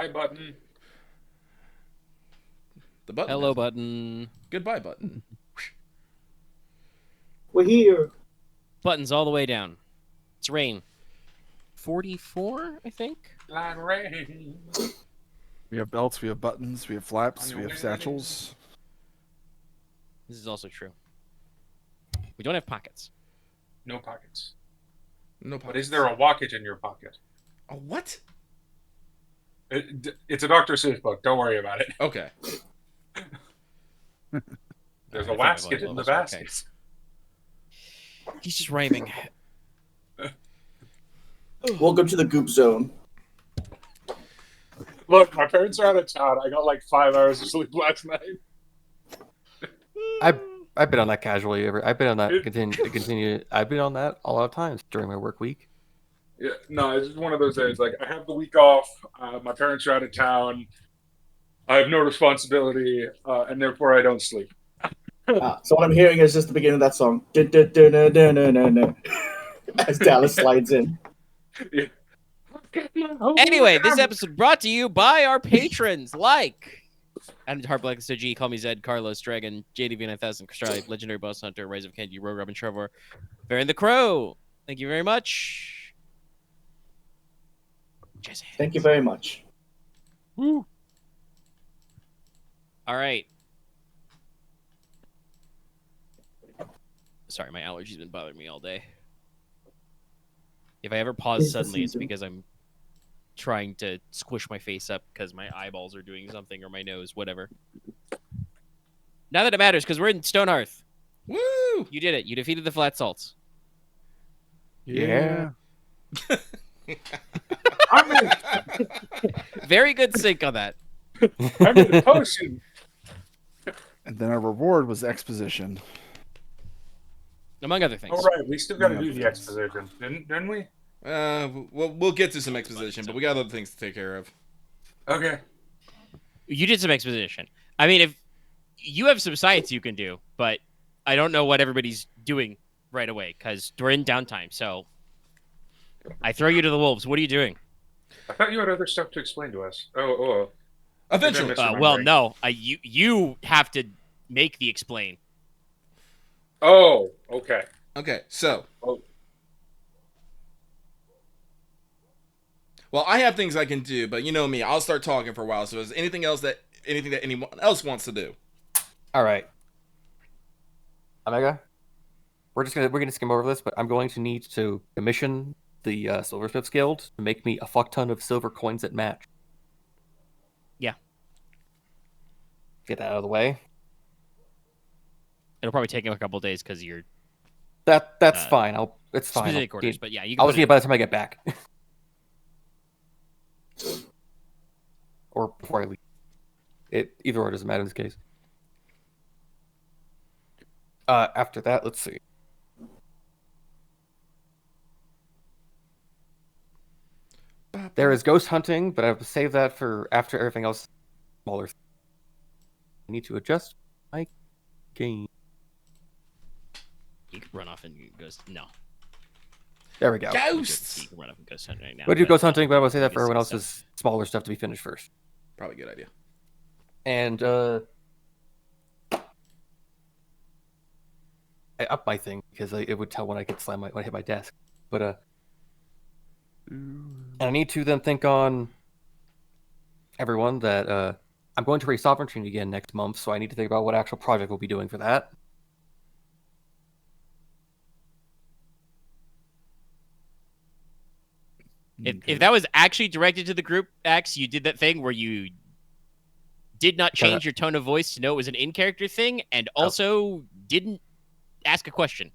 Hi button. The button. Hello button. Goodbye button. We're here. Buttons all the way down. It's rain. 44, I think. Like rain. We have belts, we have buttons, we have flaps, we have satchels. This is also true. We don't have pockets. No pockets. No But pockets. is there a walkage in your pocket? A what? It's a Dr. Seuss book. Don't worry about it. Okay. There's I a think I've wasket only in the levels are okay. basket. He's just rhyming. Welcome to the goop zone. Look, my parents are out of town. I got like 5 hours of sleep last night. I've been on that casually. I've been on that It- continue. I've been on that a lot of times during my work week. Yeah, no, it's just one of those days. Like, I have the week off. My parents are out of town. I have no responsibility, and therefore I don't sleep. So what I'm hearing is just the beginning of that song. As Dallas slides in. Yeah. Anyway, this episode brought to you by our patrons like Adam Hart, Black G, Call Me Zed, Carlos, Dragon, JDV 9000, Stripe, Legendary Boss Hunter, Rise of Kenji, Rogue Robin Trevor, Baron the Crow. Thank you very much. Jazz hands. Thank you very much. Woo. All right. Sorry, my allergies been bothering me all day. If I ever pause It's the suddenly, it's season. because I'm trying to squish my face up because my eyeballs are doing something or my nose, whatever. Not that it matters because we're in Stonehearth. Woo! You did it. You defeated the Flat Salts. Yeah. I'm in, Very good sync on that. I'm in the potion. And then our reward was exposition. Among other things. All right, we still got to Yeah. do the exposition, didn't we? We'll get to some exposition, but we got other things to take care of. Okay. You did some exposition. I mean, if you have some science you can do, but I don't know what everybody's doing right away because we're in downtime. So I throw you to the wolves. What are you doing? I thought you had other stuff to explain to us. Oh. Eventually. Misremembering. Well, no. You have to make the explain. Oh, okay. Okay, so. Oh. Well, I have things I can do, but you know me, I'll start talking for a while. So is anything that anyone else wants to do? All right, Omega. We're gonna skim over this, but I'm going to need to commission the Silversmiths Guild to make me a fuck ton of silver coins that match. Yeah. Get that out of the way. It'll probably take him a couple days because you're That's fine. It's fine. specific I'll orders. get- But yeah, you can I'll put see it it by the time I get back. Or before I leave. Either or doesn't matter in this case. After that, let's see. There is ghost hunting, but I have to save that for after everything else smaller. I need to adjust my game. You can run off and go. No. There we go. Ghosts! You can run off and go hunting right now. We'll do but ghost no. hunting, but I will say that for everyone Basic else's smaller stuff to be finished first. Probably a good idea. And I up my thing because it would tell when I could when I hit my desk. But and I need to then think on everyone that I'm going to raise sovereignty again next month, so I need to think about what actual project we'll be doing for that. If that was actually directed to the group, X, you did that thing where you did not Shut change up. your tone of voice to know it was an in-character thing, and also didn't ask a question.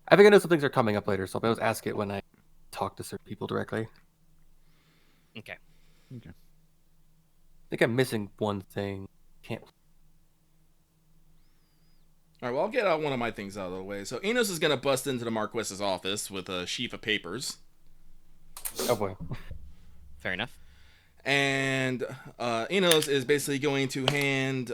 I think I know some things are coming up later, so I'll be able to ask it when I talk to certain people directly. Okay. I think I'm missing one thing. Can't. All right, well, I'll get out one of my things out of the way. So Inos is going to bust into the Marquess's office with a sheaf of papers. Oh boy. Fair enough. And Inos is basically going to hand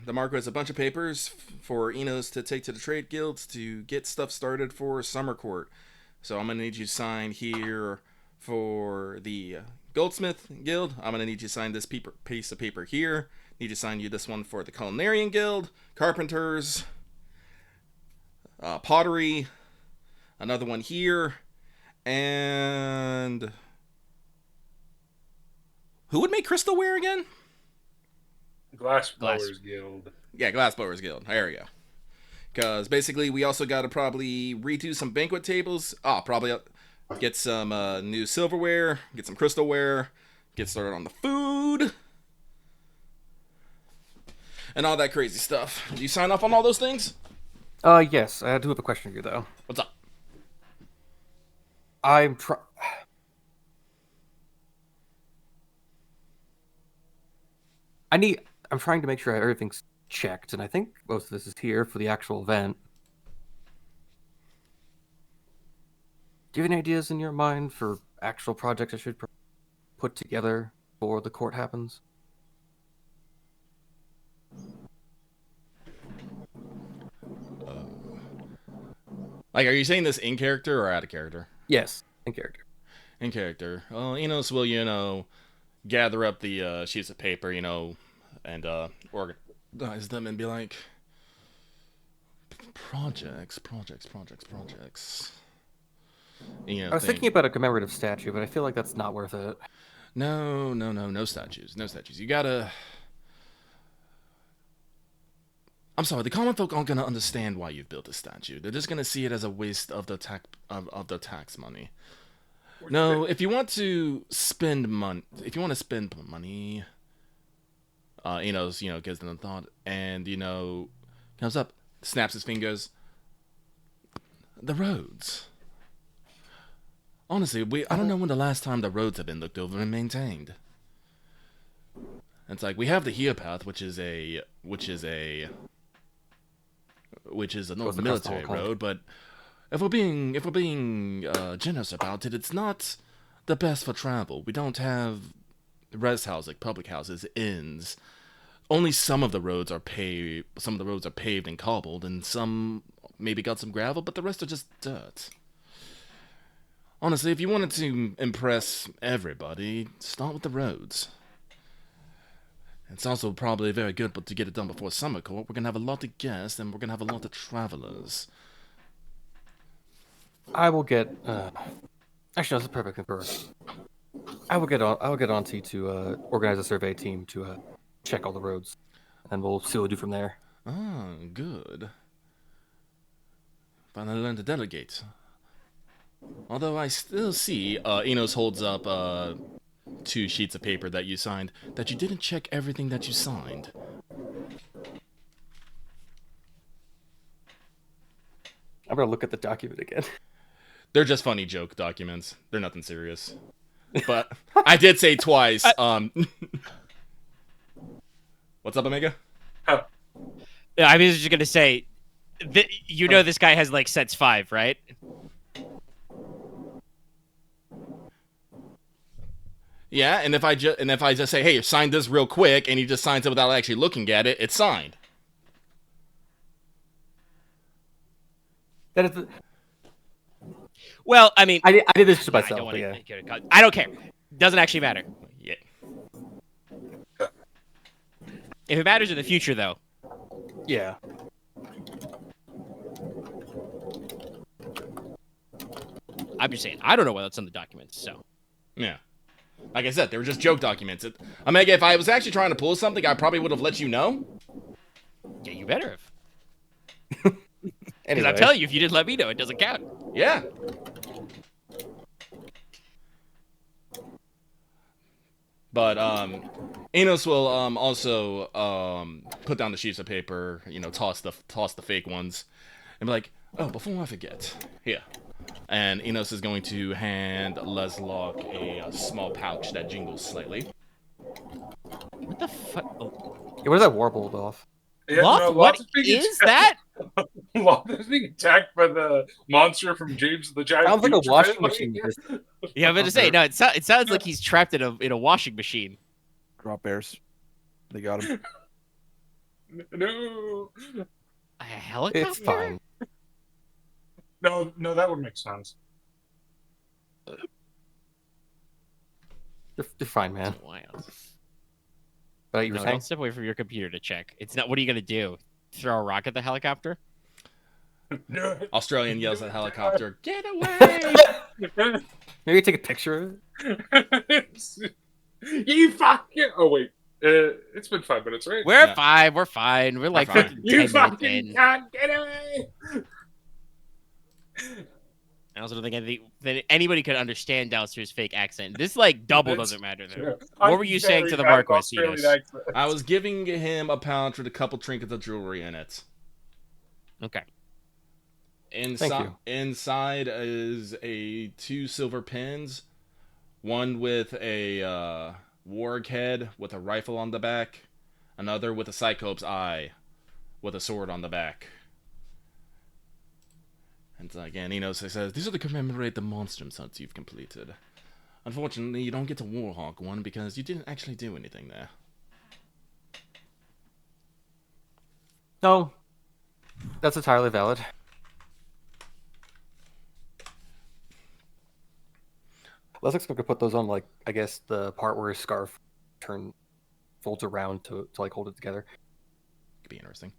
the Marquess a bunch of papers for Inos to take to the trade guilds to get stuff started for Summer Court. So I'm gonna need you to sign here for the Goldsmith Guild. I'm gonna need you to sign this piece of paper here. Need to sign you this one for the Culinarian Guild, Carpenters, Pottery, another one here, and who would make crystalware again? Glassblowers Guild. Yeah, Glassblowers Guild. There we go. Because basically, we also got to probably redo some banquet tables. Probably get some new silverware, get some crystalware, get started on the food, and all that crazy stuff. Do you sign off on all those things? Yes, I do have a question for you, though. What's up? I'm trying to make sure everything's checked, and I think most of this is here for the actual event. Do you have any ideas in your mind for actual projects I should put together before the court happens? Like, are you saying this in character or out of character? Yes, in character. In character. Well, Inos will, gather up the sheets of paper, and organize them and be like, projects. I was thinking about a commemorative statue, but I feel like that's not worth it. No statues. You gotta... I'm sorry, the common folk aren't gonna understand why you've built a statue. They're just gonna see it as a waste of the tax money. No, if you want to spend money, Enos, gives them a thought, and, comes up, snaps his fingers. The roads. Honestly, I don't know when the last time the roads have been looked over and maintained. It's like, we have the Here path, which is a northern military road, but if we're being generous about it, it's not the best for travel. We don't have rest houses, like public houses, inns. Only some of the roads are paved. Some of the roads are paved and cobbled, and some maybe got some gravel, but the rest are just dirt. Honestly, if you wanted to impress everybody, start with the roads. It's also probably very good, but to get it done before Summer Court, we're gonna have a lot of guests, and we're gonna have a lot of travelers. I will get. Actually, that's a perfect thing for. I will get on to organize a survey team to check all the roads, and we'll see what we do from there. Ah, good. Finally learn to delegate. Although I still see, Inos holds up 2 sheets of paper that you signed, that you didn't check everything that you signed. I'm gonna look at the document again. They're just funny joke documents. They're nothing serious. But I did say twice. What's up, Omega? I was just gonna say, this guy has like sets 5, right? Yeah, and if I just say, hey, sign this real quick, and he just signs it without actually looking at it, it's signed. That is. Well, I mean, I did this to myself. I don't care. Doesn't actually matter. Yeah. If it matters in the future, though. Yeah. I'm just saying, I don't know what's on the documents, so. Yeah. Like I said, they were just joke documents. Omega, if I was actually trying to pull something, I probably would have let you know. Yeah, you better have. Because Anyway. I'm telling you, if you didn't let me know, it doesn't count. Yeah. But Inos will also put down the sheets of paper, toss the fake ones, and be like, oh, before I forget, here. And Inos is going to hand Leslok a small pouch that jingles slightly. What the fuck? Oh. Yeah, where's that warbled off? Yeah, Loth? What is that? Loth is being attacked by the monster from James the Giant. Sounds like a Future, washing right? machine. Yeah, I'm going to say, no, it sounds like he's trapped in a washing machine. Drop bears. They got him. No. A helicopter? It's fine. No, that would make sense. You're fine, man. Wild. But you were No, saying? don't step away from your computer to check. It's not. What are you gonna do? Throw a rock at the helicopter? No. Australian yells at helicopter, "Get away!" Maybe take a picture of it? You fucking. Oh wait, it's been 5 minutes, right? We're Yeah. fine. We're fine. We're like fine. fucking You 10 minutes fucking in. can't get away. I also don't think that anybody could understand Downstairs' fake accent. This like double That's doesn't matter true. though. I'm What were you saying very to the bad at Marquess, Australian Inos? accent. I was giving him a pouch with a couple trinkets of jewelry in it. Okay. you. Inside is 2 silver pins, one with a warg head with a rifle on the back, another with a cyclops eye with a sword on the back. And again, Inos says, "These are to commemorate the monstrum hunts you've completed. Unfortunately, you don't get to Warhawk one because you didn't actually do anything there." No. That's entirely valid. Leslok's going to put those on, like, I guess the part where his scarf folds around to like hold it together. Could be interesting.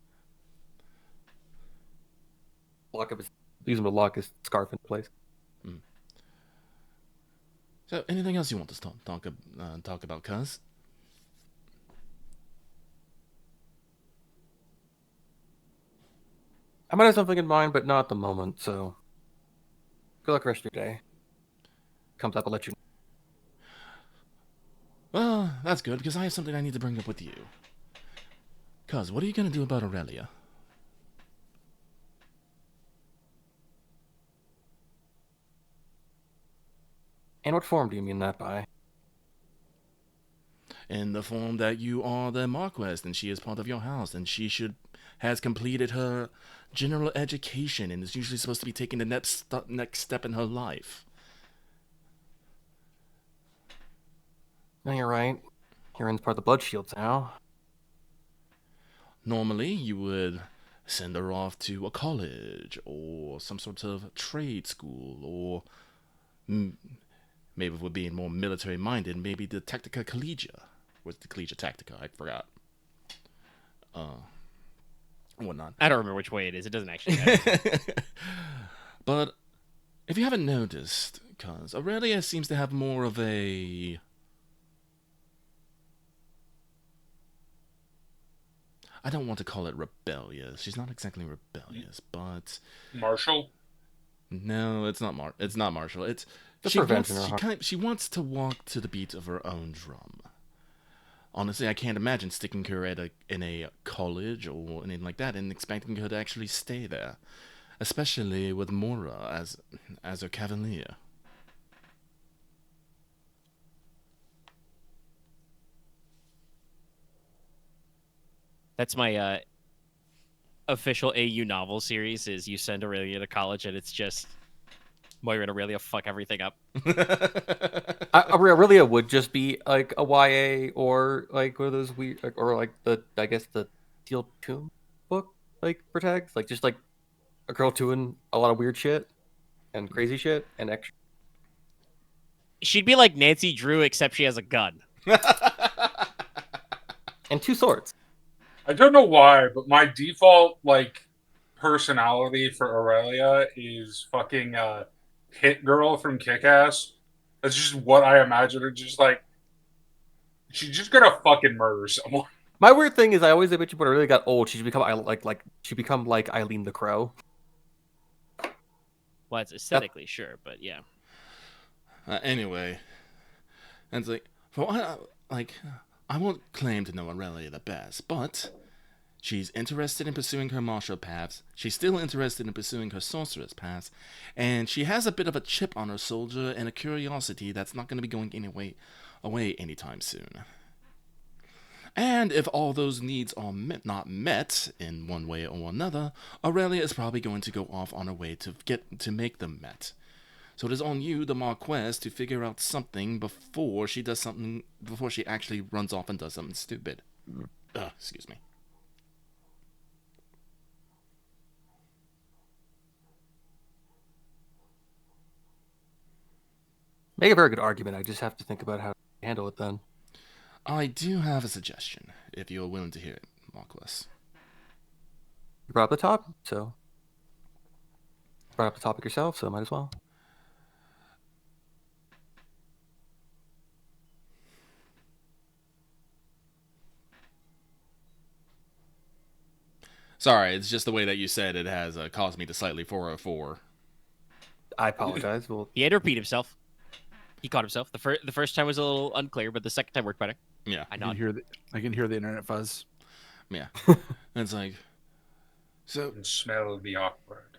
Use him to lock his scarf into place. So, anything else you want to talk about, cuz? I might have something in mind, but not at the moment, so good luck rest of your day. Comes up, I'll let you know. Well, that's good, because I have something I need to bring up with you. Cuz, what are you going to do about Aurelia? And what form do you mean that by? In the form that you are the Marquess, and she is part of your house, and she has completed her general education, and is usually supposed to be taking the next step in her life. No, you're right. Aren's part of the Blood Shields now. Normally, You would send her off to a college, or some sort of trade school, or maybe if we're being more military-minded, maybe the Tactica Collegia. What's the Collegia Tactica? I forgot. Whatnot. I don't remember which way it is. It doesn't actually matter. But if you haven't noticed, cuz Aurelia seems to have more of a... I don't want to call it rebellious. She's not exactly rebellious, but... Marshall? No, it's not It's not Marshall. It's... Just She revenge in her wants, she wants to walk to the beat of her own drum. Honestly, I can't imagine sticking her in a college or anything like that and expecting her to actually stay there. Especially with Mora as her Cavalier. That's my official AU novel series. Is you send Aurelia to college and it's just Moira and Aurelia fuck everything up. Aurelia would just be like a YA or like one of those weird, like, or like the Steel Tomb book, like protects, like just like a girl doing a lot of weird shit and crazy shit and extra. She'd be like Nancy Drew, except she has a gun. And 2 swords. I don't know why, but my default personality for Aurelia is fucking Hit Girl from Kick-Ass. That's just what I imagine her. Just like she's just gonna fucking murder someone. My weird thing is I always imagine when Aurelia got old, she become like Eileen the Crow. Well, it's aesthetically sure, but yeah. Anyway, and it's like, I won't claim to know Aurelia the best, but she's interested in pursuing her martial paths. She's still interested in pursuing her sorceress paths, and she has a bit of a chip on her shoulder and a curiosity that's not going to be going away anytime soon. And if all those needs are not met in one way or another, Aurelia is probably going to go off on her way to make them met. So it is on you, the Marquess, to figure out something before she actually runs off and does something stupid. Excuse me. Make a very good argument. I just have to think about how to handle it then. I do have a suggestion, if you're willing to hear it, Marquess. You brought up the top, so brought up the topic yourself, so might as well. Sorry, it's just the way that you said it has caused me to slightly 404. I apologize. Well, He had to repeat himself. He caught himself. The first time was a little unclear, but the second time worked better. Yeah. I I can nod. hear the internet fuzz. Yeah. And it's like, so And smell the awkward.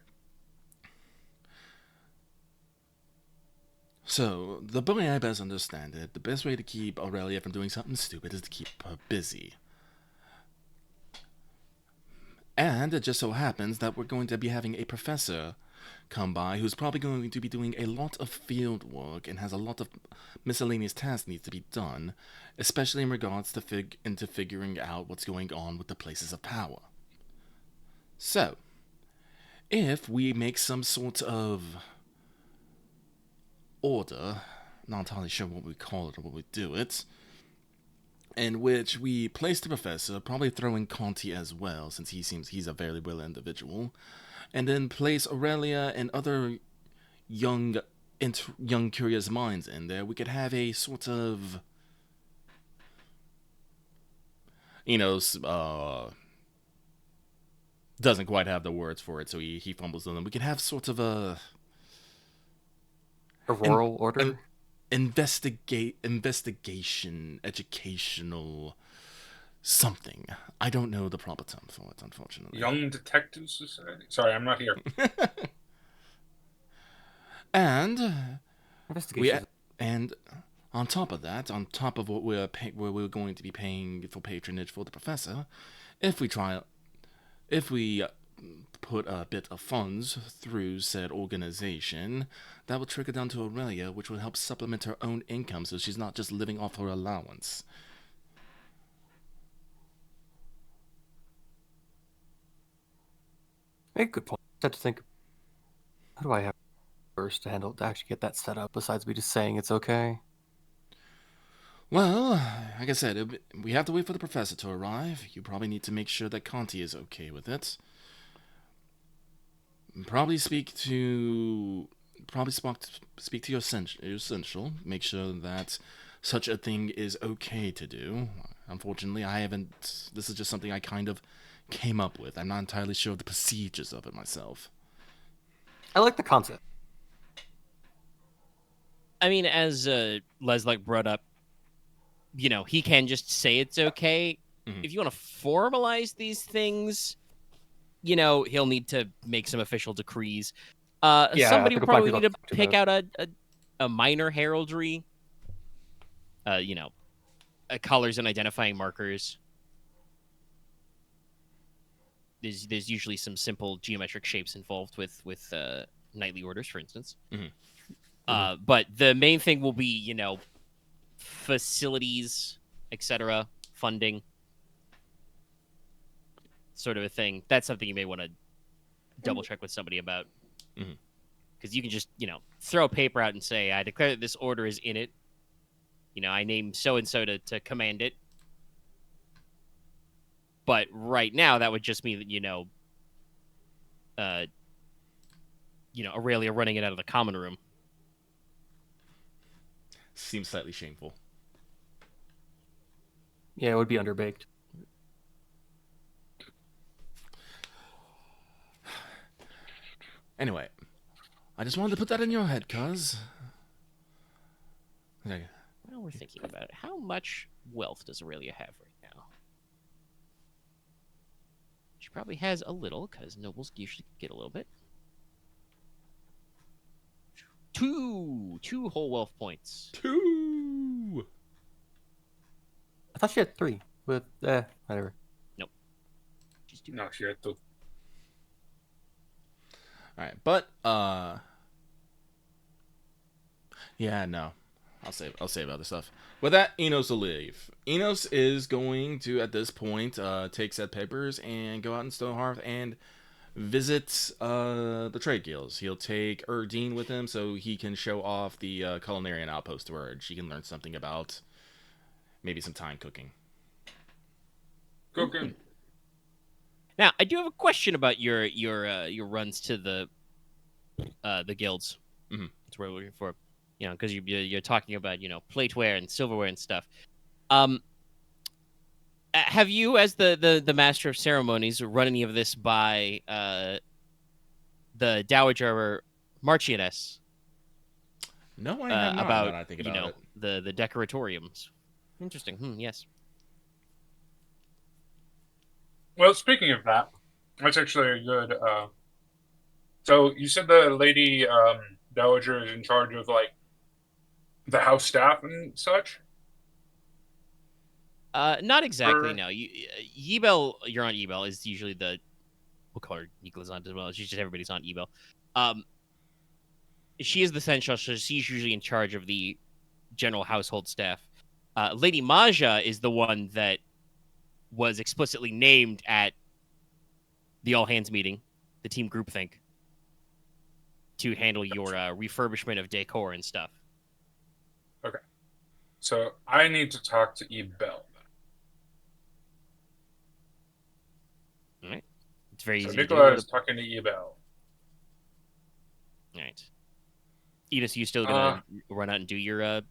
So, the way I best understand it, the best way to keep Aurelia from doing something stupid is to keep her busy. And it just so happens that we're going to be having a professor come by who's probably going to be doing a lot of field work and has a lot of miscellaneous tasks needs to be done, especially in regards to figuring out what's going on with the places of power. So, if we make some sort of order, not entirely sure what we call it or what we do it, in which we place the professor, probably throw in Conti as well, since he's a very willing individual, and then place Aurelia and other young curious minds in there. We could have a sort of, doesn't quite have the words for it, so he fumbles on them. We could have sort of a rural order. Investigation, educational, something. I don't know the proper term for it, unfortunately. Young Detective Society? Sorry, I'm not here. And Investigation. and on top of that, on top of what we're going to be paying for patronage for the professor, if we put a bit of funds through said organization, that will trickle down to Aurelia, which will help supplement her own income so she's not just living off her allowance. Make a good point. I have to think, how do I have first to actually get that set up, besides me just saying it's okay? Well, like I said, we have to wait for the professor to arrive. You probably need to make sure that Conti is okay with it. Probably speak to your essential. Make sure that such a thing is okay to do. Unfortunately, I haven't. This is just something I kind of came up with. I'm not entirely sure of the procedures of it myself. I like the concept. I mean, as Leslok brought up, he can just say it's okay. Mhm. If you want to formalize these things, he'll need to make some official decrees. Yeah, Somebody I will think we'll probably find need to people to pick talk out a minor heraldry. Colors and identifying markers. There's usually some simple geometric shapes involved with knightly orders, for instance. Mhm. But the main thing will be, facilities, etc., funding, sort of a thing. That's something you may want to double check with somebody about. Mhm. Because you can just, throw a paper out and say, I declare that this order is in it. I name so-and-so to command it. But right now, that would just mean that, Aurelia running it out of the common room. Seems slightly shameful. Yeah, it would be underbaked. Anyway, I just wanted to put that in your head, cuz. Okay. Well, we're thinking about it. How much wealth does Aurelia have right now? She probably has a little, because nobles usually get a little bit. Two whole wealth points. 2. I thought she had 3, but whatever. She's 2. No, she had to. Alright, but, yeah, no. I'll save other stuff. With that, Inos will leave. Inos is going to, at this point, take said papers and go out in Stonehearth and visit the trade guilds. He'll take Erdine with him so he can show off the culinarian outpost to her, and she can learn something about maybe some Teine cooking. Cooking. Now, I do have a question about your runs to the guilds. Mhm. That's what we're looking for. You know, because you're talking about plateware and silverware and stuff. Have you, as the master of ceremonies, run any of this by the Dowager Marchioness? No, I have not. About Now that I think about it. the decoratoriums. Interesting. Yes. Well, speaking of that, that's actually a good. So you said the lady dowager is in charge of like the house staff and such. Not exactly. Or- No, Yebel, you're on Yebel is usually the. We'll call her Nicola's on as well. She's just everybody's on Yebel. She is the central, so she's usually in charge of the general household staff. Lady Maja is the one that was explicitly named at the all hands meeting, the team groupthink, to handle your refurbishment of decor and stuff. Okay, so I need to talk to Ebel. All right, it's very So easy. Nicola to is talking to Ebel. All right. Inos, you still gonna run out and do your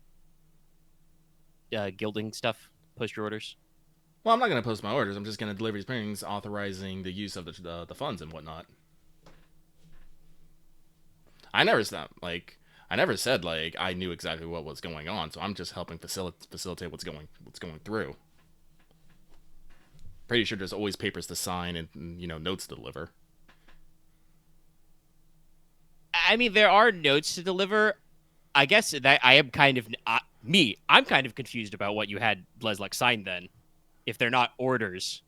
gilding stuff? Post your orders. Well, I'm not going to post my orders. I'm just going to deliver these printings authorizing the use of the funds and whatnot. I never said like I knew exactly what was going on, so I'm just helping facilitate what's going through. Pretty sure there's always papers to sign and notes to deliver. I mean, there are notes to deliver. I guess that I am kind of I'm kind of confused about what you had Leslok sign then. If they're not orders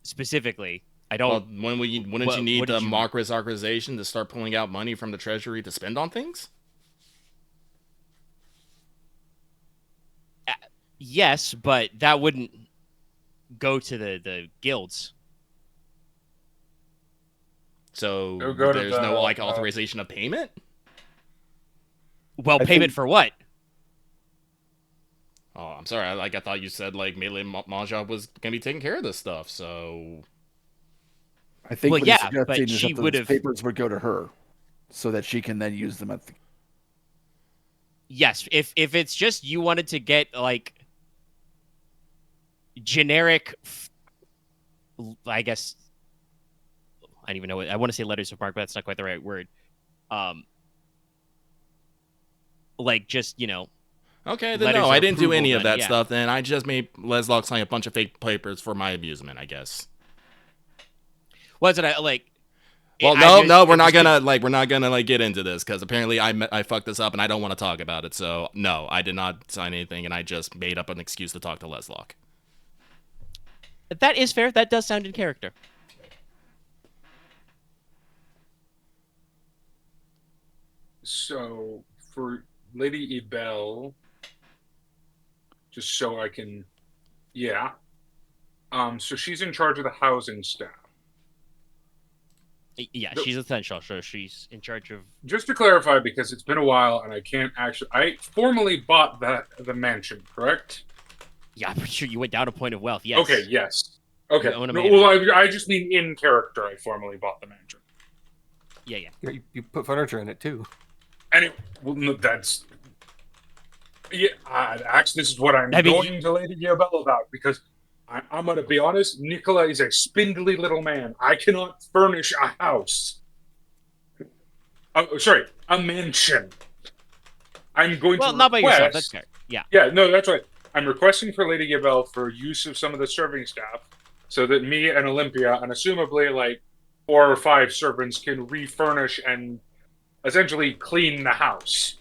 specifically, I don't. Well, wouldn't you need the Marquess authorization to start pulling out money from the treasury to spend on things? Yes, but that wouldn't go to the guilds. So Go to there's the, no authorization of payment? Well, payment for what? Oh, I'm sorry. I thought you said Melee Maja was gonna be taking care of this stuff. So I think well, what yeah, he's suggesting but is she that would those have. papers would go to her, so that she can then use them at the. Yes, if it's just you wanted to get generic, I guess. I don't even know what I want to say. Letters of marque, but that's not quite the right word. Just okay, then letters no, of I didn't do approval any of then, that yeah. stuff. Then I just made Leslok sign a bunch of fake papers for my amusement, I guess. Wasn't I like? Well, I no, just- we're not just- gonna get into this because apparently I fucked this up and I don't want to talk about it. So no, I did not sign anything, and I just made up an excuse to talk to Leslok. That is fair. That does sound in character. So for Lady Ebel, just so I can, yeah. So she's in charge of the housing staff. Yeah, she's essential. So she's in charge of. Just to clarify, because it's been a while and I can't actually. I formally bought the mansion, correct? Yeah, I'm pretty sure you went down a point of wealth. Yes. Okay. Yes. Okay. You own a No, mansion. well, I just mean in character. I formally bought the mansion. Yeah. You put furniture in it too. Anyway, well, no, that's. Yeah, actually, this is what I'm I mean, going to Lady Ebel about because I'm going to be honest. Nicola is a spindly little man. I cannot furnish a house. Sorry, a mansion. I'm going Well, to not by yourself. request- That's fair. Yeah. Yeah, no, that's right. I'm requesting for Lady Ebel for use of some of the serving staff so that me and Olympia, and assumably 4 or 5 servants, can refurnish and essentially clean the house.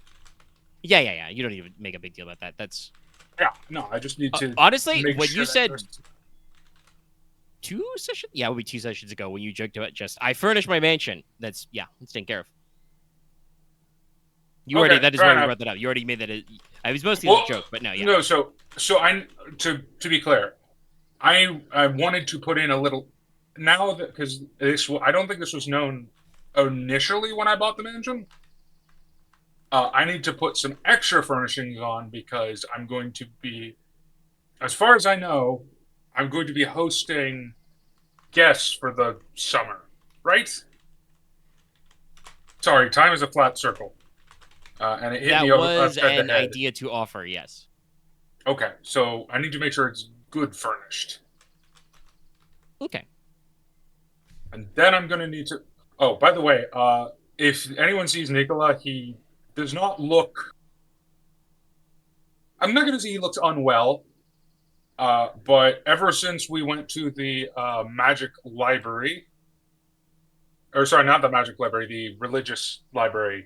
Yeah. You don't even make a big deal about that. That's Yeah, no, I just need to. honestly make when sure you that said there's- 2 sessions. Yeah, it would be 2 sessions ago when you joked about just I furnished my mansion. That's it's taken care of. You Okay, already. That is fair why we enough. brought that up. You already made that. I was mostly Well, a joke, but no, yeah. No, so I to be clear, I wanted to put in a little. now that, because I don't think this was known initially when I bought the mansion. I need to put some extra furnishings on because I'm going to be, as far as I know, I'm going to be hosting guests for the summer, right? Sorry, time is a flat circle, and it hit That me was upside the an head. idea to offer, yes. Okay, so I need to make sure it's good furnished, Okay. and then I'm going to need to. Oh, by the way, if anyone sees Nicola, he does not look. I'm not going to say he looks unwell, but ever since we went to the magic library, or sorry, not the magic library, the religious library,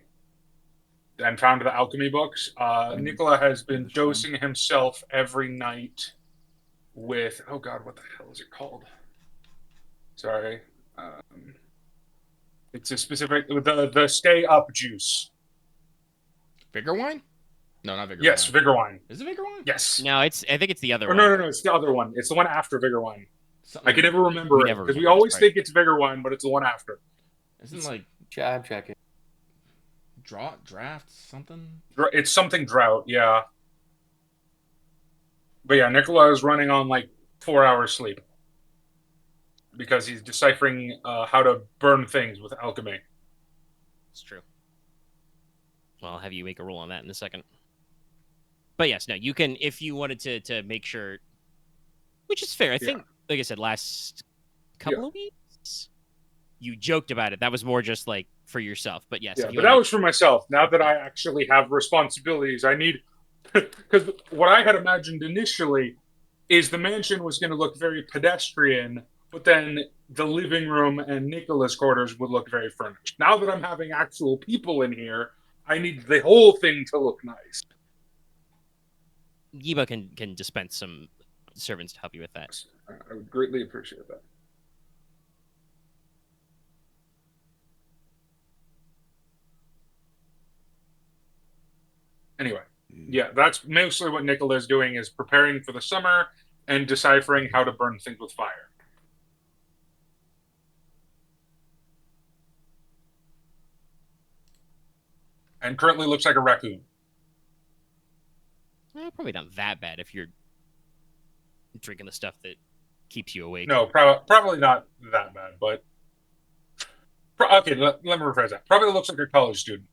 and found the alchemy books, Nicola has been dosing himself every night with, oh god, what the hell is it called? Sorry. It's a specific, the stay up juice. Vigor wine? No, not Vigor Yes, wine. Vigor wine. Is it Vigor wine? Yes. No, I think it's the other Or one. no, it's the other one. It's the one after Vigor wine. Something I can never remember it because we always think it's Vigor wine, but it's the one after. Isn't like I'm checking. draft something? It's something drought, yeah. But yeah, Nicola is running on like 4 hours sleep because he's deciphering how to burn things with alchemy. It's true. Well, I'll have you make a roll on that in a second. But yes, no, you can, if you wanted to make sure, which is fair. I think, like I said, last couple of weeks, you joked about it. That was more just like for yourself. But yes. Yeah, but that was for myself. Now that I actually have responsibilities, I need, because what I had imagined initially is the mansion was going to look very pedestrian, but then the living room and Nicola's quarters would look very furnished. Now that I'm having actual people in here, I need the whole thing to look nice. Yiba can dispense some servants to help you with that. I would greatly appreciate that. Anyway, yeah, that's mostly what Nicola is doing, is preparing for the summer and deciphering how to burn things with fire. And currently looks like a raccoon. Probably not that bad if you're drinking the stuff that keeps you awake. No, probably not that bad, but... Okay, let me rephrase that. Probably looks like a college student.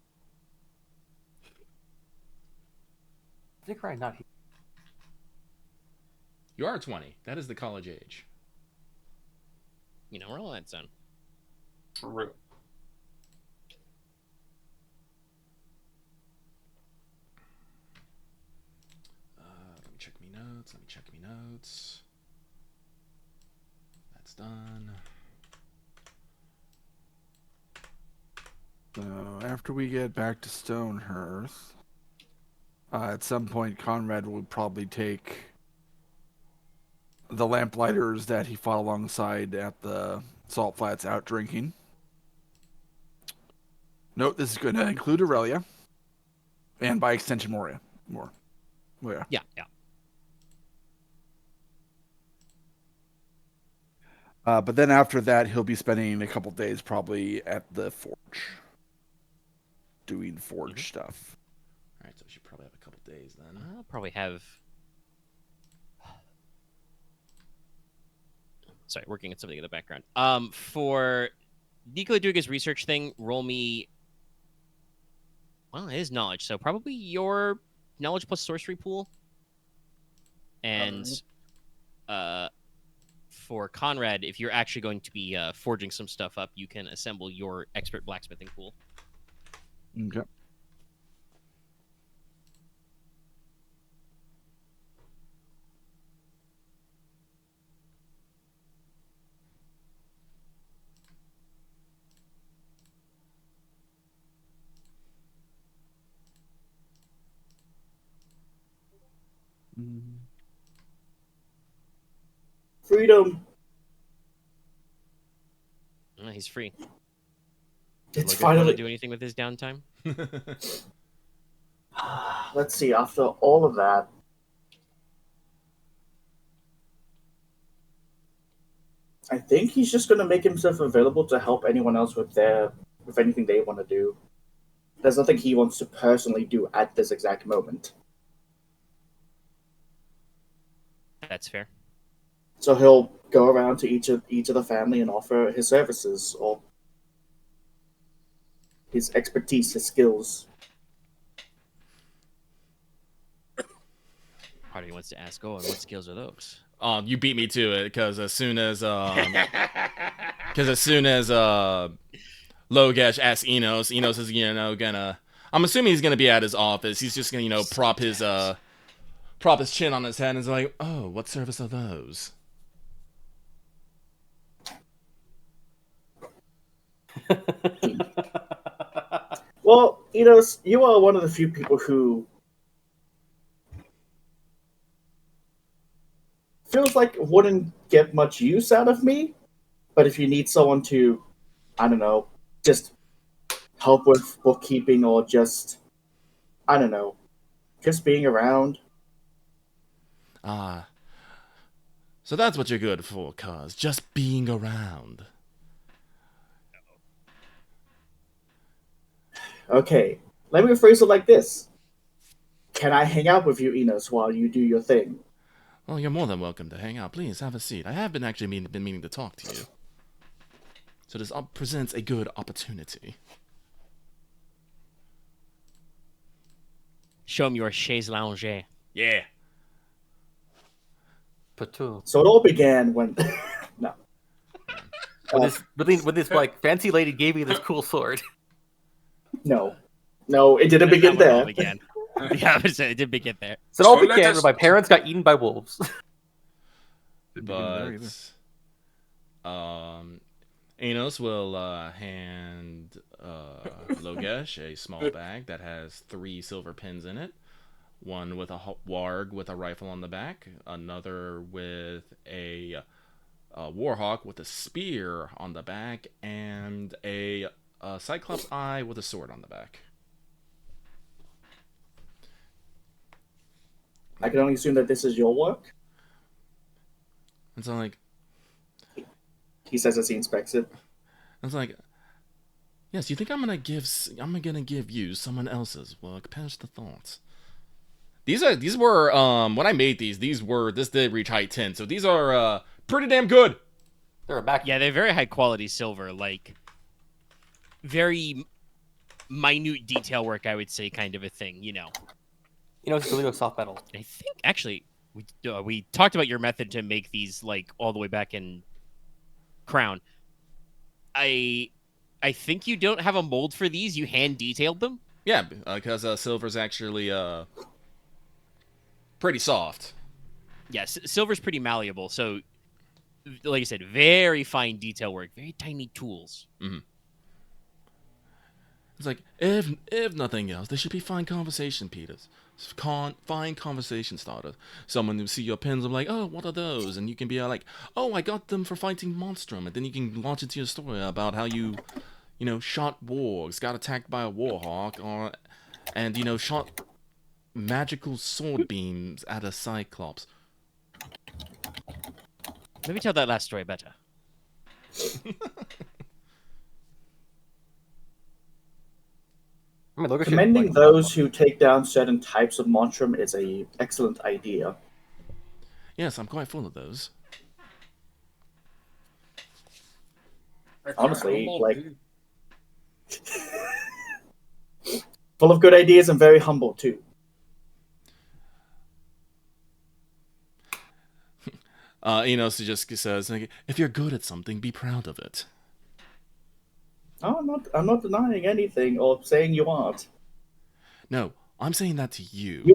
I think right not. You are 20. That is the college age. You know, roll that, son. True. Let me check me notes. That's done. So after we get back to Stonehearth, at some point Konrad will probably take the lamplighters that he fought alongside at the Salt Flats out drinking. Note this is going to include Aurelia, and by extension Moria. Yeah. But then after that, he'll be spending a couple days probably at the forge, doing forge stuff. All right, so we should probably have a couple days then. I'll probably have... Sorry, working on something in the background. For Nicola doing his research thing, roll me... Well, it is knowledge, so probably your knowledge plus sorcery pool. And for Konrad, if you're actually going to be forging some stuff up, you can assemble your expert blacksmithing pool. Okay. Freedom. He's free. It's Logesh finally. want to do anything with his downtime? Let's see. After all of that, I think he's just going to make himself available to help anyone else with anything they want to do. There's nothing he wants to personally do at this exact moment. That's fair. So he'll go around to each of the family and offer his services or his expertise, his skills. Hardy wants to ask, and what skills are those? You beat me to it because as soon as Logesh asks Inos is gonna. I'm assuming he's gonna be at his office. He's just gonna prop his chin on his head and is like, oh, what service are those? Well, Inos, you are one of the few people who feels like wouldn't get much use out of me, but if you need someone to, I don't know, just help with bookkeeping or just, I don't know, just being around. Ah. So that's what you're good for, cuz. Just being around. Okay, let me phrase it like this. Can I hang out with you, Inos, while you do your thing? Well, you're more than welcome to hang out. Please, have a seat. I have been meaning to talk to you. So this presents a good opportunity. Show him your chaise lounge. Yeah. Platoon. So it all began when... No. When this like fancy lady gave me this cool sword. No, it didn't That's begin not where it all there. began. Yeah, it did begin there. So it all began when my parents got eaten by wolves. But Inos will hand Logesh a small bag that has 3 silver pins in it. One with a warg with a rifle on the back, another with a warhawk with a spear on the back, and a cyclops eye with a sword on the back. I can only assume that this is your work. And so like, He says as he inspects it. it's like, yes, you think I'm gonna give you someone else's work? Perish the thoughts. These were when I made this did reach height 10, so these are pretty damn good. They're back. Yeah, they're very high quality silver, like very minute detail work, I would say, kind of a thing, It's really soft metal. I think actually we talked about your method to make these like all the way back in Crown. I think you don't have a mold for these. You hand detailed them. Yeah, because silver's actually pretty soft. Yes, silver's pretty malleable. So, like I said, very fine detail work, very tiny tools. Mm-hmm. It's like, if nothing else, they should be fine conversation, Peters. Fine conversation starters. Someone who see your pins and be like, oh, what are those? And you can be like, oh, I got them for fighting Monstrum. And then you can launch into your story about how you shot wargs, got attacked by a warhawk, and shot magical sword beams at a cyclops. Let me tell that last story better. Commending those who take down certain types of monstrum is an excellent idea. Yes, I'm quite full of those. Honestly, full of good ideas and very humble too. Inos just says, if you're good at something, be proud of it. Oh, I'm not denying anything or saying you aren't. No, I'm saying that to you.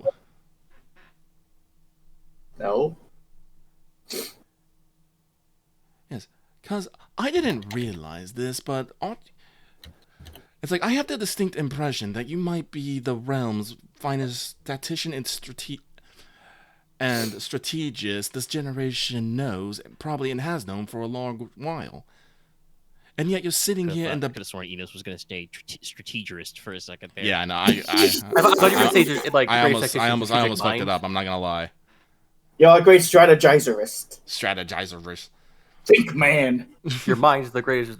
No. Yes, because I didn't realize this, but it's like I have the distinct impression that you might be the realm's finest statistician and strategist this generation knows, probably, and has known for a long while. And yet you're sitting here and I could have sworn Inos was going to stay strategist for a second there. Yeah, no, I thought you were going to say like I almost fucked it up. I'm not gonna lie. You're a great strategizerist. Strategizerist. Think, man. Your mind is the greatest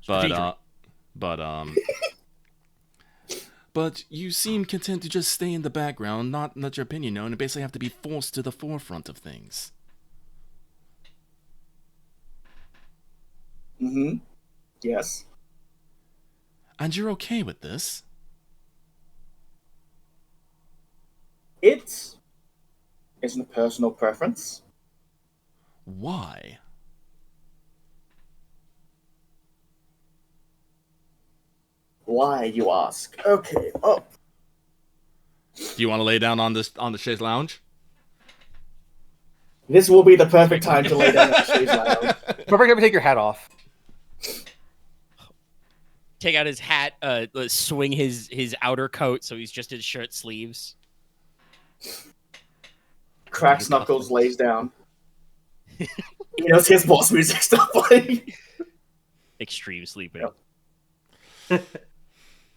strategy. But you seem content to just stay in the background, not let your opinion known, and basically have to be forced to the forefront of things. Mm-hmm. Yes. And you're okay with this? It isn't a personal preference. Why? Why, you ask? Okay. Oh, Do you want to lay down on the chaise lounge? this will be the perfect time to lay down on the chaise lounge. Remember to take your hat off. Take out his hat, swing his outer coat so he's just in shirt sleeves. Cracks knuckles, lays down. His boss music stuff playing. Extreme sleeping. Yep.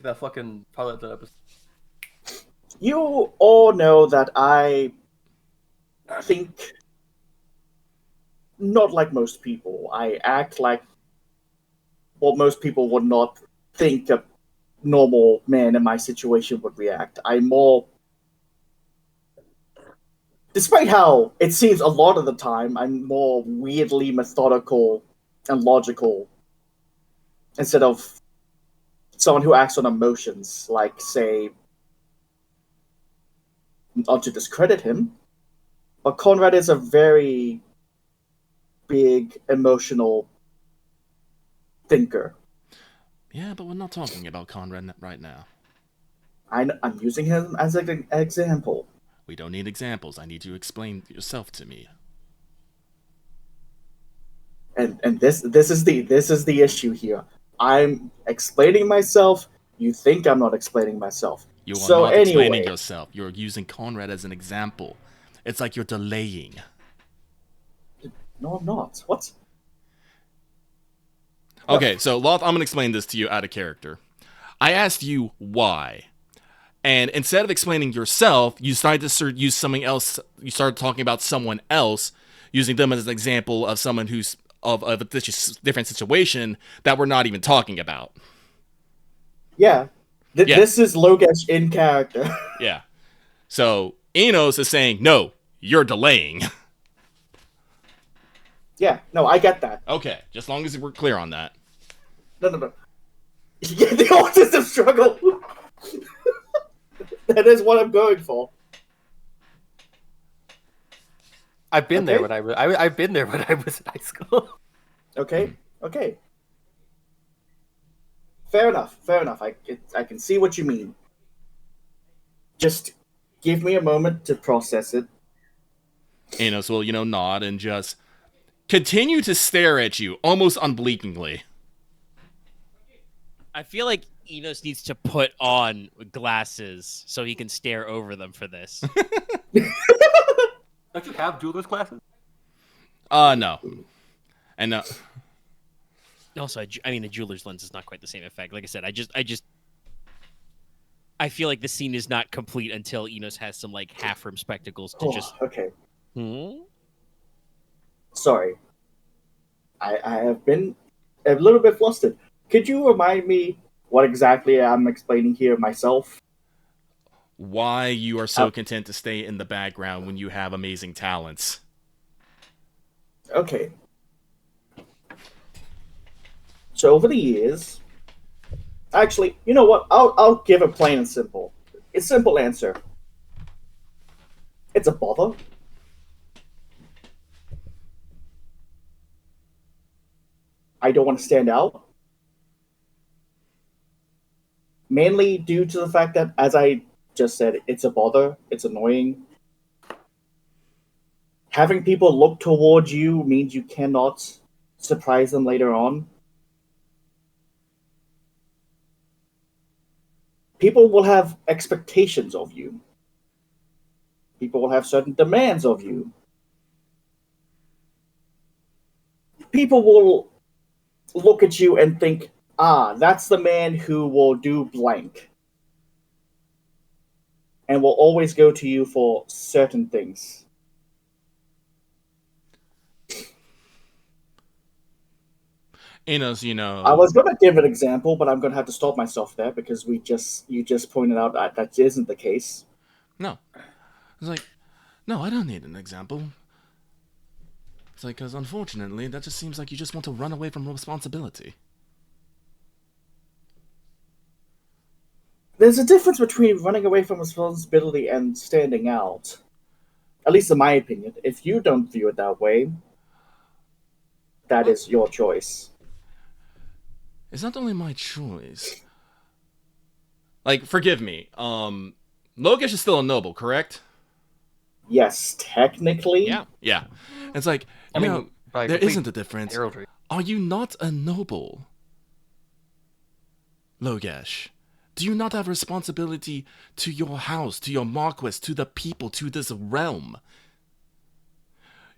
That fucking pilot episode. You all know that I think not like most people. I act like what most people would not think a normal man in my situation would react. I'm more... Despite how it seems a lot of the time, I'm more weirdly methodical and logical instead of someone who acts on emotions, like, say, not to discredit him, but Konrad is a very big emotional thinker. Yeah, but we're not talking about Konrad right now. I'm using him as an example. We don't need examples. I need you to explain yourself to me. And this is the issue here. I'm explaining myself. You think I'm not explaining myself. You are so not anyway, explaining yourself. You're using Konrad as an example. It's like you're delaying. No, I'm not. What? Okay, so Loth, I'm going to explain this to you out of character. I asked you why. And instead of explaining yourself, you started to use something else. You started talking about someone else, using them as an example of someone who's of a different situation that we're not even talking about. Yeah. Yeah. This is Logesh in character. Yeah. So Inos is saying, no, you're delaying. Yeah, no, I get that. Okay, just as long as we're clear on that. No. Yeah, the autism struggle. That is what I'm going for. I've been there Okay. when I've been there when I was in high school. Okay. Fair enough. I can see what you mean. Just give me a moment to process it. Inos will, nod and just continue to stare at you almost unblinkingly. I feel like Inos needs to put on glasses so he can stare over them for this. Don't you have jeweler's glasses? No. And no. Also, I mean, the jeweler's lens is not quite the same effect. Like I said, I feel like the scene is not complete until Inos has some like half rim spectacles to just. Okay. Hmm? Sorry. I have been a little bit flustered. Could you remind me what exactly I'm explaining here myself? Why you are so content to stay in the background when you have amazing talents. Okay. So over the years, actually, you know what? I'll give a plain and simple. A simple answer. It's a bother. I don't want to stand out. Mainly due to the fact that, as I just said, it's a bother. It's annoying. Having people look towards you means you cannot surprise them later on. People will have expectations of you. People will have certain demands of you. People will look at you and think, that's the man who will do blank. And will always go to you for certain things. Inos, you know. I was gonna give an example, but I'm gonna have to stop myself there because you just pointed out that isn't the case. No. It's like, no, I don't need an example. It's like, because unfortunately, that just seems like you just want to run away from responsibility. There's a difference between running away from responsibility and standing out. At least in my opinion. If you don't view it that way, that is your choice. It's not only my choice. Like, forgive me. Logesh is still a noble, correct? Yes, technically. Yeah. Yeah. It's like, I you mean, know, by there complete isn't a difference. heraldry. Are you not a noble? Logesh, do you not have responsibility to your house, to your Marquess, to the people, to this realm?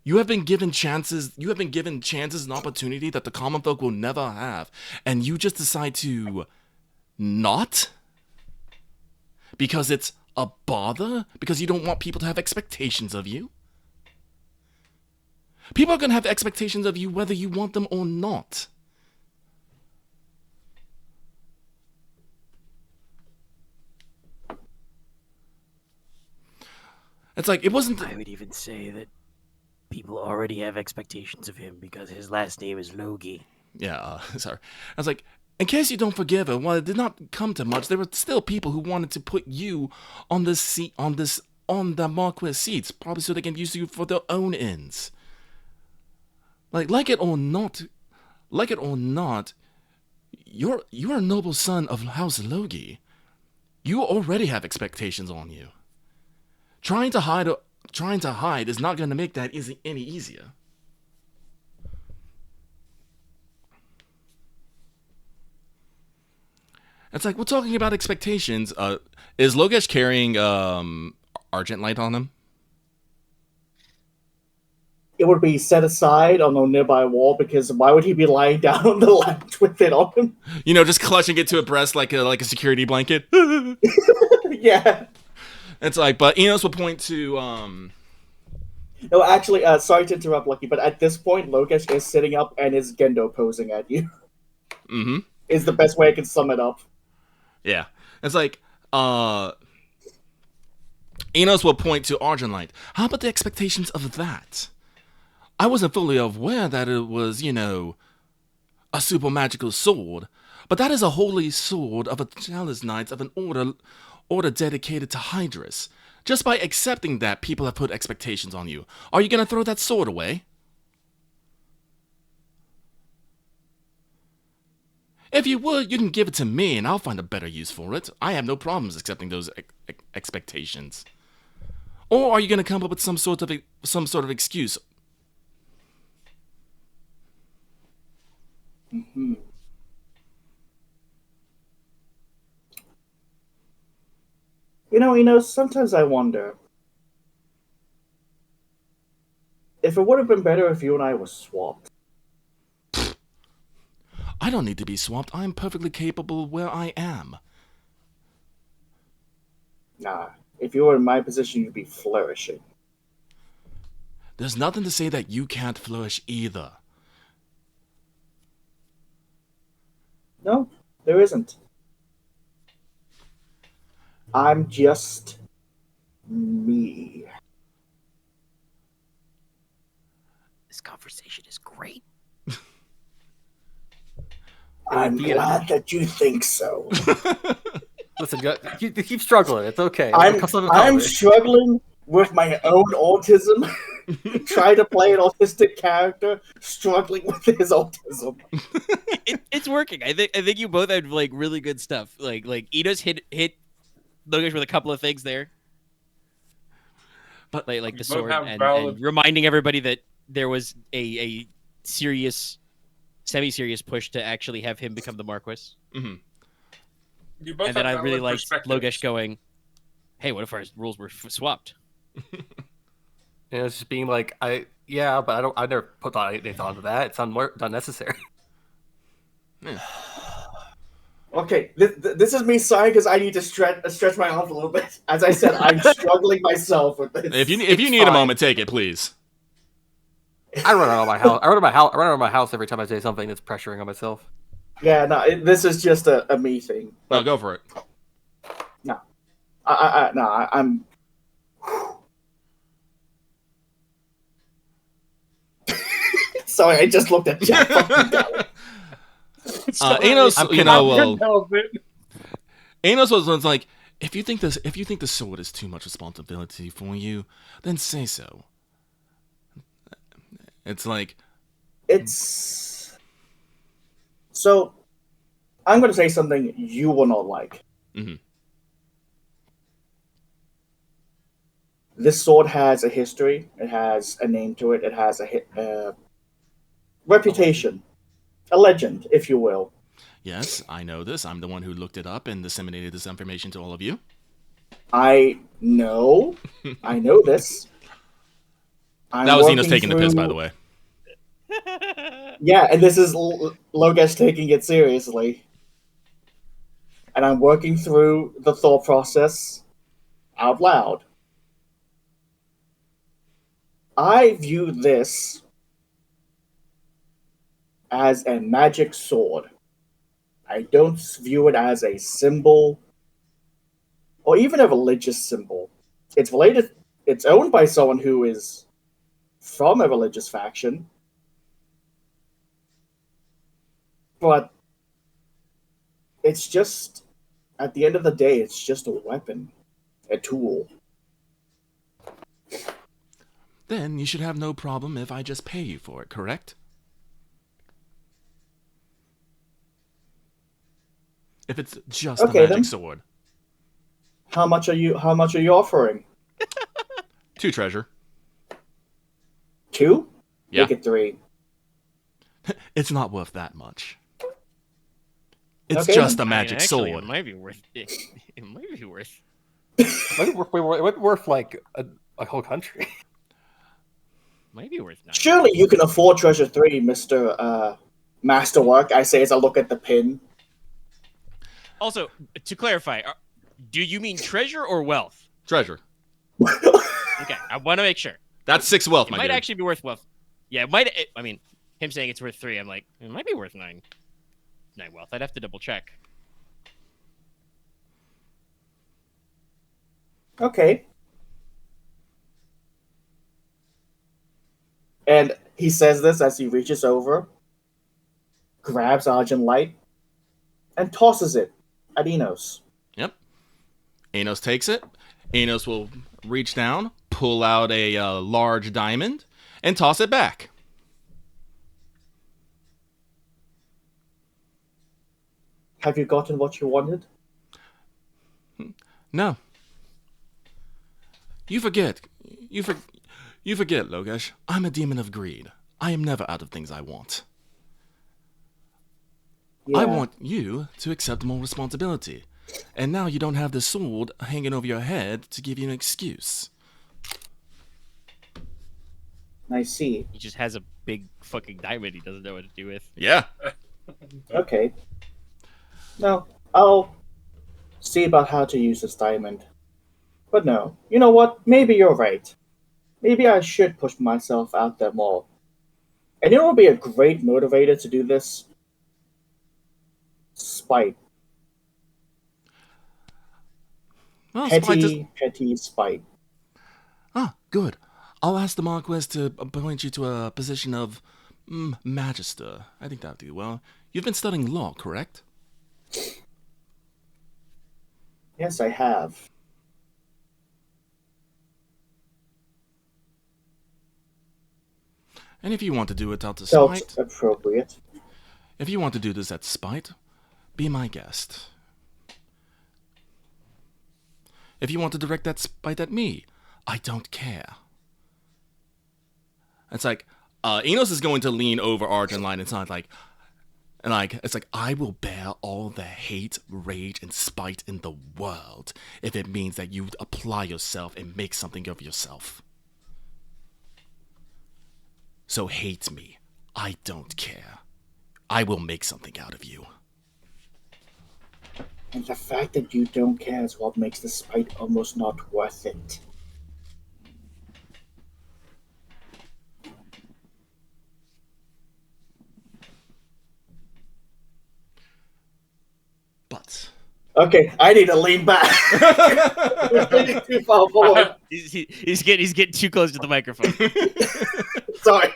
You have been given chances and opportunity that the common folk will never have, and you just decide to not? Because it's a bother? Because you don't want people to have expectations of you? People are going to have expectations of you whether you want them or not. It's like, it wasn't... I would even say that people already have expectations of him because his last name is Logi. Yeah, sorry. I was like, in case you don't forgive her, while it did not come to much, there were still people who wanted to put you on this seat, on the Marquess seats, probably so they can use you for their own ends. Like it or not, you're a noble son of House Logi. You already have expectations on you. Trying to hide is not going to make that any easier. It's like, we're talking about expectations. Is Logesh carrying Argent Light on him? It would be set aside on a nearby wall because why would he be lying down on the lounge with it on him? You know, just clutching it to a breast like a security blanket. Yeah. It's like, but Inos will point to No, actually, sorry to interrupt, Lucky, but at this point, Logesh is sitting up and is Gendo posing at you. Mm-hmm. Is the best way I can sum it up. Yeah. It's like, Inos will point to Argent How about the expectations of that? I wasn't fully aware that it was, a super magical sword, but that is a holy sword of a Chalice Knights of an order dedicated to Hydrus. Just by accepting that, people have put expectations on you. Are you going to throw that sword away? If you would, you can give it to me and I'll find a better use for it. I have no problems accepting those expectations. Or are you going to come up with some sort of excuse? Mm-hmm. Sometimes I wonder if it would have been better if you and I were swapped. I don't need to be swapped. I am perfectly capable where I am. Nah, if you were in my position, you'd be flourishing. There's nothing to say that you can't flourish either. No, there isn't. I'm just me. This conversation is great. I'm glad that you think so. Listen, you keep struggling. It's okay. I'm struggling with my own autism. Trying to play an autistic character, struggling with his autism. It's working. I think you both had like really good stuff. Like Inos hit Logesh with a couple of things there, but like the sword and reminding everybody that there was a serious, semi-serious push to actually have him become the Marquess. Mm-hmm. And then I really liked Logesh going, "Hey, what if our rules were swapped?" And it's just being like, I never put any thought into that. It's unnecessary. Yeah. Okay, this is me sighing because I need to stretch my arms a little bit. As I said, I'm struggling myself with this. If you need a moment, take it, please. I run out of my house. I run out of my house every time I say something that's pressuring on myself. Yeah, no, this is just a me thing. Oh, go for it. No, I'm. Sorry, I just looked at Jack. Inos, Help it. Inos was like, if you think the sword is too much responsibility for you, then say so. It's like, so. I'm going to say something you will not like. Mm-hmm. This sword has a history. It has a name to it. It has a reputation, a legend, if you will. yes, I know this. I'm the one who looked it up and disseminated this information to all of you. I know this. That was Inos taking the piss, by the way. Yeah, and this is Logesh taking it seriously. And I'm working through the thought process out loud. I view this as a magic sword. I don't view it as a symbol or even a religious symbol. It's owned by someone who is from a religious faction. But it's just, at the end of the day, it's just a weapon, a tool. Then you should have no problem if I just pay you for it, correct? If it's just a magic sword. How much are you offering? 2 treasure. 2? Yeah. Make it 3. It's not worth that much. It's Okay, just then. a magic Actually, sword. It might be worth it. It might be worth. It might be worth like a whole country. Might be worth 9. Surely you can afford treasure 3, Mr. Masterwork, I say as I look at the pin. Also, to clarify, do you mean treasure or wealth? Treasure. Okay, I want to make sure. That's 6 wealth, It my might dude. actually be worth wealth. Yeah, it might. I mean, him saying it's worth 3, I'm like, it might be worth 9. 9 wealth. I'd have to double check. Okay. And he says this as he reaches over, grabs Argent Light, and tosses it at Inos. Yep. Inos takes it. Inos will reach down, pull out a large diamond, and toss it back. Have you gotten what you wanted? No. You forget, Logesh. I'm a demon of greed. I am never out of things I want. Yeah. I want you to accept more responsibility. And now you don't have this sword hanging over your head to give you an excuse. I see. He just has a big fucking diamond he doesn't know what to do with. Yeah. Okay. No, I'll see about how to use this diamond. But no, you know what? Maybe you're right. Maybe I should push myself out there more. And you know what would be a great motivator to do this? Spite. Well, Petty spite. Ah, good. I'll ask the Marquess to appoint you to a position of Magister. I think that'll do well. You've been studying law, correct? Yes, I have. And if you want to do it out of Felt spite, appropriate. if you want to do this at spite, be my guest. If you want to direct that spite at me, I don't care. It's like, Inos is going to lean over Argent Line and sound like, it's like, I will bear all the hate, rage, and spite in the world if it means that you apply yourself and make something of yourself. So hate me. I don't care. I will make something out of you. And the fact that you don't care is what makes the spite almost not worth it. Okay, I need to lean back. We're leaning too far forward. He's getting too close to the microphone. Sorry.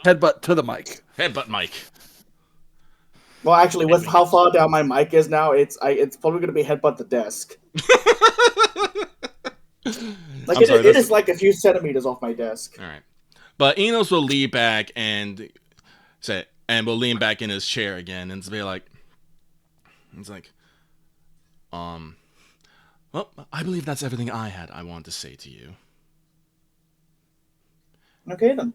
Headbutt to the mic. Headbutt Mike. Well, actually, with how far down my mic is now, it's probably going to be headbutt the desk. Like it is like a few centimeters off my desk. All right, but Inos will lean back and will lean back in his chair again and be like, well, I believe that's everything I wanted to say to you. Okay then.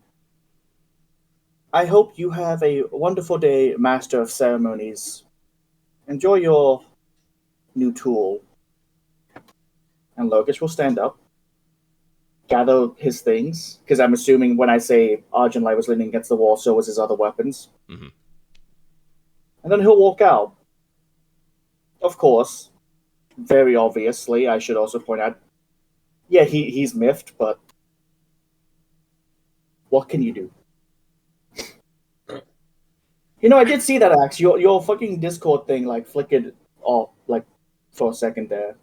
I hope you have a wonderful day, Master of Ceremonies. Enjoy your new tool. And Logesh will stand up, gather his things, because I'm assuming when I say Argent was leaning against the wall, so was his other weapons. Mm-hmm. And then he'll walk out. Of course, very obviously, I should also point out, yeah, he's miffed, but what can you do? You know, I did see that, Axe. Your fucking Discord thing, like, flickered off, like, for a second there.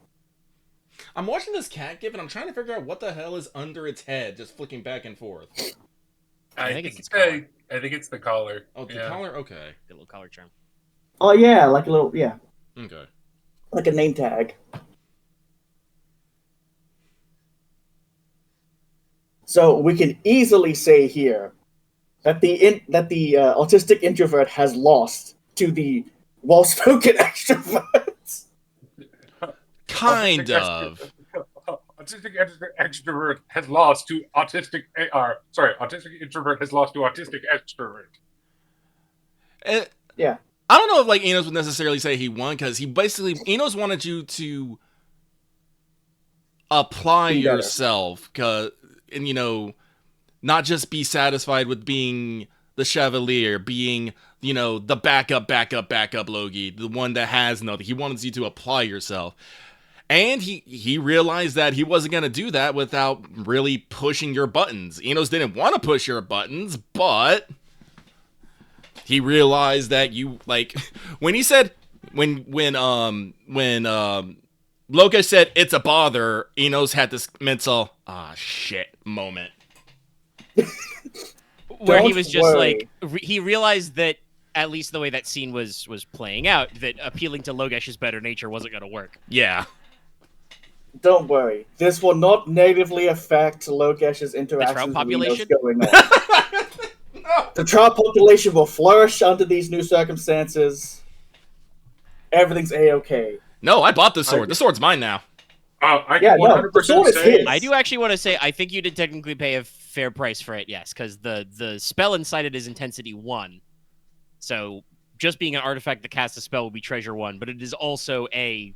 I'm watching this cat gif, and I'm trying to figure out what the hell is under its head, just flicking back and forth. I think it's the collar. Oh, the collar? Okay. The little collar charm. Oh, yeah, like a little, yeah. Okay. Like a name tag. So we can easily say here that the autistic introvert has lost to the well-spoken extrovert. Kind of. Autistic extrovert has lost to autistic. Autistic introvert has lost to autistic extrovert. Yeah. I don't know if like Inos would necessarily say he won, because Inos wanted you to apply yourself, and not just be satisfied with being the Cavalier, being the backup Logi, the one that has nothing. He wanted you to apply yourself. And he realized that he wasn't going to do that without really pushing your buttons. Inos didn't want to push your buttons, but he realized that you, like, when he said, when Logesh said, it's a bother, Inos had this mental, shit moment. Where he was just like, he realized that, at least the way that scene was playing out, that appealing to Logesh's better nature wasn't going to work. Yeah. Don't worry. This will not negatively affect Logesh's interactions with Inos going on. No. The trout population will flourish under these new circumstances. Everything's A-okay. No, I bought the sword. The sword's mine now. I can 100% say... I do actually want to say, I think you did technically pay a fair price for it, yes, because the spell inside it is Intensity 1. So just being an artifact that casts a spell will be Treasure 1, but it is also a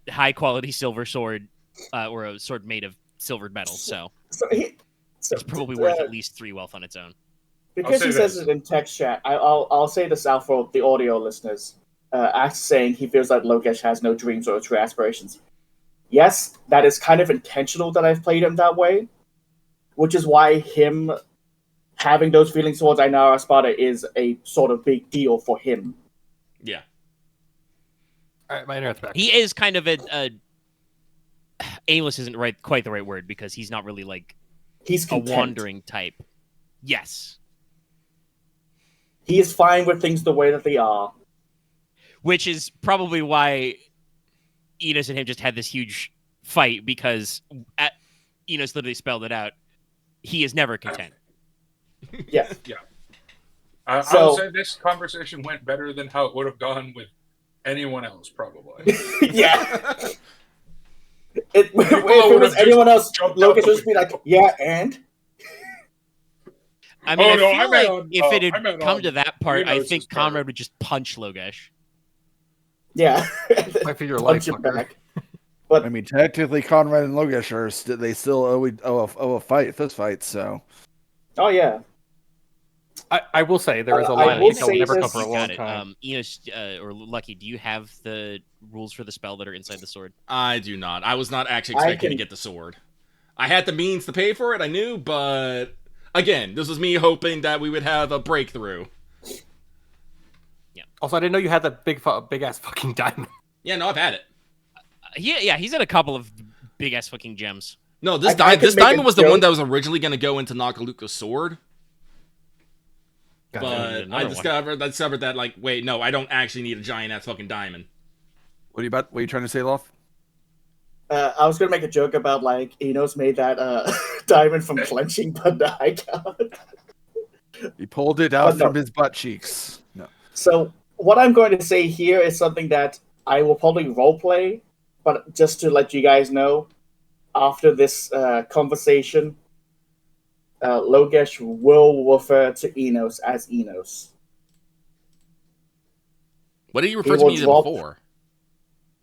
high-quality silver sword, or a sword made of silvered metal, so it's probably worth at least 3 wealth on its own. Because he says it in text chat, I'll say this out for the audio listeners. Axe saying he feels like Logesh has no dreams or true aspirations. Yes, that is kind of intentional that I've played him that way, which is why him having those feelings towards Ainara Spada is a sort of big deal for him. Yeah. All right, my internet's back. He is kind of a aimless isn't quite the right word, because he's not really like he's content. A wandering type. Yes. He is fine with things the way that they are. Which is probably why Inos and him just had this huge fight, because Inos literally spelled it out. He is never content. Yeah. Yeah. I'll say this conversation went better than how it would have gone with anyone else, probably. Yeah. If it was anyone else, Logesh would just be like, yeah, and? I mean, if it had come to that part, I think Konrad would just punch Logesh. Yeah. I figure punch him back. But I mean, technically, Konrad and Logesh they still owe a fist fight, so. Oh, yeah. I will say there is a line that will never come for a long time. Inos, or Lucky, do you have the rules for the spell that are inside the sword? I do not. I was not actually expecting to get the sword. I had the means to pay for it, I knew, but again, this was me hoping that we would have a breakthrough. Yeah. Also, I didn't know you had that big ass fucking diamond. Yeah, no, I've had it. He's had a couple of big ass fucking gems. No, this I could this make a diamond was the one joke. that was originally going to go into Nakaluka's sword. Gotcha. But I Another discovered that, like, wait, no, I don't actually need a giant ass fucking diamond. What are you trying to say, Loth? I was gonna make a joke about like Inos made that diamond from clenching, but I can't. He pulled it out Oh, no. from his butt cheeks. No. So what I'm going to say here is something that I will probably roleplay, but just to let you guys know, after this conversation, Logesh will refer to Inos as Inos. What did you refer He to will me as drop- before?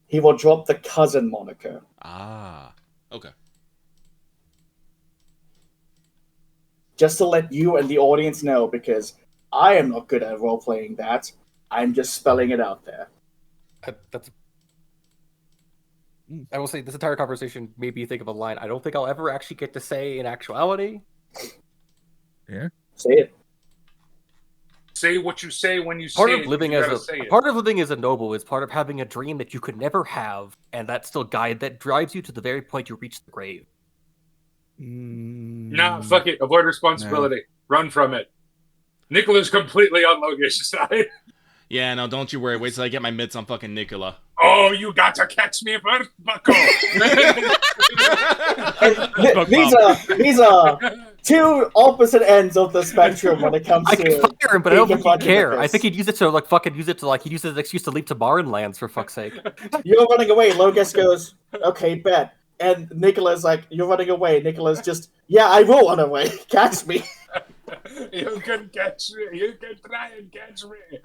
He will drop the cousin moniker. Ah, okay. Just to let you and the audience know, because I am not good at role-playing that. I'm just spelling it out there. That's. I will say this entire conversation made me think of a line I don't think I'll ever actually get to say in actuality. Yeah. Say it. Say what you say when you Part say of it. living You as gotta a say it. part of living as a noble is part of having a dream that you could never have, and that still that drives you to the very point you reach the grave. Nah, fuck it. Avoid responsibility. Run from it. Nicola's completely on Logesh's side. Yeah, no, don't you worry. Wait till I get my mitts on fucking Nicola. Oh, you got to catch me first, bucko. These are two opposite ends of the spectrum when it comes I to. can fire him, but I don't being think he'd confronted with care. I this. think he'd use it to like he'd use it as an excuse to leap to Marin lands for fuck's sake. You're running away. Logesh goes, okay, bet. And Nicola's like, you're running away. Nicola's just, yeah, I will run away. Catch me. You can catch me. You can try and catch me.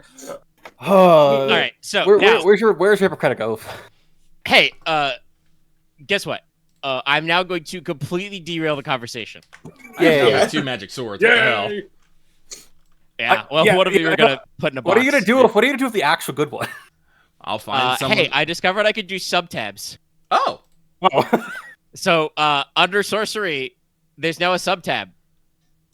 All right, so now, where's your Hippocratic oath? hey, guess what? I'm now going to completely derail the conversation. Yeah, Yeah. with 2 magic swords. What the hell? Yay! Yeah, well, what of you are gonna put in a box? What are you gonna do? What are you gonna do with the actual good one? I'll find someone. Hey, I discovered I could do subtabs. Oh, So, under sorcery, there's now a subtab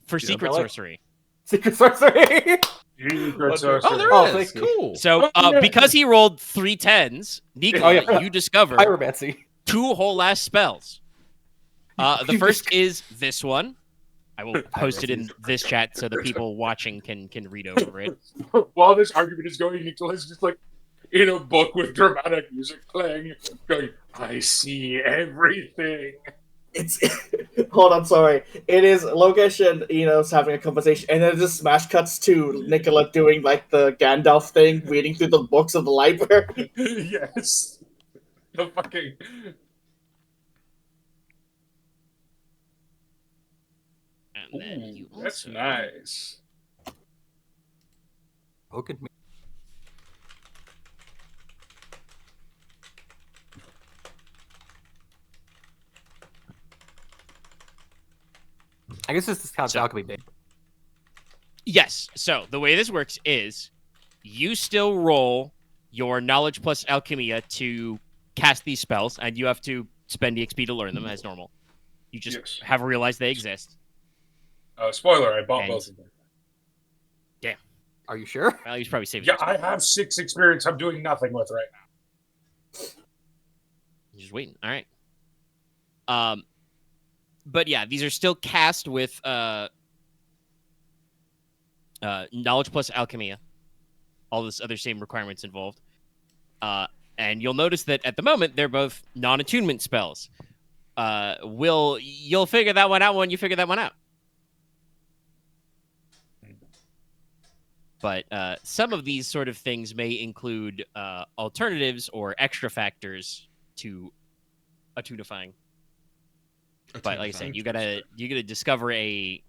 for secret really? sorcery. Secret sorcery. Secret oh, sorcery. there Oh, is. thank you. Cool. So, because he rolled 3 10s, Nicola, yeah. you discover Pyromancy. 2 whole ass spells. The first is this one. I will post it in this chat so the people watching can read over it. While this argument is going, Nicola's just like in a book with dramatic music playing, going, I see everything. It's hold on, sorry. It is Logesh and Enos having a conversation, and then it just smash cuts to Nicola doing like the Gandalf thing, reading through the books of the library. Yes. The fucking. And then you Ooh, that's also- nice. Look at me. I guess this counts So- alchemy bait. Yes. So the way this works is you still roll your knowledge plus alchemia to cast these spells, and you have to spend EXP to learn them as normal. You just Yes. have realized they exist. Spoiler, I bought And- both of them. Are you sure? Well, he's probably saving. Yeah, XP. I have 6 experience I'm doing nothing with right now. Just waiting. All right. But yeah, these are still cast with knowledge plus alchemia. All this other same requirements involved. And you'll notice that at the moment they're both non-attunement spells. You'll figure that one out when you figure that one out. But some of these sort of things may include alternatives or extra factors to attunifying. But like I said, you gotta discover a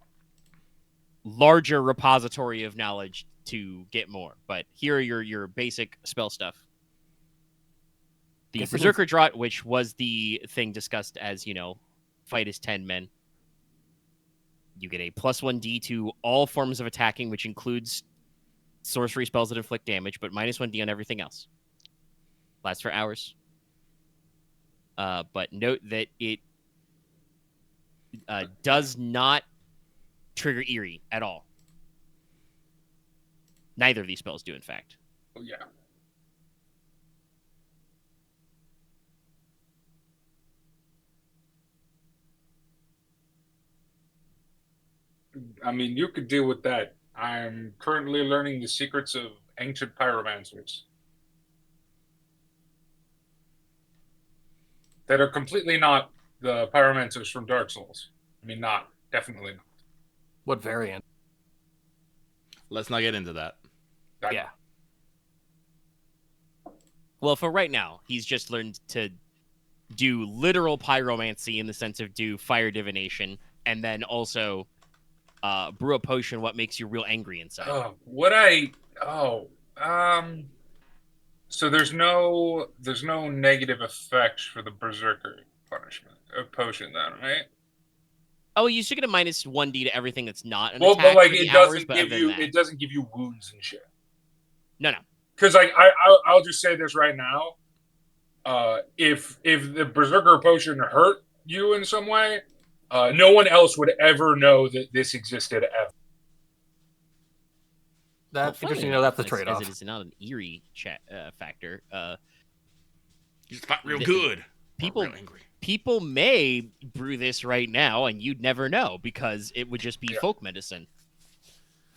larger repository of knowledge to get more. But here are your basic spell stuff. The Guess it Berserker Draught, which was the thing discussed as, fight as 10 men. You get a +1d to all forms of attacking, which includes sorcery spells that inflict damage, but -1d on everything else. Lasts for hours. But note that it does not trigger Eerie at all. Neither of these spells do, in fact. Yeah. I mean, you could deal with that. I'm currently learning the secrets of ancient pyromancers that are completely not the pyromancers from Dark Souls. I mean, definitely not. What variant? Let's not get into that. Yeah. Well, for right now, he's just learned to do literal pyromancy in the sense of do fire divination, and then also brew a potion what makes you real angry inside. So there's no negative effects for the berserker punishment potion then, right? Oh, you should get a minus 1d to everything that's not an Well, attack but like for the it hours, doesn't but give other than you that- it doesn't give you wounds and shit. No. Because like I'll just say this right now. If the berserker potion hurt you in some way, no one else would ever know that this existed ever. That's Well, interesting funny to know that's the enough, trade-off. As it is not an eerie factor. You just fought real good. People- Real angry. People may brew this right now, and you'd never know because it would just be folk medicine.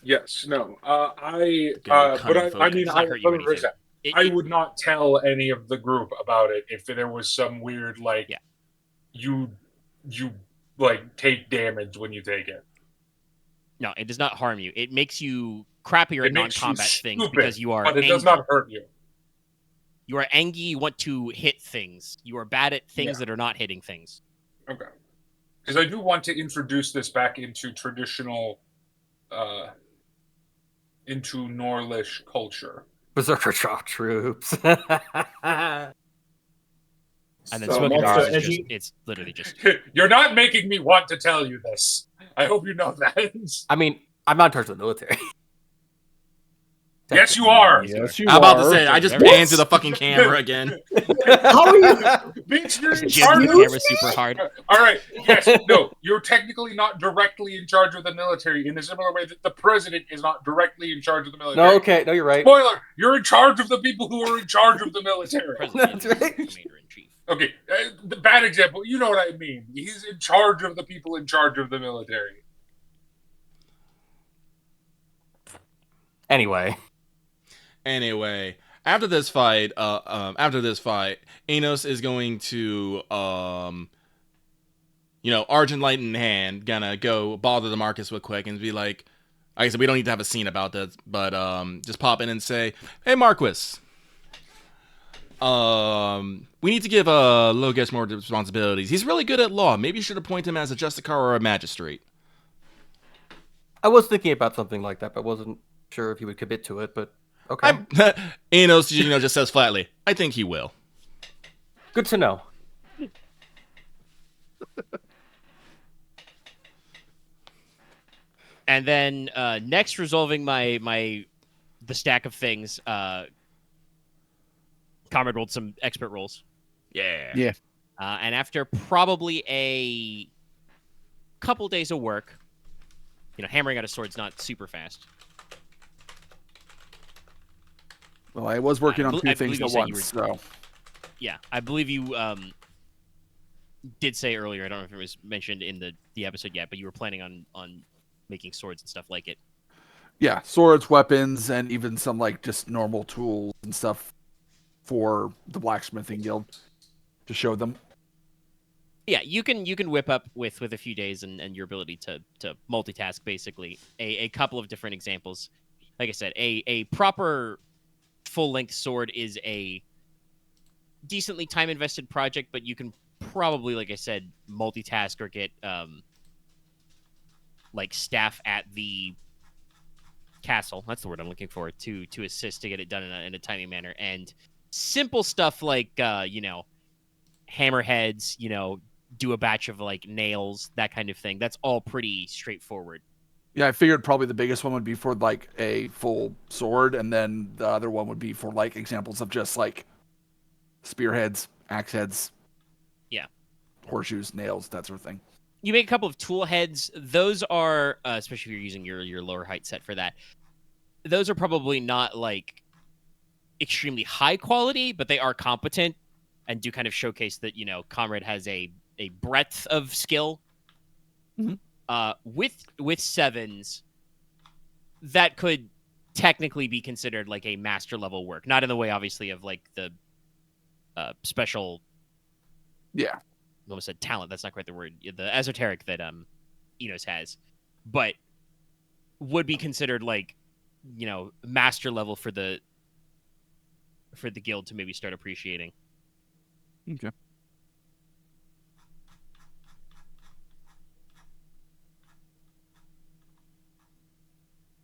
Yes, no. Good But cunning I It mean, does I not hurt you or anything. I would not tell any of the group about it if there was some weird like Yeah. you like take damage when you take it. No, it does not harm you. It makes you crappier It at makes you non-combat things stupid, because you are but it angry. does not hurt you. You are angry. You want to hit things. You are bad at things Yeah. that are not hitting things. Okay. Because I do want to introduce this back into traditional, into Norlish culture. Berserker shock troops. And then So, smoking Monster mirrors is Energy. just, it's literally just You're not making me want to tell you this. I hope you know that. I mean, I'm not in charge of the military. Yes, you are. Yes, you I'm about to are. say, I just What? panned to the fucking camera again. How are you? Bitch, you're in jam charge the of camera super hard. All right. Yes. No. You're technically not directly in charge of the military in a similar way that the president is not directly in charge of the military. No, okay, no, you're right. Spoiler: you're in charge of the people who are in charge of the military. President That's is right. Commander-in-Chief. Okay, the bad example. You know what I mean. He's in charge of the people in charge of the military. Anyway, after this fight, Inos is going to, Argent Light in hand, gonna go bother the Marquess real quick and be like, I said we don't need to have a scene about this, but just pop in and say, hey Marquess, we need to give Logesh more responsibilities. He's really good at law. Maybe you should appoint him as a justicar or a magistrate. I was thinking about something like that, but wasn't sure if he would commit to it, but okay. Inos, just says flatly, I think he will. Good to know. And then next, resolving the stack of things, Conrad rolled some expert rolls. Yeah. And after probably a couple days of work, hammering out a sword's not super fast. Well, I was working on I two things believe you at said you once, were- so Yeah, I believe you did say earlier, I don't know if it was mentioned in the episode yet, but you were planning on making swords and stuff like it. yeah, swords, weapons, and even some like just normal tools and stuff for the blacksmithing guild to show them. Yeah, you can whip up with a few days and your ability to multitask basically a couple of different examples. Like I said, a proper full-length sword is a decently time-invested project, but you can probably, like I said, multitask or get like staff at the castle. That's the word I'm looking for to assist to get it done in a timely manner. And simple stuff like hammerheads, do a batch of like nails, that kind of thing. That's all pretty straightforward. Yeah, I figured probably the biggest one would be for like a full sword, and then the other one would be for like examples of just like spearheads, axe heads, Yeah. horseshoes, nails, that sort of thing. You make a couple of tool heads. Those are, especially if you're using your lower height set for that, those are probably not like extremely high quality, but they are competent and do kind of showcase that, Konrad has a breadth of skill. With sevens, that could technically be considered like a master level work, not in the way obviously of like the special, Yeah. I almost said talent, that's not quite the word, the esoteric that Inos has, but would be considered like, master level for the guild to maybe start appreciating. Okay.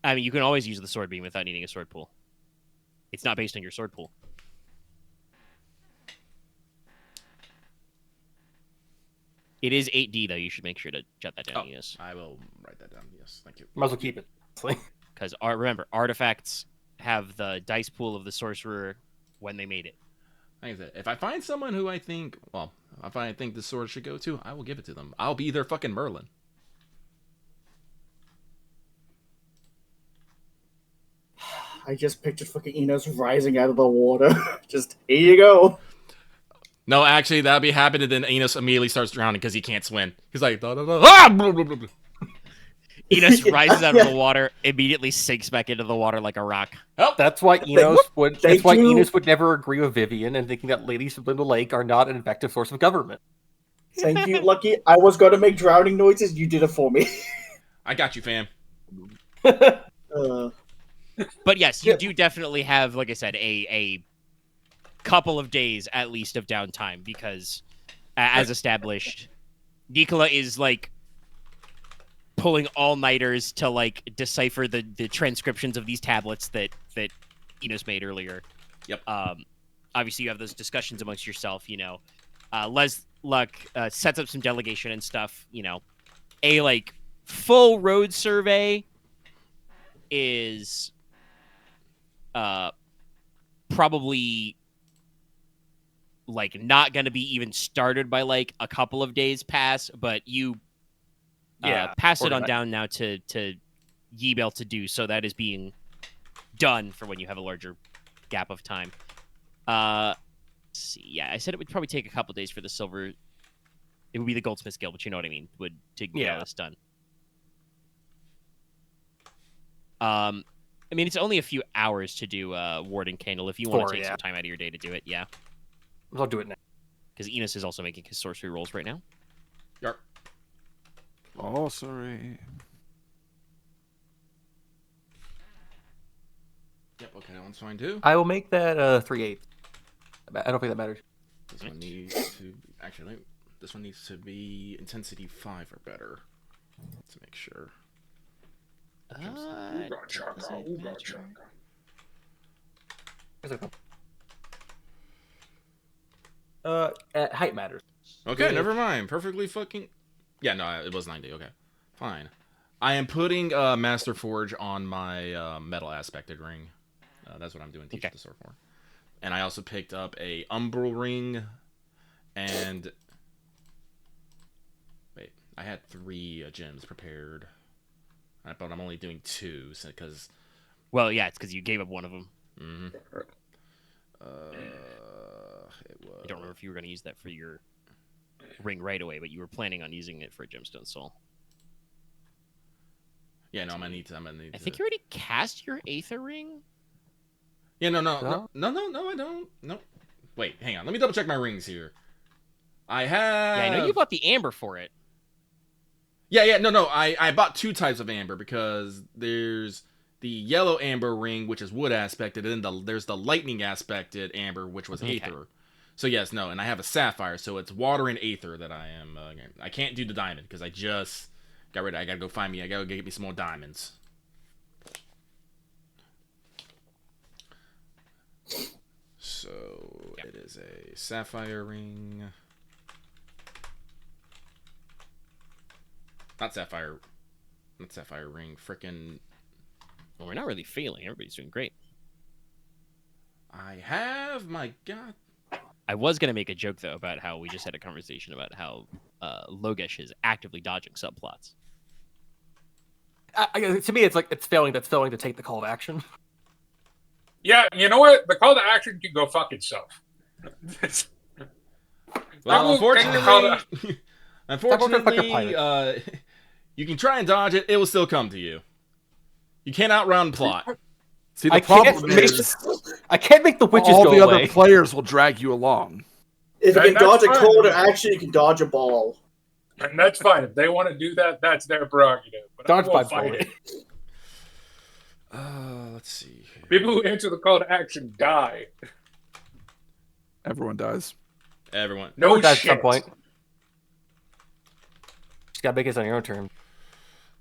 I mean, you can always use the sword beam without needing a sword pool. It's not based on your sword pool. It is 8D, though. You should make sure to jot that down, Inos. I will write that down. Yes, thank you. Might as well keep it. Because remember, artifacts have the dice pool of the sorcerer when they made it. Like I said, if I find someone who I think, if I think the sword should go to, I will give it to them. I'll be their fucking Merlin. I just pictured fucking Inos rising out of the water. Just, here you go. No, actually, that'd be happening, and then Inos immediately starts drowning because he can't swim. He's like, da, da, da, ah! Blah, blah, blah, blah. Inos rises out of the water, immediately sinks back into the water like a rock. Oh, That's why Enos would. That's why you. Enos would never agree with Vivian and thinking that ladies from the lake are not an effective source of government. Thank you, Lucky. I was going to make drowning noises. You did it for me. I got you, fam. But yes, you do definitely have, like I said, a couple of days at least of downtime because, as established, Nicola is like pulling all-nighters to like decipher the transcriptions of these tablets that Inos made earlier. Yep. Obviously, you have those discussions amongst yourself. Leslok sets up some delegation and stuff. A like full road survey is probably like not going to be even started by like a couple of days pass, but you pass it on down now to Yibel to do, so that is being done for when you have a larger gap of time. Let's see, yeah, I said it would probably take a couple days for the silver. It would be the Goldsmith's Guild, but you know what I mean. Would to get all this done. I mean, it's only a few hours to do Warden Candle if you want to take some time out of your day to do it. Yeah, I'll do it now. Because Inos is also making his sorcery rolls right now. Yep. Oh, sorry. Yep. Okay, that one's fine too. I will make that 3/8. I don't think that matters. This one needs to actually. This one needs to be intensity 5 or better. To make sure. Height matters. Okay, never mind. Perfectly fucking. Yeah, no, it was 90. Okay, fine. I am putting Master Forge on my metal aspected ring. That's what I'm doing. Teach the sword for. And I also picked up a umbral ring, and wait, I had 3 gems prepared, but I'm only doing 2 because. Well, yeah, it's because you gave up one of them. Mm-hmm. I don't remember if you were going to use that for your ring right away, but you were planning on using it for a gemstone soul. Yeah, no, I'm gonna need to. I think you already cast your Aether ring. Yeah, no, I don't. No. Wait, hang on. Let me double check my rings here. I have. Yeah, I know you bought the amber for it. Yeah, no. I bought 2 types of amber because there's the yellow amber ring, which is wood aspected, and then there's the lightning aspected amber, which was aether. So yes, no, and I have a sapphire, so it's water and aether that I am. I can't do the diamond because I just got rid of it. I gotta go find me. I gotta get me some more diamonds. So it is a sapphire ring. Not sapphire ring. Frickin'. Well, we're not really failing. Everybody's doing great. I have my god. I was gonna make a joke though about how we just had a conversation about how Logesh is actively dodging subplots. To me, it's like it's failing to take the call of action. Yeah, you know what? The call to action can go fuck itself. Well, unfortunately, pirate. you can try and dodge it. It will still come to you. You can't outrun plot. See, the problem is I can't make the witches all go the away. other players will drag you along. If you can dodge a fine. call to action, you can dodge a ball. And that's fine. If they want to do that, that's their prerogative. But Dodge I by won't fight bullet. it. Let's see. People who answer the call to action die. Everyone dies. Everyone. No At shit. some point. Just gotta make it on your own terms.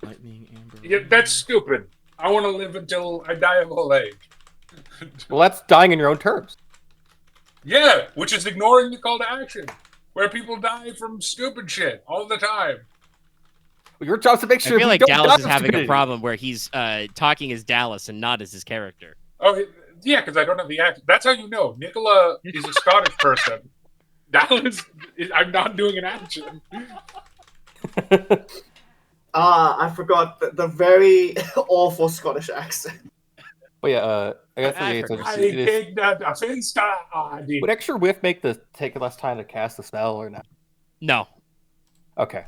Lightning, amber. Yeah, that's stupid. I want to live until I die of old age. Well, that's dying on your own terms. Yeah, which is ignoring the call to action, where people die from stupid shit all the time. Well, your job's to make sure I feel we like don't Dallas die is of having a stupidity. problem where he's talking as Dallas and not as his character. Oh, yeah, because I don't have the accent. That's how you know. Nicola is a Scottish person. Dallas, I'm not doing an accent. I forgot the very awful Scottish accent. But yeah, I guess I it I is, take that offense. would extra whiff make the take less time to cast the spell or not? No, Okay.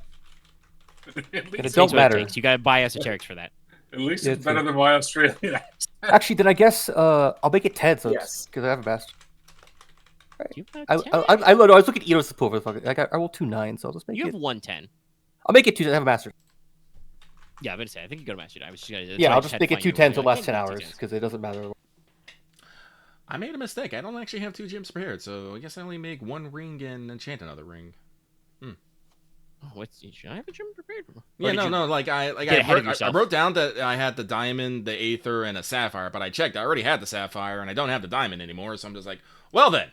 At It least, don't that's what it matter. takes. You gotta buy esoterics for that. at least Yeah, it's better than my Australian accent. Actually, then I guess I'll make it 10 so Yes. because I have a bastard. You have, I 10? I was looking at Inos' pool for the fucking. I rolled 2 9s, so I'll just make You it. have 110. I'll make it 2. I have a master. Yeah, I'm gonna say. I think you go to Master. I was just gonna. Yeah, I'll just make it 2 10s the last 10 hours because it doesn't matter. I made a mistake. I don't actually have 2 gems prepared, so I guess I only make 1 ring and enchant another ring. Oh, what's? Should I have a gem prepared? Or Yeah, did you no. Like get I ahead of wrote, I yourself? wrote down that I had the diamond, the aether, and a sapphire, but I checked. I already had the sapphire, and I don't have the diamond anymore. So I'm just like, well then.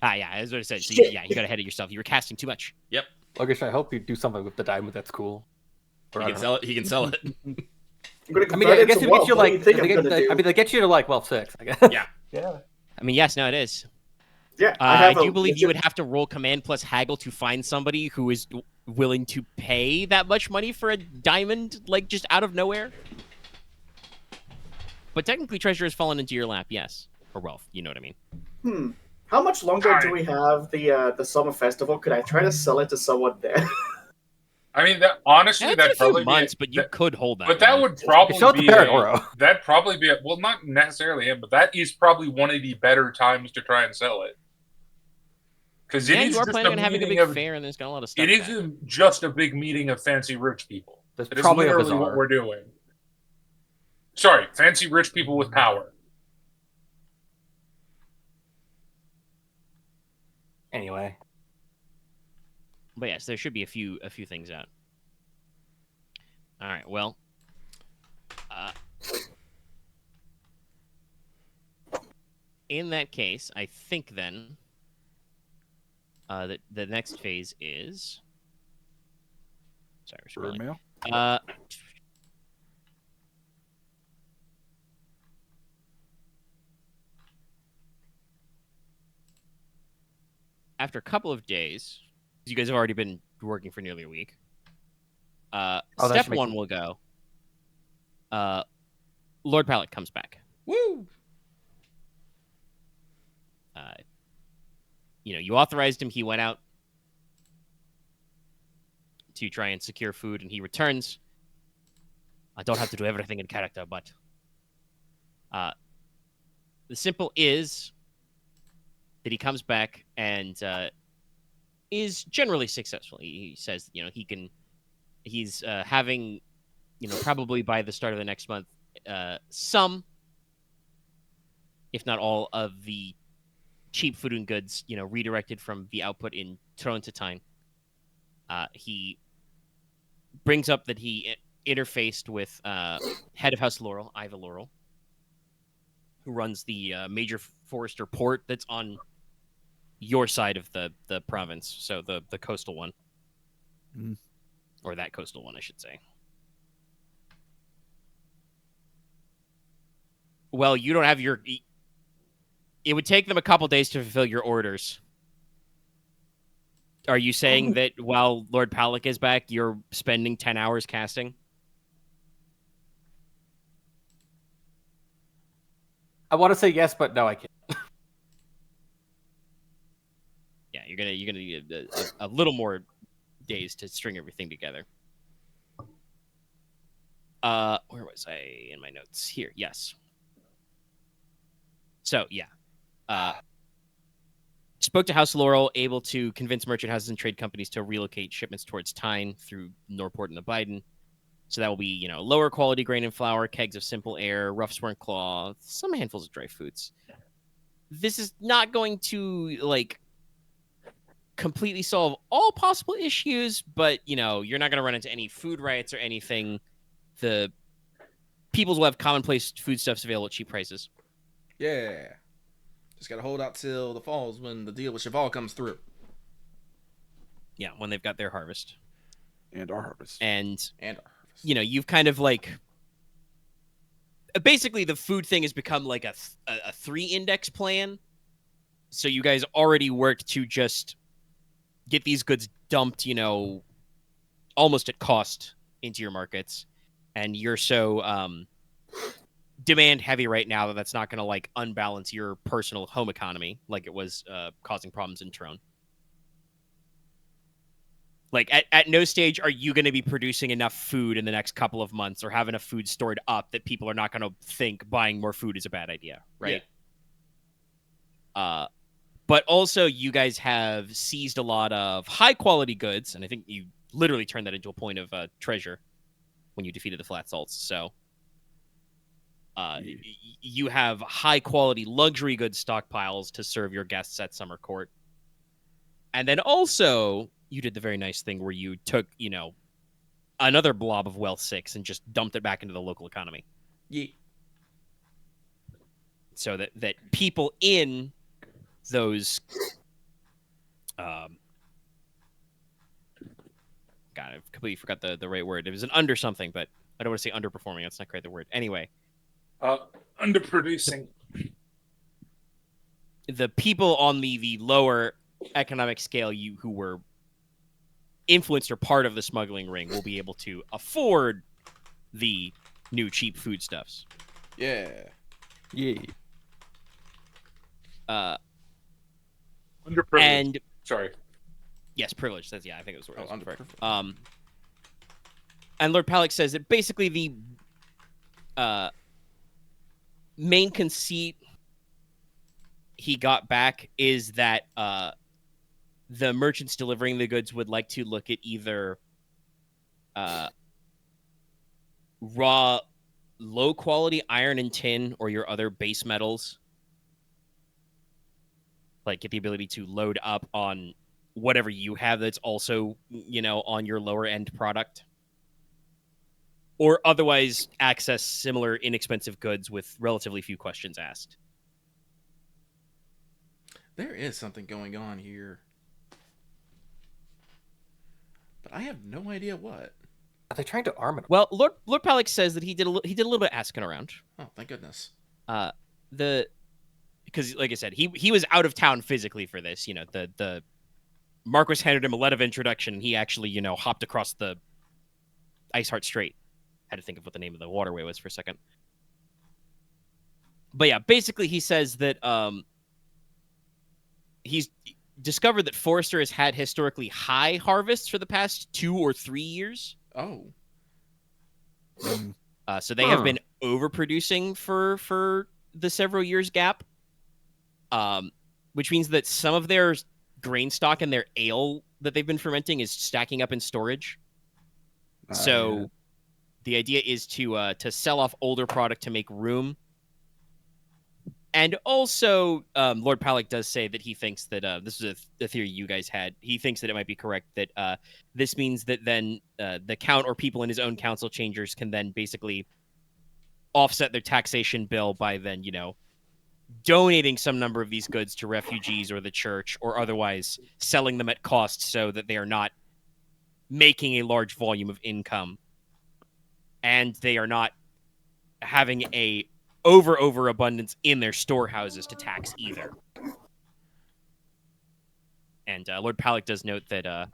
Yeah, as what I said. So Shit. you got ahead of yourself. You were casting too much. Yep. Logesh, I hope you do something with the diamond that's cool. Or He I can don't sell it. He can sell it. I'm gonna I mean, convert I it guess to it wealth. gets you What do you like. think I'm gonna do? I mean, they get you to like wealth 6. I guess. Yeah. Yeah. I mean, yes, no, it is. Yeah, I do believe you would have to roll command plus haggle to find somebody who is willing to pay that much money for a diamond, like just out of nowhere. But technically, treasure has fallen into your lap, yes, or wealth. You know what I mean? How much longer do we have the summer festival? Could I try to sell it to someone there? I mean, that honestly, That's that'd a few probably months, be. but you could hold that. But that long. would probably Show it to be. Baron Oro. That'd probably be. Well, not necessarily him, but that is probably one of the better times to try and sell it. Because Yeah, it is you are just planning a on having a meeting big of. fair, and there's got a lot of stuff. It isn't just a big meeting of fancy rich people. There's It is probably a literally bazaar. what we're doing. Sorry, fancy rich people with power. Anyway. But yes, there should be a few things out. All right. Well, in that case, I think then that the next phase is. Sorry, we're Bird scrolling. mail? After a couple of days, you guys have already been working for nearly a week. that Step should make 1 will go. Lord Pallet comes back. Woo! You authorized him. He went out to try and secure food, and he returns. I don't have to do everything in character, but the simple is that he comes back and is generally successful. He says, he's having, probably by the start of the next month, some, if not all, of the cheap food and goods, redirected from the output in Throne to Teine. He brings up that he interfaced with head of House Laurel, Iva Laurel, who runs the major forester port that's on your side of the province, so the coastal one. Or that coastal one, I should say. Well, you don't have your... It would take them a couple days to fulfill your orders. Are you saying that while Lord Palak is back, you're spending 10 hours casting? I want to say yes, but no, I can't. Yeah, you're gonna need a little more days to string everything together. Where was I in my notes? Here, yes. So yeah, spoke to House Laurel, able to convince merchant houses and trade companies to relocate shipments towards Teine through Norport and the Biden. So that will be, lower quality grain and flour, kegs of simple air, rough sworn claw, some handfuls of dry foods. This is not going to completely solve all possible issues, but you're not going to run into any food riots or anything. The peoples will have commonplace foodstuffs available at cheap prices. Yeah. Just gotta hold out till the falls when the deal with Cheval comes through. Yeah, when they've got their harvest. And our harvest. And our harvest. You've kind of basically the food thing has become like a 3-index plan. So you guys already work to just get these goods dumped, almost at cost into your markets. And you're so demand heavy right now that's not going to unbalance your personal home economy like it was causing problems in Trone. At no stage are you going to be producing enough food in the next couple of months or have enough food stored up that people are not going to think buying more food is a bad idea, right? Yeah. But also you guys have seized a lot of high quality goods, and I think you literally turned that into a point of treasure when you defeated the Flat Salts. So you have high quality luxury goods stockpiles to serve your guests at Summer Court. And then also you did the very nice thing where you took, another blob of Wealth 6 and just dumped it back into the local economy. Yeah. So that people in those God, I completely forgot the right word. It was an under something, but I don't want to say underperforming. That's not quite the word. Anyway. Underproducing. The people on the lower economic scale who were influenced or part of the smuggling ring will be able to afford the new cheap foodstuffs. Yeah. Yeah. Underprivileged. And sorry. Yes, privileged. I think it was the word. Underprivileged. And Lord Palak says that basically the main conceit he got back is that the merchants delivering the goods would like to look at either raw, low-quality iron and tin or your other base metals. Get the ability to load up on whatever you have that's also, on your lower-end product. Or otherwise access similar inexpensive goods with relatively few questions asked. There is something going on here, but I have no idea what. Are they trying to arm it? Well, Lord Palak says that he did a little bit of asking around. Oh, thank goodness. Because like I said, he was out of town physically for this. The Marquess handed him a letter of introduction. And he actually hopped across the Iceheart Strait. Had to think of what the name of the waterway was for a second. But yeah, basically he says that he's discovered that Forrester has had historically high harvests for the past 2 or 3 years. Oh. So they have been overproducing for the several years gap. Which means that some of their grain stock and their ale that they've been fermenting is stacking up in storage. So the idea is to sell off older product to make room. And also, Lord Palak does say that he thinks that this is a theory you guys had. He thinks that it might be correct that this means that then the count or people in his own council changers can then basically offset their taxation bill by then, donating some number of these goods to refugees or the church or otherwise selling them at cost so that they are not making a large volume of income and they are not having a overabundance in their storehouses to tax either. And Lord Palak does note that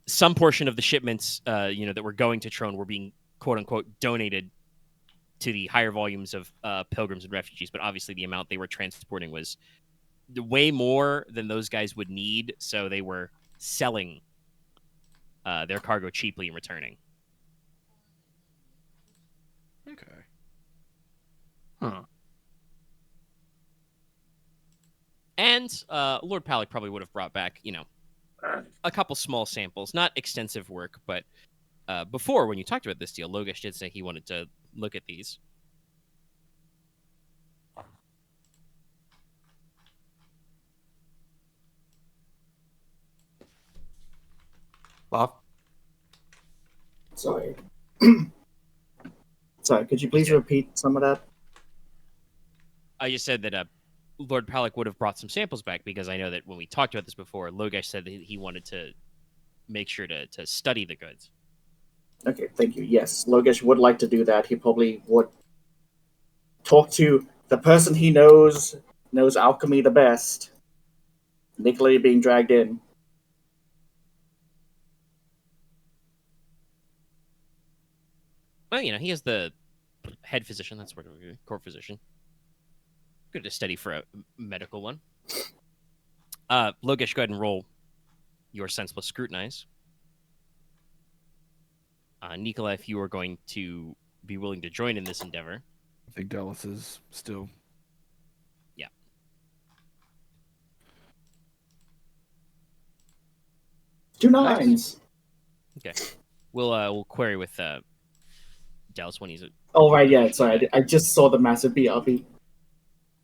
some portion of the shipments, that were going to Trone were being quote unquote donated to the higher volumes of pilgrims and refugees, but obviously the amount they were transporting was way more than those guys would need, so they were selling their cargo cheaply and returning. Okay. Hmm. And Lord Palic probably would have brought back, a couple small samples, not extensive work, but before, when you talked about this deal, Logesh did say he wanted to look at these. Loth? Sorry. Sorry, could you please Okay. repeat some of that? I just said that Lord Palic would have brought some samples back because I know that when we talked about this before, Logesh said that he wanted to make sure to study the goods. Okay, thank you. Yes, Logesh would like to do that. He probably would talk to the person he knows alchemy the best. Nicola being dragged in. Well, he has the head physician. That's what we're doing, court physician. Good to study for a medical one. Logesh, go ahead and roll your senseless scrutinize. Nicola, if you are going to be willing to join in this endeavor. I think Dallas is still. Yeah. Two nines. Okay. We'll query with Dallas when he's at. Oh, right, yeah, sorry. I just saw the massive BRB.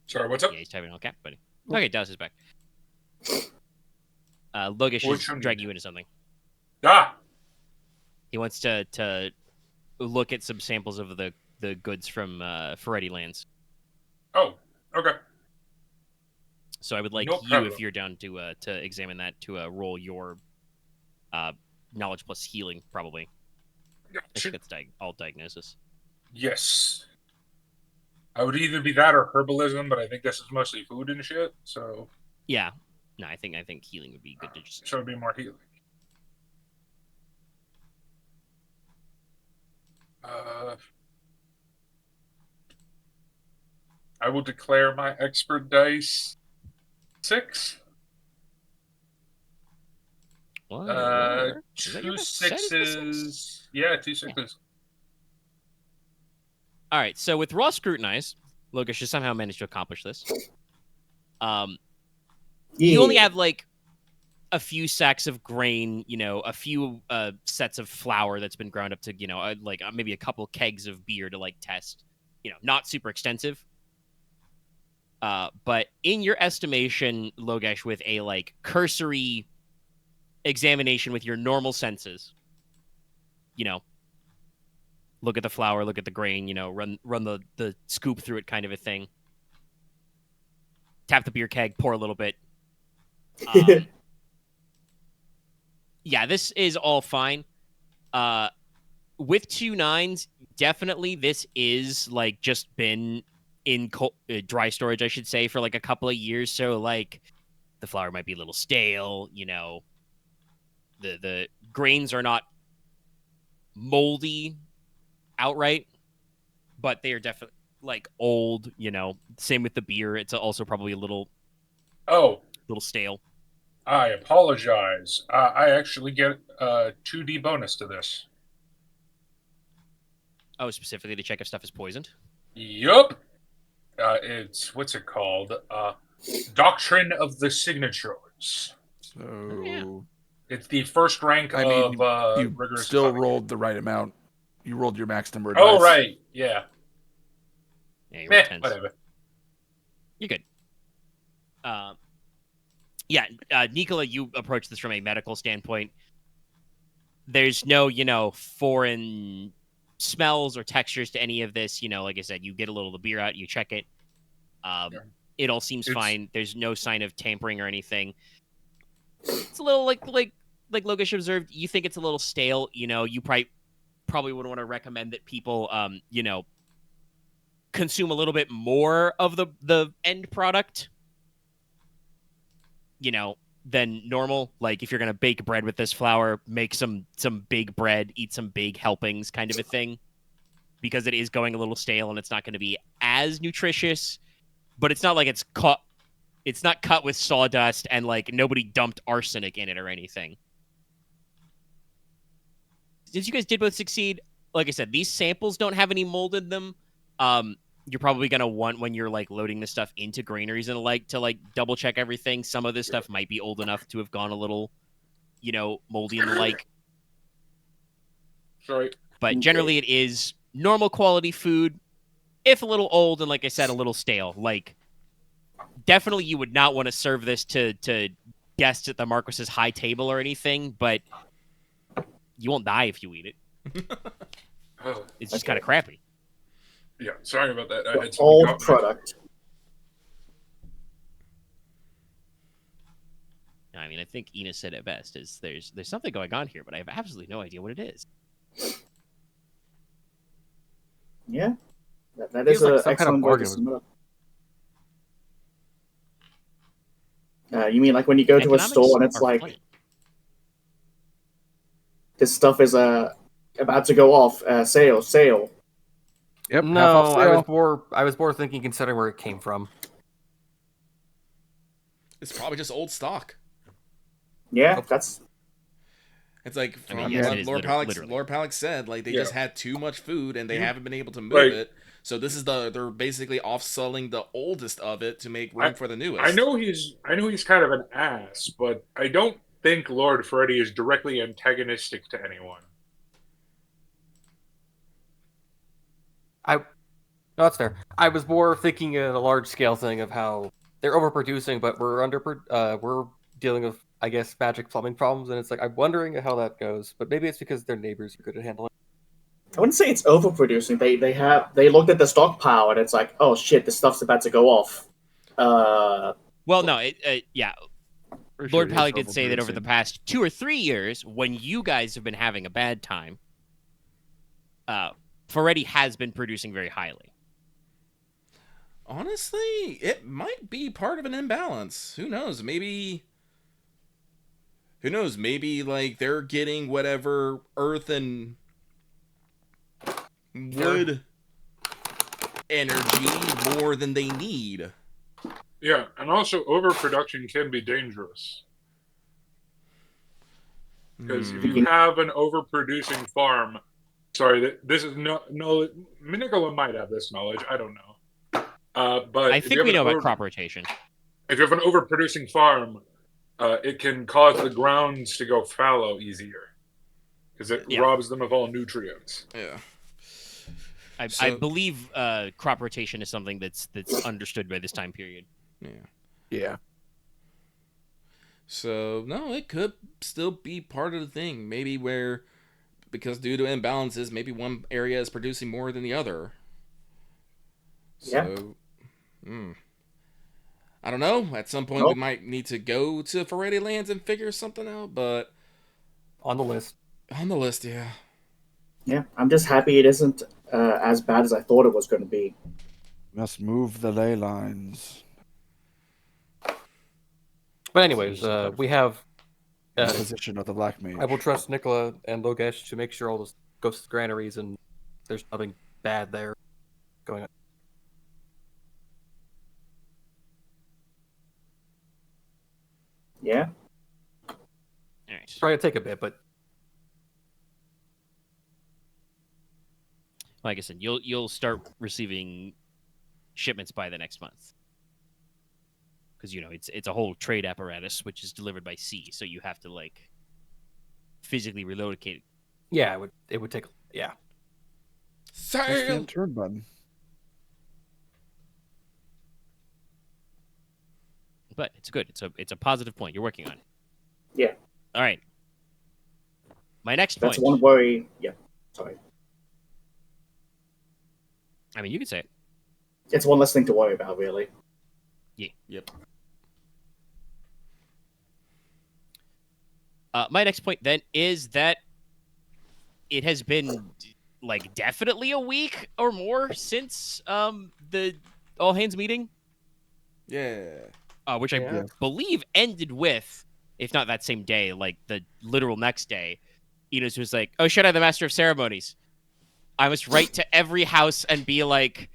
Sorry, what's up? Yeah, he's typing all cap, buddy. Okay, Dallas is back. Logesh Which is one? dragging you into something. Ah! He wants to look at some samples of the goods from Ferretti lands. Oh, okay. So I would like No you, problem. if you're down to examine that, to roll your knowledge plus healing, probably. I think that's all diagnosis. Yes. I would either be that or herbalism, but I think this is mostly food and shit, so Yeah. No, I think healing would be good to just. it'd be more healing. I will declare my expert dice 6. What? 2 6s. Yeah, 2 6s. All right. So with raw scrutinize, Logesh has somehow managed to accomplish this. You only have like a few sacks of grain, a few sets of flour that's been ground up to, maybe a couple kegs of beer to like test. Not super extensive. But in your estimation, Logesh, with a like cursory examination with your normal senses, look at the flour, look at the grain, run the scoop through it kind of a thing. Tap the beer keg, pour a little bit. Yeah, this is all fine. With 2 9s, definitely this is like just been in dry storage, I should say, for like a couple of years. So like the flour might be a little stale, the grains are not moldy outright, but they are definitely like old, Same with the beer. It's also probably a little stale. I apologize. I actually get a 2D bonus to this. Oh, specifically to check if stuff is poisoned? Yup. It's, what's it called? Doctrine of the Signatures. So It's the first rank I mean, of you rigorous. still atomic. rolled the right amount. You rolled your max number of Oh, dice. right. Yeah. Yeah, you're tense. Whatever. You're good. Nicola, you approach this from a medical standpoint. There's no, foreign smells or textures to any of this. Like I said, you get a little of the beer out, you check it. It all seems fine. There's no sign of tampering or anything. It's a little like Logesh observed. You think it's a little stale. You probably would want to recommend that people, consume a little bit more of the end product. Than normal. Like if you're gonna bake bread with this flour, make some big bread, eat some big helpings, kind of a thing. because it is going a little stale and it's not going to be as nutritious, but it's not like it's cut. It's not cut with sawdust and like nobody dumped arsenic in it or anything. Since you guys did both succeed, like I said, these samples don't have any mold in them. You're probably gonna want when you're like loading this stuff into granaries and like to like double check everything. Some of this stuff might be old enough to have gone a little, moldy and the like. Sorry. But generally, it is normal quality food, if a little old and, like I said, a little stale. Like, definitely you would not want to serve this to guests at the Marquess's high table or anything, but you won't die if you eat it. It's just kind of crappy. Yeah, sorry about that. The old product. I mean, I think Inos said it best. Is there's something going on here, but I have absolutely no idea what it is. Yeah, that is an excellent way to sum it up. You mean like when you go to a store and it's like, funny. This stuff is about to go off, sale. Yep. No, I was more thinking considering where it came from. It's probably just old stock. Yeah, that's. It's like I mean, what it is Lord literally. Palix said, like they just had too much food and they haven't been able to move Like- it. So this is they're basically off-selling the oldest of it to make room for the newest. I know he's kind of an ass, but I don't think Lord Freddy is directly antagonistic to anyone. No, that's fair. I was more thinking in a large scale thing of how they're overproducing, but we're dealing with, I guess, magic plumbing problems, and it's like I'm wondering how that goes. But maybe it's because their neighbors are good at handling. I wouldn't say it's overproducing. They looked at the stockpile and it's like, oh shit, this stuff's about to go off. Well, no, yeah. For Lord sure it is Pally did say that over overproducing. the past 2 or 3 years, when you guys have been having a bad time, Ferretti has been producing very highly. Honestly, it might be part of an imbalance. Who knows? Maybe like they're getting whatever earth and wood energy more than they need. Yeah, and also overproduction can be dangerous. Because if you have an overproducing farm, sorry, this is no. Nicola might have this knowledge. I don't know. But I think we know about crop rotation. If you have an overproducing farm, it can cause the grounds to go fallow easier because it robs them of all nutrients. Yeah. I believe crop rotation is something that's understood by this time period. Yeah. So, no, it could still be part of the thing. Maybe because due to imbalances, maybe one area is producing more than the other. So, I don't know. At some point, we might need to go to Ferretti Lands and figure something out, but... On the list. On the list, yeah. Yeah, I'm just happy it isn't as bad as I thought it was going to be. Must move the ley lines. But anyways, we have. The position of the black mage. I will trust Nicola and Logesh to make sure all this goes to granaries and there's nothing bad there going on. All Yeah. right. It's probably gonna take a bit, but Like I said, you'll start receiving shipments by the next month. Because it's a whole trade apparatus which is delivered by sea, so you have to like physically relocate. yeah, it would take Press the turn button. But it's good. It's a positive point. You're working on it. Yeah. All right. My next That's point. one worry. Yeah. Sorry. I mean, you can say it. It's one less thing to worry about, really. Yeah. Yep. My next point then is that it has been like definitely a week or more since the all hands meeting. Yeah. Which I believe ended with, if not that same day, like the literal next day, Inos was like, "Oh, should I the Master of Ceremonies?" I must write to every house and be like,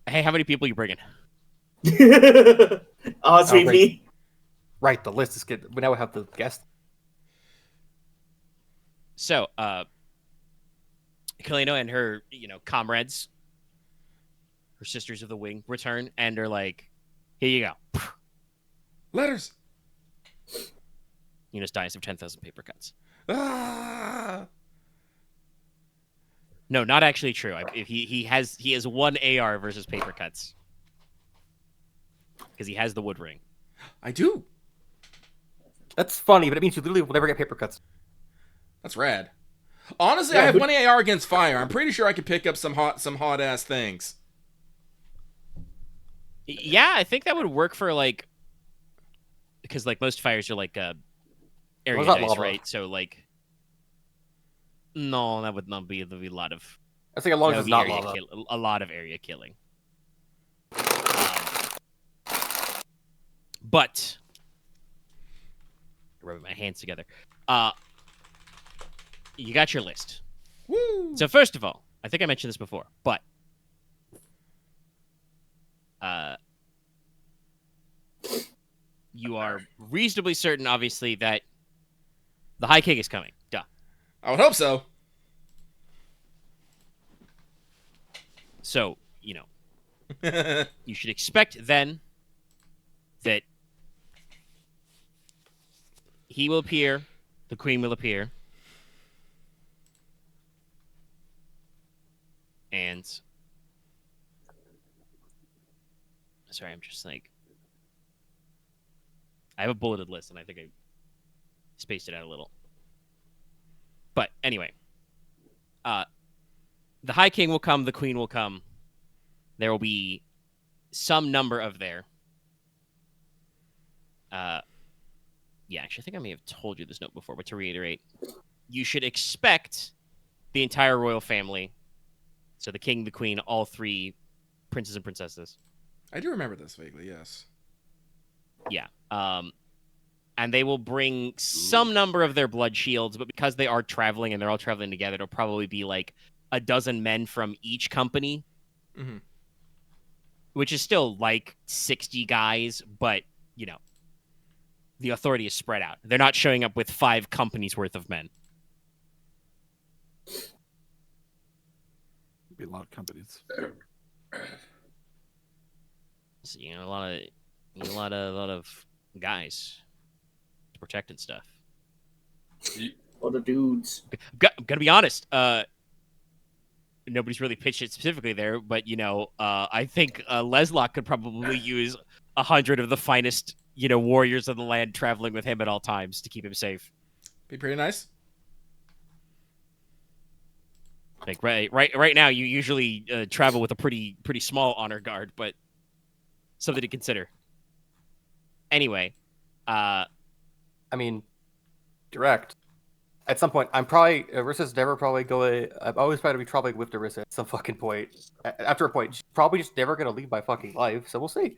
"Hey, how many people are you bringing?" RSVP. Right, the list is good. We now have the guest. So, Kalino and her, comrades, her sisters of the wing, return and are like, "Here you go." Letters. Inos dies of 10,000 paper cuts. Ah! No, not actually true. He has 1 AR versus paper cuts because he has the wood ring. I do. That's funny, but it means you literally will never get paper cuts. That's rad. Honestly, Yeah, I have 1 AR against fire. I'm pretty sure I could pick up some hot ass things. Yeah, I think that would work for because most fires are area What about dice, lava? right? So no, that would not be a lot of. I think as long that as would it's be not area lava. a lot of area killing. But rubbing my hands together. You got your list. Woo! So first of all, I think I mentioned this before, but you are reasonably certain, obviously, that the High King is coming. Duh. I would hope so. So, you should expect then that he will appear, the Queen will appear, and sorry, I'm just I have a bulleted list, and I think I spaced it out a little. But anyway, the High King will come, the Queen will come. There will be some number of there. Yeah, actually, I think I may have told you this note before, but to reiterate, you should expect the entire royal family, so the king, the queen, all 3 princes and princesses. I do remember this vaguely, yes. Yeah. And they will bring some number of their blood shields, but because they are traveling and they're all traveling together, it'll probably be a dozen men from each company, Mm-hmm. which is still 60 guys, but, the authority is spread out. They're not showing up with 5 companies worth of men. Be a lot of companies. So, a lot of guys to protect and stuff. All the dudes. I'm gonna be honest. Nobody's really pitched it specifically there, but I think Leslok could probably use 100 of the finest, warriors of the land traveling with him at all times to keep him safe. Be pretty nice. Right now, you usually travel with a pretty small honor guard, but something to consider. Anyway, I mean, direct. At some point, I'm probably Arissa's never probably going. I've always tried to be traveling with Arissa at some fucking point. After a point, she's probably just never gonna leave my fucking life. So we'll see.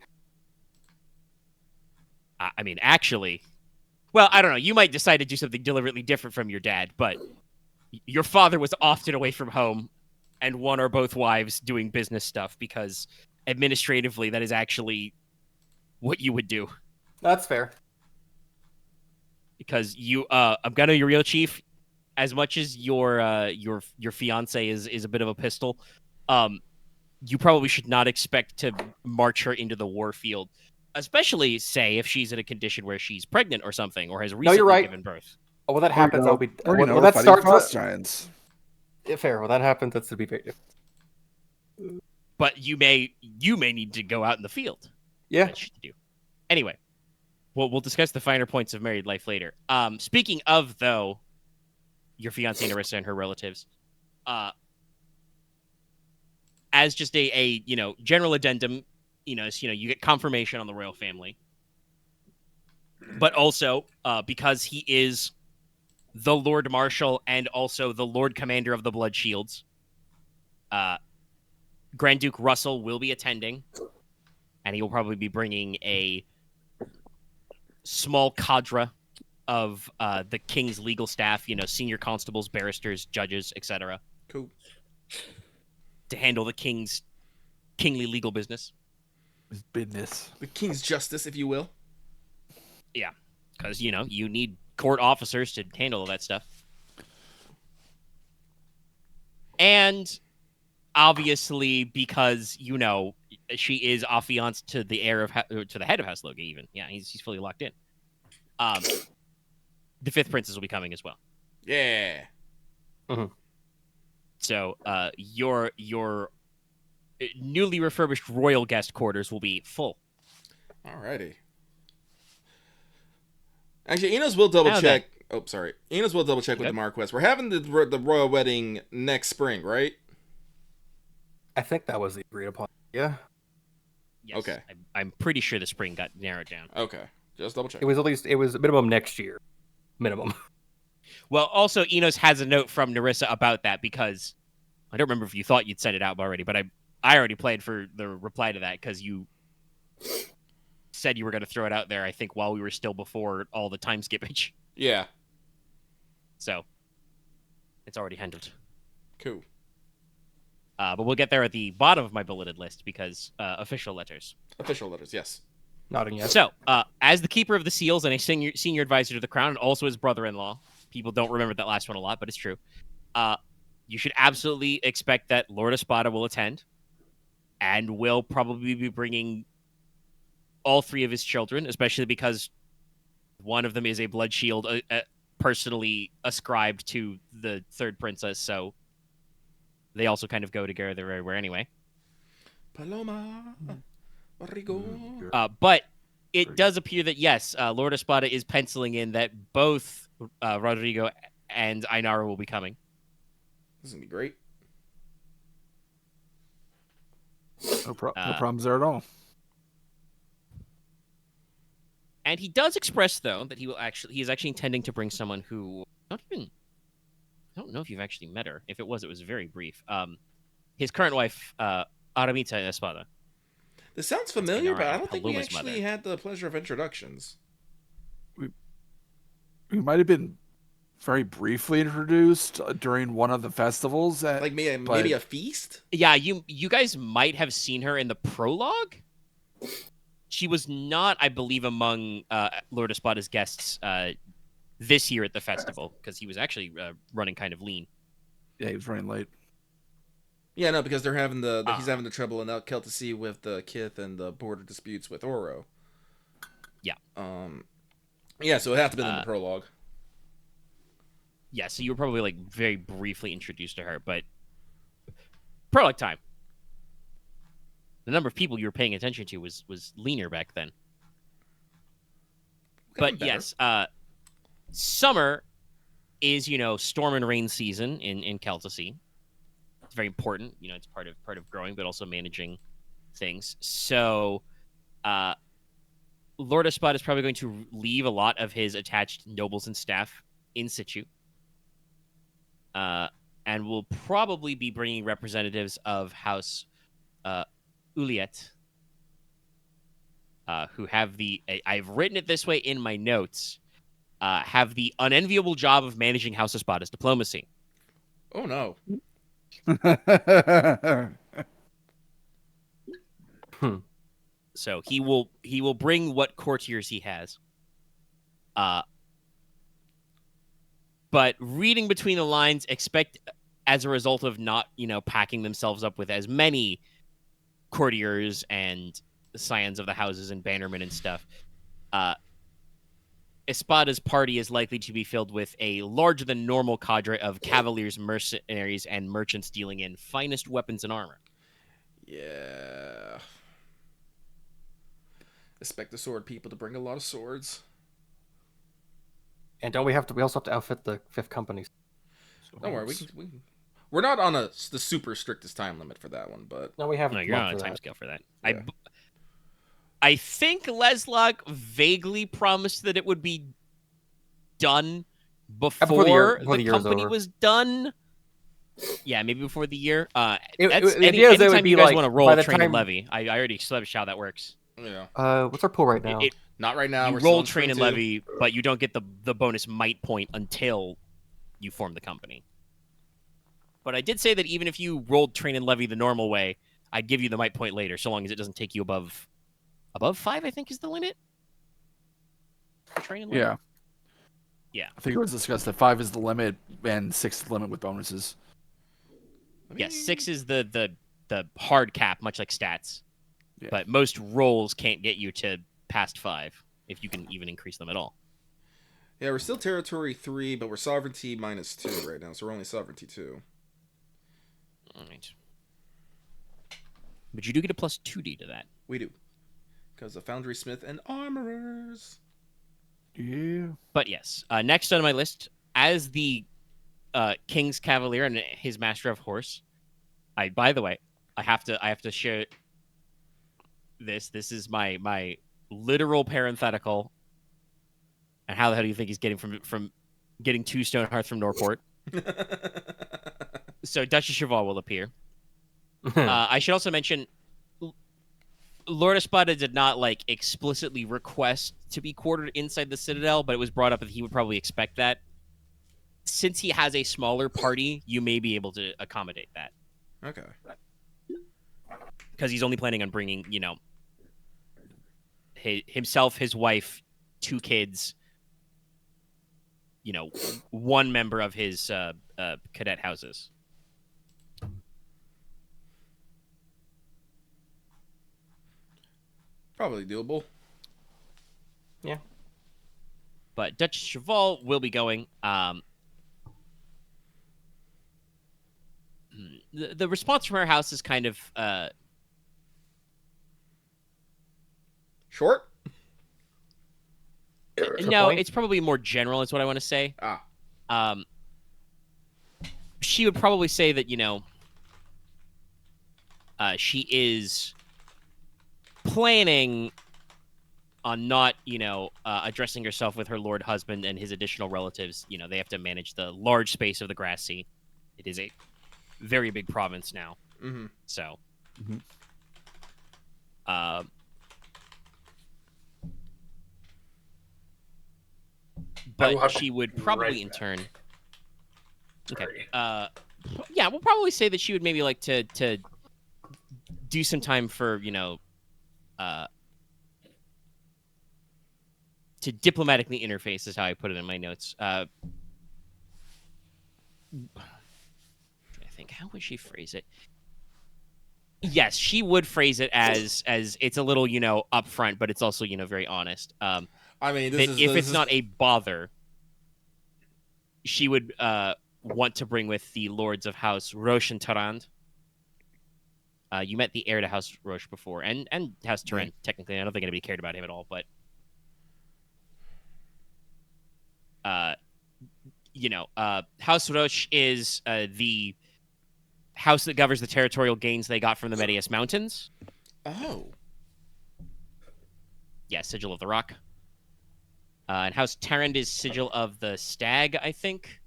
I mean, actually, well, I don't know. You might decide to do something deliberately different from your dad, but your father was often away from home, and 1 or both wives doing business stuff because administratively, that is actually what you would do. That's fair. Because I'm gonna your real chief, as much as your fiance is a bit of a pistol, you probably should not expect to march her into the war field, especially say if she's in a condition where she's pregnant or something, or has recently you're right. given birth. Oh, when that happens, I'll be. Or, When that fighting starts, frost giants. yeah, fair. When that happens, that's to be fair. But you may need to go out in the field. Yeah. That you do. Anyway, we'll discuss the finer points of married life later. Speaking of, though, your fiancée Narissa and her relatives, as just a general addendum, you get confirmation on the royal family, but also because he is the Lord Marshal and also the Lord Commander of the Blood Shields, Grand Duke Russell will be attending, and he will probably be bringing a small cadre of the king's legal staff, senior constables, barristers, judges, etc. Cool. to handle the king's kingly legal business. Business. The king's justice, if you will. Yeah, because you need court officers to handle all that stuff. And obviously, because she is affianced to the heir to the head of House Logi. Even he's fully locked in. The fifth princess will be coming as well. Yeah. Mhm. So your newly refurbished royal guest quarters will be full. Alrighty. Actually, Inos will double check. Oh, sorry. Inos will double check with the Marquess. We're having the royal wedding next spring, right? I think that was the agreed upon. Yeah. Yes, Okay. I'm pretty sure the spring got narrowed down. Okay. Just double check. It was a minimum next year. Minimum. Well, also, Inos has a note from Narissa about that because I don't remember if you thought you'd sent it out already, but I already played for the reply to that because you said you were going to throw it out there, I think, while we were still before all the time skippage. Yeah. So, it's already handled. Cool. But we'll get there at the bottom of my bulleted list because official letters. Official letters, yes. Nodding yes. So, as the keeper of the seals and a senior advisor to the crown, and also his brother-in-law, people don't remember that last one a lot, but it's true. You should absolutely expect that Lord Espada will attend, and will probably be bringing all three of his children, especially because one of them is a blood shield personally ascribed to the third princess, so they also kind of go together everywhere anyway. Paloma. Rigo. But it does appear that, yes, Lord Espada is penciling in that both Rodrigo and Ainara will be coming. This is going to be great. No problems there at all. And he does express, though, that he is actually intending to bring someone who I don't know if you've actually met her. If it was very brief. His current wife, Aramita Espada. This sounds familiar, Ainara but I and don't think we Paloma's actually mother. had the pleasure of introductions. We might have been very briefly introduced during one of the festivals. Like maybe a feast? Yeah, you guys might have seen her in the prologue. She was not, I believe, among Lord Espada's guests this year at the festival because he was actually running kind of lean. Yeah, he was running late. Yeah, no, because he's having the trouble in Celticy with the Kith and the border disputes with Oro. Yeah. Yeah, so it had to be in the prologue. Yeah, so you were probably like very briefly introduced to her, but prologue time. The number of people you were paying attention to was leaner back then. But yes, summer is storm and rain season in Celticy. It's very important. It's part of growing, but also managing things. So, Lord Espada is probably going to leave a lot of his attached nobles and staff in situ. And will probably be bringing representatives of House Uliet, who have I've written it this way in my notes, have the unenviable job of managing House Espada's diplomacy. Oh, no. So he will bring what courtiers he has. But reading between the lines, expect as a result of not, packing themselves up with as many courtiers and scions of the houses and bannermen and stuff, Espada's party is likely to be filled with a larger than normal cadre of cavaliers, mercenaries, and merchants dealing in finest weapons and armor. Yeah. Expect the sword people to bring a lot of swords. And we also have to outfit the fifth company. Don't worry, we're not on the super strictest time limit for that one, but No, we have. No, you're on a time scale for that. Yeah. I think Leslok vaguely promised that it would be done before the company over. was done. Yeah, maybe before the year. Anytime you guys want to roll train and levy, I already established how that works. Yeah. What's our pool right now? Not right now. You roll train and levy, but you don't get the bonus might point until you form the company. But I did say that even if you rolled train and levy the normal way, I'd give you the might point later, so long as it doesn't take you above 5, I think is the limit. Train and levy? Yeah. Yeah. I think it was discussed that 5 is the limit and 6 is the limit with bonuses. Yes, 6 is the hard cap, much like stats. Yeah. But most rolls can't get you to past 5, if you can even increase them at all. Yeah, we're still territory 3, but we're sovereignty -2 right now, so we're only sovereignty 2. All right. But you do get a plus 2d to that. We do. Because of Foundry Smith and Armorers. Yeah. But yes, next on my list, as the King's Cavalier and his Master of Horse. By the way, I have to share this. This is my literal parenthetical. And how the hell do you think he's getting from getting 2 Stonehearth from Norport? So Duchess Cheval will appear. I should also mention, Lord Espada did not explicitly request to be quartered inside the Citadel, but it was brought up that he would probably expect that. Since he has a smaller party, you may be able to accommodate that. Okay. Because he's only planning on bringing, himself, his wife, 2 kids, 1 member of his cadet houses. Probably doable. Yeah. But Duchess Cheval will be going. The response from her house is kind of Short? no, point? it's probably more general is what I want to say. Ah. She would probably say that, she is planning on not, addressing herself with her lord husband and his additional relatives. They have to manage the large space of the Grass Sea. It is a very big province now. Mm-hmm. So, but she would probably in turn. Okay. Yeah, we'll probably say that she would maybe like to do some time for to diplomatically interface is how I put it in my notes. I think, how would she phrase it? Yes, she would phrase it as it's a little upfront, but it's also very honest. I mean, if it's not a bother, she would want to bring with the lords of House Roche and Tarand. You met the heir to House Roche before, and House Tarand. Technically, I don't think anybody cared about him at all, but House Roche is the house that governs the territorial gains they got from the Medius Mountains. Oh. Yeah, Sigil of the Rock. And House Tarand is Sigil of the Stag, I think.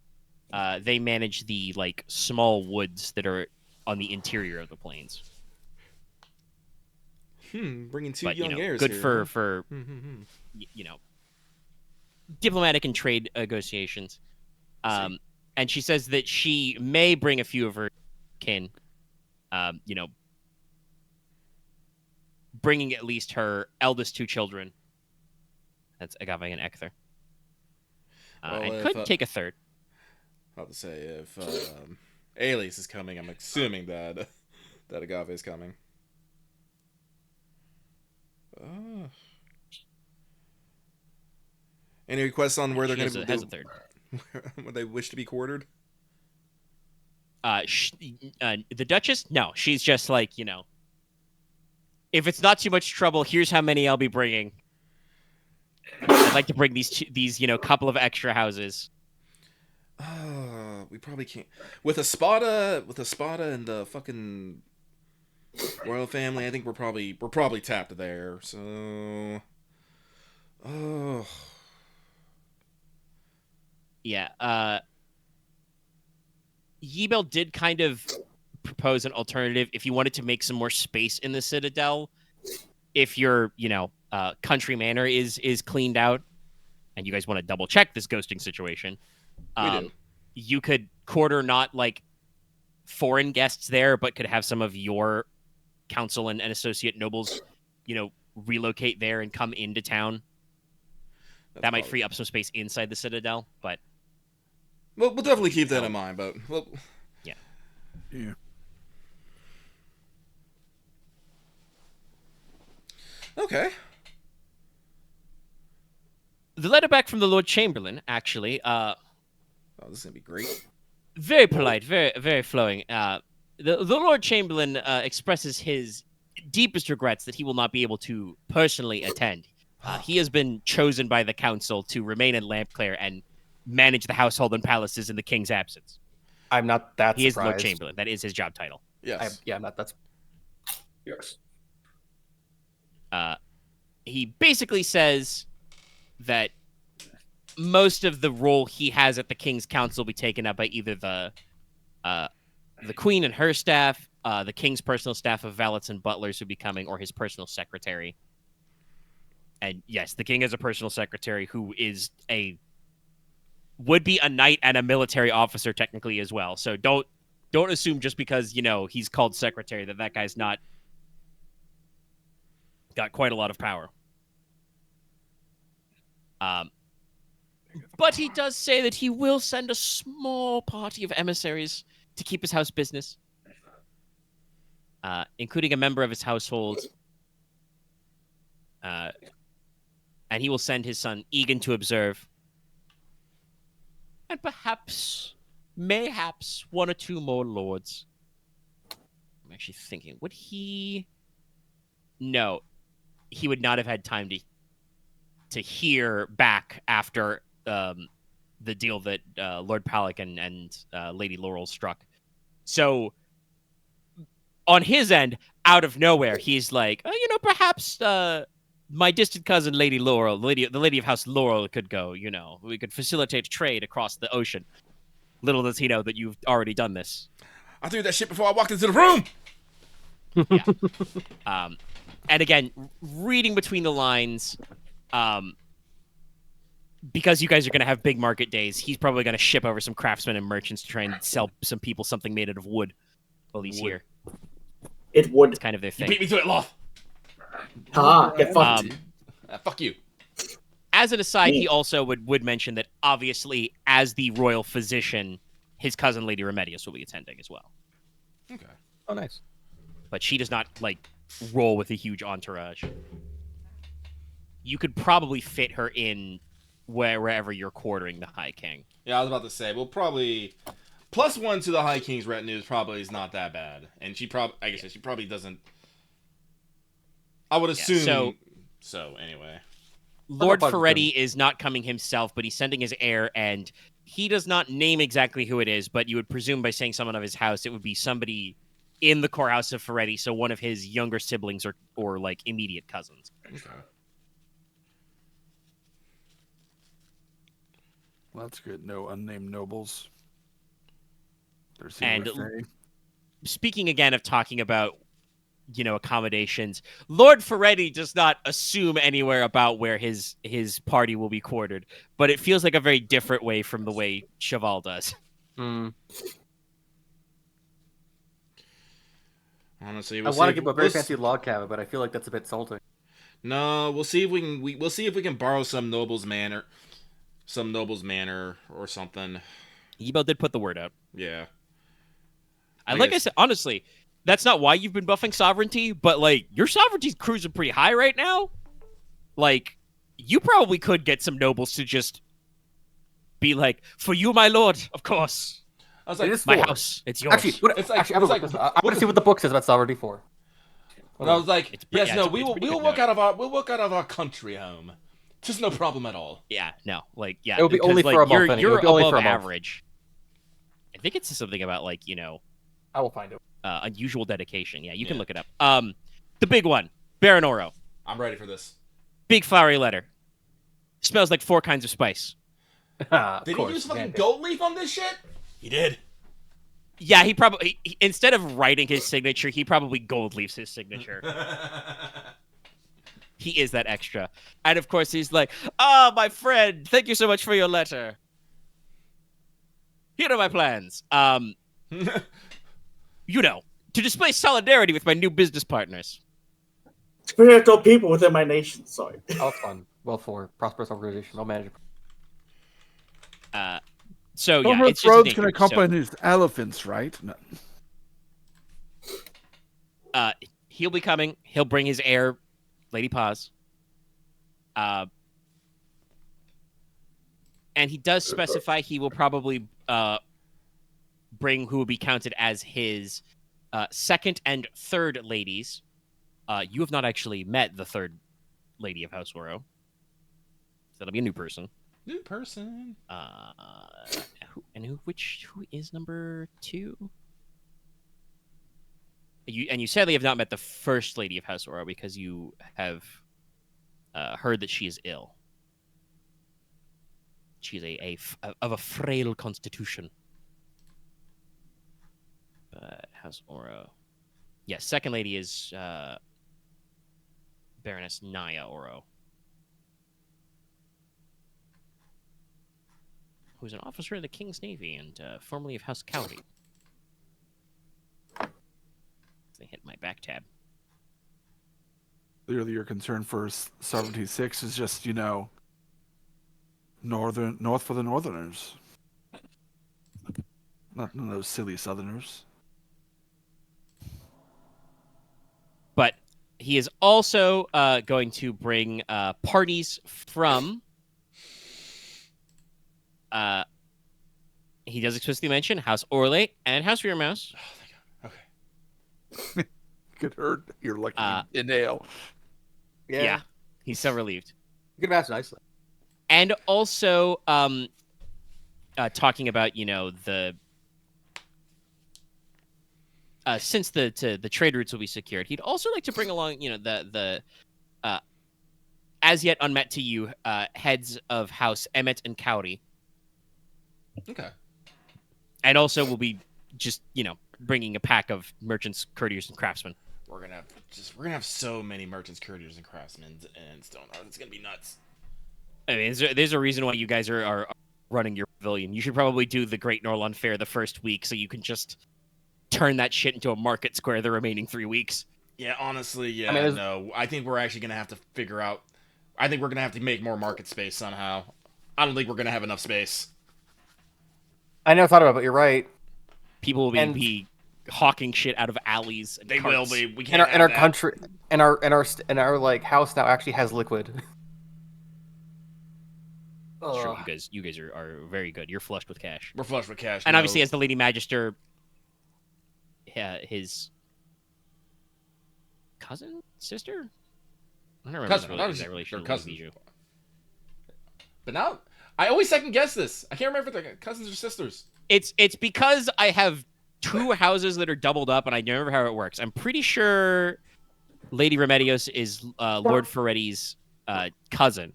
They manage the small woods that are on the interior of the plains. Bringing 2 but, young heirs good here. for diplomatic and trade negotiations. And she says that she may bring a few of her kin, bringing at least her eldest 2 children. That's Agave and Ecther. And could take a third. How to say, if Alias is coming, I'm assuming that Agave is coming. Any requests on where they're going to has a third. Where they wish to be quartered? The Duchess? No, she's just if it's not too much trouble, here's how many I'll be bringing. I'd like to bring these couple of extra houses. We probably can't with a Spada and the fucking royal family. I think we're probably tapped there. So, yeah. Yibel did kind of propose an alternative if you wanted to make some more space in the Citadel. If your country manor is cleaned out, and you guys want to double check this ghosting situation. We do. You could quarter not foreign guests there, but could have some of your council and associate nobles, relocate there and come into town. That might free up some space inside the Citadel, but... We'll definitely keep that in mind, but... Yeah. Yeah. Okay. The letter back from the Lord Chamberlain, actually, this is going to be great. very polite, very, very flowing. The Lord Chamberlain expresses his deepest regrets that he will not be able to personally attend. He has been chosen by the council to remain in Lampclare and manage the household and palaces in the king's absence. I'm not that He surprised. is the Lord Chamberlain. That is his job title. Yes. I'm not that. Yes. He basically says that most of the role he has at the king's council will be taken up by either the queen and her staff, the king's personal staff of valets and butlers who be coming, or his personal secretary. And yes, the king has a personal secretary who would be a knight and a military officer technically as well. So don't assume just because, he's called secretary that guy's not got quite a lot of power. But he does say that he will send a small party of emissaries to keep his house business, including a member of his household. And he will send his son Egan to observe. And mayhaps, one or two more lords. I'm actually thinking, would he... No, he would not have had time to hear back after the deal that Lord Palak and Lady Laurel struck. So, on his end, out of nowhere, he's like, perhaps my distant cousin, Lady Laurel, the lady of House Laurel could go, we could facilitate trade across the ocean. Little does he know that you've already done this. I threw that shit before I walked into the room! Yeah. And again, reading between the lines, because you guys are going to have big market days, he's probably going to ship over some craftsmen and merchants to try and sell some people something made out of wood while he's here. It would. It's kind of their You thing. beat me to it, Loth! Get fucked. Fuck you. As an aside, he also would mention that obviously, as the royal physician, his cousin Lady Remedius will be attending as well. Okay. Oh, nice. But she does not roll with a huge entourage. You could probably fit her in wherever you're quartering the High King. Yeah, I was about to say, we'll probably... +1 to the High King's retinue probably is not that bad. And she probably doesn't... I would assume... So, anyway. Lord Ferretti is not coming himself, but he's sending his heir, and he does not name exactly who it is, but you would presume by saying someone of his house, it would be somebody in the core house of Ferretti, so one of his younger siblings or immediate cousins. Okay. Well, that's good. No unnamed nobles. And speaking again of talking about, accommodations, Lord Ferretti does not assume anywhere about where his party will be quartered, but it feels like a very different way from the way Cheval does. Honestly, I want to give a very fancy log cabin, but I feel like that's a bit salty. No, we'll see if we can. We'll see if we can borrow some noble's manor or something. Yibo did put the word out. Yeah. I said, honestly, that's not why you've been buffing sovereignty, but your sovereignty's cruising pretty high right now. You probably could get some nobles to just be like, for you, my lord, of course. I was like, my house, it's yours. Actually, I want to see what the book says about sovereignty for. And I was like, we will work out of our country home. Just no problem at all. Yeah, no, yeah. It would be only for a month. You're above average. I think it's something about I will find it. Unusual dedication. Yeah, you can look it up. The big one, Baron Oro. I'm ready for this. Big flowery letter. Smells like 4 kinds of spice. Did he use fucking gold leaf on this shit? He did. Yeah, he probably instead of writing his signature, he probably gold leaves his signature. He is that extra. And of course he's like, my friend, thank you so much for your letter. Here are my plans. to display solidarity with my new business partners. Spiritual people within my nation. Sorry. Oh, it's fun. Well, for prosperous organization, I'll manage it. So yeah, Silver it's just a Thrones can danger. accompany his elephants, right? No. He'll be coming. He'll bring his heir, Lady Paz. And he does specify he will probably bring who will be counted as his second and third ladies. You have not actually met the third lady of House Oro. So that'll be a new person. New person. Who is number 2? You sadly have not met the first lady of House Oro because you have heard that she is ill. She is of a frail constitution. But House Oro. Yes, second lady is Baroness Naya Oro, who's an officer in the King's Navy and formerly of House County. They hit my back tab. Clearly, your concern for Sovereignty 6 is just, north for the Northerners. Not none of those silly Southerners. But he is also going to bring parties from... he does explicitly mention House Orle and House Rear Mouse. Oh, thank God. Okay. Could hurt your lucky inhale. Yeah, he's so relieved. You can match nicely. And also talking about, the... since the trade routes will be secured, he'd also like to bring along, the as yet unmet to you heads of House Emmet and Cowdy. Okay. And also we'll be just, bringing a pack of merchants, courtiers, and craftsmen. We're gonna have so many merchants, courtiers, and craftsmen and Stoneheart. It's gonna be nuts. I mean, there's a reason why you guys are running your pavilion. You should probably do the Great Norlon Fair the first week so you can just turn that shit into a market square the remaining 3 weeks. Yeah, honestly, yeah, I I think we're actually gonna have to figure out. I think we're gonna have to make more market space somehow. I don't think we're gonna have enough space. I never thought about it, but you're right. People will be hawking shit out of alleys. And They carts. will be. We can't. In our country, and our like house now actually has liquid. Sure, you guys are very good. You're flushed with cash. We're flush with cash. And obviously, as the Lady Magister, his sister? I don't remember that relation. Cousin. But now, I always second guess this. I can't remember if they're cousins or sisters. It's because I have 2 houses that are doubled up, and I remember how it works. I'm pretty sure Lady Remedios is Lord Ferretti's cousin.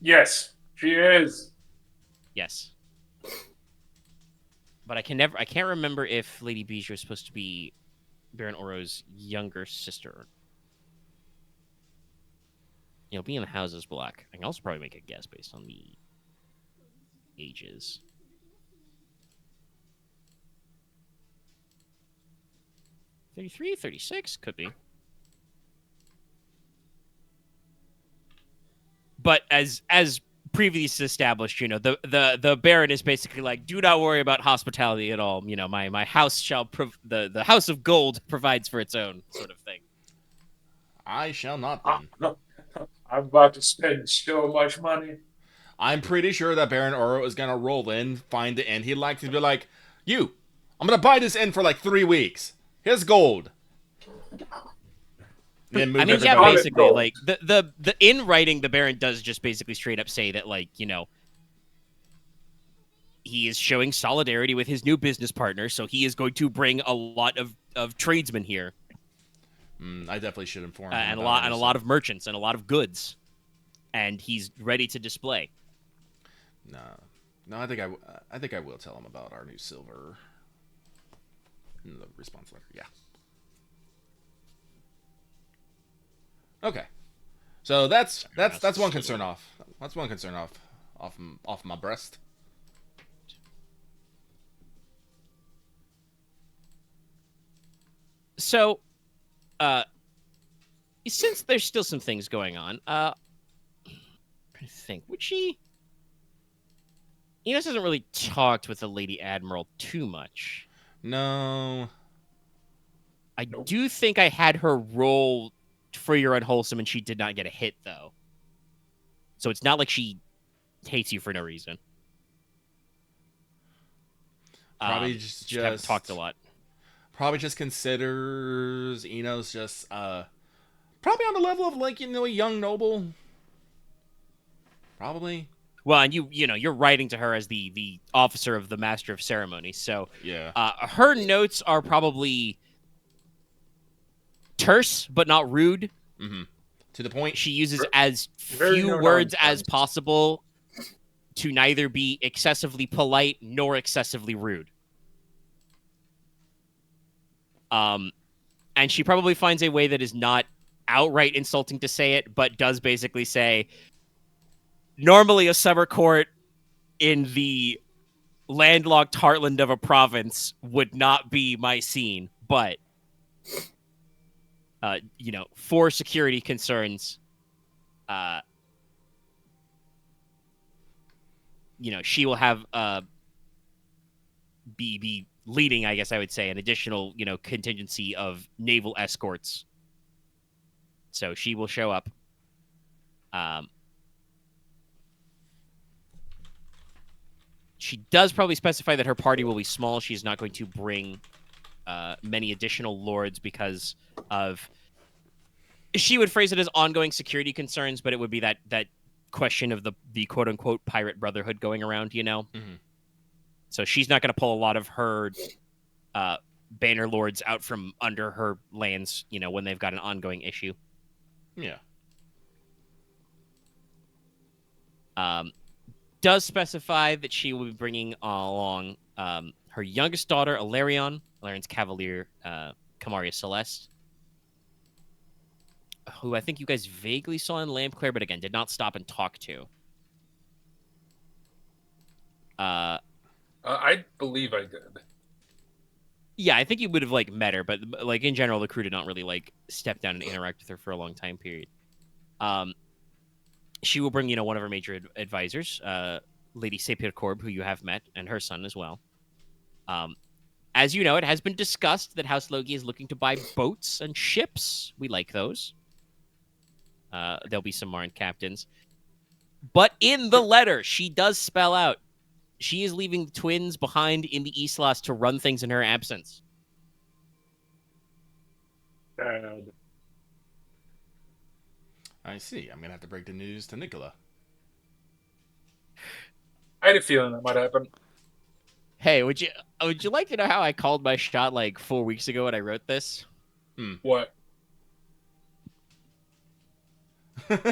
Yes, she is. Yes. But I can't remember if Lady Bijou is supposed to be Baron Oro's younger sister. Being the house is black. I can also probably make a guess based on the ages. $33, $36 could be. But as previously established, the Baron is basically like, do not worry about hospitality at all. My house shall the House of Gold provides for its own sort of thing. I shall not then. I'm about to spend so much money. I'm pretty sure that Baron Oro is gonna roll in, find the inn he'd like to be like, I'm gonna buy this inn for like 3 weeks. Here's gold. Then move basically, like the in writing, the Baron does just basically straight up say that, like, he is showing solidarity with his new business partner, so he is going to bring a lot of tradesmen here. I definitely should inform him. And a lot of merchants and a lot of goods, and he's ready to display. No, I think I will tell him about our new silver. In the response letter, yeah. Okay, so that's one concern off. That's one concern off my breast. So, since there's still some things going on, I think would she? Inos hasn't really talked with the Lady Admiral too much. No. I do think I had her roll for your unwholesome, and she did not get a hit though. So it's not like she hates you for no reason. Probably just haven't talked a lot. Probably just considers Enos just probably on the level of like, a young noble. Probably. Well, and you're writing to her as the officer of the Master of Ceremonies, so yeah. Her notes are probably terse but not rude. Mm-hmm. To the point. She uses as few words as possible to neither be excessively polite nor excessively rude. And she probably finds a way that is not outright insulting to say it, but does basically say, normally a summer court in the landlocked heartland of a province would not be my scene, but for security concerns, she will have be leading, I guess I would say, an additional, contingency of naval escorts. So she will show up. She does probably specify that her party will be small. She's not going to bring many additional lords because of... She would phrase it as ongoing security concerns, but it would be that question of the quote-unquote pirate brotherhood going around, Mm-hmm. So she's not going to pull a lot of her banner lords out from under her lands, when they've got an ongoing issue. Yeah. Does specify that she will be bringing along her youngest daughter, Aren's Cavalier, Camaria Celeste, who I think you guys vaguely saw in Lampclair, but again, did not stop and talk to. I believe I did. Yeah, I think you would have met her, but in general, the crew did not really step down and interact with her for a long time period. She will bring one of her major advisors, Lady Sapir Korb, who you have met, and her son as well. As you know, it has been discussed that House Logi is looking to buy boats and ships. We like those. There'll be some Marine captains. But in the letter, she does spell out she is leaving the twins behind in the Islas to run things in her absence. Dad. I see. I'm going to have to break the news to Nicola. I had a feeling that might happen. Hey, would you like to know how I called my shot 4 weeks ago when I wrote this? What? How'd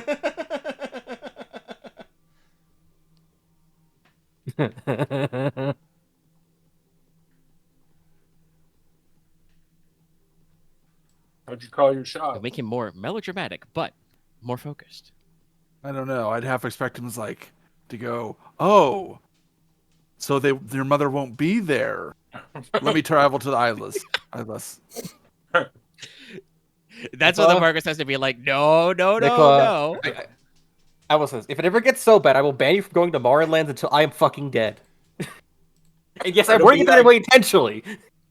you call your shot? It'll make him more melodramatic, but more focused. I don't know. I'd half expect him to go, oh, so their mother won't be there. Let me travel to the Islas. That's what the Marquess has to be like, no. Nicola, I will say this. If it ever gets so bad, I will ban you from going to Marinlands until I am fucking dead. And yes, I'm wording that way intentionally.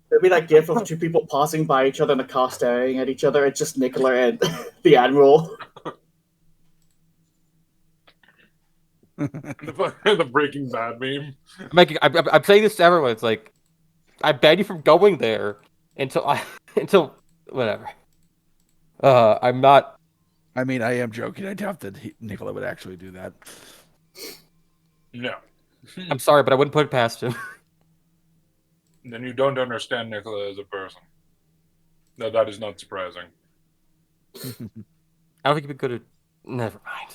There'll be that gif of two people passing by each other in a car staring at each other. It's just Nicola and the Admiral. The Breaking Bad meme. I'm saying this to everyone. It's I ban you from going there until whatever. I'm not. I mean, I am joking. I doubt that Nicola would actually do that. No. I'm sorry, but I wouldn't put it past him. Then you don't understand Nicola as a person. No, that is not surprising. I don't think you'd be good at... Never mind.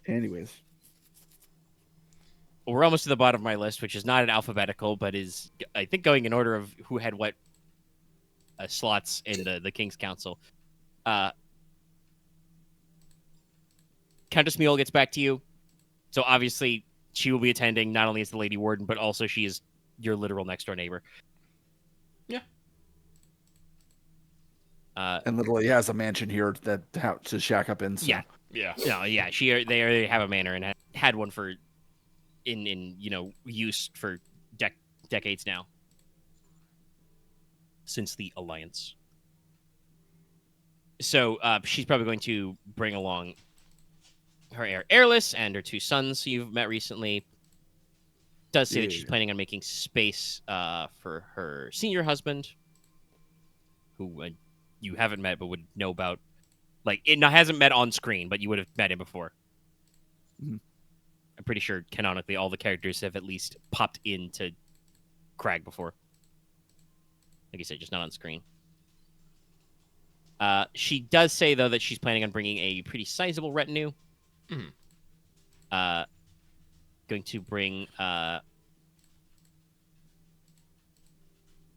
Anyways. We're almost to the bottom of my list, which is not an alphabetical, but is, I think, going in order of who had what slots in the King's Council. Countess Mule gets back to you. So obviously, she will be attending not only as the Lady Warden, but also she is your literal next-door neighbor. And literally has a mansion here to shack up in. So. Yeah. Yeah. No, yeah, they already have a manor and had one for in use for decades now, since the Alliance. So she's probably going to bring along her heir Heirless and her 2 sons who you've met recently. Does say that she's planning on making space for her senior husband, who you haven't met but would know about. Like, it hasn't met on screen, but you would have met him before. Mm-hmm. I'm pretty sure canonically all the characters have at least popped into Crag before. Like I said, just not on screen. She does say, though, that she's planning on bringing a pretty sizable retinue. Mm-hmm. Going to bring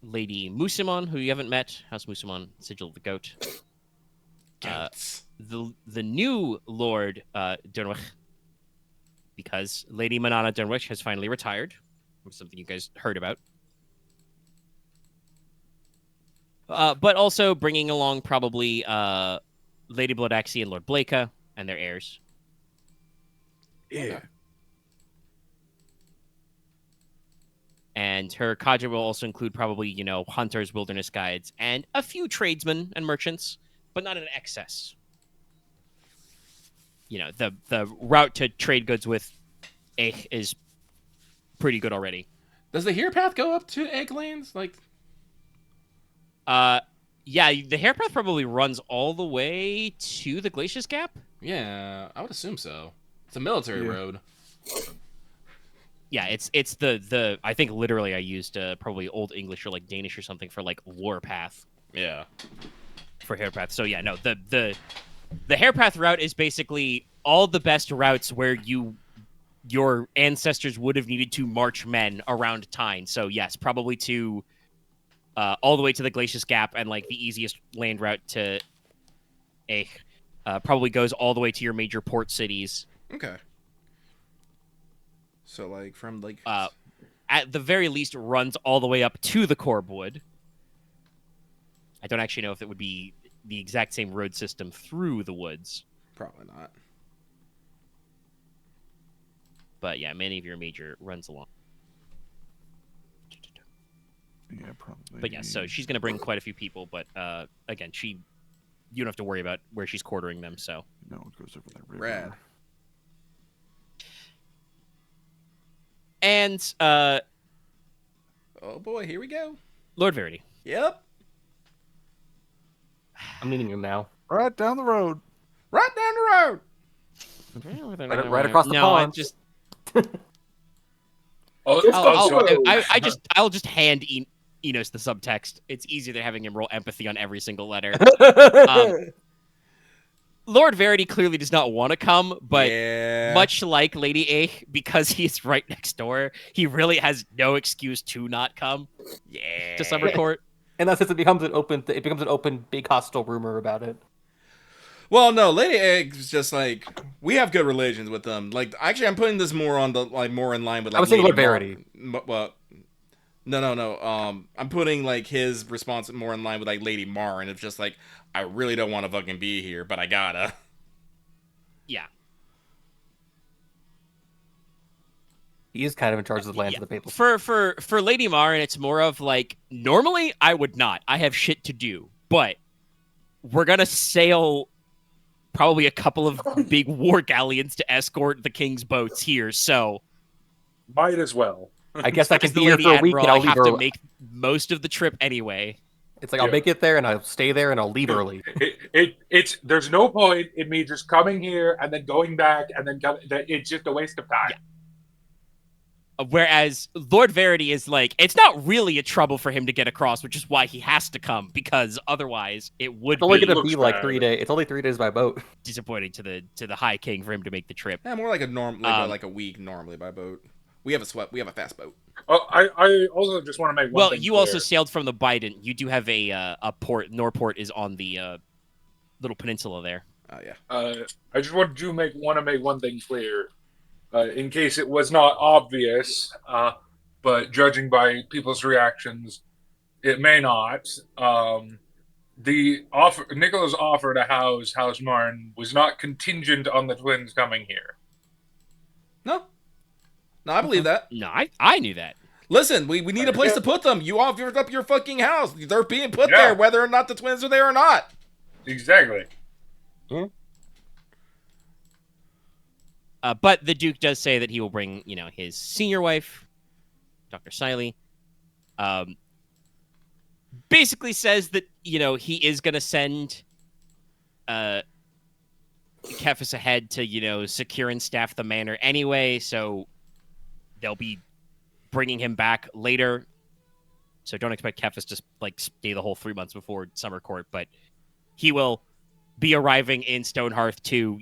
Lady Musimon, who you haven't met. House Musimon, Sigil of the Goat. The new Lord Dernwich, because Lady Manana Dernwich has finally retired. Something you guys heard about. But also bringing along probably Lady Bloodaxie and Lord Blaka and their heirs. Yeah. And her cadre will also include probably, hunters, wilderness guides, and a few tradesmen and merchants, but not in excess. The route to trade goods with Eich is pretty good already. Does the hair path go up to Egglands? Like, yeah, the hair path probably runs all the way to the Glacius Gap. Yeah, I would assume so. It's a military road. Yeah, it's the I think literally I used probably Old English or like Danish or something for like warpath. Yeah. For hairpath. So yeah, no, the hairpath route is basically all the best routes where your ancestors would have needed to march men around Teine. So yes, probably to all the way to the Glacius Gap, and like the easiest land route to Eich probably goes all the way to your major port cities. Okay. So like from like at the very least runs all the way up to the Corbwood. I don't actually know if it would be the exact same road system through the woods. Probably not. But yeah, many of your major runs along. Yeah, probably. But yeah, so she's going to bring quite a few people. But again, you don't have to worry about where she's quartering them. So no, it goes over that river. Rad. And oh boy, here we go. Lord Verity. Yep. I'm meeting him now. Right down the road. Right down the road. Right across the pond. I just Oh, I'll just hand Inos the subtext. It's easier than having him roll empathy on every single letter. Lord Verity clearly does not want to come, but much like Lady Eich, because he's right next door, he really has no excuse to not come. To Summer Court. And that's it becomes an open, big hostile rumor about it. Well, no, Lady Egg's just like, we have good relations with them. Like, actually, I'm putting this more on the more in line with like. I was thinking Lord Verity. Well, no. I'm putting like his response more in line with like Lady Mar, and it's just like, I really don't want to fucking be here, but I gotta. Yeah. He is kind of in charge of the lands of the people. For Lady Mar, and it's more of like, normally I would not. I have shit to do, but we're gonna sail probably a couple of big war galleons to escort the king's boats here, so might as well. I guess I can as be the here Lady for a week Admiral, and I'll I have leave to early. make most of the trip anyway. It's like I'll make it there and I'll stay there and I'll leave early. It's there's no point in me just coming here and then going back and then it's just a waste of time. Yeah. Whereas Lord Verity is like, it's not really a trouble for him to get across, which is why he has to come, because otherwise it would It's only be going to be like 3 days. It's only 3 days by boat. disappointing to the High King for him to make the trip. Yeah, more like like a week normally by boat. We have a fast boat. Oh, I also just want to make one thing you clear. also sailed from the Bident. You do have a port. Norport is on the little peninsula there. Oh yeah. I just want to make one thing clear. In case it was not obvious, but judging by people's reactions, it may not. the offer Nicola's offer to House Martin was not contingent on the twins coming here. No, I believe that. No, I knew that. Listen, we need a place to put them. You offered up your fucking house. They're being put Yeah. there, whether or not the twins are there or not. Exactly. But the Duke does say that he will bring, his senior wife, Dr. Siley. Basically says that, he is going to send Kefis ahead to, secure and staff the manor anyway, so they'll be bringing him back later. So don't expect Kefis to, stay the whole 3 months before Summer Court, but he will be arriving in Stonehearth to,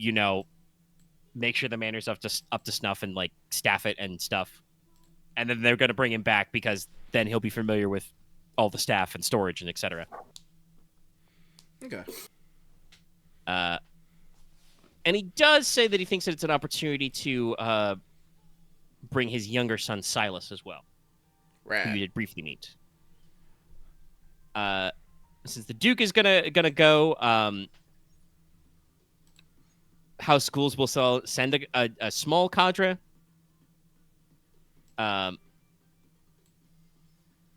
make sure the manor's up to snuff and, staff it and stuff. And then they're going to bring him back because then he'll be familiar with all the staff and storage and etc. Okay. And he does say that he thinks that it's an opportunity to bring his younger son Silas as well, who you did briefly meet. Since the Duke is gonna go, House Schools will send a small cadre.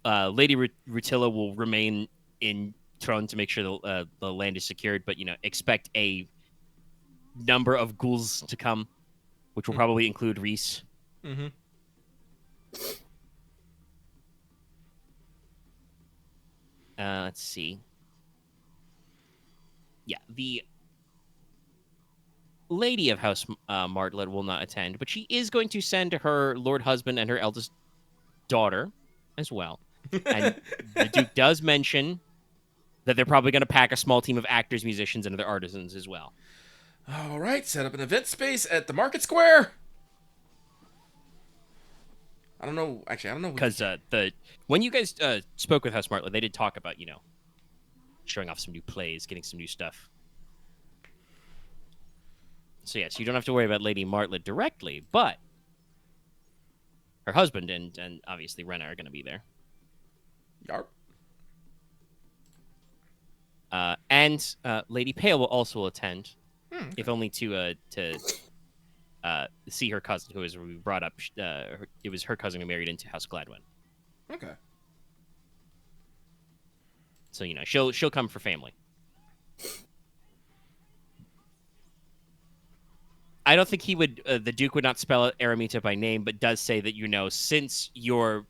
Lady Rutilla will remain in Throne to make sure the land is secured, but expect a number of ghouls to come, which will probably include Reese. Mm-hmm. Let's see. Yeah, the Lady of House Martlet will not attend, but she is going to send her Lord Husband and her eldest daughter as well. And the Duke does mention that they're probably going to pack a small team of actors, musicians, and other artisans as well. All right, set up an event space at the Market Square. I don't know. Actually, I don't know. Because when you guys spoke with House Martlet, they did talk about, showing off some new plays, getting some new stuff. So, yes, you don't have to worry about Lady Martlet directly, but her husband and obviously Rena are going to be there. Yarp. And Lady Pale will also attend, if only to see her cousin, who was brought up. It was her cousin who married into House Gladwin. Okay. So she'll come for family. I don't think he would. The Duke would not spell Aramita by name, but does say that since you're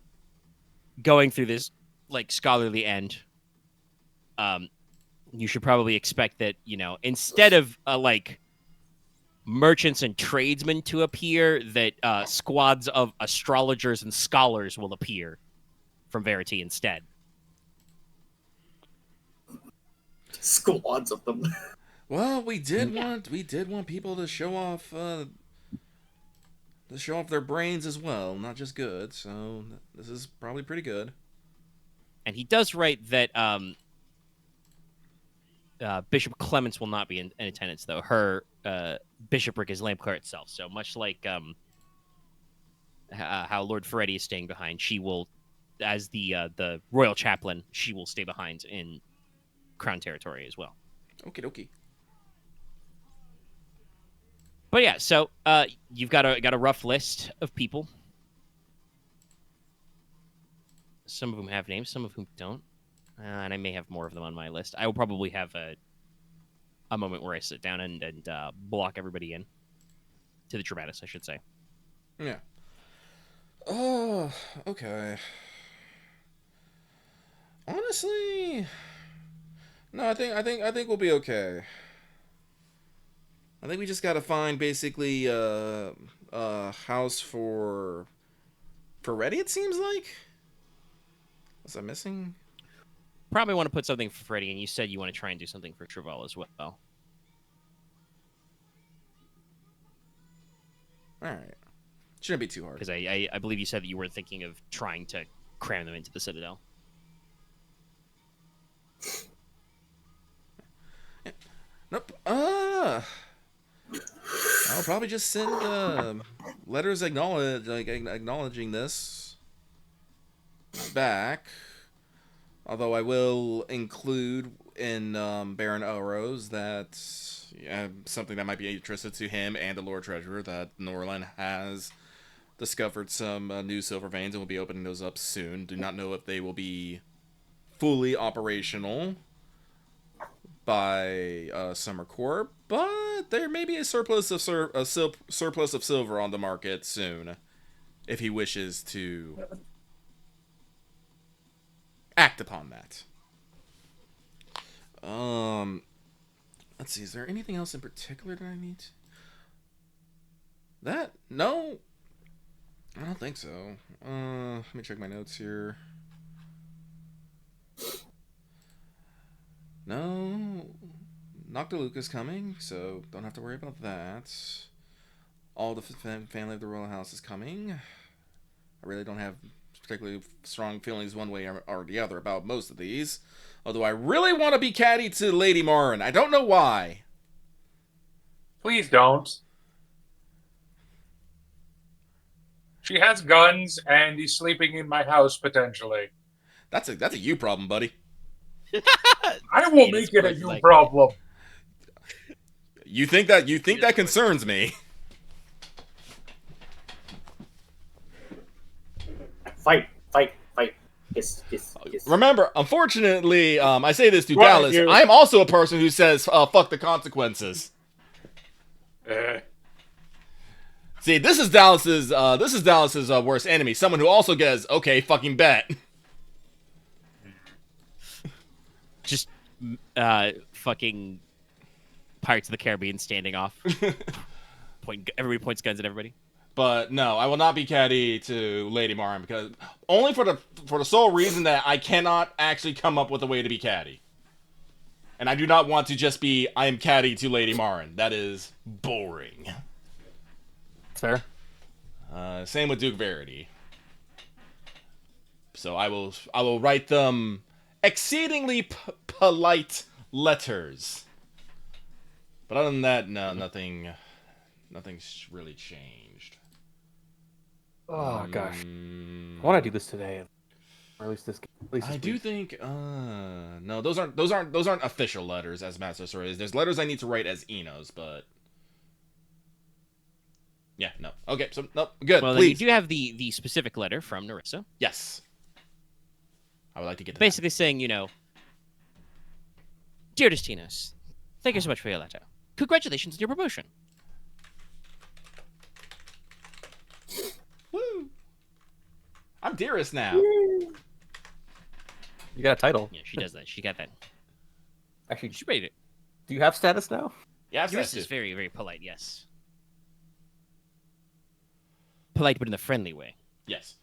going through this scholarly end, you should probably expect that instead of merchants and tradesmen to appear, that squads of astrologers and scholars will appear from Verity instead. Squads of them. Well, we did want people to show off their brains as well, not just good. So this is probably pretty good. And he does write that Bishop Clements will not be in attendance, though. Her bishopric is Lampclair itself. So much like how Lord Ferretti is staying behind, she will, as the royal chaplain, she will stay behind in Crown territory as well. Okie dokie. But yeah, so you've got a rough list of people. Some of whom have names, some of whom don't. And I may have more of them on my list. I will probably have a moment where I sit down and block everybody in. To the Dramatis, I should say. Yeah. Oh, okay. Honestly, no, I think we'll be okay. I think we just gotta find basically a house for Reddy, it seems like. Was I missing? Probably want to put something for Freddy, and you said you want to try and do something for Trevall as well. Alright. Shouldn't be too hard. Because I believe you said that you weren't thinking of trying to cram them into the Citadel. Yeah. Nope. I'll probably just send letters acknowledging this back. Although I will include in Baron Oro's that something that might be interested to him and the Lord Treasurer, that Norland has discovered some new silver veins and will be opening those up soon. Do not know if they will be fully operational by Summer Core, but there may be a surplus of surplus of silver on the market soon, if he wishes to act upon that. Let's see. Is there anything else in particular that I need? No, I don't think so. Let me check my notes here. No, Noctiluca's coming, so don't have to worry about that. All the family of the royal house is coming. I really don't have particularly strong feelings one way or the other about most of these. Although I really want to be catty to Lady Marin. I don't know why. Please don't. She has guns, and he's sleeping in my house, potentially. That's a you problem, buddy. I will make it a you problem. You think that concerns me? Fight. Yes. Remember, unfortunately, I say this to Dallas. I'm also a person who says, "Fuck the consequences." See, this is Dallas's worst enemy. Someone who also gets, "Okay, fucking bet." Just fucking Pirates of the Caribbean standing off. Everybody points guns at everybody. But no, I will not be catty to Lady Marin, because only for the sole reason that I cannot actually come up with a way to be catty. And I do not want to just be I am catty to Lady Marin. That is boring. Fair. Same with Duke Verity. So I will write them exceedingly polite letters. But other than that, no, nothing's really changed. Oh gosh, I want to do this today, or at least this. I do think. No, those aren't official letters as Master Stories. There's letters I need to write as Inos, but yeah, no. Okay, so no, good. Well, please. Then you do have the specific letter from Nerissa. Yes, I would like to get to basically saying, dearest Inos, thank you so much for your letter. Congratulations on your promotion. Woo! I'm dearest now. You got a title. Yeah, she does that. She got that. Actually, She made it. do you have status now? Yeah, Yours is very, very polite, yes. Polite, but in a friendly way. Yes.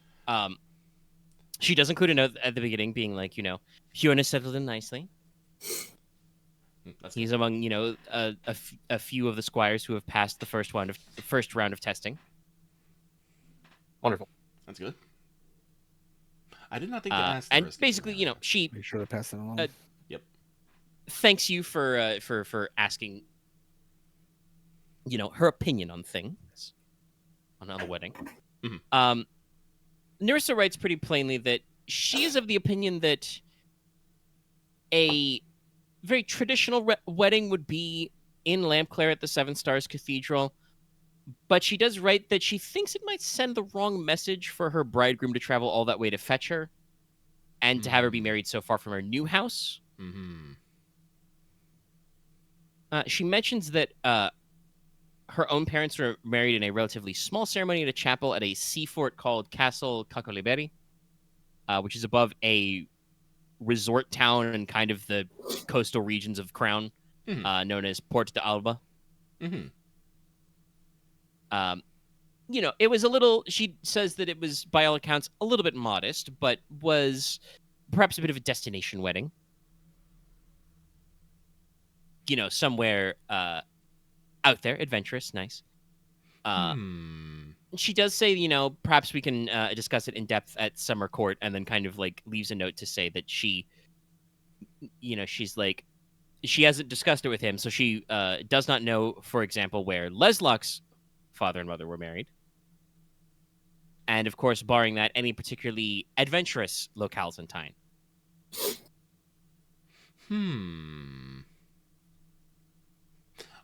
She does include a note at the beginning being like, Huon has settled in nicely. He's among, a few of the squires who have passed the first round of testing. Wonderful. That's good. I did not think to ask. And basically, she Make sure to pass it along. Yep. Thanks you for asking, her opinion on things on the wedding. Mm-hmm. Nerissa writes pretty plainly that she is of the opinion that a very traditional wedding would be in Lampclair at the Seven Stars Cathedral, but she does write that she thinks it might send the wrong message for her bridegroom to travel all that way to fetch her and to have her be married so far from her new house. Mm-hmm. She mentions that her own parents were married in a relatively small ceremony at a chapel at a sea fort called Castle Cacoliberi, which is above a resort town in kind of the coastal regions of Crown, known as Port de Alba. Mm-hmm. It was a little, she says that it was, by all accounts, a little bit modest, but was perhaps a bit of a destination wedding. Somewhere out there, adventurous, nice. She does say, perhaps we can discuss it in depth at Summer Court, and then kind of like leaves a note to say that she, she's like, she hasn't discussed it with him, so she does not know, for example, where Leslok's father and mother were married. And of course, barring that, any particularly adventurous locales in Teine. I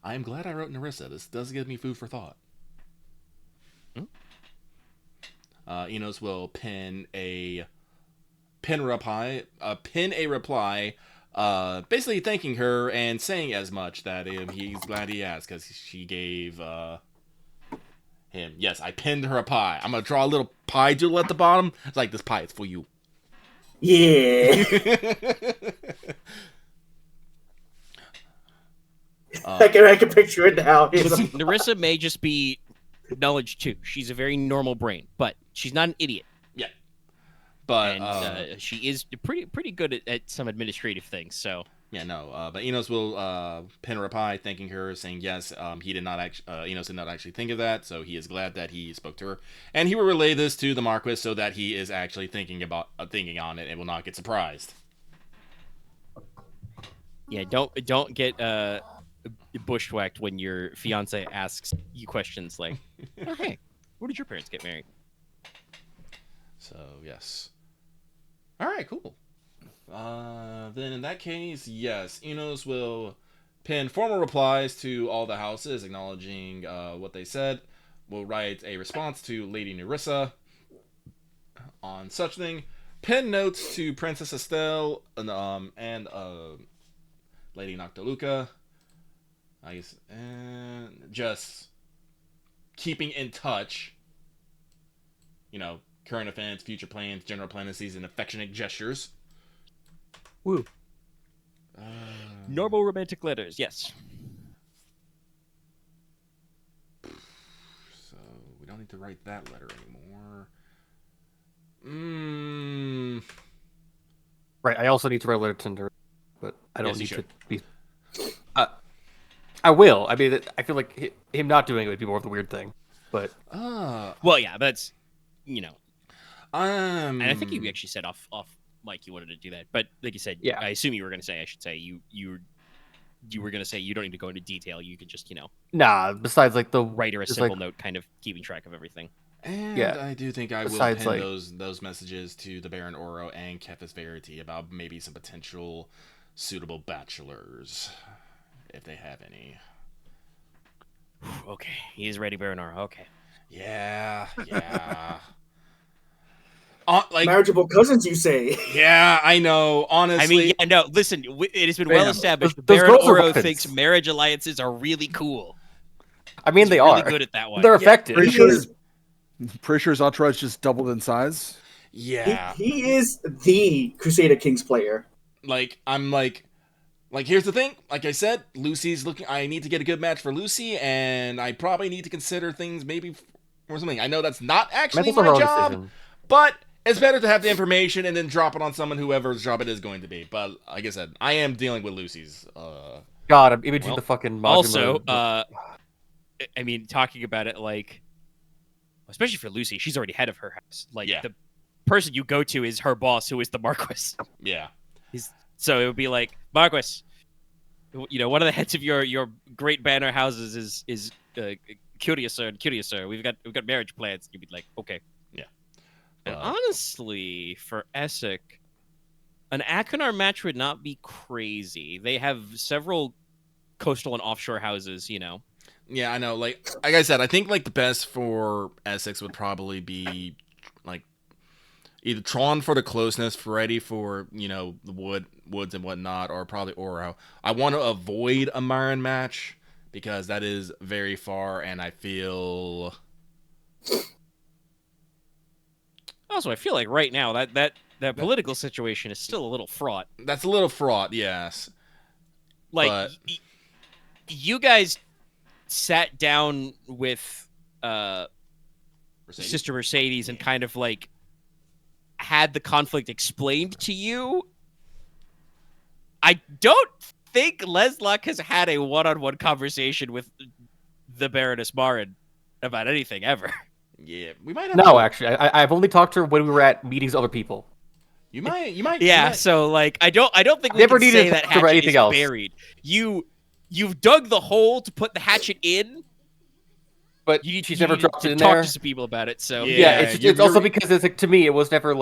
am glad I wrote Nerissa. This does give me food for thought. Inos will pin a reply, basically thanking her and saying as much that he's glad he asked because she gave him. Yes, I pinned her a pie. I'm gonna draw a little pie doodle at the bottom. It's like, this pie is for you. Yeah. I can picture it now. Nerissa may just be knowledge too. She's a very normal brain, but she's not an idiot. Yeah, but she is pretty good at some administrative things. So yeah, no. But Inos will pin her a pie, thanking her, saying yes. He did not Inos did not actually think of that, so he is glad that he spoke to her, and he will relay this to the Marquess so that he is actually thinking on it and will not get surprised. Yeah, don't get bushwhacked when your fiance asks you questions like, oh, "Hey, where did your parents get married?" So yes. All right, cool. Then in that case, yes, Inos will pin formal replies to all the houses acknowledging what they said. We'll write a response to Lady Nerissa on such thing. Pin notes to Princess Estelle and Lady Noctiluca. I guess, and just keeping in touch. Current events, future plans, general planets, and affectionate gestures. Woo. Normal romantic letters, yes. So we don't need to write that letter anymore. Right. I also need to write a letter to her, but I don't Yes, need to be. I will. I mean, I feel like him not doing it would be more of the weird thing. But well, yeah, that's and I think you actually said off mic you wanted to do that, but like you said, yeah. I assume you were going to say. I should say you were going to say you don't need to go into detail. You can just Nah. Besides, like the write her a simple note, kind of keeping track of everything. And yeah. I do think I will pin those messages to the Baron Oro and Kefis Verity about maybe some potential suitable bachelors, if they have any. Okay, he is ready, Baron Oro. Okay. Yeah. Marriageable cousins, you say? Yeah, I know. Honestly, I mean, yeah, no. Listen, it has been well established. Those Baron girls are Oro weapons. thinks marriage alliances are really cool. I mean, they really are good at that one. They're effective. Pretty sure his entourage just doubled in size. yeah. He is the Crusader Kings player. Here's the thing. Like I said, Lucy's looking. I need to get a good match for Lucy, and I probably need to consider things maybe or something. I know that's not actually my job, decision. but it's better to have the information and then drop it on someone whoever's job it is going to be. But like I said, I am dealing with Lucy's. God, I'm imaging the fucking Majima. Also, I mean, talking about it, like, especially for Lucy, she's already head of her house. Like, the person you go to is her boss, who is the Marquess. Yeah. So it would be like, Marquess, one of the heads of your great banner houses is Curiouser and Curiouser. We've got marriage plans. You'd be like, okay. Yeah. And honestly, for Essek, an Akinar match would not be crazy. They have several coastal and offshore houses, Yeah, I know. Like I said, I think the best for Essex would probably be either Tron for the closeness, Freddy for the woods and whatnot, or probably Oro. I want to avoid a Marin match because that is very far, and I feel. Also, I feel like right now that political situation is still a little fraught. That's a little fraught, yes. Like you guys sat down with Sister Mercedes and kind of had the conflict explained to you. I don't think Leslok has had a one-on-one conversation with the Baroness Marin about anything ever. Yeah, we might have. No, actually, I've only talked to her when we were at meetings with other people. You might. Yeah, so I don't think we never can needed say to that talk about hatchet anything is else. buried. You've dug the hole to put the hatchet in, but she's never dropped it in there. Talk to some people about it. So yeah, it's also because to me it was never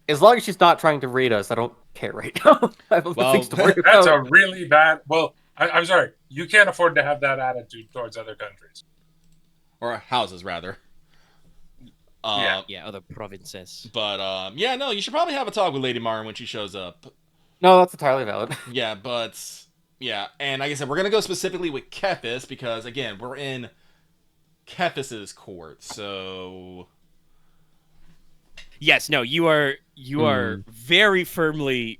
As long as she's not trying to raid us, I don't care right now. I have other Well, things to worry That's about. a really bad. Well, I'm sorry. You can't afford to have that attitude towards other countries. Or houses, rather. Yeah. Yeah, other provinces. But, yeah, no, you should probably have a talk with Lady Marin when she shows up. No, that's entirely valid. Yeah, but... Yeah, and like I said, we're going to go specifically with Kethis because, again, we're in Kethis's court, so... Yes, no, you are very firmly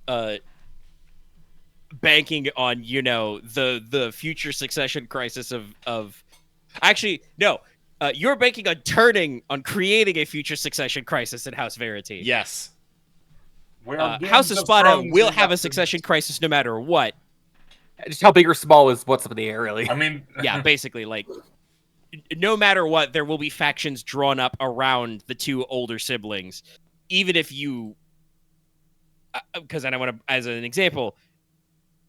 banking on, the future succession crisis of actually, no, you're banking on creating a future succession crisis in House Verity. Yes. House of Spada will have a succession crisis no matter what. Just how big or small is what's up in the air, really. I mean, Yeah, basically, like, no matter what, there will be factions drawn up around the two older siblings. Even if you, because I want to, as an example,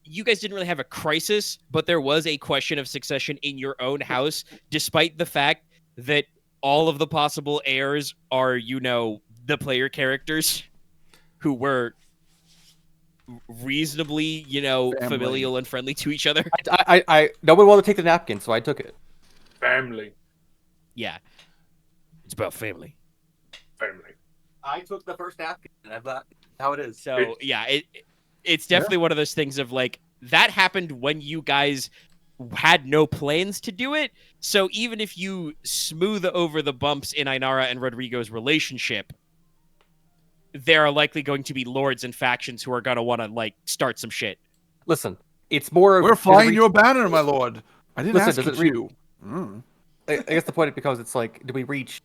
you guys didn't really have a crisis, but there was a question of succession in your own house, despite the fact that all of the possible heirs are, the player characters who were reasonably, familial and friendly to each other. I no one wanted to take the napkin, so I took it. family. Yeah. It's about family. Family. I took the first napkin, and that's how it is. So, yeah, it's definitely one of those things of, like, that happened when you guys had no plans to do it. So even if you smooth over the bumps in Ainara and Rodrigo's relationship, there are likely going to be lords and factions who are going to want to, like, start some shit. Listen, it's more. We're flying your banner, my lord. I didn't Listen, ask does it you. I guess the point becomes it's like, do we reach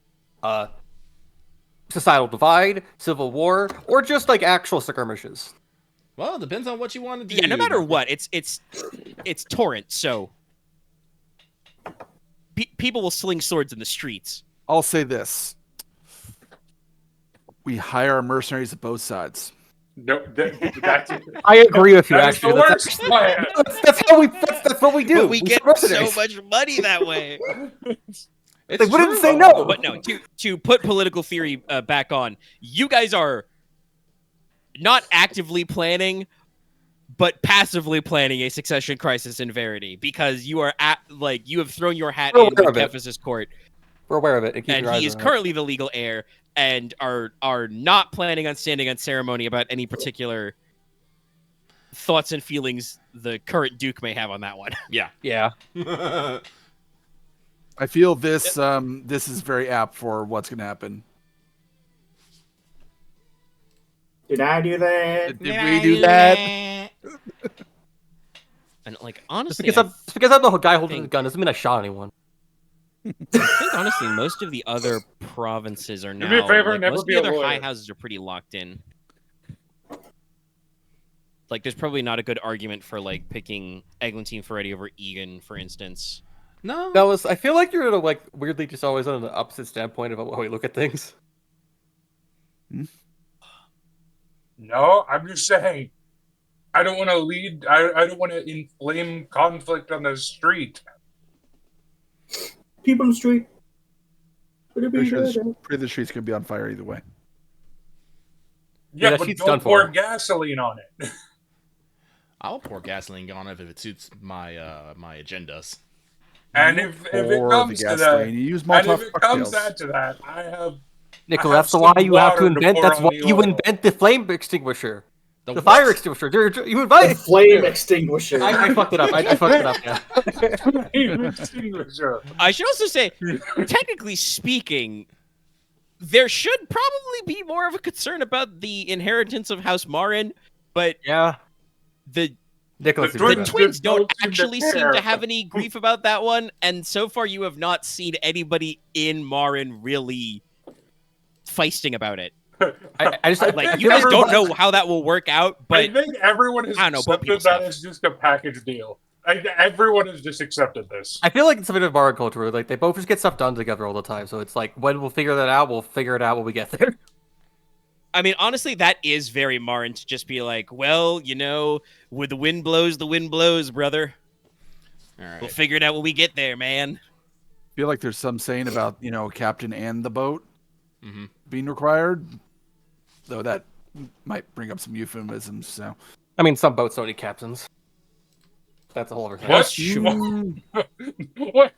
societal divide, civil war, or just like actual skirmishes? Well, it depends on what you want to do. Yeah, no matter what, it's torrent, so people will sling swords in the streets. I'll say this: we hire mercenaries at both sides. No, that's I agree with you. that is the Actually, worst plan. that's what we do. But we get so mercenaries. much money that way. They wouldn't say no. But no, to put political theory back on, you guys are not actively planning, but passively planning a succession crisis in Verity, because you are you have thrown your hat in with Kephis's court. We're aware of it, and he is currently the legal heir, and are not planning on standing on ceremony about any particular thoughts and feelings the current Duke may have on that one. Yeah. Yeah. I feel this this is very apt for what's going to happen. Did I do that? Did we do that? And, like, honestly, Just because I'm the guy holding the gun doesn't mean I shot anyone. I think honestly, most of the other provinces are now. Do me a favor, like, never most of be the a other lawyer. high houses are pretty locked in. Like, there's probably not a good argument for, like, picking Eglantine Ferretti over Egan, for instance. No. I feel like you're like weirdly just always on the opposite standpoint about how we look at things. No, I'm just saying. I don't want to lead. I don't want to inflame conflict on the street. People in the street. Pretty sure the streets could be on fire either way. Yeah, that but sheet's don't done pour for. gasoline on it. I'll pour gasoline on it if it suits my my agendas. And if it Pour comes the to gasoline. that, You use and Molotov if it comes cocktails. to that, I have. Nicola, I that's have why some you have to water to invent. pour That's on why the you oil. invent the flame extinguisher, the what? fire extinguisher. You The invite. flame extinguisher. I fucked it up. I fucked it up. Yeah. Extinguisher. I should also say, technically speaking, there should probably be more of a concern about the inheritance of House Marin, but Yeah. the Nicholas, The the twins- twins don't don't seem to actually seem care. to have any grief about that one, and so far you have not seen anybody in Marin really feisting about it. I just Like, think you guys don't everyone- know how that will work out, I but think everyone has I don't know, boat people accepted that stuff. as just a package deal. Everyone has just accepted this. I feel like it's a bit of Marin culture where like they both just get stuff done together all the time. So it's like when we'll figure that out, we'll figure it out when we get there. I mean, honestly, that is very Marin to just be like, well, when the wind blows, brother. All right. We'll figure it out when we get there, man. I feel like there's some saying about captain and the boat Mhm. being required. Though that might bring up some euphemisms. So I mean, some boats don't need captains. That's a whole other thing. What? What?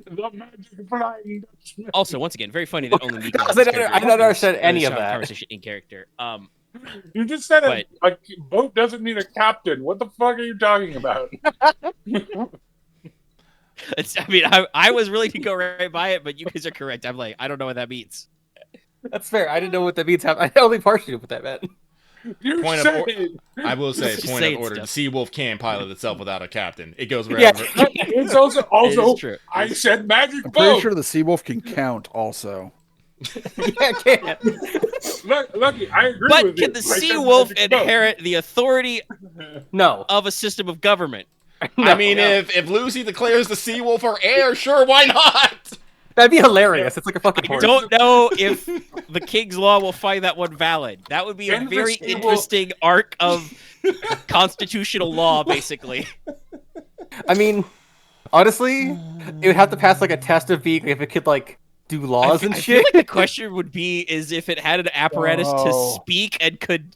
The magic flying Dutchman. Also, once again, very funny that only Nicola. I don't understand any of that. Conversation in character. You just said But- a boat doesn't need a captain. What the fuck are you talking about? I mean, I was willing to go right by it, but you guys are correct. I'm like, I don't know what that means. That's fair. I didn't know what that means. I only partially knew what that meant. You Point of said or- it. I will say, Just point saying of order: stuff. the Sea Wolf can pilot itself without a captain. It goes Yeah. wherever. It's also It is true. I said magic I'm pretty boat. sure the Seawolf can count also. Yeah, I can't. Lucky, I agree But with can you. the I said Sea Wolf magic boat. inherit the authority No. of a system of government? I mean, if Lucy declares the Sea Wolf her heir, sure, why not? That'd be hilarious. It's like a fucking I horse. don't know if the King's Law will find that one valid. That would be a Can the very Sea Wolf- interesting arc of constitutional law, basically. I mean, honestly, it would have to pass like a test of being if it could like do laws and I shit. feel like the question would be is if it had an apparatus to Oh. speak and could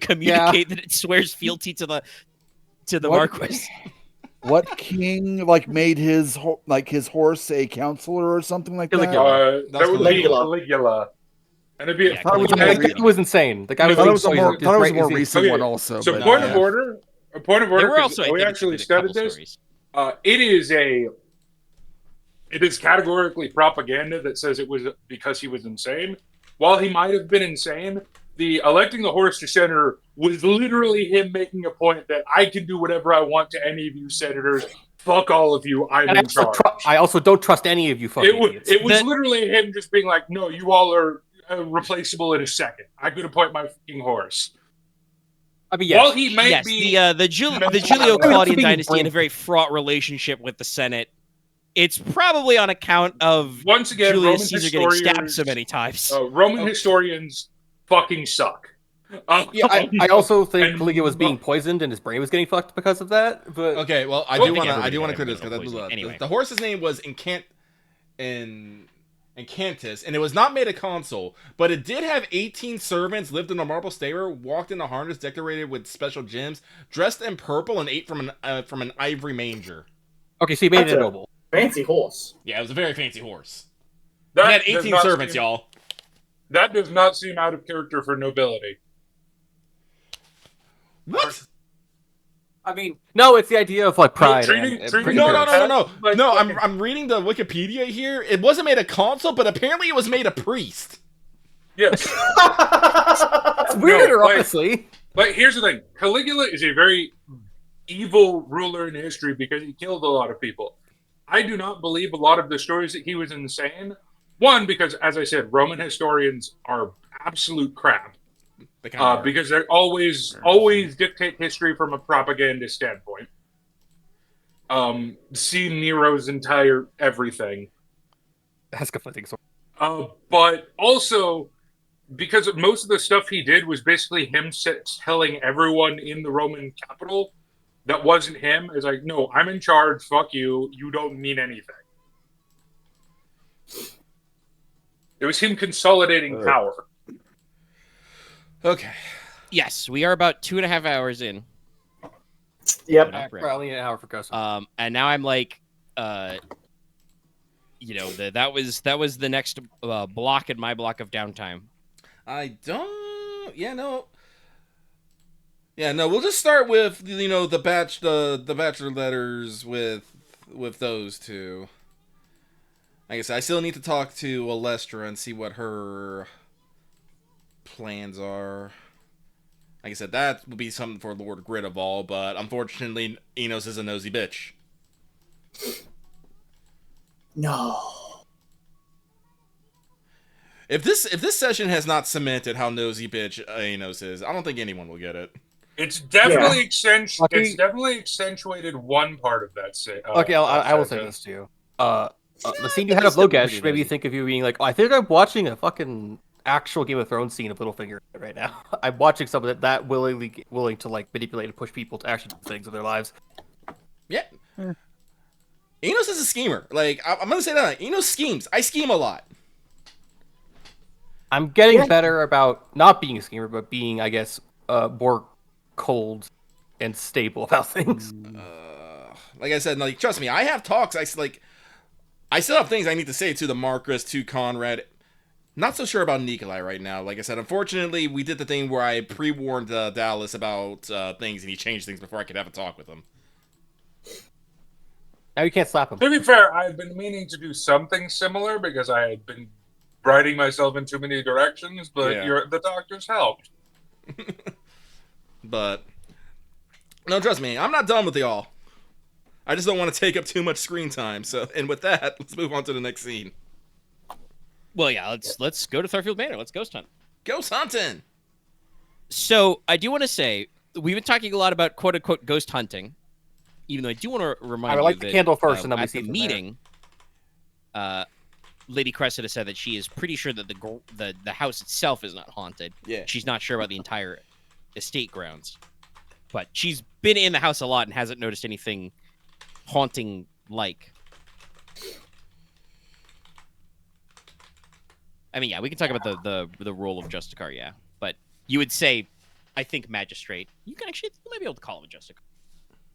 communicate that it swears fealty to the What- Marquess. What king like made his horse a counselor or something like that? Caligula. That would be Caligula. Caligula. And it'd be Yeah, a Caligula. Yeah, the guy was insane. The guy I was thought it was a poisoned. more, His thought it was a brain- more his- recent Okay, one also. So but, point yeah. of order. A point of They order. were 'Cause also, I we think, actually attributed a studied couple this. stories. It is categorically propaganda that says it was because he was insane. While he might have been insane, the electing the horse to senator was literally him making a point that I can do whatever I want to any of you senators. Fuck all of you. I'm And in charge. I also don't trust any of you fucking idiots. It was That- literally him just being like, no, you all are replaceable in a second. I could appoint my fucking horse. I mean, yes. While he may Yes, be the mental- Julio-Claudian being dynasty had a brain- very fraught relationship with the Senate. It's probably on account of once again, Julius Roman Caesar getting stabbed historians, so many times. Roman historians fucking suck. Yeah, I also think And- Caligula was being poisoned and his brain was getting fucked because of that. But Okay, well, I Well, do want to everybody clear this got because poisoned. Anyway. the horse's name was Incantus, and it was not made a consul, but it did have 18 servants, lived in a marble stable, walked in a harness decorated with special gems, dressed in purple, and ate from an ivory manger. okay, so he made That's it a- noble. Fancy horse. Yeah, it was a very fancy horse. That It had does 18 not servants, seem- y'all. That does not seem out of character for nobility. What? I mean, no, it's the idea of like pride. treating- and treating- No, appearance. Like, no. fucking- I'm reading the Wikipedia here. It wasn't made a consul, but apparently it was made a priest. Yes. It's weirder, like- honestly. But here's the thing. Caligula is a very evil ruler in history because he killed a lot of people. I do not believe a lot of the stories that he was insane. One, because, as I said, Roman historians are absolute crap. They kind of are. Because they always dictate history from a propaganda standpoint. See Nero's entire everything. That's conflicting. So But also, because most of the stuff he did was basically him telling everyone in the Roman capital that wasn't him. Is like, no, I'm in charge. Fuck you. You don't mean anything. It was him consolidating power. Okay. Yes, we are about 2.5 hours in. Yep. Not we're right. only an hour for Gus. And now I'm like, that was the next block in my block of downtime. I don't. Yeah, no. Yeah, no. We'll just start with the bachelor letters with those two. Like I said, I still need to talk to Alestra and see what her plans are. Like I said, that would be something for Lord Gridarvol, but unfortunately, Inos is a nosy bitch. No. If this session has not cemented how nosy bitch Inos is, I don't think anyone will get it. It's definitely Lucky- It's definitely accentuated one part of that. Okay, I will say this to you. The scene you had of Logesh made me think of you being like, oh, I think I'm watching a fucking actual Game of Thrones scene of Littlefinger right now. I'm watching someone that willing to like manipulate and push people to actually do things in their lives. Yeah. Inos is a schemer. Like, I'm gonna say that. Inos schemes. I scheme a lot. I'm getting Yeah. better about not being a schemer, but being, I guess, more cold and stable about things. Like I said, like trust me, I have talks. I still have things I need to say to the Marquess, to Konrad. Not so sure about Nicola right now. Like I said, unfortunately, we did the thing where I pre-warned Dallas about things, and he changed things before I could have a talk with him. Now you can't slap him. To be fair, I've been meaning to do something similar because I had been writing myself in too many directions, but Yeah. the doctors helped. But no, trust me, I'm not done with y'all. I just don't want to take up too much screen time. So, and with that, let's move on to the next scene. Well, yeah, let's go to Tharfield Manor. Let's ghost hunt. Ghost hunting. So I do want to say we've been talking a lot about quote unquote ghost hunting, even though I do want to remind I you would like that the candle first, and then we at see the from meeting, Lady Cressida said that she is pretty sure that the house itself is not haunted. Yeah. She's not sure about the entire estate grounds, but she's been in the house a lot and hasn't noticed anything haunting like. I mean, yeah, we can talk about the role of Justicar, yeah. But you would say, I think magistrate. You might be able to call him a Justicar.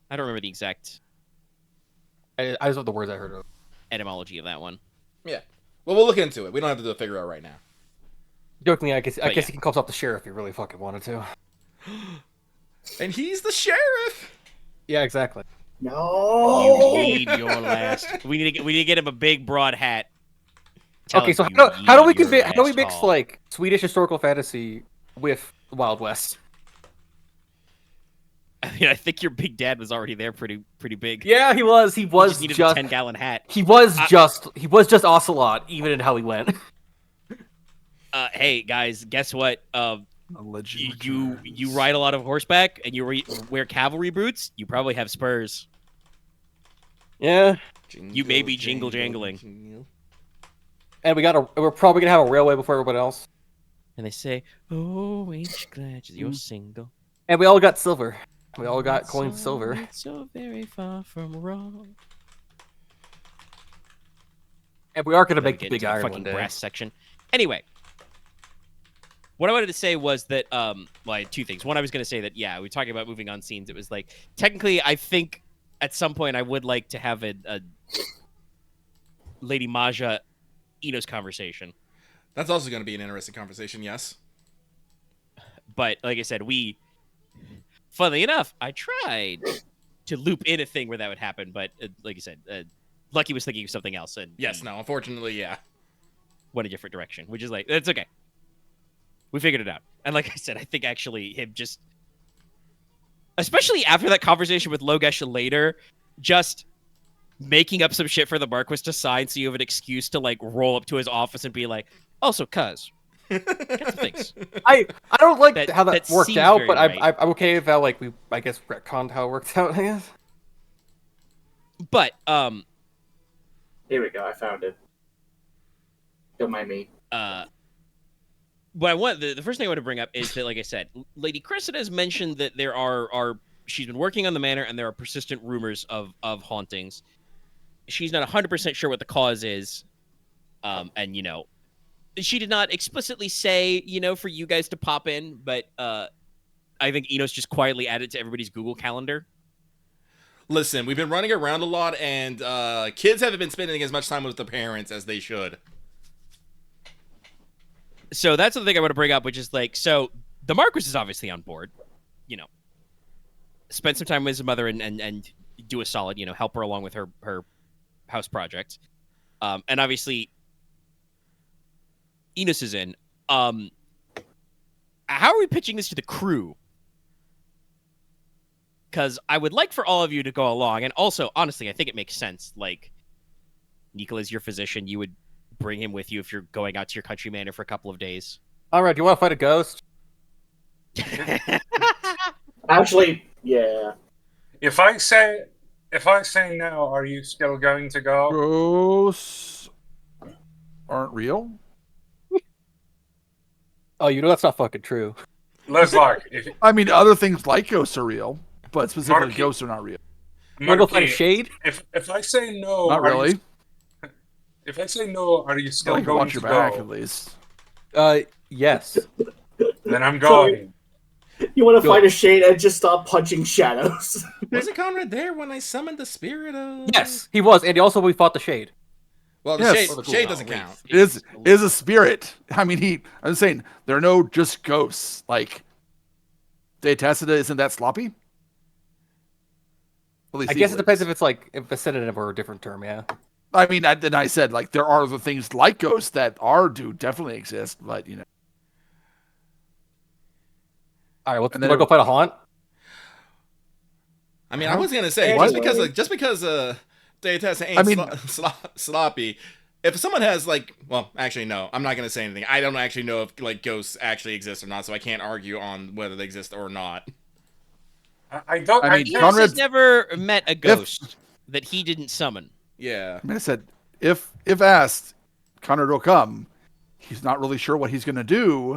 I don't remember the exact I just know the words I heard of. etymology of that one. Yeah. Well, we'll look into it. We don't have to do a figure out right now. Jokingly, I guess yeah. he can call himself the sheriff if he really fucking wanted to. And he's the sheriff. Yeah, exactly. No. You need your last. We need to get him a big broad hat. Okay, so telling you how do we your how do we last mix call. like Swedish historical fantasy with Wild West? I mean, I think your big dad was already there, pretty big. Yeah, he was. He He was just needed just a 10-gallon hat. he was just Ocelot, even in how he went. Hey guys, guess what? Allegedly. You ride a lot of horseback and you wear cavalry boots. You probably have spurs. Yeah, You may be jangling. and we're probably gonna have a railway before everybody else, And they say, "Oh, ain't you glad you're single?" and we all got silver. We all got coins silver. It's so very far from wrong. And we are gonna Then we make the get big into iron fucking one day. brass section. Anyway, what I wanted to say was that well, I had two things. One, I was going to say that we were talking about moving on scenes. It was like technically, I think at some point I would like to have a Lady Maja Inos conversation. That's also going to be an interesting conversation. Yes. But like I said, funnily enough, I tried to loop in a thing where that would happen, but like I said, Lucky was thinking of something else, and Yes. he No. Unfortunately, yeah. went a different direction, which is like, it's okay. We figured it out. And like I said, I think actually him just, especially after that conversation with Logesh later, just making up some shit for the Marquess to sign so you have an excuse to like roll up to his office and be like, also, cuz, got some things. I don't like how that that worked seems out, very but right. I'm okay with how like we I guess retconned how it worked out. I guess. But Here we go. I found it. Don't mind me. what I want the first thing I want to bring up is that, like I said, Lady Cressida has mentioned that there are she's been working on the manor and there are persistent rumors of hauntings. She's not 100% sure what the cause is, and she did not explicitly say for you guys to pop in, but I think Inos just quietly added to everybody's Google Calendar. Listen, we've been running around a lot, and kids haven't been spending as much time with their parents as they should. So that's the thing I want to bring up, which is like, so the Marquess is obviously on board, spend some time with his mother and do a solid, help her along with her house project. And obviously Inos is in. How are we pitching this to the crew? Because I would like for all of you to go along. And also, honestly, I think it makes sense. Like, Nicola's your physician. You would bring him with you if you're going out to your country manor for a couple of days. All right, do you want to fight a ghost? Actually, yeah. If I say no, are you still going to go? Ghosts aren't real? Oh, that's not fucking true. Leslok, if I mean, other things like ghosts are real, but specifically Marquis- ghosts are not real. You want to go fight a Marquis, shade? if I say no, Not really. if I say no, are you still Like, going watch to your back, go? at least. Yes. Then I'm going. You want to Go. fight a shade and just stop punching shadows. Wasn't Konrad there when I summoned the spirit of? Yes, he was, and also we fought the shade. Well, the Yes. shade doesn't count. It is a spirit. I mean, I'm saying there are no just ghosts. Like, Deitacida isn't that sloppy? At least I guess it depends if it's like if a synonym or a different term. Yeah. I mean, then I said like there are other things like ghosts that do definitely exist, but you know. All right. Let's And then go fight a haunt. I mean, I was gonna say Anyway. just because Deitacida ain't sloppy. If someone has like, well, actually no, I'm not gonna say anything. I don't actually know if like ghosts actually exist or not, so I can't argue on whether they exist or not. I don't. I mean, Inos Konrad- has never met a ghost that he didn't summon. Yeah. I mean, I said if asked, Konrad will come. He's not really sure what he's gonna do,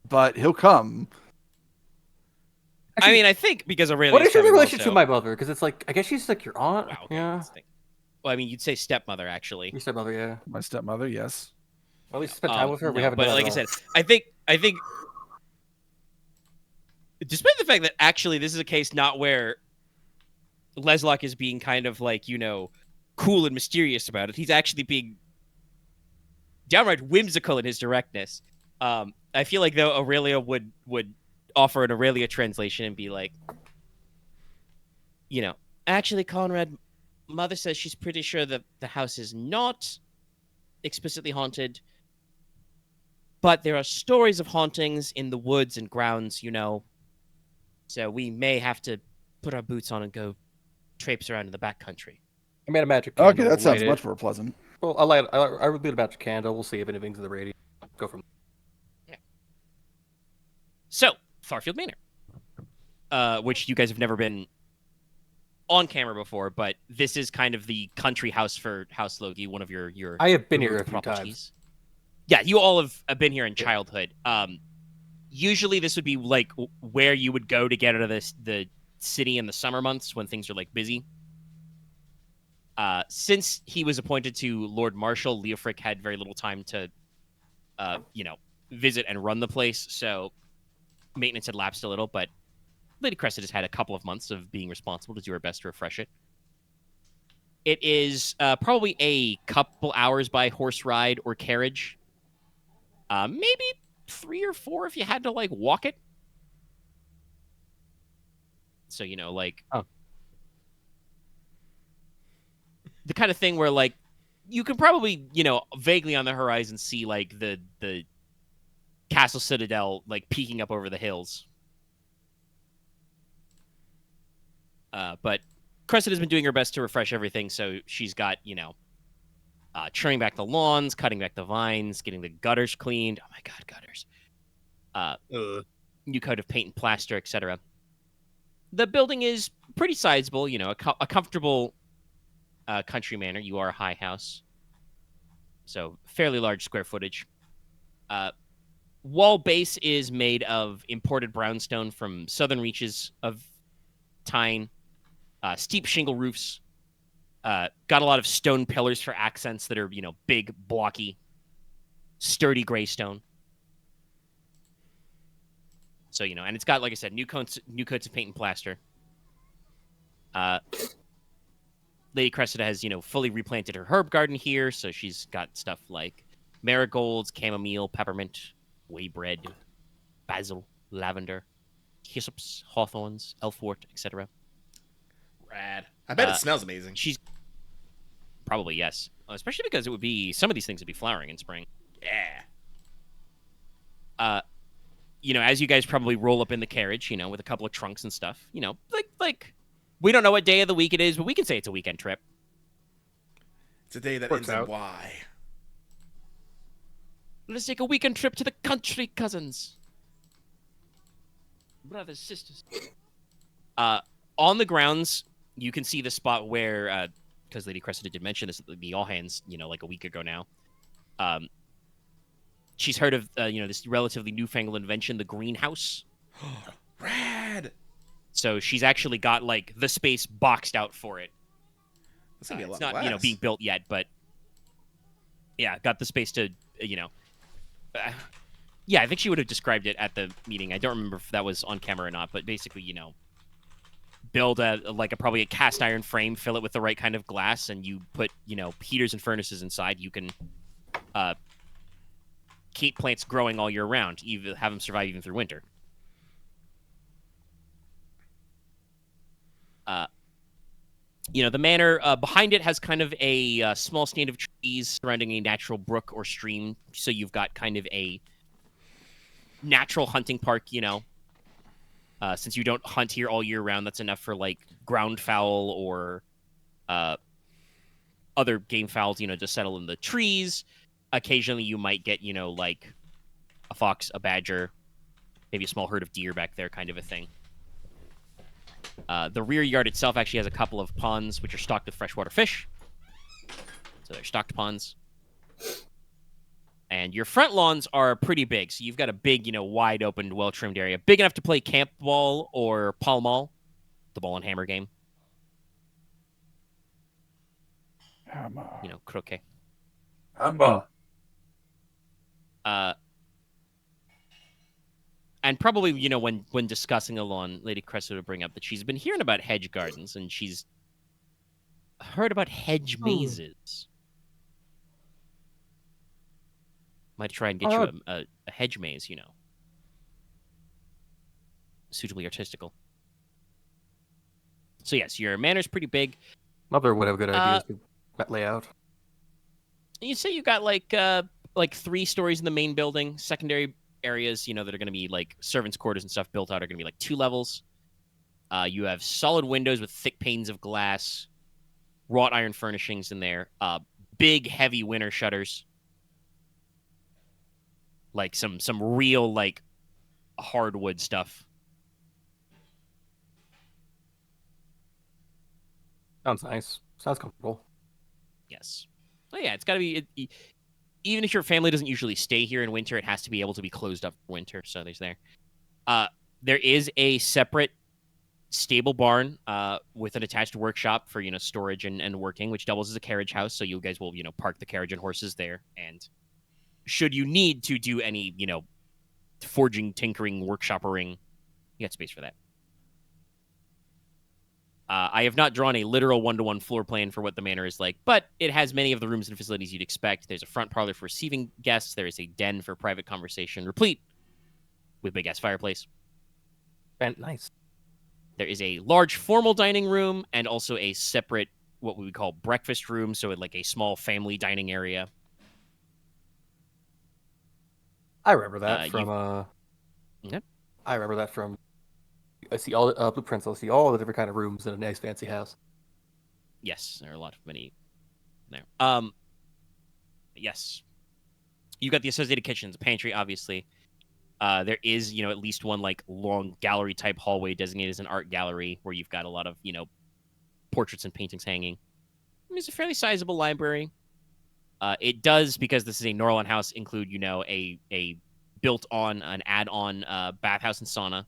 but he'll come. I mean, I think because Aurelia's What is your coming relationship also- to my mother? Because it's like I guess she's like your aunt. Wow, okay, Yeah. let's think. Well, I mean, you'd say stepmother, actually. Your stepmother. Yeah. My stepmother, yes. Well, at least spend time with her. We No, haven't. but done that like I at all. said, I think, despite the fact that actually this is a case not where Leslok is being kind of like cool and mysterious about it. He's actually being downright whimsical in his directness. I feel like though Aurelia would offer an Aurelia translation and be like, actually, Konrad, Mother says she's pretty sure that the house is not explicitly haunted, but there are stories of hauntings in the woods and grounds, so we may have to put our boots on and go traipse around in the back country. I made a magic candle. Okay, that sounds light much it. more pleasant. Well, I lit a magic candle. We'll see if anything's in the radius. Go from. So, Farfield Manor, which you guys have never been on camera before, but this is kind of the country house for House Logi, one of your I have been here a few properties. times. Yeah, you all have been here in childhood. Usually this would be like where you would go to get out of the city in the summer months when things are like busy. Since he was appointed to Lord Marshal, Leofric had very little time to, visit and run the place, so maintenance had lapsed a little, but Lady Crescent has had a couple of months of being responsible to do her best to refresh it. It is probably a couple hours by horse ride or carriage. Maybe 3 or 4 if you had to, walk it. So, the kind of thing where, you can probably, vaguely on the horizon see, the Castle Citadel, peeking up over the hills. But Crescent has been doing her best to refresh everything, so she's got, trimming back the lawns, cutting back the vines, getting the gutters cleaned. Oh my god, gutters. New coat of paint and plaster, etc. The building is pretty sizable, a comfortable country manor. You are a high house, so fairly large square footage. Wall base is made of imported brownstone from southern reaches of Teine. Steep shingle roofs. Got a lot of stone pillars for accents that are, big, blocky, sturdy gray stone. So, and it's got, like I said, new coats of paint and plaster. Lady Cressida has, fully replanted her herb garden here, so she's got stuff like marigolds, chamomile, peppermint, waybread, basil, lavender, hyssops, hawthorns, elfwort, etc. Rad. I bet it smells amazing. She's probably, yes, especially because some of these things would be flowering in spring. Yeah. As you guys probably roll up in the carriage, with a couple of trunks and stuff, like we don't know what day of the week it is, but we can say it's a weekend trip. It's a day that Works ends in out. Y. Let's take a weekend trip to the country, cousins. Brothers, sisters. On the grounds, you can see the spot where, because Lady Cressida did mention this at the all hands, like a week ago now. She's heard of, this relatively newfangled invention, the greenhouse. Rad. So she's actually got, the space boxed out for it. That's gonna be a It's lot not, less. being built yet, but yeah, got the space to, Yeah, I think she would have described it at the meeting. I don't remember if that was on camera or not, but basically, build probably a cast iron frame, fill it with the right kind of glass, and you put, heaters and furnaces inside. You can keep plants growing all year round, even have them survive even through winter. The manor behind it has kind of a small stand of trees surrounding a natural brook or stream, so you've got kind of a natural hunting park, since you don't hunt here all year round. That's enough for like ground fowl or other game fowls, to settle in the trees. Occasionally you might get, like a fox, a badger, maybe a small herd of deer back there, kind of a thing. The rear yard itself actually has a couple of ponds which are stocked with freshwater fish. So they're stocked ponds. And your front lawns are pretty big. So you've got a big, wide open, well-trimmed area. Big enough to play camp ball or pall mall, the ball and hammer game. Hammer. Croquet. Hammer. And probably, when discussing a lawn, Lady Cressida would bring up that she's been hearing about hedge gardens, and she's heard about hedge mazes. Might try and get you a hedge maze, suitably artistical. So yes, your manor's pretty big. Mother would have good ideas to that layout. You'd say you got like 3 stories in the main building. Secondary areas, that are going to be like servants' quarters and stuff built out are going to be like 2 levels. You have solid windows with thick panes of glass, wrought iron furnishings in there, big heavy winter shutters, like some real like hardwood stuff. Sounds nice. Sounds comfortable. Yes. Oh yeah, it's got to be. Even if your family doesn't usually stay here in winter, it has to be able to be closed up for winter. So there's there. There is a separate stable barn with an attached workshop for storage and working, which doubles as a carriage house. So you guys will park the carriage and horses there, and should you need to do any forging, tinkering, workshoppering, you got space for that. I have not drawn a literal one-to-one floor plan for what the manor is like, but it has many of the rooms and facilities you'd expect. There's a front parlor for receiving guests. There is a den for private conversation, replete with big-ass fireplace. And nice. There is a large formal dining room and also a separate, what we would call breakfast room, so like a small family dining area. I remember that from... Yeah. I remember that from... I see all blueprints. I see all the different kind of rooms in a nice fancy house. Yes, there are a lot of many there. Yes. You got the associated kitchens, pantry, obviously. There is, at least one like long gallery type hallway designated as an art gallery where you've got a lot of, portraits and paintings hanging. It's a fairly sizable library. It does, because this is a Norland house, include, a built-on, an add-on bathhouse and sauna.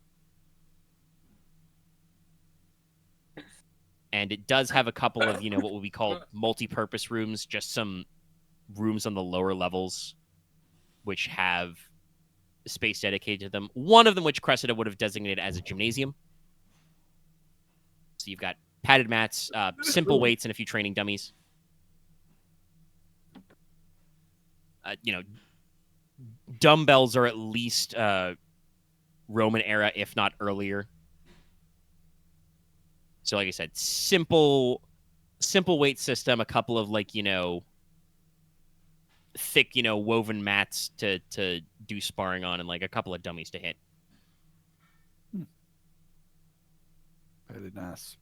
And it does have a couple of, what would be called multi-purpose rooms, just some rooms on the lower levels, which have space dedicated to them. One of them, which Cressida would have designated as a gymnasium. So you've got padded mats, simple weights, and a few training dummies. Dumbbells are at least Roman era, if not earlier. So, like I said, simple weight system, a couple of thick, woven mats to do sparring on, and like a couple of dummies to hit. Very nice.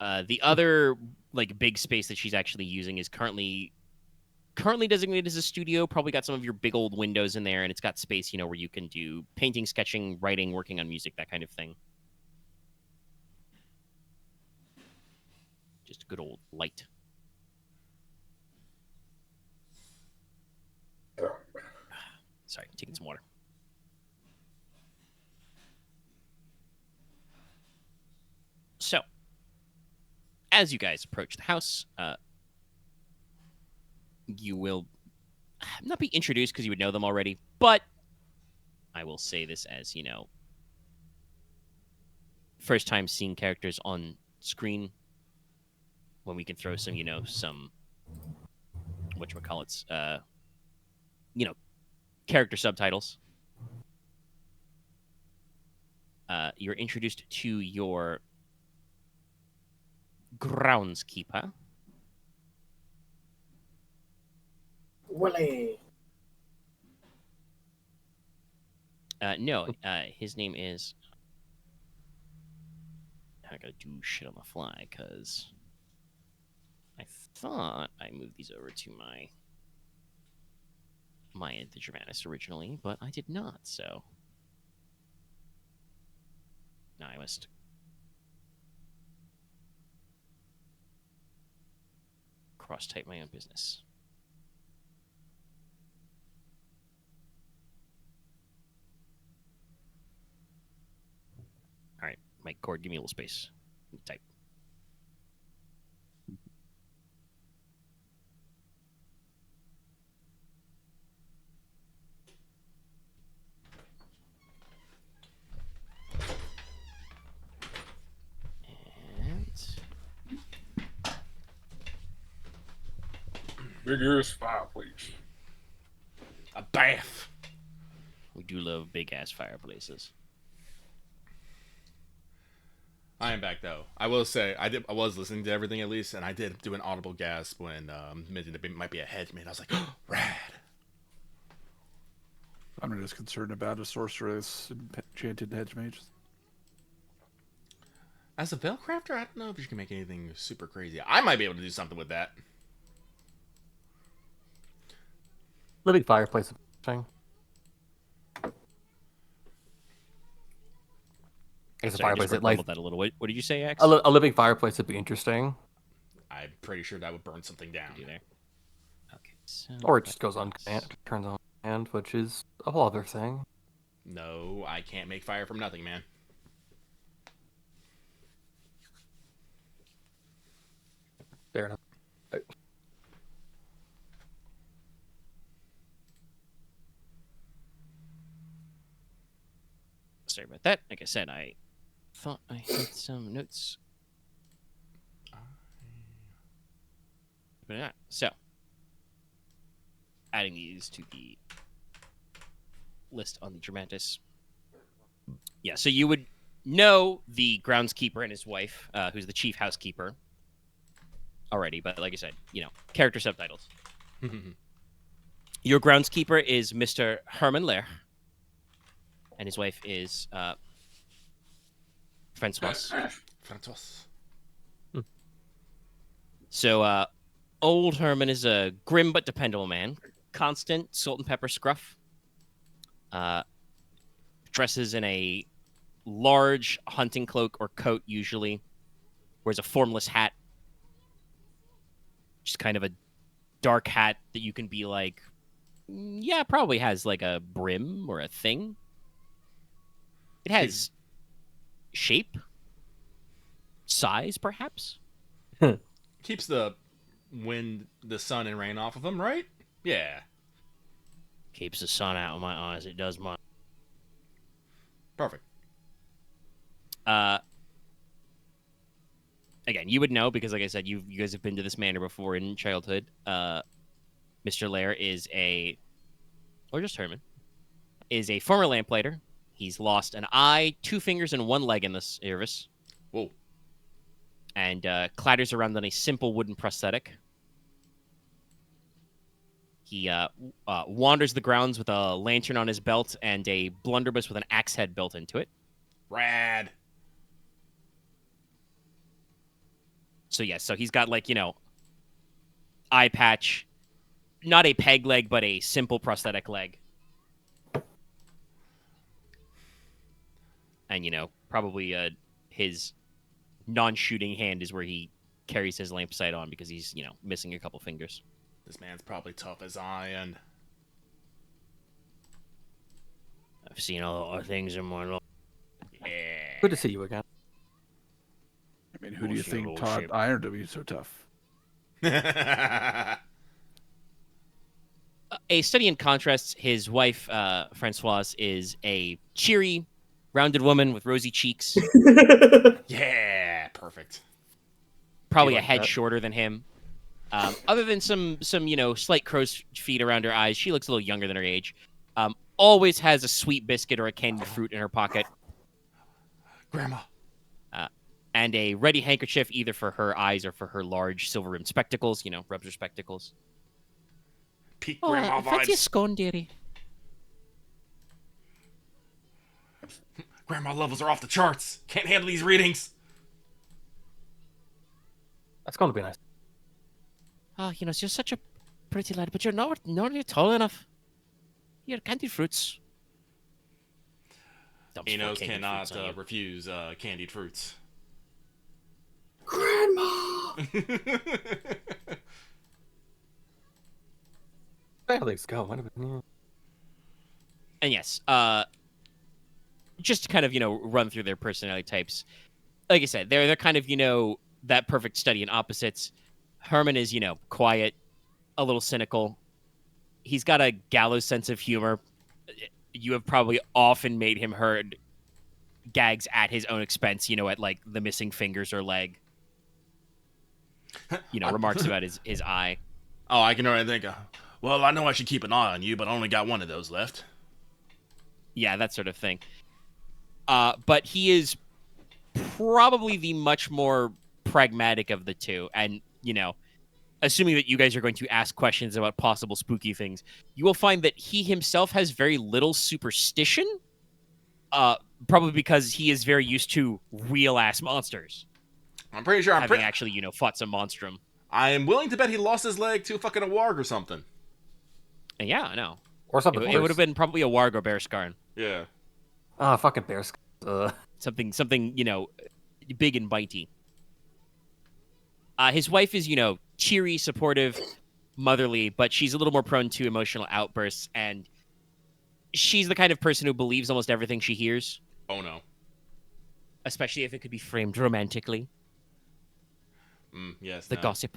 The other big space that she's actually using is currently designated as a studio. Probably got some of your big old windows in there, and it's got space, where you can do painting, sketching, writing, working on music, that kind of thing. Just a good old light. Sorry, taking some water. So, as you guys approach the house, you will not be introduced because you would know them already, but I will say this as, first time seeing characters on screen when we can throw some, some whatchamacallits, character subtitles. You're introduced to your groundskeeper. Willie. No, his name is. I gotta do shit on the fly because I thought I moved these over to the Dramatis originally, but I did not. So now I must cross-type my own business. All right, Mike Cord, give me a little space. Type. Bigger fireplace. A bath. We do love big ass fireplaces. I am back though. I will say I was listening to everything at least, and I did do an audible gasp when mentioned it might be a hedge mage. I was like, oh, rad. I'm just concerned about a sorceress and enchanted hedge mages. As a Veilcrafter, I don't know if you can make anything super crazy. I might be able to do something with that. Living fireplace thing. I guess a Sorry, fireplace just that lights. that a little. What did you say, X? A living fireplace would be interesting. I'm pretty sure that would burn something down. There. Okay. So Or it just goes on command, turns on command, which is a whole other thing. No, I can't make fire from nothing, man. Fair enough. Sorry about that. Like I said, I thought I had some notes. But not. So, adding these to the list on the Dramatis. Yeah, so you would know the groundskeeper and his wife, who's the chief housekeeper, already. But like I said, character subtitles. Your groundskeeper is Mr. Herman Lair, and his wife is Francois. Francois. So, old Herman is a grim but dependable man. Constant salt and pepper scruff. Dresses in a large hunting cloak or coat, usually. Wears a formless hat. Just kind of a dark hat that you can be like, yeah, probably has like a brim or a thing. It has shape, size, perhaps. Keeps the wind, the sun, and rain off of them, right? Yeah. Keeps the sun out of my eyes. It does mine. Perfect. Again, you would know because, like I said, you guys have been to this manor before in childhood. Mr. Lair is or just Herman, is a former lamplighter. He's lost an eye, 2 fingers, and 1 leg in this service. Whoa. And clatters around on a simple wooden prosthetic. He wanders the grounds with a lantern on his belt and a blunderbuss with an axe head built into it. Rad. So, yeah, so he's got, eye patch. Not a peg leg, but a simple prosthetic leg. And, probably his non-shooting hand is where he carries his lamp sight on because he's, missing a couple fingers. This man's probably tough as iron. I've seen a lot of things in my life. Yeah. Good to see you again. I mean, who do you Bullshit, think taught bullshit. iron to be so tough? A study in contrast, his wife, Francoise, is a cheery, rounded woman with rosy cheeks, Yeah, perfect. probably like a head that. shorter than him. Other than some slight crow's feet around her eyes, she looks a little younger than her age. Always has a sweet biscuit or a candied fruit in her pocket. Grandma. And a ready handkerchief either for her eyes or for her large silver-rimmed spectacles, rubs her spectacles. Peak grandma vibes. scone, dearie? Grandma levels are off the charts. Can't handle these readings. That's going to be nice. Oh, you're such a pretty lad, but you're not really tall enough. Here, candied fruits. Dumps four Inos candied cannot fruits on you. refuse candied fruits. Grandma! Let's go. And yes, just to kind of run through their personality types. Like I said, they're kind of that perfect study in opposites. Herman is quiet, a little cynical. He's got a gallows sense of humor. You have probably often made him heard gags at his own expense. At like the missing fingers or leg. Remarks about his eye. Oh, I can already think. Well, I know I should keep an eye on you, but I only got one of those left. Yeah, that sort of thing. But he is probably the much more pragmatic of the two. And, assuming that you guys are going to ask questions about possible spooky things, you will find that he himself has very little superstition. Probably because he is very used to real-ass monsters. I'm pretty sure having actually, fought some monstrum. I am willing to bet he lost his leg to fucking a warg or something. And yeah, I know. Or something. It would have been probably a warg or bear scarn. Yeah. Ah, fucking bears. Something, big and bitey. His wife is, cheery, supportive, motherly, but she's a little more prone to emotional outbursts, and she's the kind of person who believes almost everything she hears. Oh, no. Especially if it could be framed romantically. Yes. The gossip.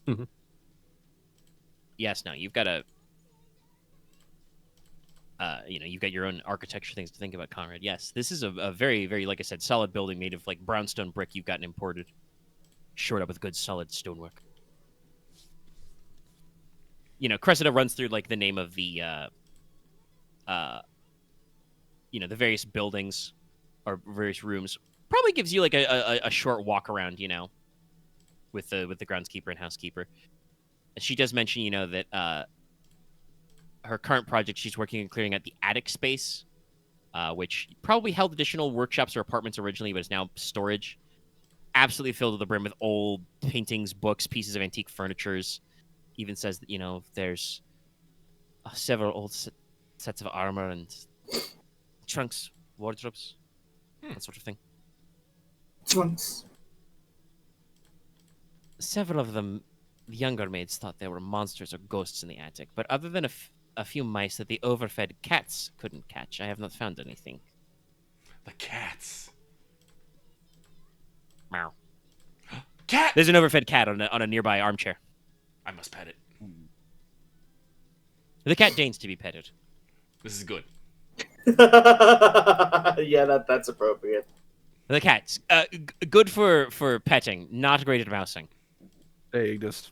Mm-hmm. Yes, no, you've got you've got your own architecture things to think about, Konrad. Yes, this is a very, very, like I said, solid building made of like brownstone brick you've gotten imported, shored up with good solid stonework. Cressida runs through like the name of the the various buildings or various rooms. Probably gives you like a short walk around, with the groundskeeper and housekeeper. And she does mention, that her current project, she's working on clearing out the attic space, which probably held additional workshops or apartments originally, but is now storage. Absolutely filled to the brim with old paintings, books, pieces of antique furnitures. Even says that, there's several old sets of armor and trunks, wardrobes, that sort of thing. Trunks. Several of them, the younger maids, thought there were monsters or ghosts in the attic, but other than a few mice that the overfed cats couldn't catch, I have not found anything. The cats. Meow. Cat! There's an overfed cat on a nearby armchair. I must pet it. The cat deigns to be petted. This is good. Yeah, that's appropriate. The cat's good for petting, not great at mousing. Hey, just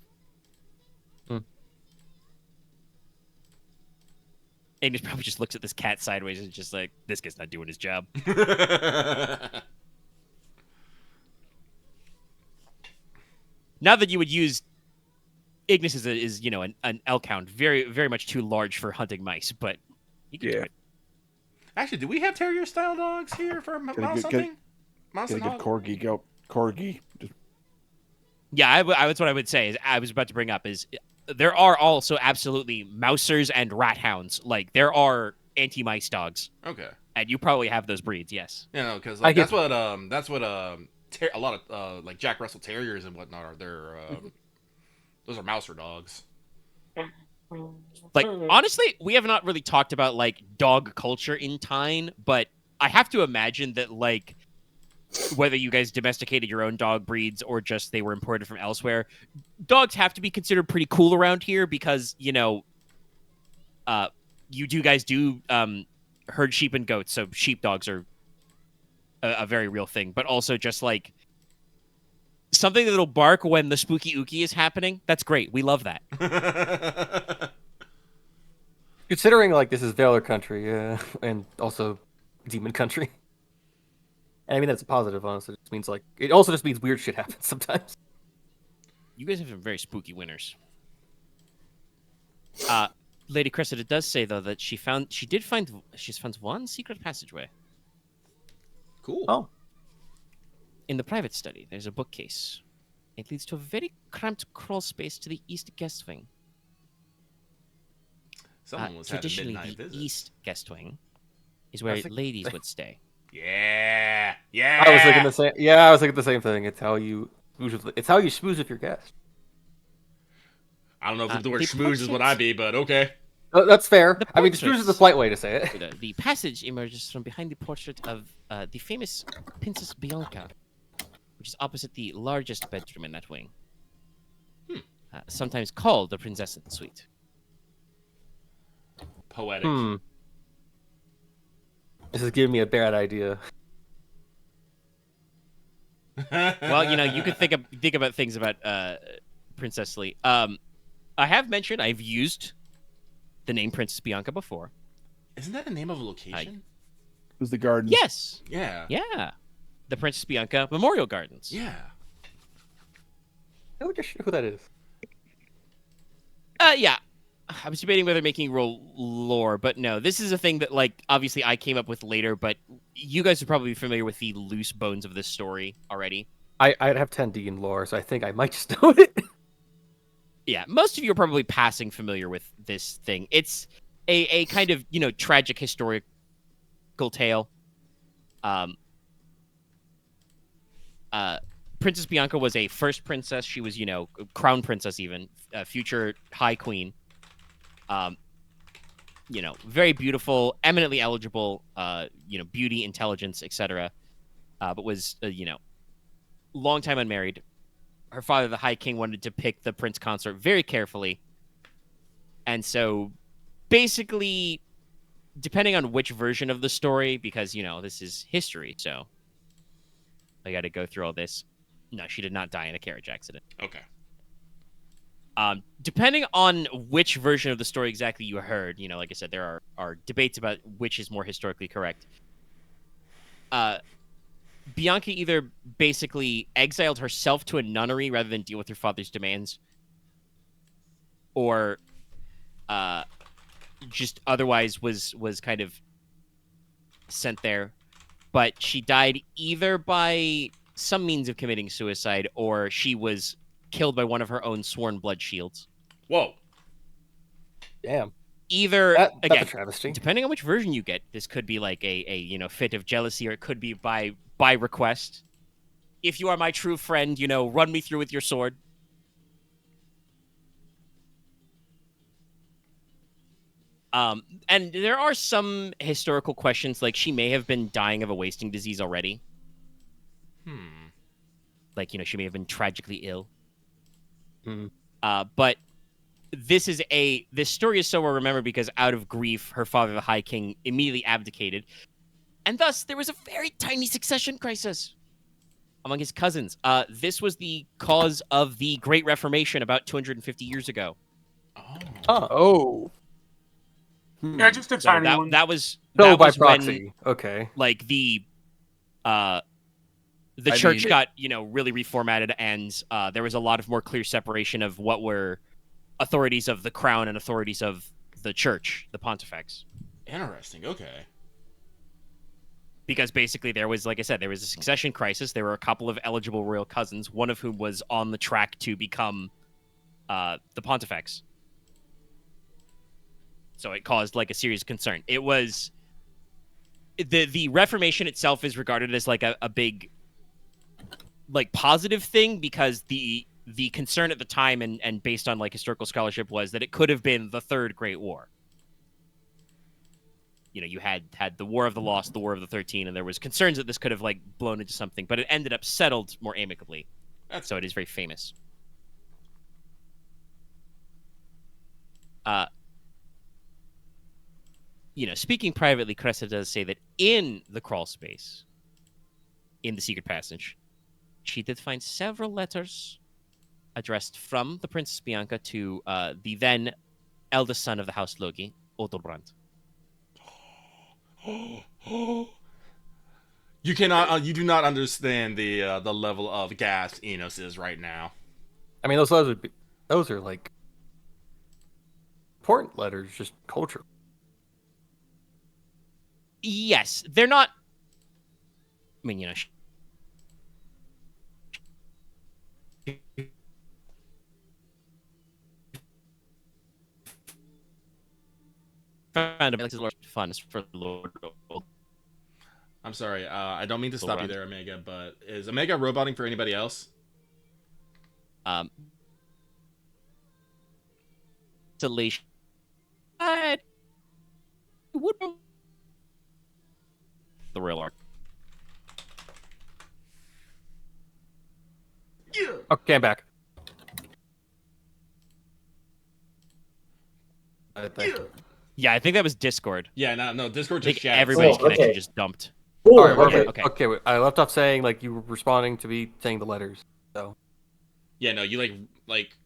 Agnes probably just looks at this cat sideways and just like, this guy's not doing his job. Now that you would use Ignis is an elk hound, very, very much too large for hunting mice, but you can do it. Actually, do we have terrier style dogs here for mouse hunting? Mouse get a and good corgi. Just... Yeah, that's what I would say. Is I was about to bring up is there are also absolutely mousers and rat hounds. Like there are anti-mice dogs. Okay. And you probably have those breeds, yes. Yeah, no, because like, that's what a lot of like Jack Russell Terriers and whatnot are. They're those are mouser dogs. Like honestly, we have not really talked about like dog culture in Teine, but I have to imagine that like whether you guys domesticated your own dog breeds or just they were imported from elsewhere, dogs have to be considered pretty cool around here because, you guys do herd sheep and goats, so sheepdogs are a very real thing. But also just like something that'll bark when the spooky ookie is happening. That's great. We love that. Considering like this is Valor country, and also demon country. And I mean that's a positive, honestly. It just means like it also just means weird shit happens sometimes. You guys have some very spooky winters. Lady Cressida does say though that she's found one secret passageway. Cool. Oh. In the private study, there's a bookcase. It leads to a very cramped crawl space to the east guest wing. Someone was having Traditionally, midnight the visits. east guest wing is where ladies would stay. Yeah. I was thinking the same. Yeah, I was thinking the same thing. It's how you schmooze with your guest. I don't know if the word the schmooze is what I be, but okay. Oh, that's fair. The I mean, schmooze is the portraits. polite way to say it. The passage emerges from behind the portrait of the famous Princess Bianca, which is opposite the largest bedroom in that wing. Sometimes called the Princess Suite. Poetic. This is giving me a bad idea. Well, you could think about things about Princess Lee. I have mentioned I've used the name Princess Bianca before. Isn't that the name of a location? It was the garden. Yes. Yeah. Yeah. The Princess Bianca Memorial Gardens. Yeah. I would just show who that is. Yeah. I was debating whether making roll lore, but no. This is a thing that, like, obviously I came up with later, but you guys are probably familiar with the loose bones of this story already. I'd have 10D in lore, so I think I might just know it. Yeah, most of you are probably passing familiar with this thing. It's a kind of, tragic historical tale. Princess Bianca was a first princess. She was, crown princess even, future high queen. Very beautiful, eminently eligible, beauty, intelligence, etc. But was, long time unmarried. Her father, the High King, wanted to pick the prince consort very carefully. And so, basically, depending on which version of the story, because, this is history, so I got to go through all this. No, she did not die in a carriage accident. Okay. Depending on which version of the story exactly you heard, like I said, there are debates about which is more historically correct. Bianca either basically exiled herself to a nunnery rather than deal with her father's demands, or just otherwise was kind of sent there. But she died either by some means of committing suicide, or she was killed by one of her own sworn blood shields. Whoa. Damn. Either That's again, a travesty. depending on which version you get, this could be like a fit of jealousy, or it could be by request. If you are my true friend, run me through with your sword. And there are some historical questions, like she may have been dying of a wasting disease already. Like, she may have been tragically ill. But this story is so well remembered because out of grief, her father, the High King, immediately abdicated. And thus, there was a very tiny succession crisis among his cousins. This was the cause of the Great Reformation about 250 years ago. Oh. Yeah, just a tiny one. That was So by was proxy. when, Okay. like, the church got, really reformatted, and there was a lot of more clear separation of what were authorities of the crown and authorities of the church, the pontifex. Interesting. Okay. Because basically there was, like I said, there was a succession crisis. There were a couple of eligible royal cousins, one of whom was on the track to become the pontifex. So it caused, like, a serious concern. It was... The Reformation itself is regarded as, like, a big, like, positive thing, because the concern at the time and based on, like, historical scholarship was that it could have been the Third Great War. you had the War of the Lost, the War of the 13, and there was concerns that this could have like blown into something, but it ended up settled more amicably. So it is very famous. Speaking privately, Cressa does say that in the crawl space, in the secret passage, she did find several letters addressed from the Princess Bianca to the then eldest son of the House Logi, Odobrand. You cannot. You do not understand the level of gas Inos is right now. I mean, those are like important letters, just culture. Yes, they're not. I mean, found a fun for Lord. I'm sorry. I don't mean to stop you there, Omega. But is Omega roboting for anybody else? Isolation. The real arc. Okay, I'm back. Yeah, I think that was Discord. Yeah, no. Discord I just think everybody's connection just dumped. Cool, All right, okay. okay. Wait, I left off saying like you were responding to me saying the letters. So. Yeah, no. You like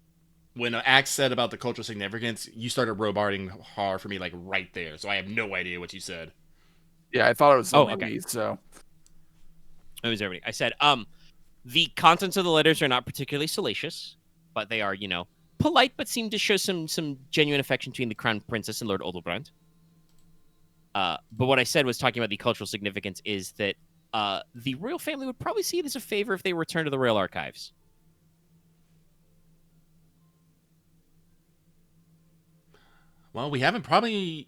when Axe said about the cultural significance, you started roboting hard for me like right there. So I have no idea what you said. Yeah, I thought it was only okay. me, so. It was everybody. I said, the contents of the letters are not particularly salacious, but they are, polite, but seem to show some genuine affection between the Crown Princess and Lord Odobrand. But what I said was talking about the cultural significance is that the royal family would probably see it as a favor if they return to the royal archives. Well, we haven't probably...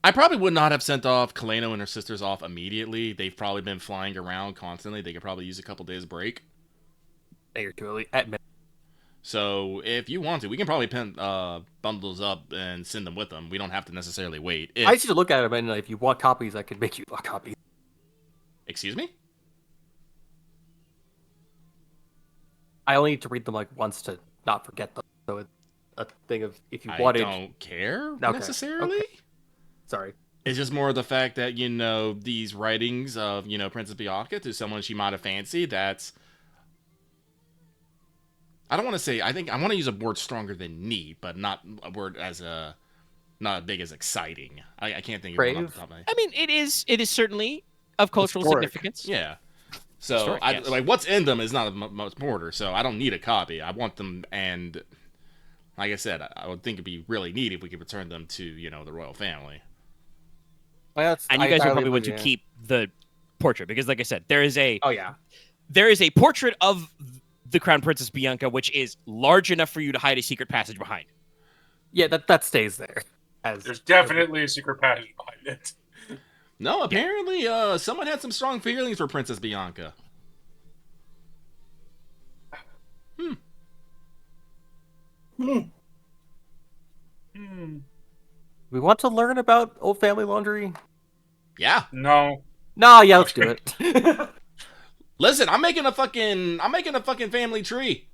I probably would not have sent off Kaleno and her sisters off immediately. They've probably been flying around constantly. They could probably use a couple days break. A or two early at minute. So if you want to, we can probably pin bundles up and send them with them. We don't have to necessarily wait. I just look at them, and if you want copies, I can make you a copy. Excuse me? I only need to read them like once to not forget them. So it's a thing of if you wanted. I don't care Okay. necessarily. Okay. Sorry. It's just more the fact that, these writings of, Princess Bianca to someone she might have fancied, that's... I don't want to say... I want to use a word stronger than neat, but not a word as not as big as exciting. I can't think of one off the top of my head. I mean, it is certainly of cultural significance. Yeah. So, Historic, what's in them is not much important, so I don't need a copy. I want them, and... Like I said, I would think it'd be really neat if we could return them to, the royal family. Well, and you guys will probably want to keep the portrait because, like I said, there is a portrait of the Crown Princess Bianca, which is large enough for you to hide a secret passage behind. Yeah, that stays there. There's definitely a secret passage behind it. No, apparently, someone had some strong feelings for Princess Bianca. We want to learn about old family laundry. Yeah. No. No, yeah, let's do it. Listen, I'm making a fucking family tree.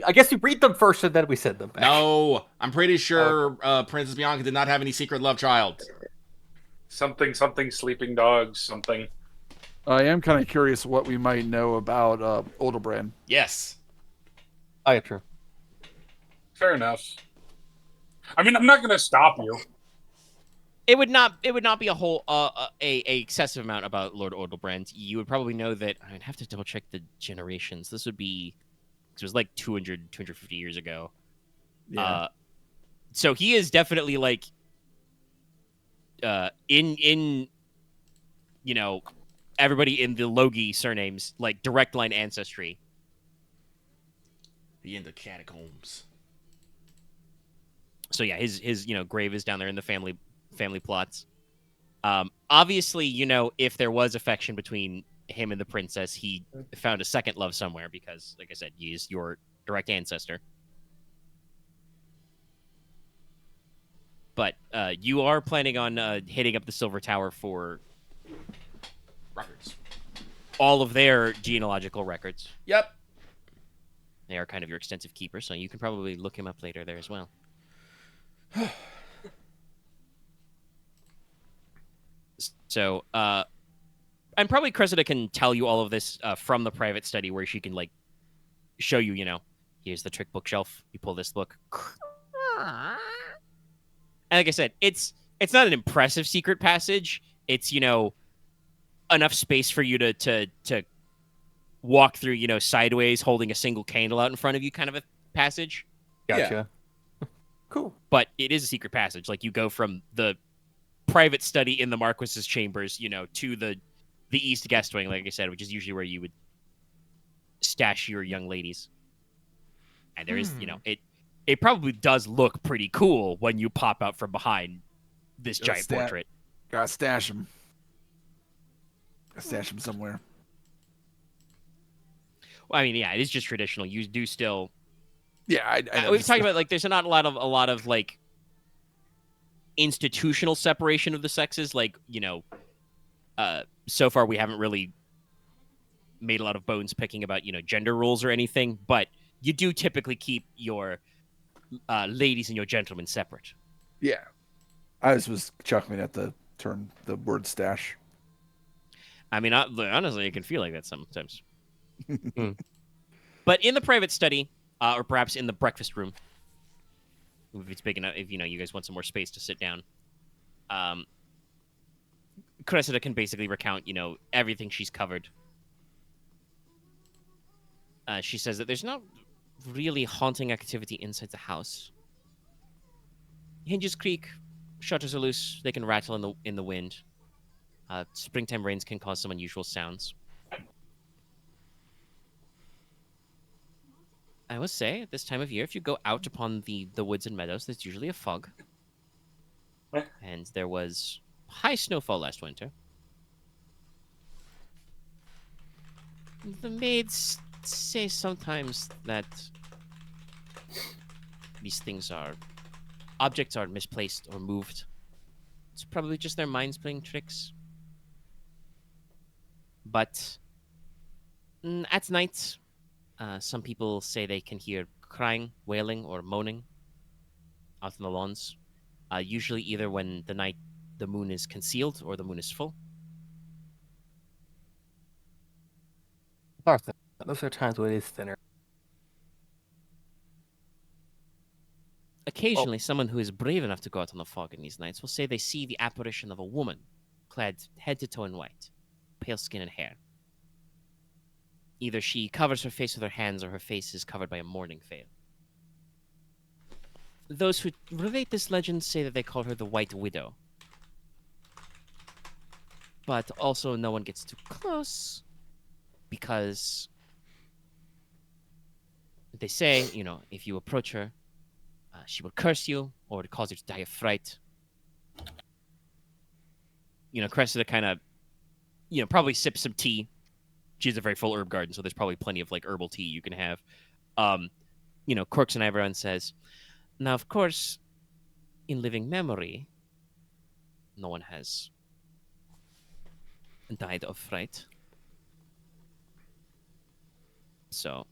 I guess we read them first and then we send them back. No, I'm pretty sure Princess Bianca did not have any secret love child. Something, sleeping dogs, something. I am kind of curious what we might know about Odobrand. Yes. Oh, yeah, true. Fair enough. I mean, I'm not going to stop you. It would not be a whole a excessive amount about Lord Odobrand. You would probably know that. I'd have to double check the generations. This would be, it was like 250 years ago. Yeah. So he is definitely like in everybody in the Logi surnames, like direct line ancestry. The end of catacombs. So yeah, his grave is down there in the family plots. Obviously, if there was affection between him and the princess, he found a second love somewhere because, like I said, he is your direct ancestor. But you are planning on hitting up the Silver Tower for Records. all of their genealogical records. Yep. They are kind of your extensive keeper, so you can probably look him up later there as well. So, and probably Cressida can tell you all of this from the private study where she can, like, show you, here's the trick bookshelf. You pull this book. And like I said, it's not an impressive secret passage. It's, enough space for you to walk through, sideways, holding a single candle out in front of you kind of a passage. Gotcha. Cool. But it is a secret passage. Like, you go from the private study in the Marquess's chambers, to the East Guest Wing, like I said, which is usually where you would stash your young ladies. And there is, it probably does look pretty cool when you pop out from behind this giant portrait. Gotta stash him. Gotta stash him somewhere. Well, I mean, yeah, it is just traditional. You do still. Yeah, I we've talked about, like, there's not a lot of like institutional separation of the sexes. Like, so far we haven't really made a lot of bones picking about gender rules or anything, but you do typically keep your ladies and your gentlemen separate. Yeah, I just was chuckling at the word stash. I mean, honestly, it can feel like that sometimes. But in the private study, or perhaps in the breakfast room, if it's big enough, if you guys want some more space to sit down, Cressida can basically recount everything she's covered. She says that there's not really haunting activity inside the house. Hinges creak, shutters are loose, they can rattle in the wind. Springtime rains can cause some unusual sounds. I will say, at this time of year, if you go out upon the woods and meadows, there's usually a fog. And there was high snowfall last winter. The maids say sometimes that these objects are misplaced or moved. It's probably just their minds playing tricks. But at night, some people say they can hear crying, wailing, or moaning out on the lawns. Usually either when the moon is concealed or the moon is full. Arthur, those are times when it is thinner. Occasionally, someone who is brave enough to go out on the fog in these nights will say they see the apparition of a woman, clad head to toe in white, pale skin and hair. Either she covers her face with her hands or her face is covered by a mourning veil. Those who relate this legend say that they call her the White Widow. But also no one gets too close because they say, if you approach her, she will curse you or cause you to die of fright. Cressida kind of, probably sips some tea. She has a very full herb garden, so there's probably plenty of, like, herbal tea you can have. Corks and everyone says, now, of course, in living memory, no one has died of fright. So,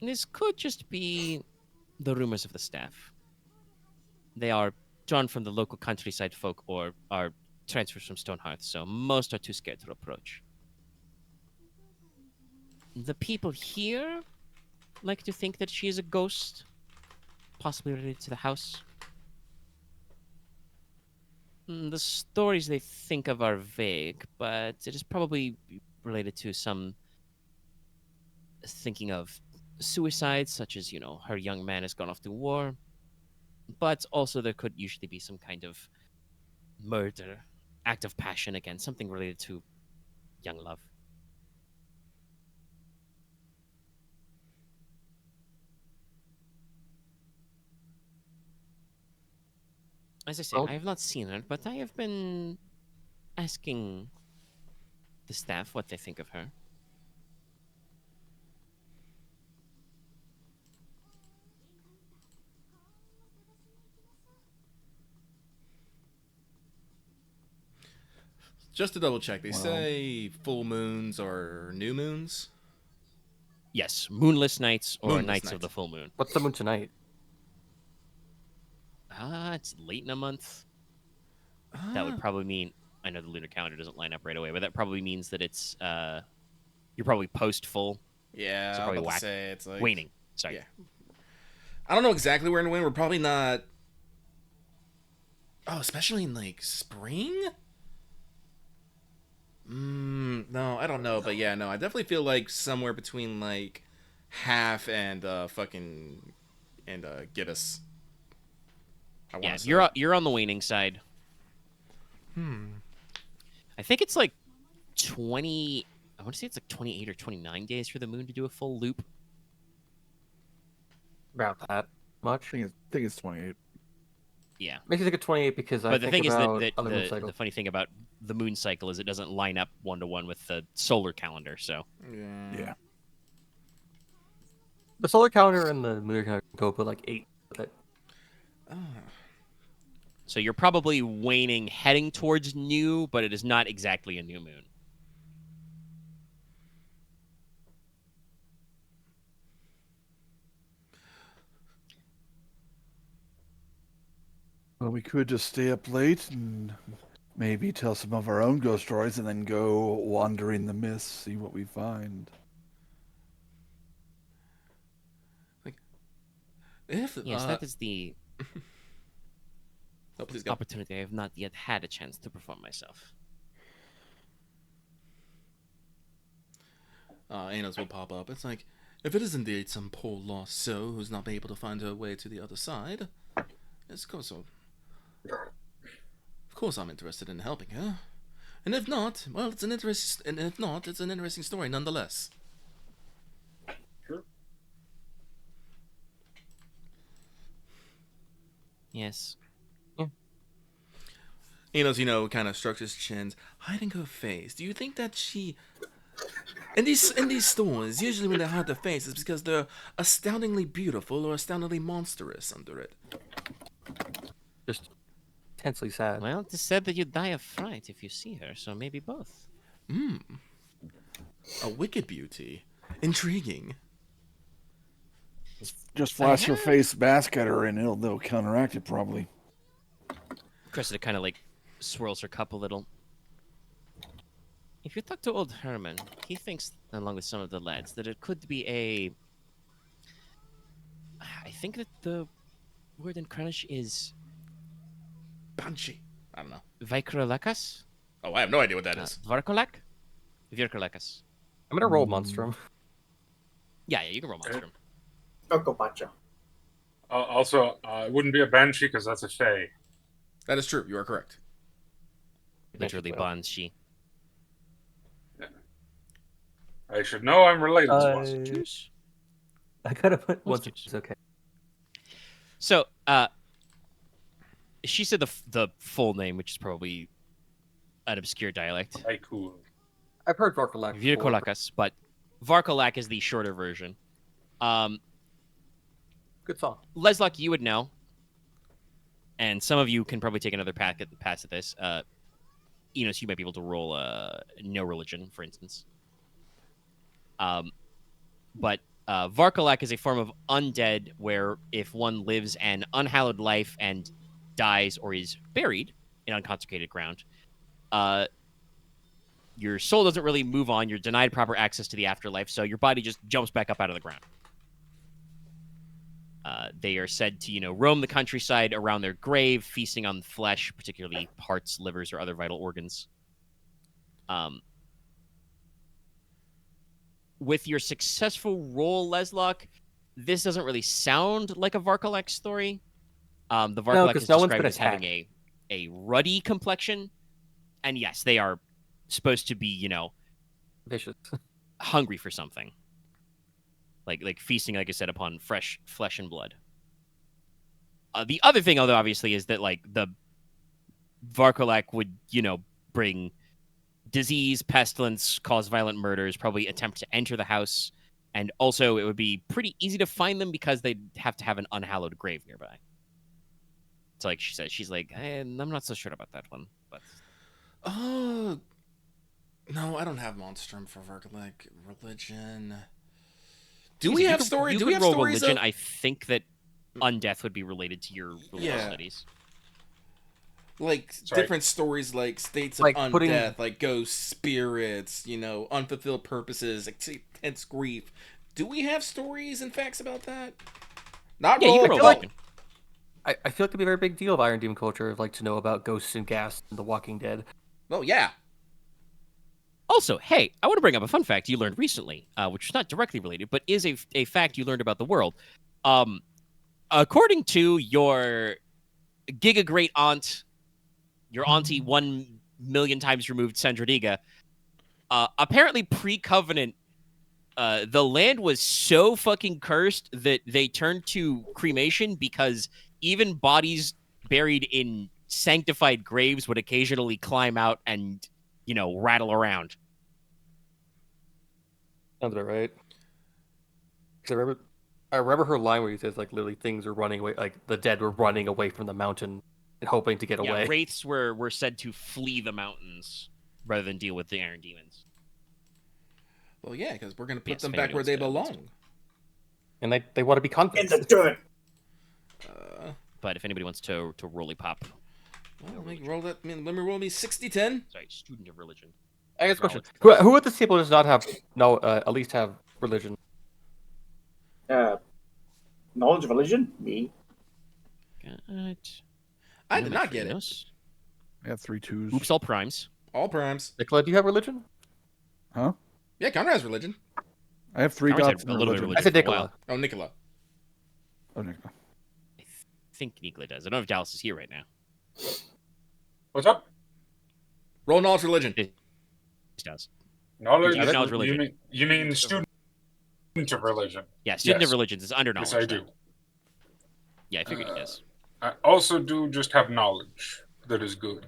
this could just be the rumors of the staff. They are drawn from the local countryside folk or are transfers from Stonehearth, so most are too scared to approach. The people here like to think that she is a ghost, possibly related to the house. The stories they think of are vague, but it is probably related to some thinking of suicide, such as, her young man has gone off to war. But also there could usually be some kind of murder, act of passion, again, something related to young love. As I say, I have not seen her, but I have been asking the staff what they think of her. Just to double check, they say full moons or new moons. Yes, moonless nights or Moonless nights nights. of the full moon. What's the moon tonight? It's late in a month. That would probably mean, I know the lunar calendar doesn't line up right away, but that probably means that it's you're probably post full. Yeah, So probably I was about to say it's like waning. Sorry. Yeah. I don't know exactly where to win. We're probably not. Oh, especially in like spring. No, I don't know, but yeah, no, I definitely feel like somewhere between like half and get us. Yeah, you're on the waning side. I think it's like 20. I want to say it's like 28 or 29 days for the moon to do a full loop. About that much. I think it's 28. Yeah. Makes me think of 28 because But I the think thing is about that other moon cycles. the funny thing about the moon cycle is it doesn't line up 1-to-1 with the solar calendar. So Yeah. The solar calendar and the lunar calendar go up with like 8 with it. So you're probably waning, heading towards new, but it is not exactly a new moon. Well, we could just stay up late and maybe tell some of our own ghost stories and then go wander in the mist, see what we find. If Yes, that is the oh, please go. opportunity I have not yet had a chance to perform myself. Inos will pop up. It's like, if it is indeed some poor lost soul who's not been able to find her way to the other side, it's of course I'm interested in helping her. And if not, well, it's an interesting story nonetheless. Sure. Yes. Inos, kind of strokes his chin, hiding her face. Do you think that she... In these stories, usually when they hide their face, it's because they're astoundingly beautiful or astoundingly monstrous under it. Just intensely sad. Well, it is said that you die of fright if you see her, so maybe both. A wicked beauty. Intriguing. Just flash your face mask at her and they'll counteract it probably. Cressida kind of like swirls her cup a little. If you talk to old Herman, he thinks, along with some of the lads, that it could be a... I think that the word in Kranish is... Banshee. I don't know. Vikrolakas? Oh, I have no idea what that is. Varkolak? Virkolakas. I'm gonna roll Monstrum. Yeah, you can roll Monstrum. Okopacha. Also, it wouldn't be a banshee because that's a fae. That is true. You are correct. Literally Banshee. I should know I'm related to one. Juice. I gotta put What's once. juice? It's okay. So, she said the full name, which is probably an obscure dialect. Hey, cool. I've heard Varkolak. Virkolakas, but Varkolak is the shorter version. Good song. Leslok, you would know, and some of you can probably take another pass at this. Inos, you might be able to roll no religion, for instance. But Varkolak is a form of undead where if one lives an unhallowed life and dies or is buried in unconsecrated ground, your soul doesn't really move on. You're denied proper access to the afterlife, so your body just jumps back up out of the ground. They are said to, roam the countryside around their grave, feasting on flesh, particularly hearts, livers, or other vital organs. With your successful roll, Leslok, this doesn't really sound like a Varkolak story. The Varkolak is described as having a ruddy complexion. And yes, they are supposed to be, Vicious. hungry for something. Like feasting, like I said, upon fresh flesh and blood. The other thing, although, obviously, is that, the Varkolak would, bring disease, pestilence, cause violent murders, probably attempt to enter the house, and also it would be pretty easy to find them because they'd have to have an unhallowed grave nearby. So, like she said, she's like, I'm not so sure about that one, but Oh, no, I don't have Monstrum for religion. Do we have stories? Do we have roll stories religion? of... I think that undeath would be related to your religious studies. Like different stories, like states of Like undeath, like ghosts, spirits, unfulfilled purposes, intense grief. Do we have stories and facts about that? Not Yeah, you roll. can roll religion. I feel like it'd be a very big deal of Iron Demon culture, like to know about ghosts and gas and The Walking Dead. Oh yeah. Also, hey, I want to bring up a fun fact you learned recently, which is not directly related, but is a fact you learned about the world. According to your giga great aunt, your auntie 1,000,000 times removed Sandrodiga, apparently pre-Covenant, the land was so fucking cursed that they turned to cremation because even bodies buried in sanctified graves would occasionally climb out and, rattle around. Sounds about right. Because I remember her line where he says, like, literally things are running away, like the dead were running away from the mountain and hoping to get away. Wraiths were said to flee the mountains rather than deal with the Iron Demons. Well, yeah, because we're going to put them back where they belong. And they want to be confident. In the dirt. But if anybody wants to roll a pop. Well, let me roll that. Let me roll me 60-10. Sorry, student of religion. I guess question. Who at this table does not have, at least have religion? Knowledge of religion? Me. Got... I did not get it. I have 3 2s. Oops, all primes. All primes. Nicola, do you have religion? Huh? Yeah, Konrad has religion. I have 3 dots. A little bit of religion. I said Nicola. Oh, Nicola. Oh, Nicola. I think Nicola does. I don't know if Dallas is here right now. What's up? Roll knowledge religion. He does. Knowledge, You have knowledge religion. You mean student of religion? Yeah, student Yes. of religions is under knowledge. Yes, I do. Yeah, I figured he does. I also do just have knowledge that is good.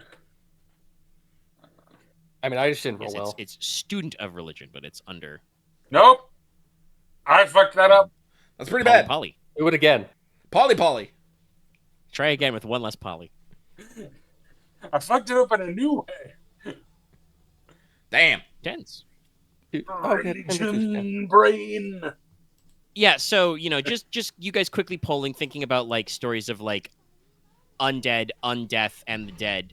I mean, I just didn't roll Yes, well. it's student of religion, but it's under. Nope. I fucked that up. That's pretty bad. Poly. Do it again. Polly. Try again with one less poly. I fucked it up in a new way. Damn. Tens. Brain. Yeah, so just you guys quickly polling, thinking about like stories of like undead, undeath, and the dead.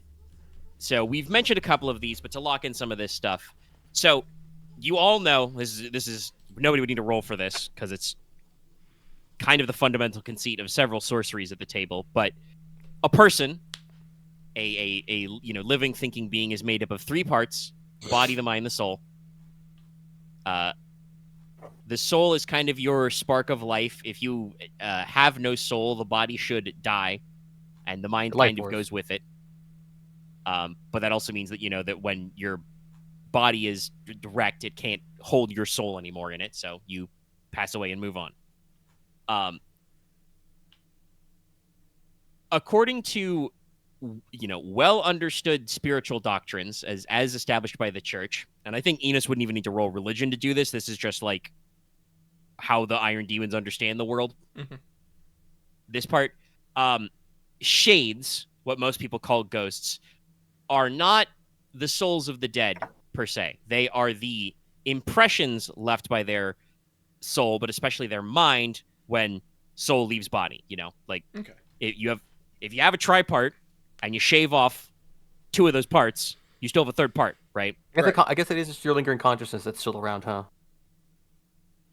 So we've mentioned a couple of these, but to lock in some of this stuff. So you all know this is nobody would need to roll for this because it's kind of the fundamental conceit of several sorceries at the table. But a person, a living thinking being, is made up of 3 parts: the body, the mind, the soul. The soul is kind of your spark of life. If you have no soul, the body should die, and the mind kind of goes with it. But that also means that that when your body is wrecked, it can't hold your soul anymore in it, so you pass away and move on. According to well understood spiritual doctrines as established by the church, and I think Inos wouldn't even need to roll religion to do this. This is just like how the Iron Demons understand the world. Mm-hmm. This part, shades, what most people call ghosts, are not the souls of the dead per se. They are the impressions left by their soul, but especially their mind when soul leaves body. Okay. If you have a tripart and you shave off 2 of those parts, you still have a 3rd part, right? I guess it is just your lingering consciousness that's still around, huh?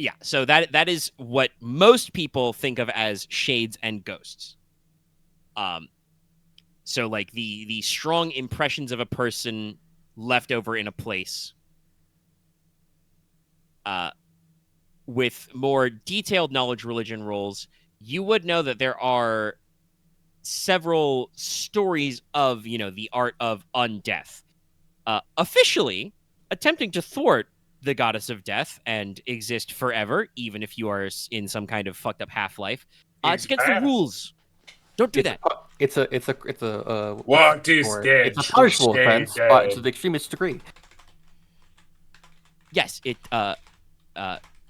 Yeah, so that is what most people think of as shades and ghosts. So like the strong impressions of a person left over in a place. With more detailed knowledge religion rolls, you would know that there are several stories of, the art of undeath. Officially, attempting to thwart the goddess of death and exist forever, even if you are in some kind of fucked up half-life. It's against the rules. Don't do that. It's a What is dead? It's a punishable Stay offense dead. to the extremist degree. Yes, it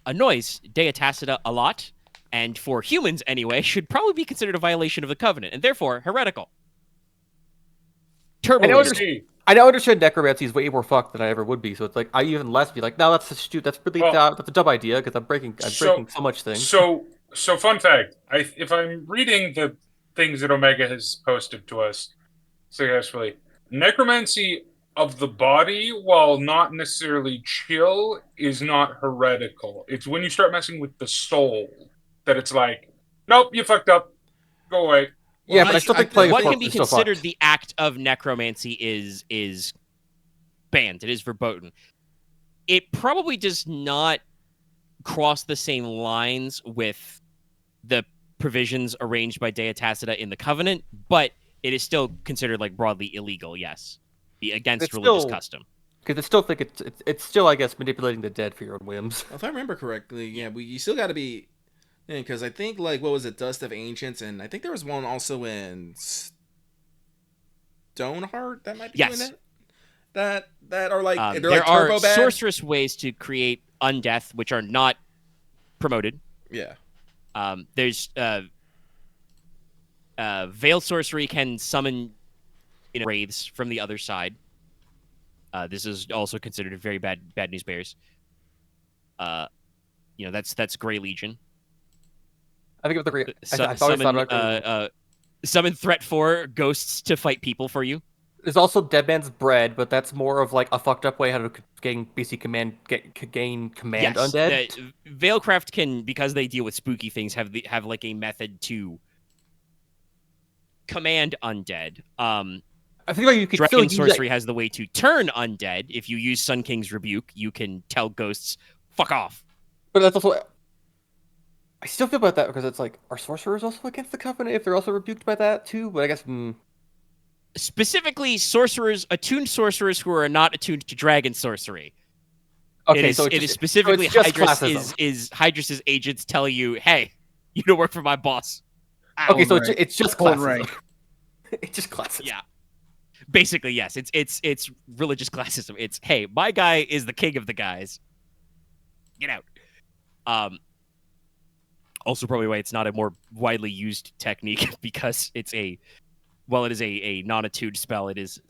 annoys Dea Tacita a lot, and for humans anyway, should probably be considered a violation of the covenant, and therefore heretical. Turbo. I now understand necromancy is way more fucked than I ever would be. So it's like I even less be like, no, that's really that's a dumb idea because I'm breaking so much things. So fun fact: if I'm reading the things that Omega has posted to us successfully, necromancy of the body, while not necessarily chill, is not heretical. It's when you start messing with the soul that it's like, nope, you fucked up, go away. Yeah, but I still think playing what corpse can be is still considered fucked. the act of necromancy is banned. It is verboten. It probably does not cross the same lines with the provisions arranged by Dea Tacita in the Covenant, but it is still considered like broadly illegal. Yes, against religious custom. Because I still think it's still, I guess, manipulating the dead for your own whims. If I remember correctly, yeah, you still got to be. Because I think, like, what was it, Dust of Ancients, and I think there was one also in Stoneheart that might be doing it. That are like they're there like turbo are bad. sorceress ways to create undeath, which are not promoted. Yeah. There's veiled sorcery can summon wraiths from the other side. This is also considered a very bad news bears. That's Grey Legion. I think it was summon threat for ghosts to fight people for you. There's also Dead Man's Bread, but that's more of like a fucked up way how to gain command undead. Veilcraft can, because they deal with spooky things, have like a method to command undead. I think like you could Dragon Sorcery has the way to turn undead. If you use Sun King's Rebuke, you can tell ghosts, fuck off. But that's also... I still feel about that because it's like, are sorcerers also against the Covenant if they're also rebuked by that too? But I guess... Specifically, attuned sorcerers who are not attuned to dragon sorcery. Okay, it is specifically Hydrus's agents telling you, hey, you don't work for my boss. Ow. Okay, so it's just classism. It's just classism. Yeah. Basically, yes. It's religious classism. It's, hey, my guy is the king of the guys. Get out. Also, probably why it's not a more widely used technique because it is a non-attuned spell, it is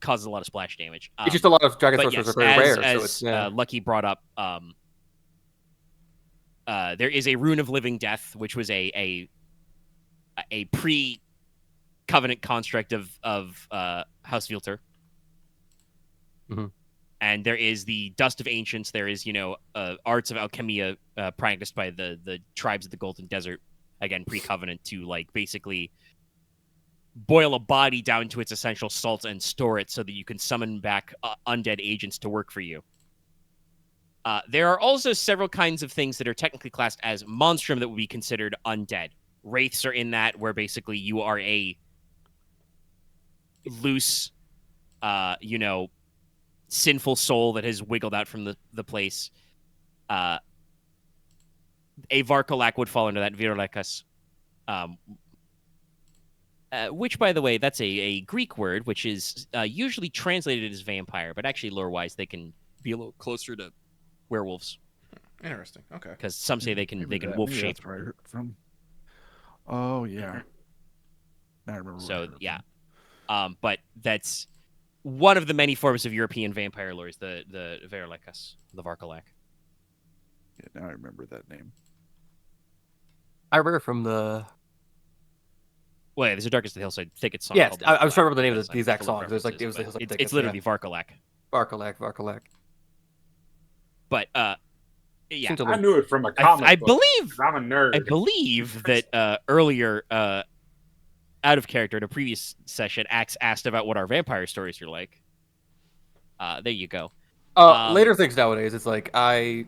causes a lot of splash damage. It's just a lot of dragon sorcerers are very rare. As Lucky brought up, there is a Rune of Living Death, which was a pre-covenant construct of House Vilter. Mm-hmm. And there is the Dust of Ancients. There is, arts of alchemia practiced by the tribes of the Golden Desert, again, pre-covenant, to like basically boil a body down to its essential salt and store it so that you can summon back undead agents to work for you. There are also several kinds of things that are technically classed as monstrum that would be considered undead. Wraiths are in that, where basically you are a loose, sinful soul that has wiggled out from the place. A Varkalak would fall into that, Viralekas. Which, by the way, that's a Greek word, which is usually translated as vampire, but actually, lore-wise, they can be a little closer to werewolves. Interesting. Okay. Because some say they can wolf shape. That's where I heard it from. Oh yeah. I remember. So yeah, but that's one of the many forms of European vampire lore, is the Viralekas, the Varkalak. Yeah, now I remember that name. I remember from the... Well, yeah, there's a Darkest of the Hillside Thicket song. Yes, I was trying to remember the name of the exact song. There's like, it's literally Varkalak. Varkalak. But yeah, I knew it from a comic. I book. believe I'm a nerd. I believe that earlier, out of character in a previous session, Axe asked about what our vampire stories are like. There you go. Later things nowadays, it's like I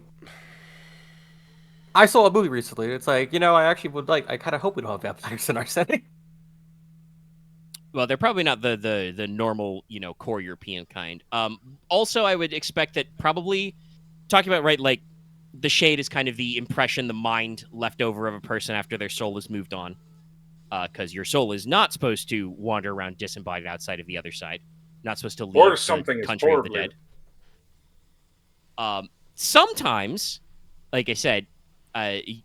saw a movie recently. It's like, I actually would like. I kind of hope we don't have vampires in our setting. Well, they're probably not the normal, core European kind. Also, I would expect that probably talking about, right, like the shade is kind of the impression, the mind left over of a person after their soul has moved on. Because your soul is not supposed to wander around disembodied outside of the other side. Not supposed to leave the country of the dead. Sometimes, like I said, you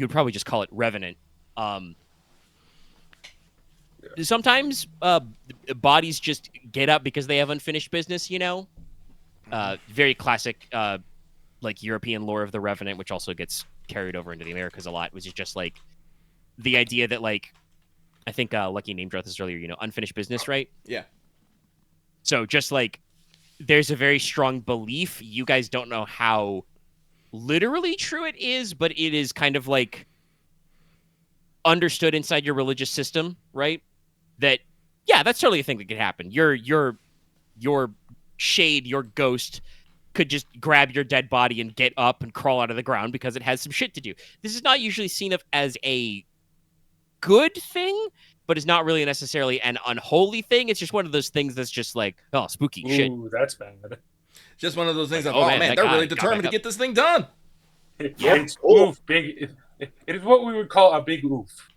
would probably just call it revenant. sometimes bodies just get up because they have unfinished business, you know? Very classic, like, European lore of the Revenant, which also gets carried over into the Americas a lot, which is just, like, the idea that, like, I think Lucky named dropped this earlier, you know, unfinished business, right? Yeah. So just, like, there's a very strong belief. You guys don't know how literally true it is, but it is kind of, like, understood inside your religious system, right? That, yeah, that's totally a thing that could happen. Your shade, your ghost, could just grab your dead body and get up and crawl out of the ground because it has some shit to do. This is not usually seen of as a good thing, but it's not really necessarily an unholy thing. It's just one of those things that's just like, oh, spooky shit. Ooh, that's bad. Just one of those things Like, of, oh, oh man, man, that they're guy really got determined to back get this thing done. It's oof, big. It is what we would call a big oof.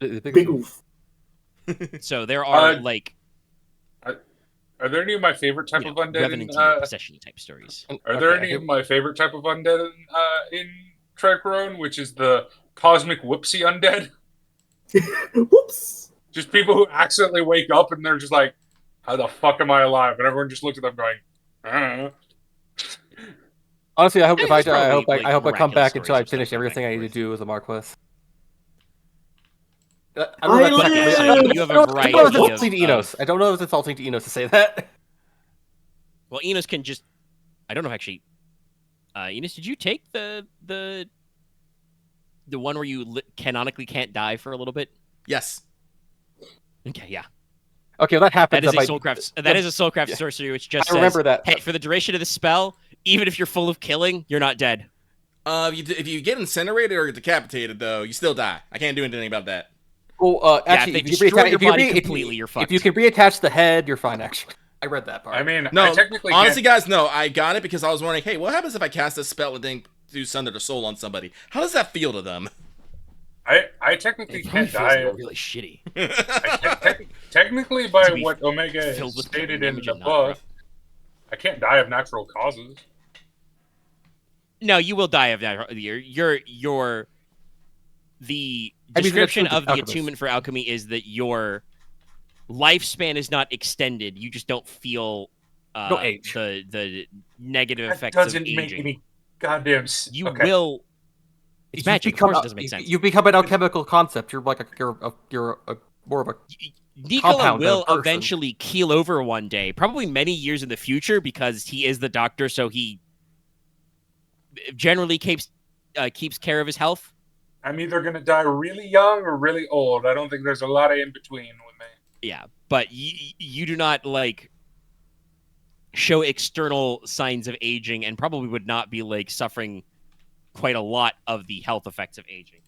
Big oof. So there are Are there any of my favorite type of undead? Revenant possession type stories. Are there any of my favorite type of undead in Tricorone, which is the cosmic whoopsie undead? Whoops. Just people who accidentally wake up and they're just like, "How the fuck am I alive?" And everyone just looks at them going, "I don't know." Honestly, I hope if I there's die, probably, I hope I come miraculous back until I stories of finish stuff everything I going need to back do as a Marquess. You have a variety I don't know if it's of- insulting to Inos. I don't know if it's insulting to Inos to say that. Well, Enos can just... I don't know, actually. Enos, did you take the one where you canonically can't die for a little bit? Yes. Okay, yeah. Okay, well, that happens. That is a soulcraft sorcery, which just I remember says, that. hey, for the duration of the spell, even if you're full of killing, you're not dead. If you get incinerated or decapitated, though, you still die. I can't do anything about that. Well, actually, if they destroy your body completely, you're fucked. If you can reattach the head, you're fine, actually. I read that part. I mean, No, I technically honestly, can't... guys, no. I got it because I was wondering, hey, what happens if I cast a spell and then do Sunder the Soul on somebody? How does that feel to them? I technically can't die. Really shitty. Technically, by To be what Omega filled with stated in damage the and not book, rough. I can't die of natural causes. No, you will die of that. The I mean, description that's of the alchemist. attunement for alchemy is that your lifespan is not extended. You just don't feel No age. the negative That effects of doesn't make aging. any goddamn You okay. will. It's magic. Of course, it doesn't make sense. You become an alchemical concept. You're like you're more of a Nicola compound than a will person. eventually keel over one day, probably many years in the future, because he is the doctor, so he generally keeps care of his health. I'm either gonna die really young or really old. I don't think there's a lot of in between with me. Yeah, but you do not like show external signs of aging, and probably would not be like suffering quite a lot of the health effects of aging.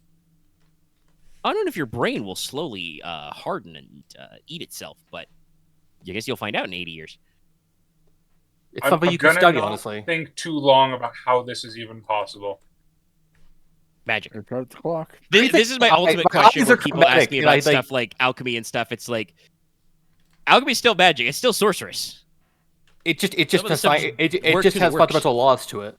I don't know if your brain will slowly harden and eat itself, but I guess you'll find out in 80 years. It's something you can gonna study, not honestly. think too long about how this is even possible. Magic. Start the clock. This is my ultimate my question eyes when are people ask kinetic, me and I about think- stuff like alchemy and stuff. It's like, alchemy's still magic. It's still sorceress. It just Some of the has stuff it works just and has works. fundamental laws to it.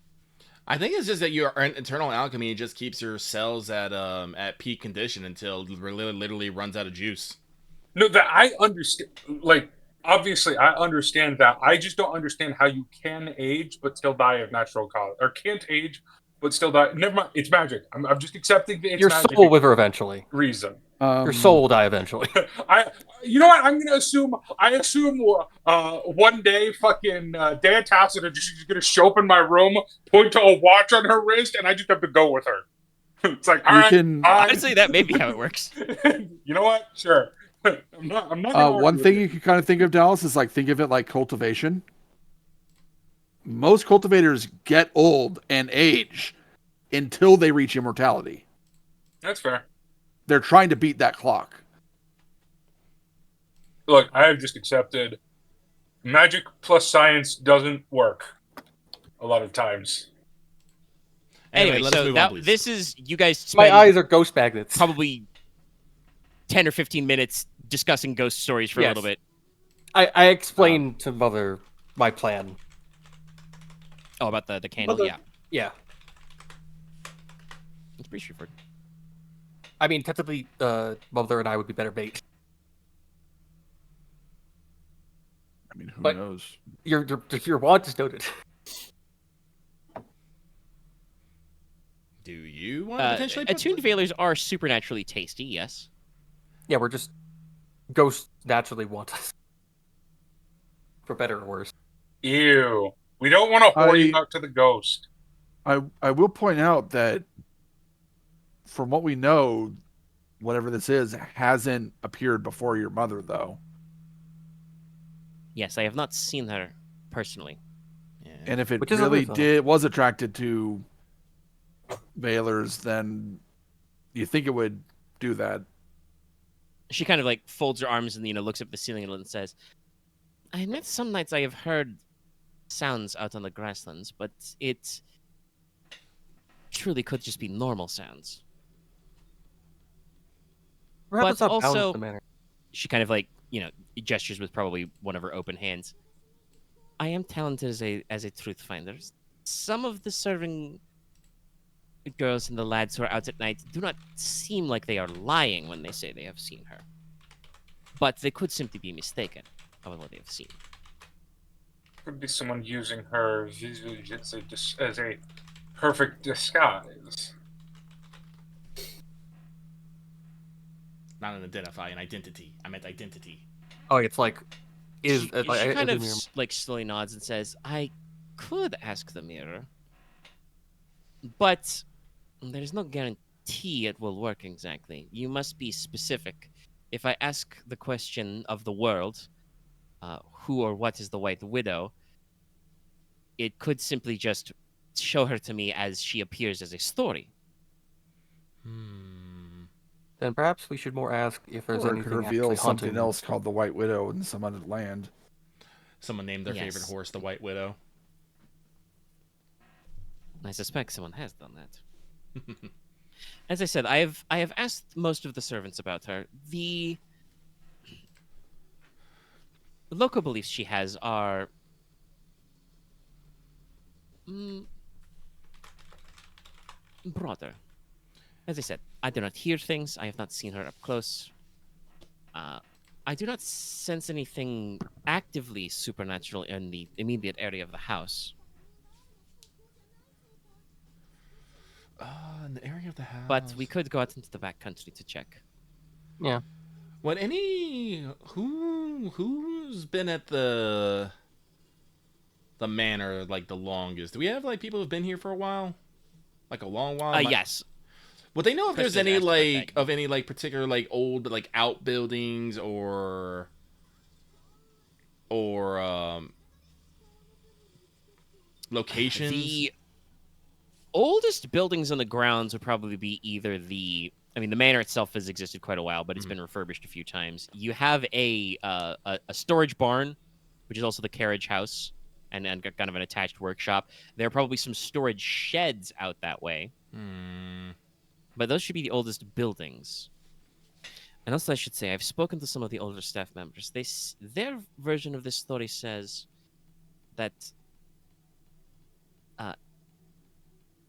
I think it's just that your internal alchemy just keeps your cells at peak condition until it literally runs out of juice. No, that I understand. Like, obviously, I understand that. I just don't understand how you can age but still die of natural cause, or can't age but still die. Never mind. It's magic. I'm just accepting that it's Your magic. soul will wither eventually. Reason. Your soul will die eventually. You know what? I'm gonna assume. I assume one day, fucking Dan Tassiter just gonna show up in my room, point to a watch on her wrist, and I just have to go with her. It's like, all You right. can- Honestly, that may be how it works. You know what? Sure. I'm not. Gonna One argue thing with you can kind of think of, Dallas, is like think of it like cultivation. Most cultivators get old and age until they reach immortality. That's fair. They're trying to beat that clock. Look, I have just accepted magic plus science doesn't work a lot of times. Anyway, let us so move on, please. this is you guys My spend eyes are ghost magnets. probably 10 or 15 minutes discussing ghost stories for a Yes. little bit. I explained to Mother my plan. Oh, about the candle, Mother- yeah. Yeah. It's pretty straightforward. I mean, technically, Mother and I would be better bait. I mean, who But- knows? Your want is noted. Do you want to potentially put attuned veilers are supernaturally tasty, yes. Yeah, we're just ghosts naturally want us, for better or worse. Ew. We don't want to whore you I- out to the ghost. I will point out that from what we know, whatever this is hasn't appeared before your mother, though. Yes, I have not seen her personally. Yeah. And if it Which is a really weird thought. was attracted to Veilers, then you think it would do that. She kind of like folds her arms and looks up at the ceiling and says, "I admit some nights I have heard sounds out on the grasslands, but it truly could just be normal sounds." Perhaps But it's not bound to also- the manner. She kind of like gestures with probably one of her open hands. I am talented as a truth finder. Some of the serving girls and the lads who are out at night do not seem like they are lying when they say they have seen her. But they could simply be mistaken about what they have seen. Could be someone using her as a perfect disguise. Not an identify, an identity. I meant identity. Oh, it's like She kind of is like slowly nods and says, "I could ask the mirror, but there's no guarantee it will work exactly. You must be specific. If I ask the question of the world, who or what is the White Widow, it could simply just show her to me as she appears as a story." Then perhaps we should more ask if there's Or it anything could reveal actually something haunting else called the White Widow in some other land. Someone named their Yes. favorite horse the White Widow. I suspect someone has done that. As I said, I have asked most of the servants about her. The local beliefs she has are broader. As I said, I do not hear things. I have not seen her up close. I do not sense anything actively supernatural in the immediate area of the house. In the area of the house. But we could go out into the back country to check. Yeah. What who's been at the manor like the longest? Do we have like people who've been here for a while? Like a long while? Yes. Would they know if there's Kristen any asked about like that. of any like particular like old like outbuildings or locations? The oldest buildings on the grounds would probably be either the manor itself has existed quite a while, but it's been refurbished a few times. You have a storage barn, which is also the carriage house, and kind of an attached workshop. There are probably some storage sheds out that way, but those should be the oldest buildings. And also, I should say, I've spoken to some of the older staff members. Their version of this story says that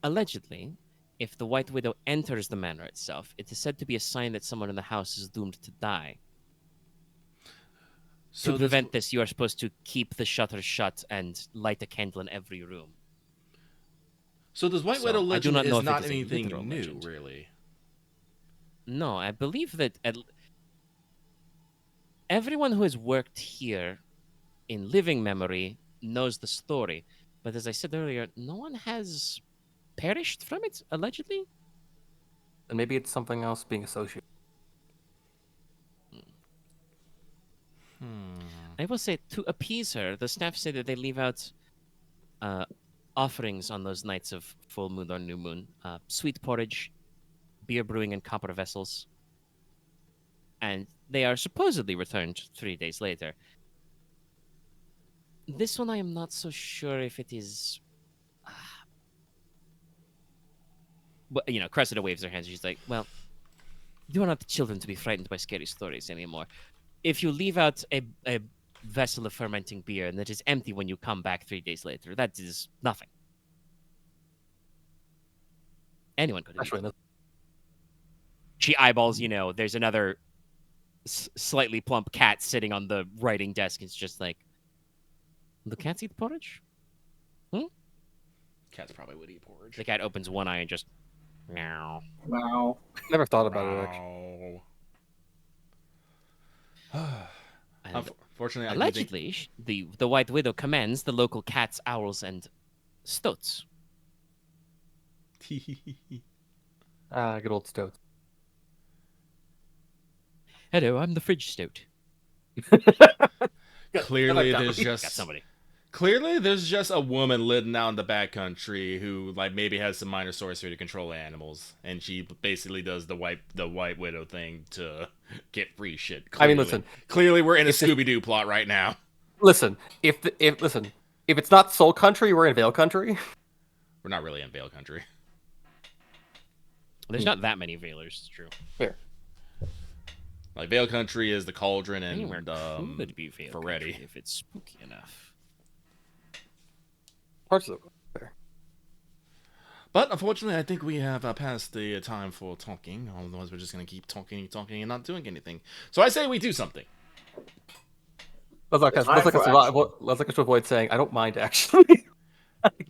allegedly, if the White Widow enters the manor itself, it is said to be a sign that someone in the house is doomed to die. So To prevent this, you are supposed to keep the shutters shut and light a candle in every room. So this White So, Widow I do legend not know is if it not is a anything literal new, legend. really. No, I believe that everyone who has worked here in living memory knows the story. But as I said earlier, no one has perished from it, allegedly. And maybe it's something else being associated. I will say, to appease her, the staff say that they leave out offerings on those nights of full moon or new moon. Sweet porridge, beer brewing in copper vessels. And they are supposedly returned 3 days later. This one I am not so sure if it is... But, Cressida waves her hands. She's like, well, you are not the children to be frightened by scary stories anymore. If you leave out a vessel of fermenting beer and it is empty when you come back 3 days later, that is nothing. Anyone could have Actually, eaten it. She eyeballs, there's another slightly plump cat sitting on the writing desk. It's just like, the cats eat porridge? Cats probably would eat porridge. The cat opens one eye and just, meow. Wow. Never thought about it, actually. Unfortunately, Allegedly, the White Widow commands the local cats, owls, and stoats. Good old Stoats. Hello, I'm the fridge stoat. Clearly, Got somebody. Clearly, there's just a woman living out in the backcountry who, like, maybe has some minor sorcery to control animals, and she basically does the White Widow thing to get free shit. Clearly. I mean, listen. Clearly, we're in a Scooby-Doo plot right now. Listen, if it's not Soul Country, we're in Vale Country. We're not really in Vale Country. There's not that many Valers, it's true. Fair. Like, Vale Country is the Cauldron and Anywhere could be Vale Ferretti. Country if it's spooky enough. Parts of it. Fair. But unfortunately, I think we have passed the time for talking. Otherwise, we're just going to keep talking and not doing anything. So I say we do something. Let's like avoid saying, I don't mind, actually.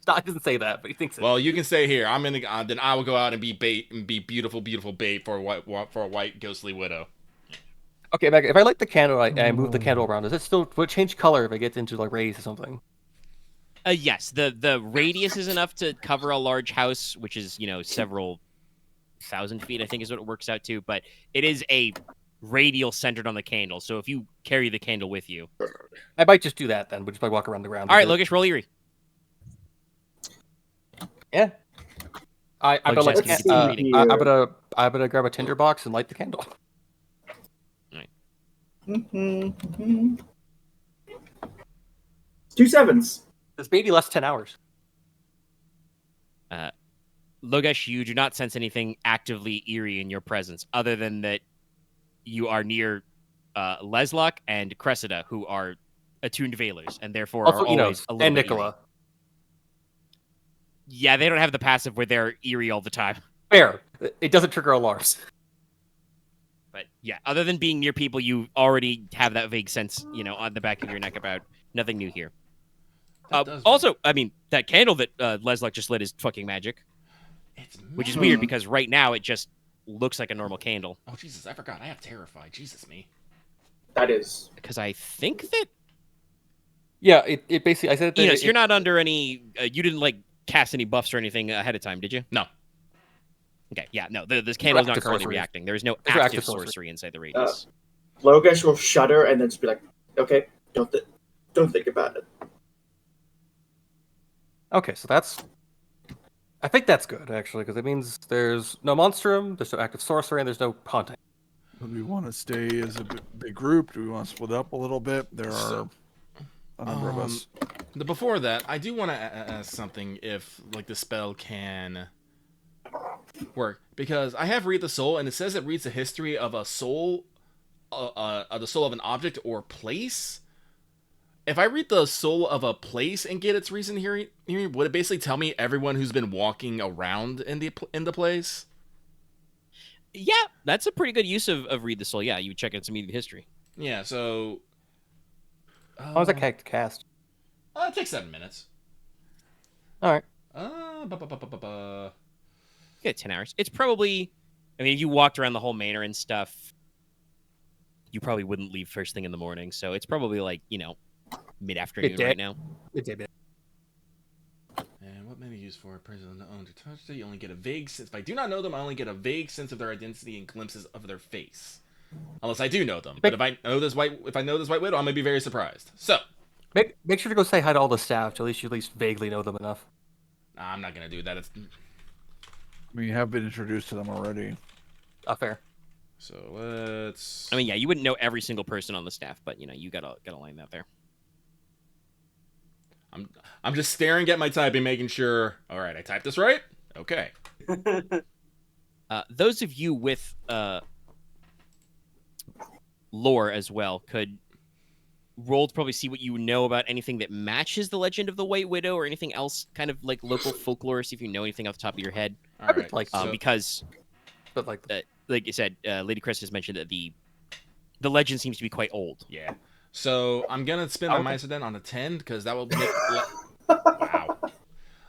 I didn't say that, but he thinks it. Well, you can stay here. I'm in the. Then I will go out and be bait and be beautiful, beautiful bait for a white ghostly widow. Okay, Meg, if I light the candle and I move the candle around, does it still would it change color if it gets into like rays or something? Yes, the radius is enough to cover a large house, which is several thousand feet, I think is what it works out to. But it is a radial centered on the candle. So if you carry the candle with you, I might just do that then. We'll just walk around the ground. All right, Logesh, roll Eerie. Yeah. I'm gonna grab a tinderbox and light the candle. Mm-hmm. 2 7s. This baby lasts 10 hours. Logesh, you do not sense anything actively eerie in your presence, other than that you are near Leslok and Cressida, who are attuned Valers, and therefore Also, are always a little and bit Nicola. eerie. Yeah, they don't have the passive where they're eerie all the time. Fair. It doesn't trigger alarms. But yeah, other than being near people, you already have that vague sense, on the back of your neck about nothing new here. Also, I mean, that candle that Leslok just lit is fucking magic. Which is weird because right now it just looks like a normal candle. Oh, Jesus, I forgot. I have Terrify. Jesus, me. That is. Because I think that... Yeah, it basically... I said that Inos, you're not under any... you didn't, cast any buffs or anything ahead of time, did you? No. Okay, yeah, no, this candle is not currently reacting. There is no active sorcery inside the radius. Logesh will shudder and then just be like, okay, don't think about it. Okay, so that's... I think that's good, actually, because it means there's no monstrum, there's no active sorcery, and there's no haunting. Do we want to stay as a big group? Do we want to split up a little bit? There are a number of us. Before that, I do want to ask something if, the spell can work. Because I have Read the Soul, and it says it reads the history of a soul, the soul of an object or place. If I read the soul of a place and get its reason here, would it basically tell me everyone who's been walking around in the place? Yeah, that's a pretty good use of Read the Soul. Yeah, you check its immediate history. Yeah, so... How long does that cast? It takes 7 minutes. Alright. Yeah, 10 hours. It's probably... I mean, if you walked around the whole manor and stuff, you probably wouldn't leave first thing in the morning. So it's probably mid-afternoon right now. Midday. And what may be used for a person unknown to touch? You only get a vague sense. If I do not know them, I only get a vague sense of their identity and glimpses of their face. Unless I do know them. But if I know this white widow, I'm gonna be very surprised. So make sure to go say hi to all the staff. To at least vaguely know them enough. Nah, I'm not gonna do that. We have been introduced to them already. Fair. So let's. I mean, yeah, you wouldn't know every single person on the staff, but you gotta line that there. I'm just staring at my typing, making sure. All right, I typed this right. Okay. Those of you with lore as well could roll to probably see what you know about anything that matches the legend of the White Widow or anything else, kind of like local folklore. See if you know anything off the top of your head. All right. Like because, but like you said, Lady Chris has mentioned that the legend seems to be quite old. Yeah. So I'm gonna spin my Meister then on a 10 because that will wow.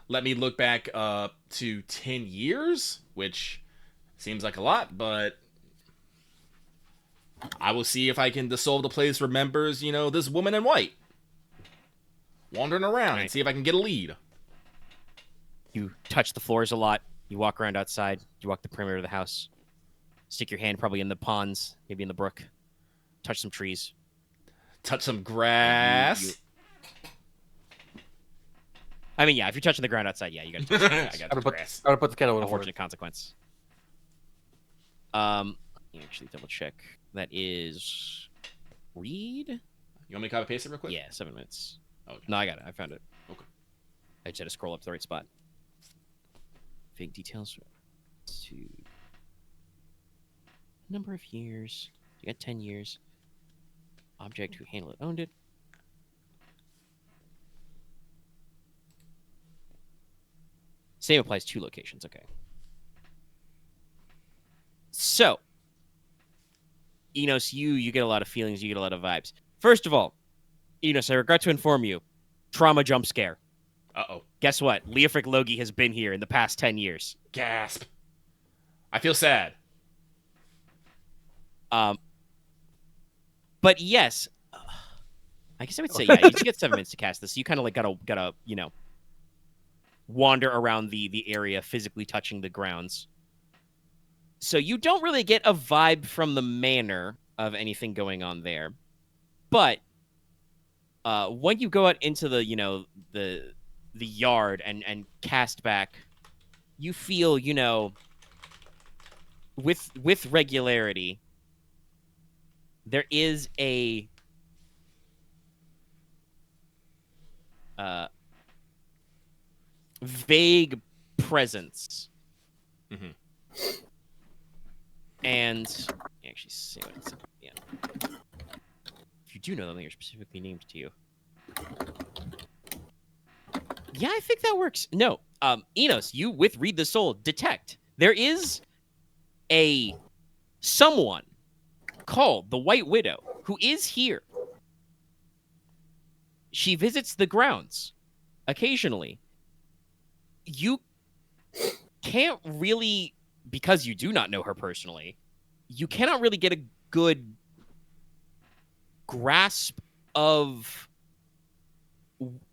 Let me look back to 10 years, which seems like a lot, but I will see if I can dissolve the place remembers, this woman in white wandering around and see if I can get a lead. You touch the floors a lot. You walk around outside. You walk the perimeter of the house. Stick your hand probably in the ponds, maybe in the brook. Touch some trees. Touch some grass. I mean, yeah, if you're touching the ground outside, yeah, you got to touch I got the grass. I would put the candle in Unfortunate consequence. Actually double check. That is read. You want me to copy paste it real quick? Yeah, 7 minutes. Okay. No, I got it. I found it. Okay. I just had to scroll up to the right spot. Vague details. To number of years. You got 10 years. Object who handled it, owned it. Same applies to locations. Okay. So, Inos, you get a lot of feelings. You get a lot of vibes. First of all, Inos, I regret to inform you, trauma jump scare. Uh-oh. Guess what? Leofric Logi has been here in the past 10 years. Gasp. I feel sad. But yes, I guess I would say, yeah, you get 7 minutes to cast this. You kind of like gotta wander around the area, physically touching the grounds. So you don't really get a vibe from the manor of anything going on there. But when you go out into the yard and cast back, you feel, with regularity, there is a vague presence. Mm-hmm. And actually see what it's yeah. If you do know them, they're specifically named to you. Yeah, I think that works. No, Inos, you with Read the Soul detect there is a someone called the White Widow who is here. She visits the grounds occasionally. You can't really, because you do not know her personally, you cannot really get a good grasp of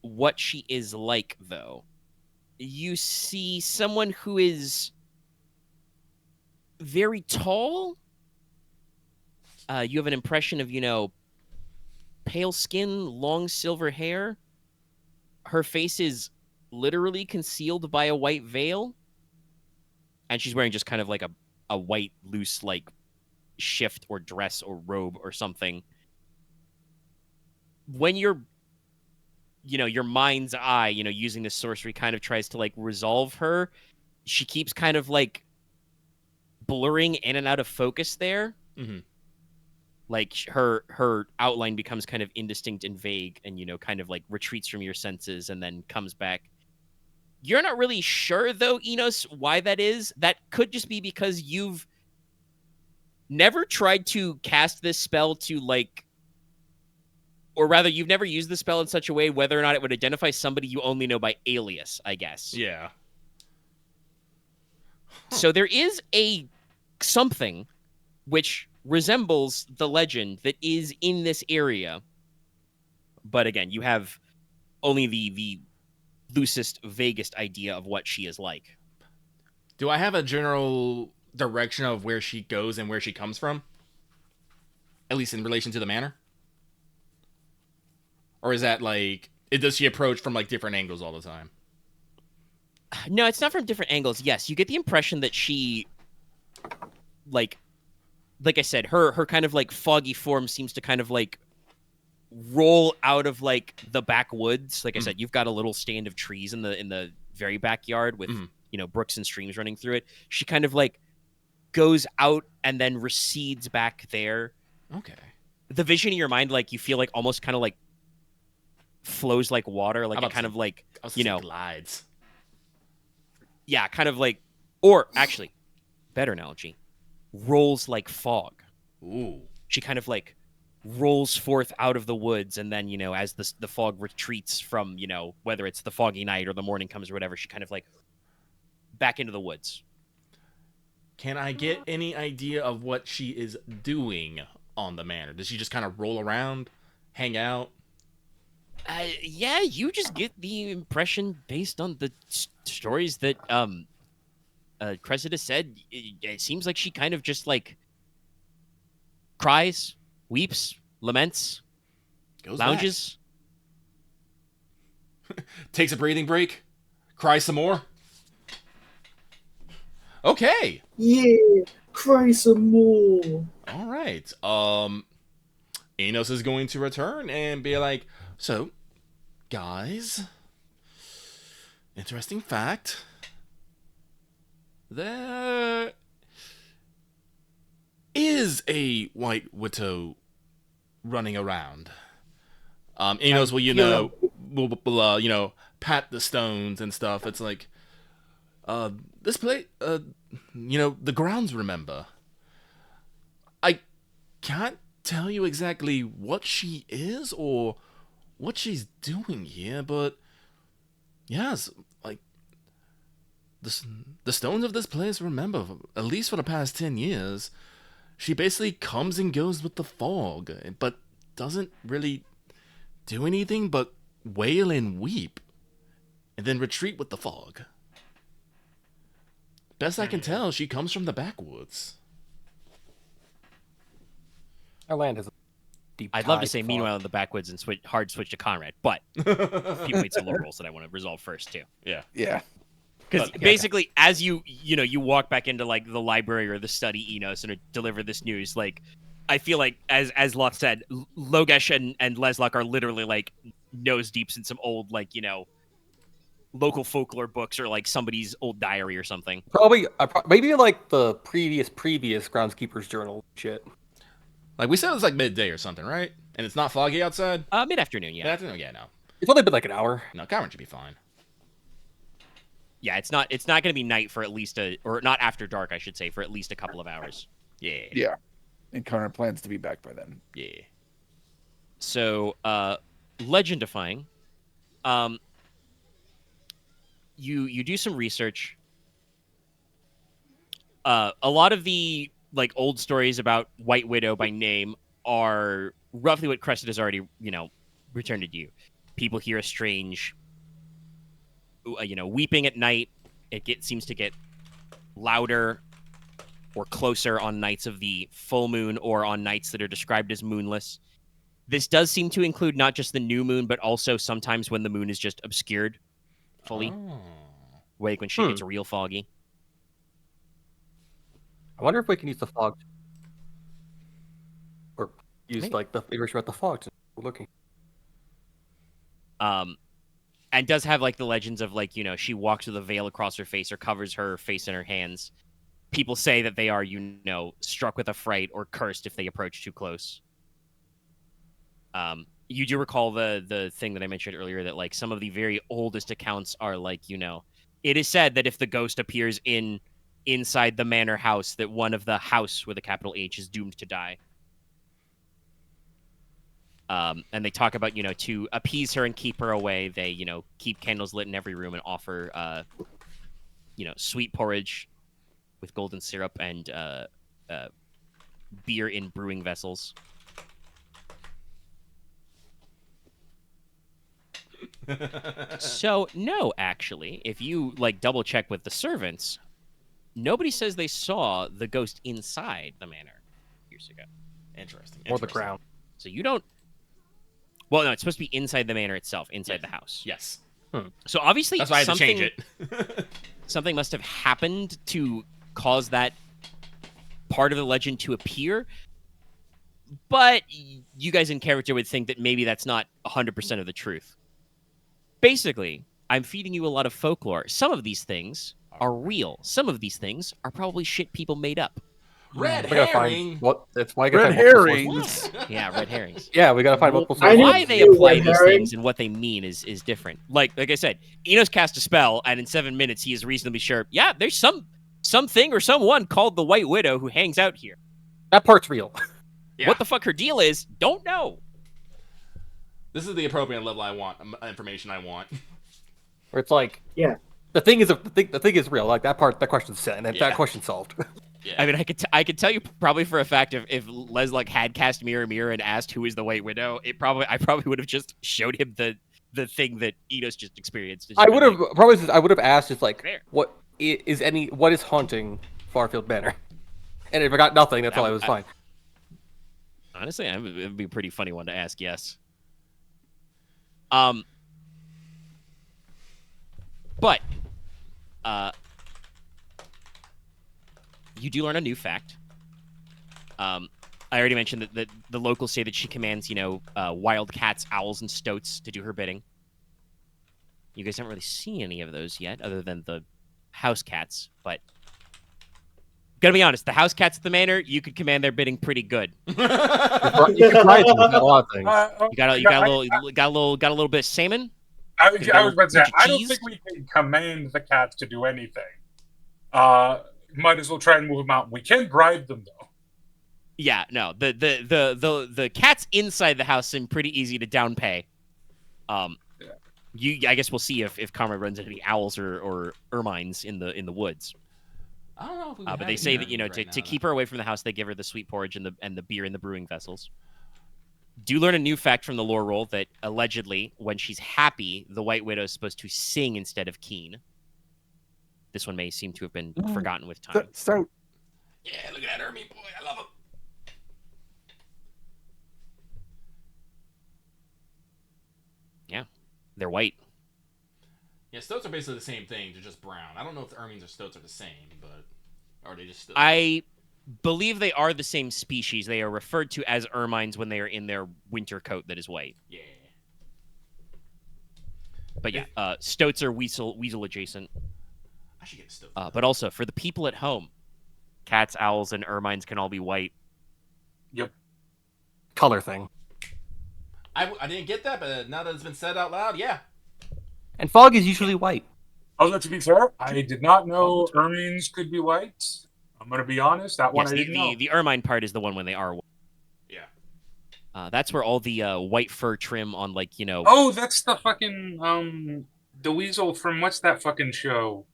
what she is like, though. You see someone who is very tall. You have an impression of, pale skin, long silver hair. Her face is literally concealed by a white veil. And she's wearing just kind of like a white, loose, like, shift or dress or robe or something. When you're, your mind's eye, using this sorcery kind of tries to, like, resolve her, she keeps kind of, like, blurring in and out of focus there. Mm-hmm. Like, her outline becomes kind of indistinct and vague and, kind of, like, retreats from your senses and then comes back. You're not really sure, though, Inos, why that is. That could just be because you've never tried to cast this spell to, like... Or rather, you've never used the spell in such a way whether or not it would identify somebody you only know by alias, I guess. Yeah. So there is something which resembles the legend that is in this area. But again, you have only the loosest, vaguest idea of what she is like. Do I have a general direction of where she goes and where she comes from? At least in relation to the manor? Or is that like, does she approach from like different angles all the time? No, it's not from different angles. Yes, you get the impression that she, like I said, her kind of like foggy form seems to kind of like roll out of like the backwoods. Like I said, you've got a little stand of trees in the very backyard with brooks and streams running through it. She kind of like goes out and then recedes back there. Okay. The vision in your mind, like you feel like almost kind of like flows like water, like it kind of like glides. Yeah, kind of like, or actually, better analogy, rolls like fog. Ooh. She kind of like rolls forth out of the woods, and then, as the fog retreats from, whether it's the foggy night or the morning comes or whatever, she kind of like back into the woods. Can I get any idea of what she is doing on the manor? Does she just kind of roll around, hang out? Yeah, you just get the impression based on the stories that Cressida said. It seems like she kind of just like cries, weeps, laments, lounges. Takes a breathing break, cries some more. Okay. Yeah, cry some more. All right. Inos is going to return and be like, so, guys, interesting fact. There is a white widow running around. Inos will, pat the stones and stuff. It's like, this place, the grounds remember. I can't tell you exactly what she is or what she's doing here, but yes, like, the stones of this place remember, at least for the past 10 years. She basically comes and goes with the fog, but doesn't really do anything but wail and weep, and then retreat with the fog. Best I can tell, she comes from the backwoods. Our land has a deep. I'd love to tie say fog. meanwhile in the backwoods and hard switch to Konrad, but people made some little rules that I want to resolve first too. Yeah. Yeah. Because basically, as you walk back into like the library or the study, Enos, and deliver this news, like I feel like as Loth said, Logesh and Leslok are literally like nose deeps in some old local folklore books or like somebody's old diary or something. Probably, maybe like the previous groundskeeper's journal shit. Like we said, it's like midday or something, right? And it's not foggy outside. Mid-afternoon, yeah. Mid-afternoon, yeah, no. It's only been like an hour. No, Cameron should be fine. Yeah, it's not going to be night for at least or not after dark, I should say, for at least a couple of hours. Yeah. Yeah. And Konrad plans to be back by then. Yeah. So, legendifying. You do some research. A lot of the like old stories about White Widow by name are roughly what Crescent has already, returned to you. People hear a strange, weeping at night. It seems to get louder or closer on nights of the full moon or on nights that are described as moonless. This does seem to include not just the new moon, but also sometimes when the moon is just obscured fully. Oh. Like when shit gets real foggy. I wonder if we can use the fog, or use Maybe. like the information about the fog to looking. And does have like the legends of like, she walks with a veil across her face or covers her face in her hands. People say that they are, struck with a fright or cursed if they approach too close. You do recall the thing that I mentioned earlier that like some of the very oldest accounts are like, it is said that if the ghost appears inside the manor house, that one of the house with a capital H is doomed to die. And they talk about, to appease her and keep her away, they, keep candles lit in every room and offer, sweet porridge with golden syrup and beer in brewing vessels. So, no, actually, if you, double check with the servants, nobody says they saw the ghost inside the manor years ago. Interesting. Or the ground. So you don't... Well, no, it's supposed to be inside the manor itself, inside the house. Yes. So obviously That's why I had to change it. something must have happened to cause that part of the legend to appear. But you guys in character would think that maybe that's not 100% of the truth. Basically, I'm feeding you a lot of folklore. Some of these things are real. Some of these things are probably shit people made up. Red We gotta herring. find what. That's why I Red gotta find multiple herrings. sources. Yeah, red herrings. Yeah, we gotta find multiple I sources. knew Why they you, apply red these herring. things and what they mean is different. Like I said, Enos cast a spell, and in 7 minutes he is reasonably sure. Yeah, there's some something or someone called the White Widow who hangs out here. That part's real. Yeah. What the fuck her deal is, don't know. This is the appropriate level I want, information I want. Where it's like, Yeah. the thing is real. Like that question's set, and that question's solved. Yeah. I mean, I could tell you probably for a fact if Leslok had cast Mirror and asked who is the White Widow, I probably would have just showed him the thing that Inos just experienced. I would have asked just like Fair. what is haunting Farfield Manor, and if I got nothing, that's all I was fine. Honestly, it would be a pretty funny one to ask. Yes. But you do learn a new fact. I already mentioned that the locals say that she commands, wild cats, owls, and stoats to do her bidding. You guys haven't really seen any of those yet, other than the house cats. But gotta be honest, the house cats at the manor, you could command their bidding pretty good. You can ride them with a lot of things. You got a little bit of salmon. I was about to say, I don't cheese? think we can command the cats to do anything. Might as well try and move them out. We can bribe them though. Yeah, no. The cats inside the house seem pretty easy to downpay. I guess we'll see if Konrad runs into any owls or ermines in the woods. I don't know if we But they say that to keep her away from the house, they give her the sweet porridge and the beer in the brewing vessels. Do learn a new fact from the lore roll that allegedly, when she's happy, the White Widow is supposed to sing instead of keen. This one may seem to have been forgotten with time. So Yeah, look at that Hermie boy. I love him. Yeah, they're white. Yeah, stoats are basically the same thing. They're just brown. I don't know if the ermines or stoats are the same, but are they just still? I believe they are the same species. They are referred to as ermines when they are in their winter coat that is white. Yeah. But yeah, stoats are weasel adjacent. I should get a stoat. But also for the people at home, cats, owls, and ermines can all be white. Yep. Color thing. I didn't get that, but now that it's been said out loud, yeah. And fog is usually white. Although to be fair, I did not know ermines could be white. I'm gonna be honest. That one Yes, I didn't know. the ermine part is the one when they are white. Yeah. That's where all the white fur trim on, Oh, that's the fucking the weasel from what's that fucking show?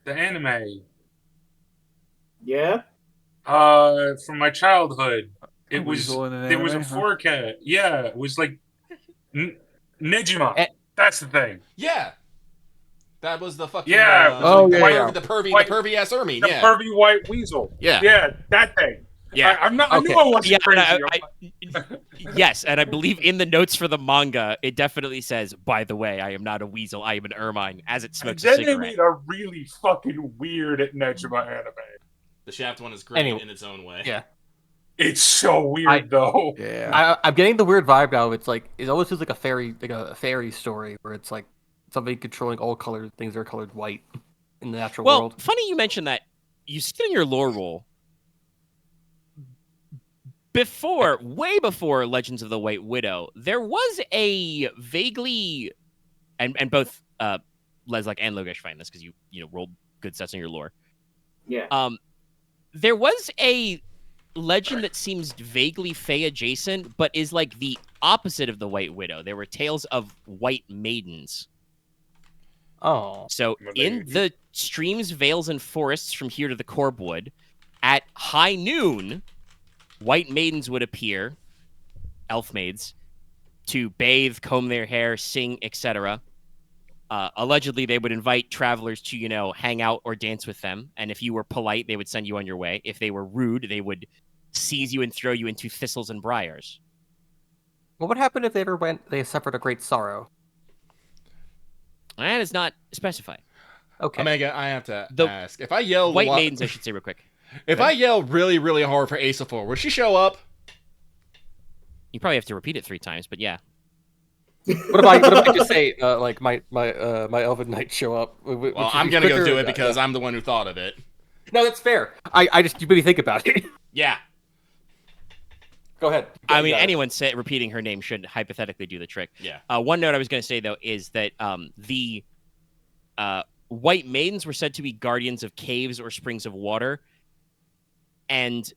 The anime. Yeah. From my childhood. It was weasel in an there was a anime, huh? forecast. Yeah, it was like Nejima. Eh. That's the thing. Yeah. That was the fucking Yeah. the pervy ass ermine. The Yeah. pervy white weasel. Yeah. Yeah, that thing. Yeah. I knew Okay. I wasn't Yeah, crazy. Yes, and I believe in the notes for the manga, it definitely says, by the way, I am not a weasel, I am an ermine, as it And smokes a then they cigarette. made a really fucking weird Nejima anime. The Shaft one is great Anyway. in its own way. Yeah. It's so weird though. Yeah. I'm getting the weird vibe now. It's like it almost feels like a fairy story where it's like somebody controlling all colored things that are colored white in the natural Well, world. funny you mentioned that. You see it in your lore roll. Way before Legends of the White Widow, there was a vaguely, and both Leslok and Logesh find this because you rolled good sets in your lore. Yeah. There was a legend that seems vaguely Fae adjacent, but is like the opposite of the White Widow. There were tales of white maidens. Oh. So in the streams, vales, and forests from here to the Corbwood, at high noon, white maidens would appear, elf maids, to bathe, comb their hair, sing, etc. Allegedly, they would invite travelers to, hang out or dance with them. And if you were polite, they would send you on your way. If they were rude, they would seize you and throw you into thistles and briars. What would happen if they suffered a great sorrow? That is not specified. Okay. Omega, I have to The ask. If I yell White maidens, I should say real quick. If I yell really, really hard for Asafor, will she show up? You probably have to repeat it 3 times, but yeah. What if I just say like my elven knights show up? Well, I'm gonna go do it because I'm the one who thought of it. No, that's fair. I just you maybe think about it. Yeah. Go ahead. I mean, anyone repeating her name should hypothetically do the trick. Yeah. One note I was going to say, though, is that the white maidens were said to be guardians of caves or springs of water, and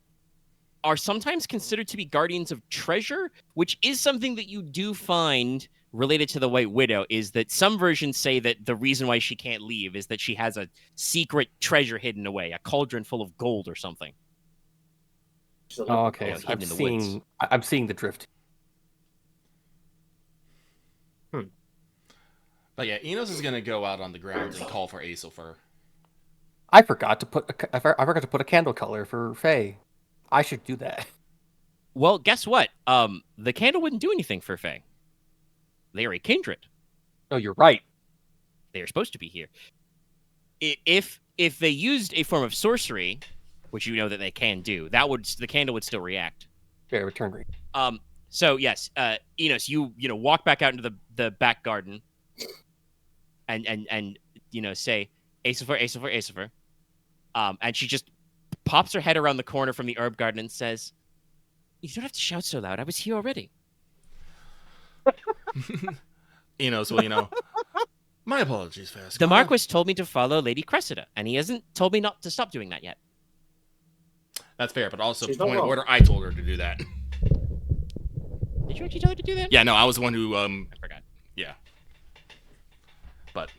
are sometimes considered to be guardians of treasure, which is something that you do find related to the White Widow, is that some versions say that the reason why she can't leave is that she has a secret treasure hidden away, a cauldron full of gold or something. Oh, okay. You know, hidden in the woods. I'm seeing the drift. But yeah, Inos is gonna go out on the grounds and call for Asilfer. I forgot to put a candle color for Faye. I should do that. Well, guess what? The candle wouldn't do anything for Faye. They are a kindred. Oh, you're right. They are supposed to be here. If they used a form of sorcery, which you know that they can do, the candle would still react. Yeah, return rate. So yes, Inos, you walk back out into the back garden, and say Asilfer. And she just pops her head around the corner from the herb garden and says, "You don't have to shout so loud. I was here already." Inos, well, my apologies, Fast. The Marquess told me to follow Lady Cressida, and he hasn't told me not to stop doing that yet. That's fair, but also, She's point not of wrong. order, I told her to do that. Did you actually tell her to do that? Yeah, no, I was the one who, I forgot. yeah. But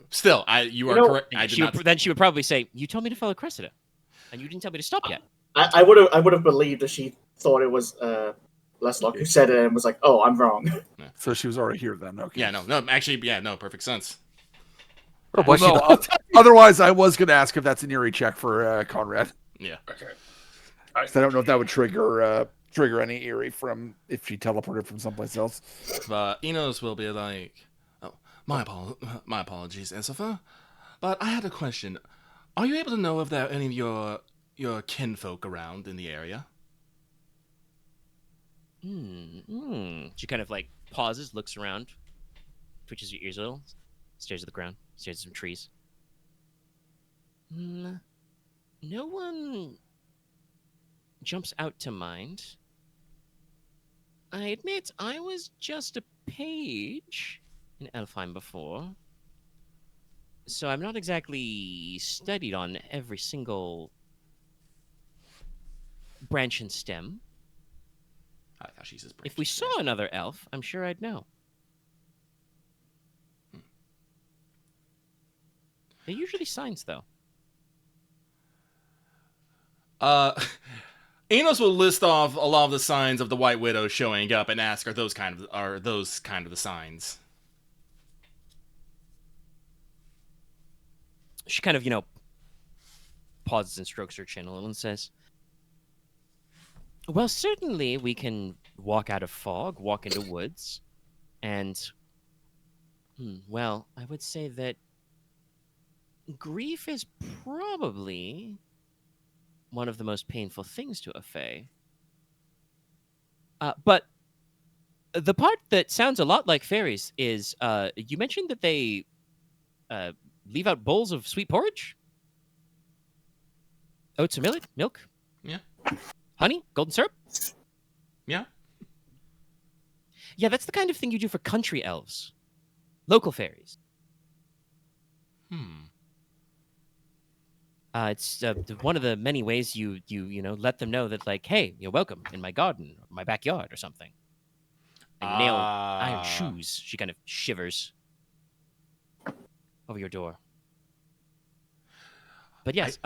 still, you are correct. I did not. Then she would probably say, "You told me to follow Cressida, and you didn't tell me to stop yet." I would have believed that she thought it was Leslok who said it and was like, "Oh, I'm wrong." So she was already here then. Okay. Yeah, no, actually, yeah, no, perfect sense. What she Well, otherwise, I was going to ask if that's an eerie check for Konrad. Yeah. Okay. 'Cause I don't know if that would trigger any eerie from if she teleported from someplace else. But Inos will be like, "Oh, my apologies, Asilfer. But I had a question. Are you able to know if there are any of your kinfolk around in the area?" She kind of pauses, looks around, twitches her ears a little, stares at the ground, stares at some trees. No one jumps out to mind. I admit I was just a page in Elfheim before, so I'm not exactly studied on every single branch and stem. I thought she says If we saw another elf, I'm sure I'd know. They're usually signs, though. Inos will list off a lot of the signs of the White Widow showing up and ask, are those kind of the signs? She kind of, pauses and strokes her chin a little and says, "Well, certainly we can walk out of fog, walk into woods, and, well, I would say that grief is probably one of the most painful things to a fae. But the part that sounds a lot like fairies is, you mentioned that they leave out bowls of sweet porridge? Oats and milk? Yeah. Honey? Golden syrup? Yeah. Yeah, that's the kind of thing you do for country elves. Local fairies. It's one of the many ways you let them know that, hey, you're welcome in my garden or my backyard or something. And you nail iron shoes. She kind of shivers over your door. But yes,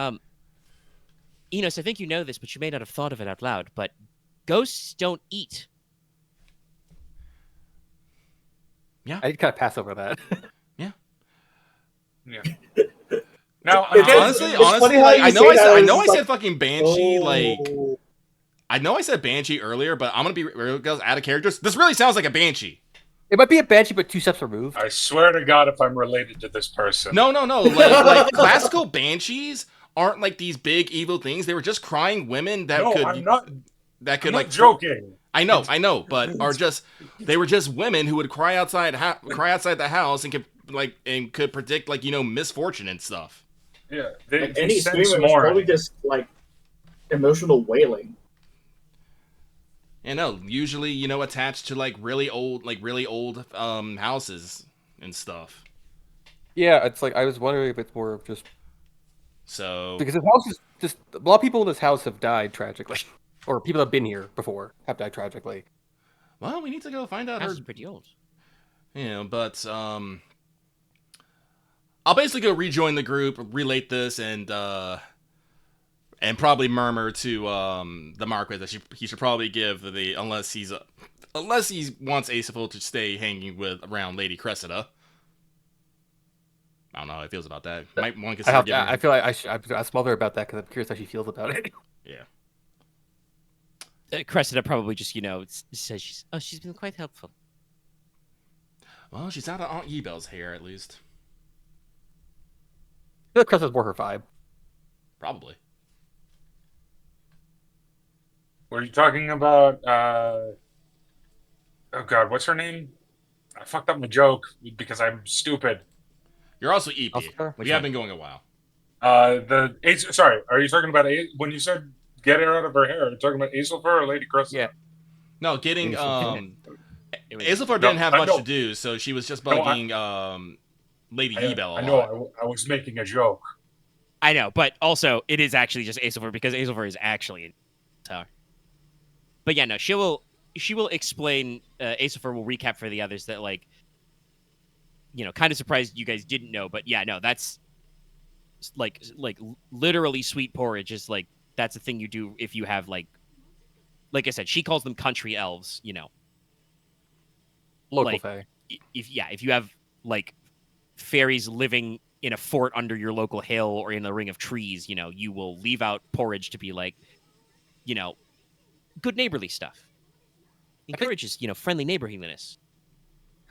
Inos, I think you know this, but you may not have thought of it out loud, but ghosts don't eat. Yeah. I kind of pass over that. Yeah. Now, honestly, funny how you I know say that. I know I It's said fucking banshee, Oh. I know I said banshee earlier, but I'm gonna be real, guys, out of characters. This really sounds like a banshee. It might be a banshee, but 2 steps removed. I swear to God, if I'm related to this person. No. Like classical banshees aren't like these big evil things. They were just crying women that No, could I'm not. that could I'm like not joking. I know, but they were just women who would cry outside the house and could predict misfortune and stuff. Yeah, Any screaming was probably just emotional wailing. And no, usually attached to really old houses and stuff. Yeah, it's like I was wondering if it's more of just So because this house is just a lot of people in this house have died tragically, or people that have been here before have died tragically. well, we need to go find out House her. is pretty old. But I'll basically go rejoin the group, relate this, and probably murmur to the Marquess that he should probably give the unless he wants Asafel to stay hanging with around Lady Cressida. I don't know how he feels about that. Might want to consider giving her. I feel like I smother about that because I'm curious how she feels about it. Yeah. Cressida probably just, says she's been quite helpful. Well, she's out of Aunt Yebel's hair, at least. I feel like Cressida's more her vibe. Probably. Were you talking about? Oh God, what's her name? I fucked up my joke because I'm stupid. You're also EP. Oscar? We have been going a while. Sorry, are you talking about when you said get her out of her hair? Are you talking about Azelfer or Lady Cressida? Yeah. No, getting It was- Azelfar didn't have I much know. to do, so she was just No, bugging Lady Yebel I a know. lot. I was making a joke. I know, but also it is actually just Azelfer because Azelfer is actually in the tower. But yeah, no, she will explain. Azelfer will recap for the others that kind of surprised you guys didn't know, but yeah, no, that's like literally sweet porridge is that's a thing you do if you have like I said, she calls them country elves. Local fae. If you have like fairies living in a fort under your local hill or in a ring of trees, you will leave out porridge to be good neighborly stuff. Encourages, friendly neighborliness.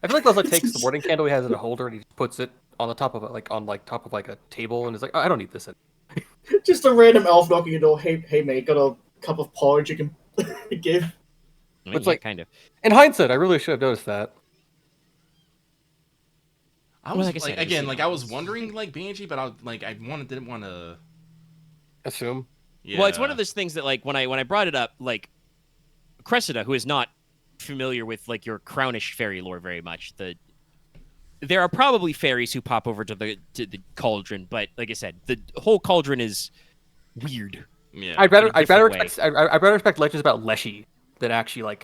I feel like Leslok takes the morning candle he has in a holder and he puts it on the top of top of a table and is like, oh, I don't need this. Just a random elf knocking your door. Hey, mate, got a cup of porridge you can give? I mean, It's like kind of. In hindsight, I really should have noticed that. I was like I said, I was wondering Banshee, but didn't want to Assume. Yeah. Well, it's one of those things that when I brought it up, Cressida, who is not familiar with your crownish fairy lore very much, there are probably fairies who pop over to the cauldron, but like I said, the whole cauldron is weird. Yeah. I'd rather way. respect legends about Leshy than actually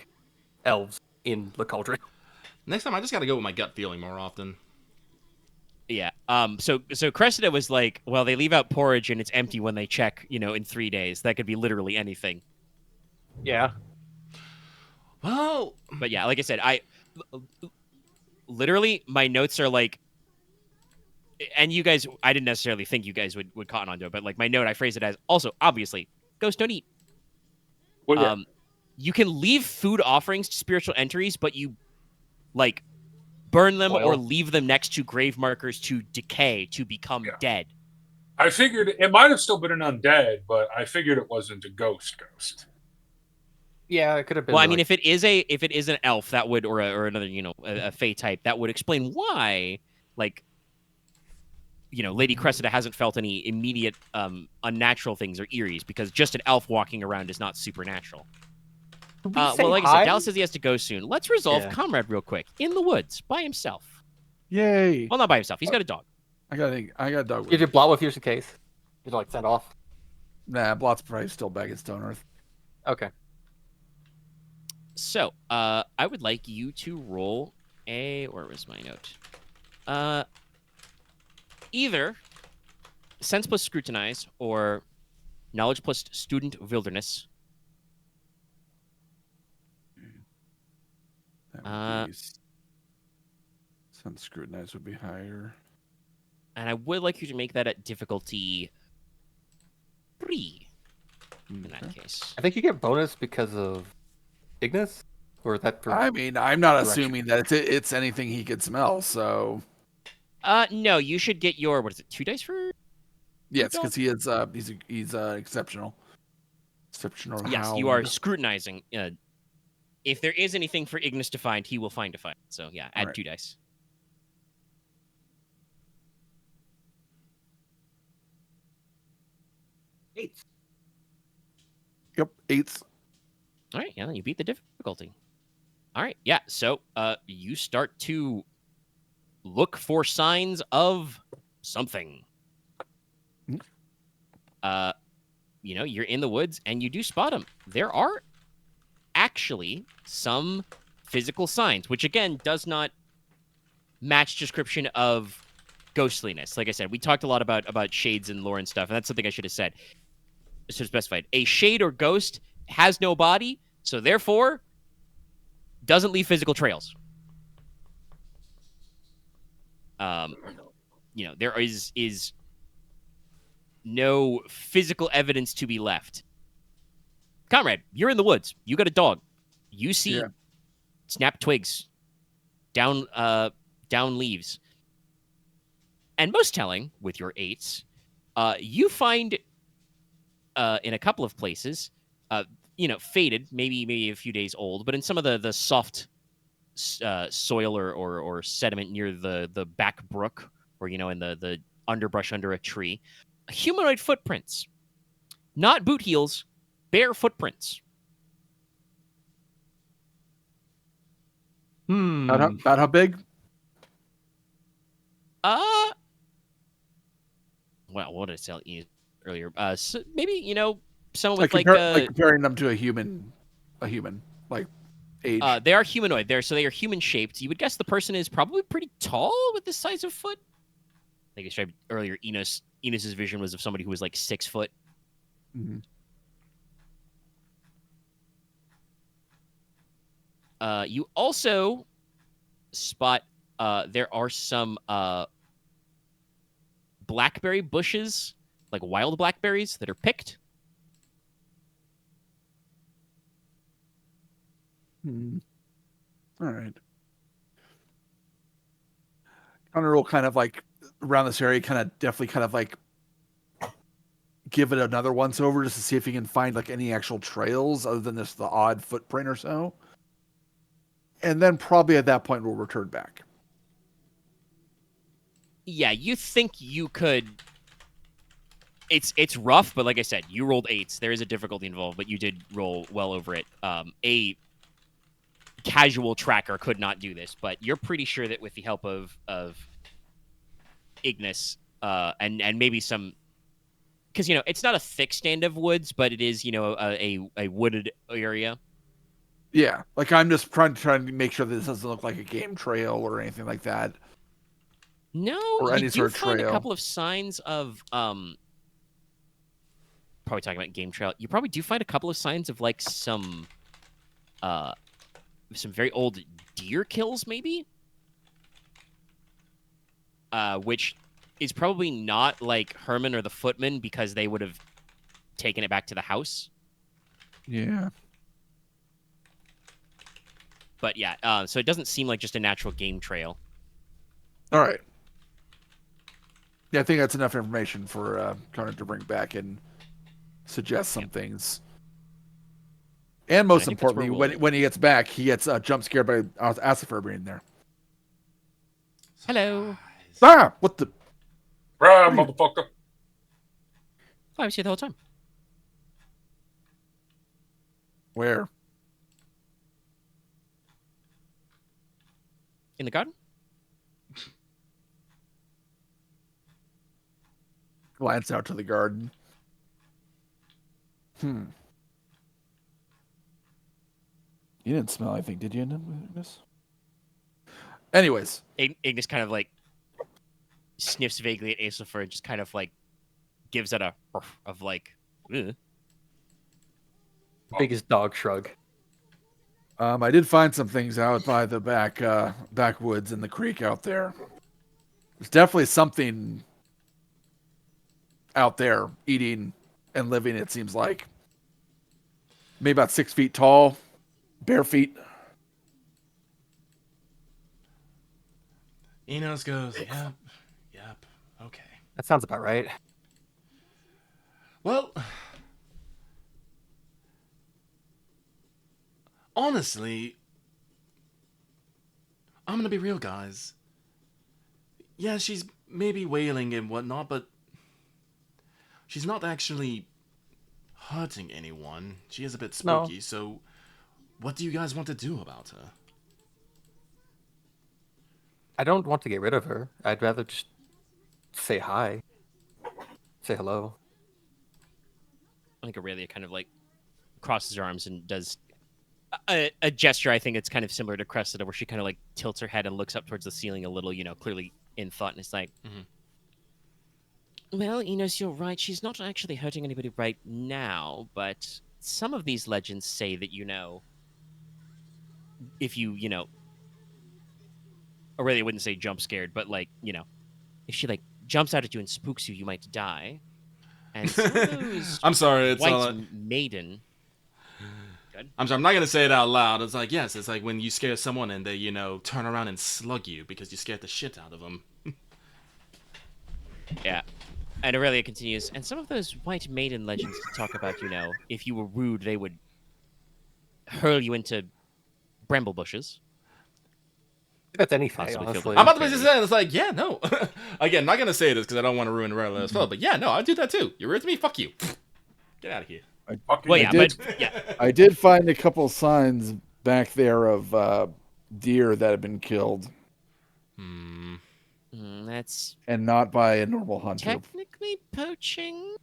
elves in the cauldron. Next time, I just got to go with my gut feeling more often. Yeah. So Cressida was like, well, they leave out porridge and it's empty when they check, in 3 days. That could be literally anything. Yeah. Well, but yeah, like I said, literally my notes are and you guys, I didn't necessarily think you guys would cotton onto it, but my note, I phrase it as also obviously ghosts don't eat. Well, yeah. You can leave food offerings to spiritual entities, but you burn them or leave them next to grave markers to decay, to become dead. I figured it might have still been an undead, but I figured it wasn't a ghost. Yeah, it could have been. Well, I mean, if it is an elf, that would, or another, a fae type, that would explain why, Lady Cressida hasn't felt any immediate unnatural things or eerie's, because just an elf walking around is not supernatural. Well, like I said, Dallas says he has to go soon. Let's resolve Conrad real quick. In the woods, by himself. Yay! Well, not by himself. He's got a dog. I got a dog. You did Blot with you just in case. You send off. Nah, Blot's probably still back at Stone Earth. Okay. So, I would like you to roll where was my note? Either Sense plus Scrutinize or Knowledge plus Student Wilderness. Sense Scrutinize would be higher. And I would like you to make that at difficulty 3 in that case. I think you get bonus because of Ignis? Or is that for... I mean, I'm not assuming that it's anything he could smell, so... No, you should get your, 2 dice for... Yes, because he is, he's exceptional. Exceptional. Yes, you are scrutinizing. If there is anything for Ignis to find, he will find a find. So yeah, add 2 dice. Eight. Yep, 8. All right, yeah, you beat the difficulty. All right, yeah. So, you start to look for signs of something. You're in the woods and you do spot them. There are actually some physical signs, which again does not match description of ghostliness. Like I said, we talked a lot about shades and lore and stuff, and that's something I should have said. Should have specified. A shade or ghost has no body, so therefore doesn't leave physical trails. There is no physical evidence to be left. Conrad, you're in the woods. You got a dog. You see snap twigs, down leaves. And most telling, with your 8s, you find in a couple of places, faded, maybe a few days old, but in some of the soft soil or sediment near the back brook, or in the underbrush under a tree, humanoid footprints, not boot heels, bare footprints. About how big? Well, what did I tell you earlier? So maybe someone with like comparing them to a human, like age. They are humanoid. So they are human shaped. You would guess the person is probably pretty tall with this size of foot. Like I described earlier, Enos's vision was of somebody who was like 6 foot. Mm-hmm. You also spot there are some blackberry bushes, like wild blackberries that are picked. All right. Connor will kind of like around this area, definitely like give it another once over just to see if he can find like any actual trails other than just the odd footprint or so. And then probably at that point we'll return back. Yeah, you think you could. It's rough, but like I said, you rolled 8s. There is a difficulty involved, but you did roll well over it. A casual tracker could not do this, but you're pretty sure that with the help of Ignis and maybe some, because it's not a thick stand of woods, but it is a wooded area. Yeah, like I'm just trying to make sure that this doesn't look like a game trail or anything like that. No, or any you sort do of find trail. a couple of signs of probably talking about game trail. You probably do find a couple of signs of like some very old deer kills, maybe. Which is probably not like Herman or the footman, because they would have taken it back to the house. Yeah. But yeah, so it doesn't seem like just a natural game trail. All right. Yeah, I think that's enough information for Konrad to bring back and suggest some things. And most importantly, when he gets back, he gets jump scared by Asifer being there. Hello. Ah! What the? Bruh, motherfucker. I was here the whole time. Where? In the garden? Glance out to the garden. You didn't smell anything, did you, Ignis? Anyways. Ignis kind of like sniffs vaguely at Asifer and just kind of like gives it a of like, ugh. Biggest dog shrug. I did find some things out by the backwoods in the creek out there. There's definitely something out there eating and living, it seems like. Maybe about 6 feet tall, bare feet. Inos goes, yep, okay. That sounds about right. Well, honestly, I'm gonna be real, guys. Yeah, she's maybe wailing and whatnot, but she's not actually hurting anyone. She is a bit spooky, so what do you guys want to do about her? I don't want to get rid of her. I'd rather just say hi, say hello. I think Aurelia kind of like crosses her arms and does a gesture. I think it's kind of similar to Cressida, where she kind of like tilts her head and looks up towards the ceiling a little, clearly in thought, and it's like, well, Inos, you're right. She's not actually hurting anybody right now, but some of these legends say that, if you, Aurelia wouldn't say jump scared, but like, if she like jumps out at you and spooks you, you might die. And some of those I'm sorry, it's white maiden. I'm sorry, I'm not gonna say it out loud. It's like, yes, it's like when you scare someone and they, turn around and slug you because you scared the shit out of them. Yeah. And Aurelia continues, and some of those white maiden legends talk about, if you were rude, they would hurl you into bramble bushes. That's anything, Possibly honestly. I'm about to say it's like, yeah, no. Again, not gonna say this because I don't want to ruin Aurelia as well, but yeah, no, I'd do that too. You're rude to me? Fuck you. Get out of here. I did find a couple signs back there of deer that had been killed. That's and not by a normal hunter. Technically poaching.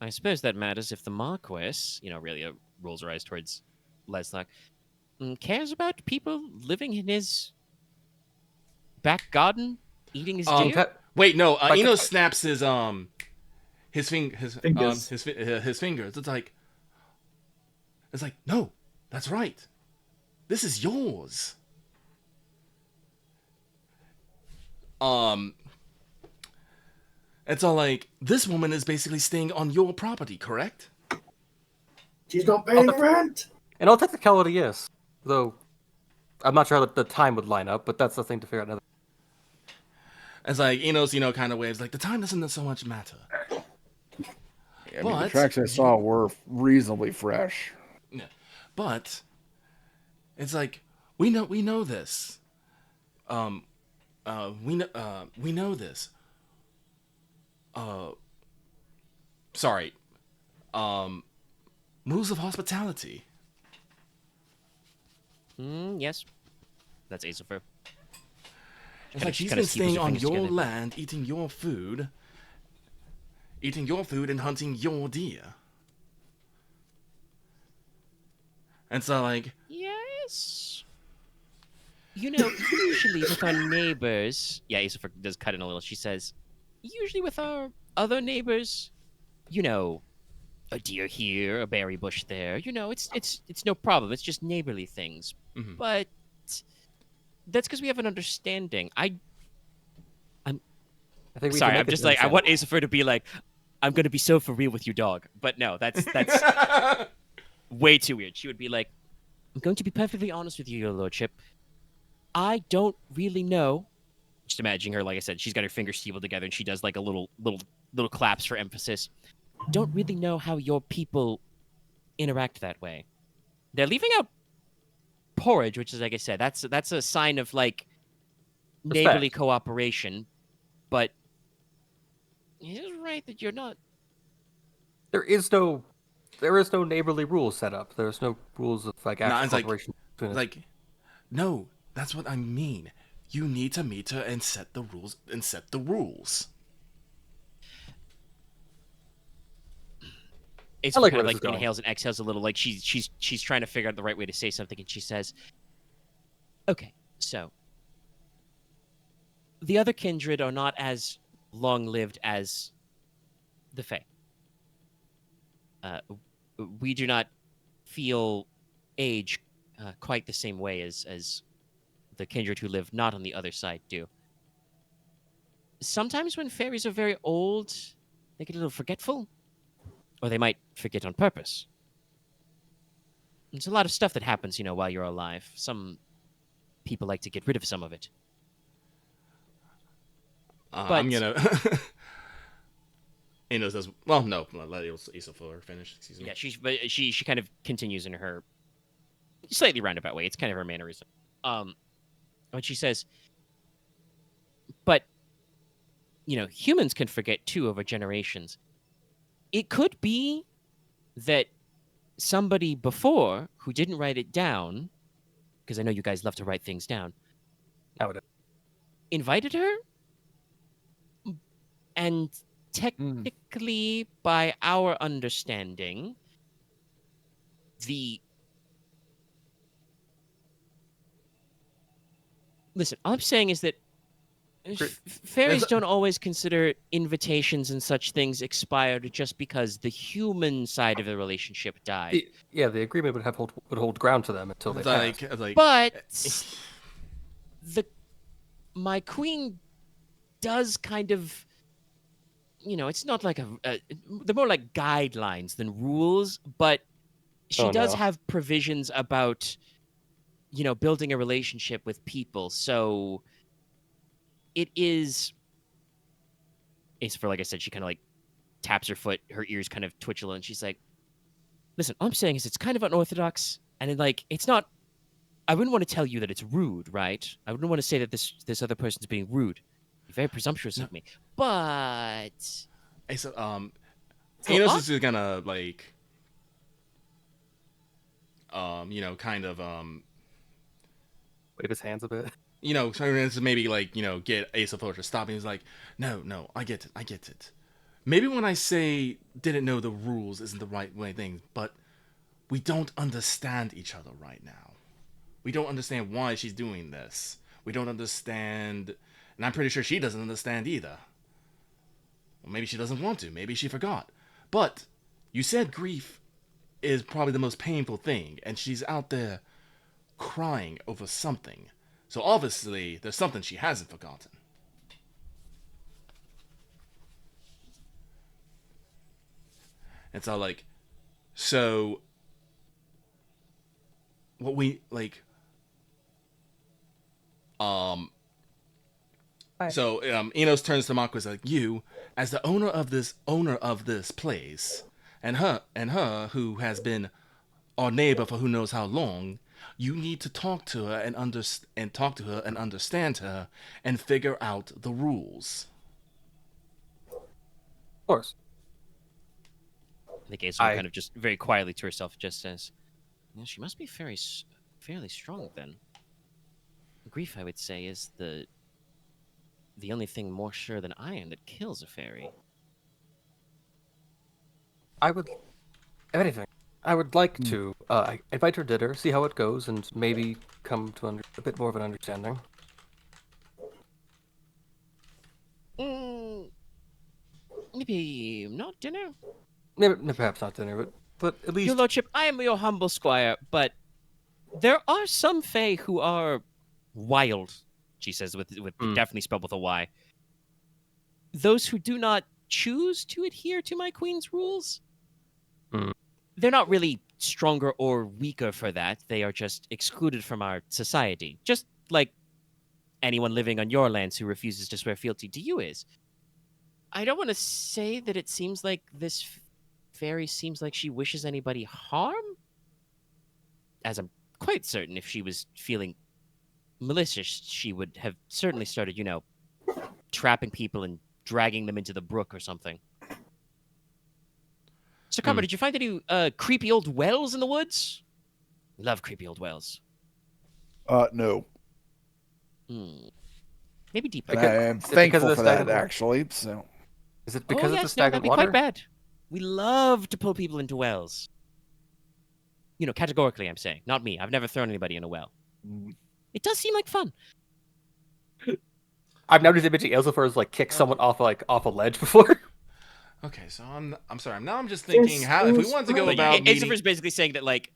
I suppose that matters if the Marquess, Aurelia rolls her eyes towards Leslok, cares about people living in his back garden, eating his deer. Wait, no. Inos snaps his fingers. His fingers. It's like, no, that's right. This is yours. It's all like, this woman is basically staying on your property, correct? She's not paying rent. In all technicality, yes. Though, I'm not sure that the time would line up, but that's the thing to figure out. It's like, Inos, kind of waves, like, the time doesn't so much matter. Yeah, I mean, the tracks I saw were reasonably fresh. Yeah, but it's like, we know this. We know this. Sorry. Rules of hospitality. Yes. That's Aethelfur. It's like she's been staying on your land, eating your food and hunting your deer. And so, like... Yes. Usually with our neighbors... Yeah, Aethelfur does cut in a little. She says, usually with our other neighbors, a deer here, a berry bush there. It's no problem. It's just neighborly things. Mm-hmm. But that's because we have an understanding. I'm sorry. I'm just like, I want Aethelfur to be like, I'm gonna be so for real with you, dog. But no, that's way too weird. She would be like, I'm going to be perfectly honest with you, your lordship. I don't really know. Just imagining her, like I said, she's got her fingers stapled together and she does like a little claps for emphasis. Don't really know how your people interact that way. They're leaving out porridge, which is, like I said, that's a sign of like neighborly cooperation. But it is right that you're not. There is no neighborly rules set up. There's no rules of like actual cooperation. No, that's what I mean. You need to meet her and set the rules. It's kind of like inhales and exhales a little, like she's trying to figure out the right way to say something, and she says, "Okay, so the other kindred are not as long-lived as the Fae. We do not feel age quite the same way as the kindred who live not on the other side do. Sometimes when fairies are very old, they get a little forgetful, or they might forget on purpose. There's a lot of stuff that happens, while you're alive. Some people like to get rid of some of it. But I'm gonna. Inos says, "Well, no, let Aethelfur finish." Excuse me. Yeah, she kind of continues in her slightly roundabout way. It's kind of her mannerism. When she says, "But humans can forget too over generations. It could be that somebody before who didn't write it down, because I know you guys love to write things down. invited her, and technically, by our understanding, listen, all I'm saying is that fairies don't always consider invitations and such things expired just because the human side of the relationship died. The agreement would hold ground to them until they passed. But my queen does kind of, it's not like they're more like guidelines than rules, but she does have provisions about, building a relationship with people. So it is, for like I said, she kind of like taps her foot, her ears kind of twitch a little, and she's like, listen, all I'm saying is it's kind of unorthodox, and it's not, I wouldn't want to tell you that it's rude, right? I wouldn't want to say that this other person's being rude. Very presumptuous of me. But so Inos is just gonna like kind of wave his hands a bit. Trying to maybe like, get Ace of Logi to stop. And he's like, no, I get it. Maybe when I say didn't know the rules isn't the right way thing, but we don't understand each other right now. We don't understand why she's doing this. We don't understand, and I'm pretty sure she doesn't understand either. Well, maybe she doesn't want to. Maybe she forgot. But you said grief is probably the most painful thing, and she's out there crying over something. So obviously, there's something she hasn't forgotten. It's all like, so what we like. So Inos turns to Marquess like, you, as the owner of this place, and her who has been our neighbor for who knows how long, you need to talk to her and understand her and figure out the rules. Of course. I think Ace kind of just very quietly to herself just says, she must be fairly strong then. Grief, I would say, is the only thing more sure than iron that kills a fairy. I would, if anything, I would like to invite her to dinner, see how it goes, and maybe come to a bit more of an understanding. Maybe not dinner? Maybe, perhaps not dinner, but at least... Your Lordship, I am your humble squire, but there are some fae who are wild, she says, with definitely spelled with a Y. Those who do not choose to adhere to my queen's rules, they're not really stronger or weaker for that. They are just excluded from our society. Just like anyone living on your lands who refuses to swear fealty to you is. I don't want to say that it seems like this fairy seems like she wishes anybody harm, as I'm quite certain if she was feeling malicious, she would have certainly started, trapping people and dragging them into the brook or something. So, Konrad, did you find any creepy old wells in the woods? Love creepy old wells. No. Maybe deep. I am thankful for that, actually. So, is it because of the stagnant that'd be water? Quite bad. We love to pull people into wells. Categorically, I'm saying, not me. I've never thrown anybody in a well. It does seem like fun. I've now just imagining Elzaphar's like kick someone off a ledge before. Okay, so I'm sorry. Now I'm just thinking how if we want to go about Elzaphar's basically saying that like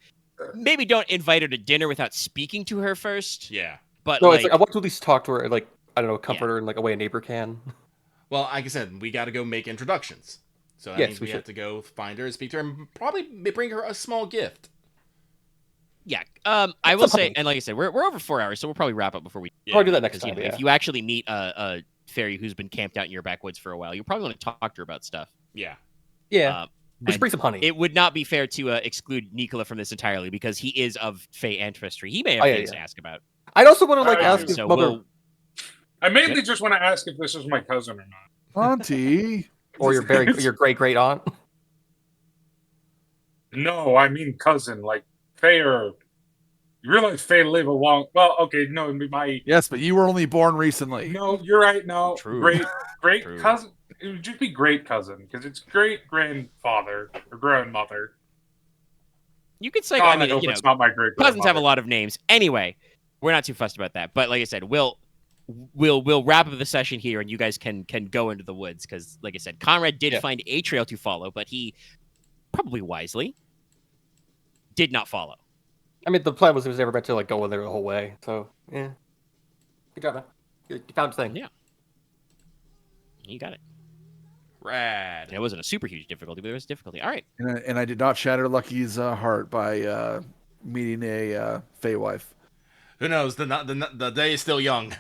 maybe don't invite her to dinner without speaking to her first. Yeah. But no, it's like I want to at least talk to her, like I don't know, comfort her in like a way a neighbor can. Well, like I said, we got to go make introductions. So that means we have to go find her and speak to her and probably bring her a small gift. Yeah, I will say, and like I said, we're over 4 hours, so we'll probably wrap up before we. Probably do that next time. If you actually meet a fairy who's been camped out in your backwoods for a while, you'll probably want to talk to her about stuff. Yeah. Yeah. We should bring some honey. It would not be fair to exclude Nicola from this entirely because he is of Fae ancestry. He may have things to ask about. I'd also want to ask his mother. I mainly just want to ask if this is my cousin or not. Auntie. Or your great great aunt. No, I mean cousin, like fair. You realize Faye live a long. Well, okay, no, my. Yes, but you were only born recently. No, you're right. No, True. great True. cousin. It would just be great cousin because it's great grandfather or grandmother. You could say, God, I mean, hope you know, it's not my great cousins have a lot of names. Anyway, we're not too fussed about that. But like I said, we'll wrap up the session here, and you guys can go into the woods because, like I said, Konrad did find a trail to follow, but he probably wisely did not follow. I mean, the plan was never meant to like go in there the whole way. So yeah, good job, man. You found the thing. Yeah, you got it. Rad. And it wasn't a super huge difficulty, but there was difficulty. All right. And I did not shatter Lucky's heart by meeting a Fey wife. Who knows? The day is still young.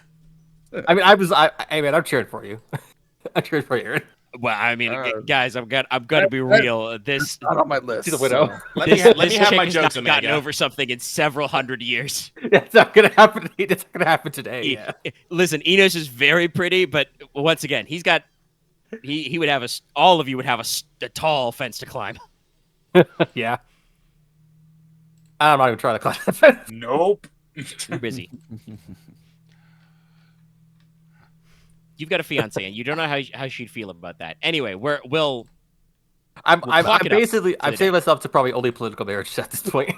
I mean, I'm cheering for you. I'm cheering for you, Aren. Well, I mean, guys, I'm gonna be real. This Not on my list. She's a widow. So. Let me have chick my has jokes, not gotten Omega. over something in several hundred years. That's not gonna happen. That's not gonna happen today. Yeah. Listen, Inos is very pretty, but once again, he's got he would have all of you would have a tall fence to climb. Yeah. I'm not even trying to climb that fence. Nope. Too busy. You've got a fiance, and you don't know how she'd feel about that. Anyway, we'll I'm clock it up basically for I'm the saving day. myself to probably only political marriage at this point.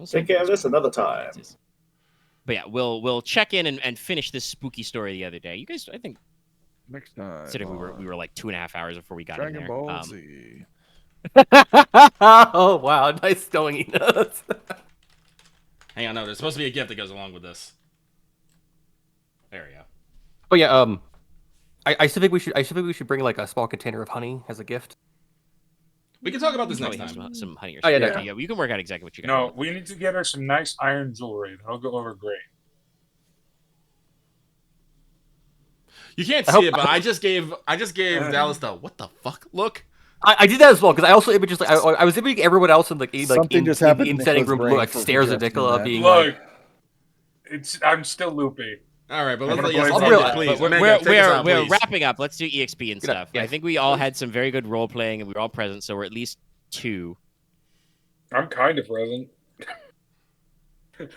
Take care of this another time. But yeah, we'll check in and finish this spooky story the other day. You guys, I think, Next time. considering we were like 2.5 hours before we got Dragon in there. Ball Z. Oh wow, nice going, Inos. Hang on, no, there's supposed to be a gift that goes along with this. There we go. But yeah, I still think we should bring like a small container of honey as a gift. We can talk about this next Probably time. have some honey or Oh, yeah, something. no. Yeah, you can work out exactly what you got. No, we need to get her some nice iron jewelry. That'll go over great. You can't I see hope- it, but I just gave Dallas the what the fuck look. I did that as well because I also imaged like I was imaging everyone else in like Something just happened in to setting Nico's room brain like for stares at suggesting Nicola that. being Look, like, I'm still loopy. All right, but I'm let's gonna yes, blame end it. it, please. But Omega, we're take us out, we're please. wrapping up. Let's do EXP and Good, stuff. yeah. I think we all had some very good role playing, and we were all present, so we're at least 2. I'm kind of present. You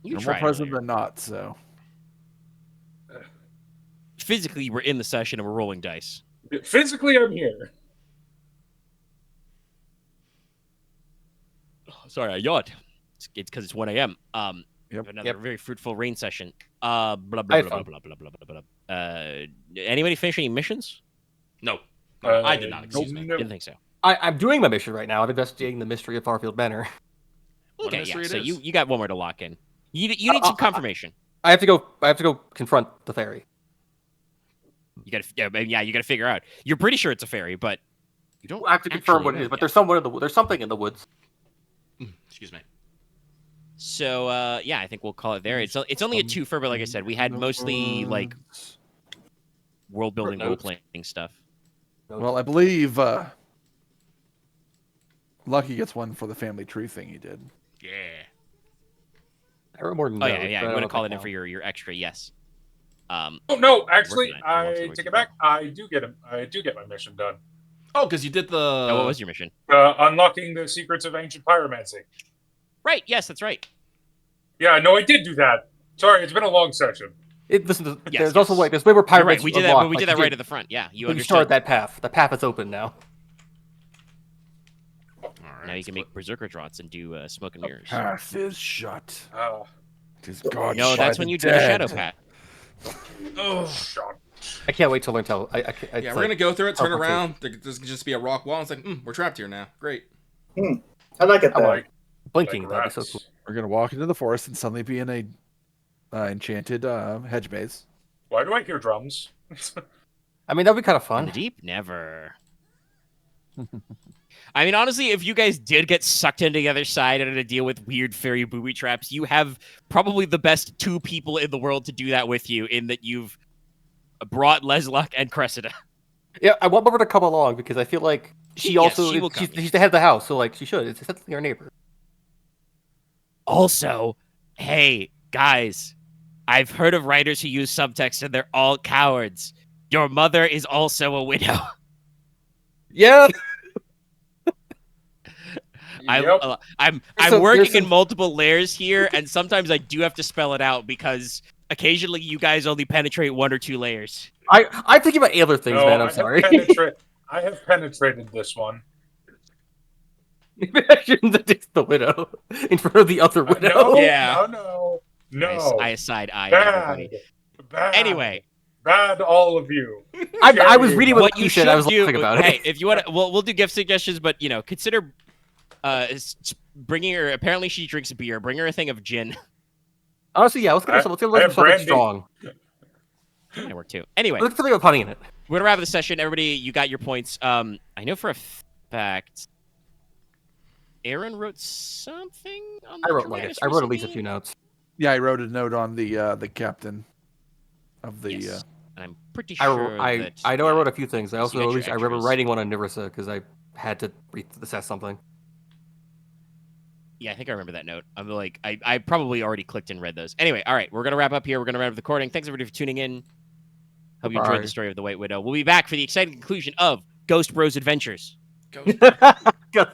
You're more tried present earlier. than not, so. Physically, we're in the session and we're rolling dice. Physically, I'm here. Sorry, I yawned. It's because it's 1 a.m. Yep. Another very fruitful rain session. Blah blah I blah had blah fun. blah blah blah blah blah. Anybody finish any missions? No, I did not. Excuse me. No. Didn't think so. I'm doing my mission right now. I'm investigating the mystery of Farfield Manor. What Okay, mystery yeah. it So is. you got one more to lock in. You need some confirmation. I have to go confront the fairy. You got to you got to figure out. You're pretty sure it's a fairy, but you don't. I have to confirm actually what it know is, but yet. there's something in the woods. Excuse me. So yeah, I think we'll call it there. It's only a 2 for, but like I said, we had mostly like world building, role playing stuff. Well, I believe Lucky gets one for the family tree thing he did. Yeah. I wrote more Oh notes, yeah, but I you don't want to know call if it I in for your extra? Yes. Oh no, actually, Working on it. It I wants to take it wait back. I do get my mission done. Oh, because you did the. Oh, what was your mission? Unlocking the secrets of ancient pyromancy. Right. Yes, that's right. Yeah, no, I did do that. Sorry, it's been a long session. Listen, Yes, there's also yes. like there's way more You're pirates. right. We did that. unlocked, But we like, did that right at the front. Yeah, you You understood. started that path. The path is open now. All right, Now you can make berserker drops and do smoke and mirrors. Path is shut. Oh, It is God No, that's when you do the shadow path. shot. I can't wait to learn how. Yeah, we're gonna go through it, turn Oh, okay. around. There's gonna just be a rock wall. It's like, we're trapped here now. Great. I like it I there. like Blinking. That'd be rats. so cool. We're gonna walk into the forest and suddenly be in a enchanted hedge maze. Why do I hear drums? I mean, that'd be kind of In fun. the deep, never. I mean, honestly, if you guys did get sucked into the other side and had to deal with weird fairy booby traps, you have probably the best 2 people in the world to do that with you, in that you've brought Leslok and Cressida. Yeah, I want her to come along because I feel like she Yes, also she will come, she's the head of the house, so like she should. It's essentially our neighbor. Also, hey, guys, I've heard of writers who use subtext and they're all cowards. Your mother is also a widow. Yeah. Yep. I'm So working there's in some- multiple layers here, and sometimes I do have to spell it out because occasionally you guys only penetrate 1 or 2 layers. I'm thinking about other things, No, man. I'm sorry. I have penetrated this one. Imagine that it's the widow in front of the other widow. No, Yeah. no. I aside everybody. Bad. Anyway, Bad, all of you. I was reading what you you said. I was should do, laughing about hey, it. if you want to, we'll do gift suggestions, but consider bringing her. Apparently, she drinks beer. Bring her a thing of gin. Honestly, yeah. Let's get I something have something brandy. strong. That work too. Anyway, Let's something with honey in it. we're gonna wrap the session. Everybody, you got your points. I know for a fact, Aren wrote something on the I wrote Dramatis I wrote at least a Personae? few notes. Yeah, I wrote a note on the captain of the. Yes. I'm pretty I sure. I that, know I wrote a few things. I you also got at your least I remember extras. writing one on Nirisa because I had to assess something. Yeah, I think I remember that note. I'm like, I probably already clicked and read those. Anyway, all right, we're gonna wrap up here. We're gonna wrap up the recording. Thanks everybody for tuning in. Hope you enjoyed the Bye. story of the White Widow. We'll be back for the exciting conclusion of Ghost Bros Adventures. Ghost Got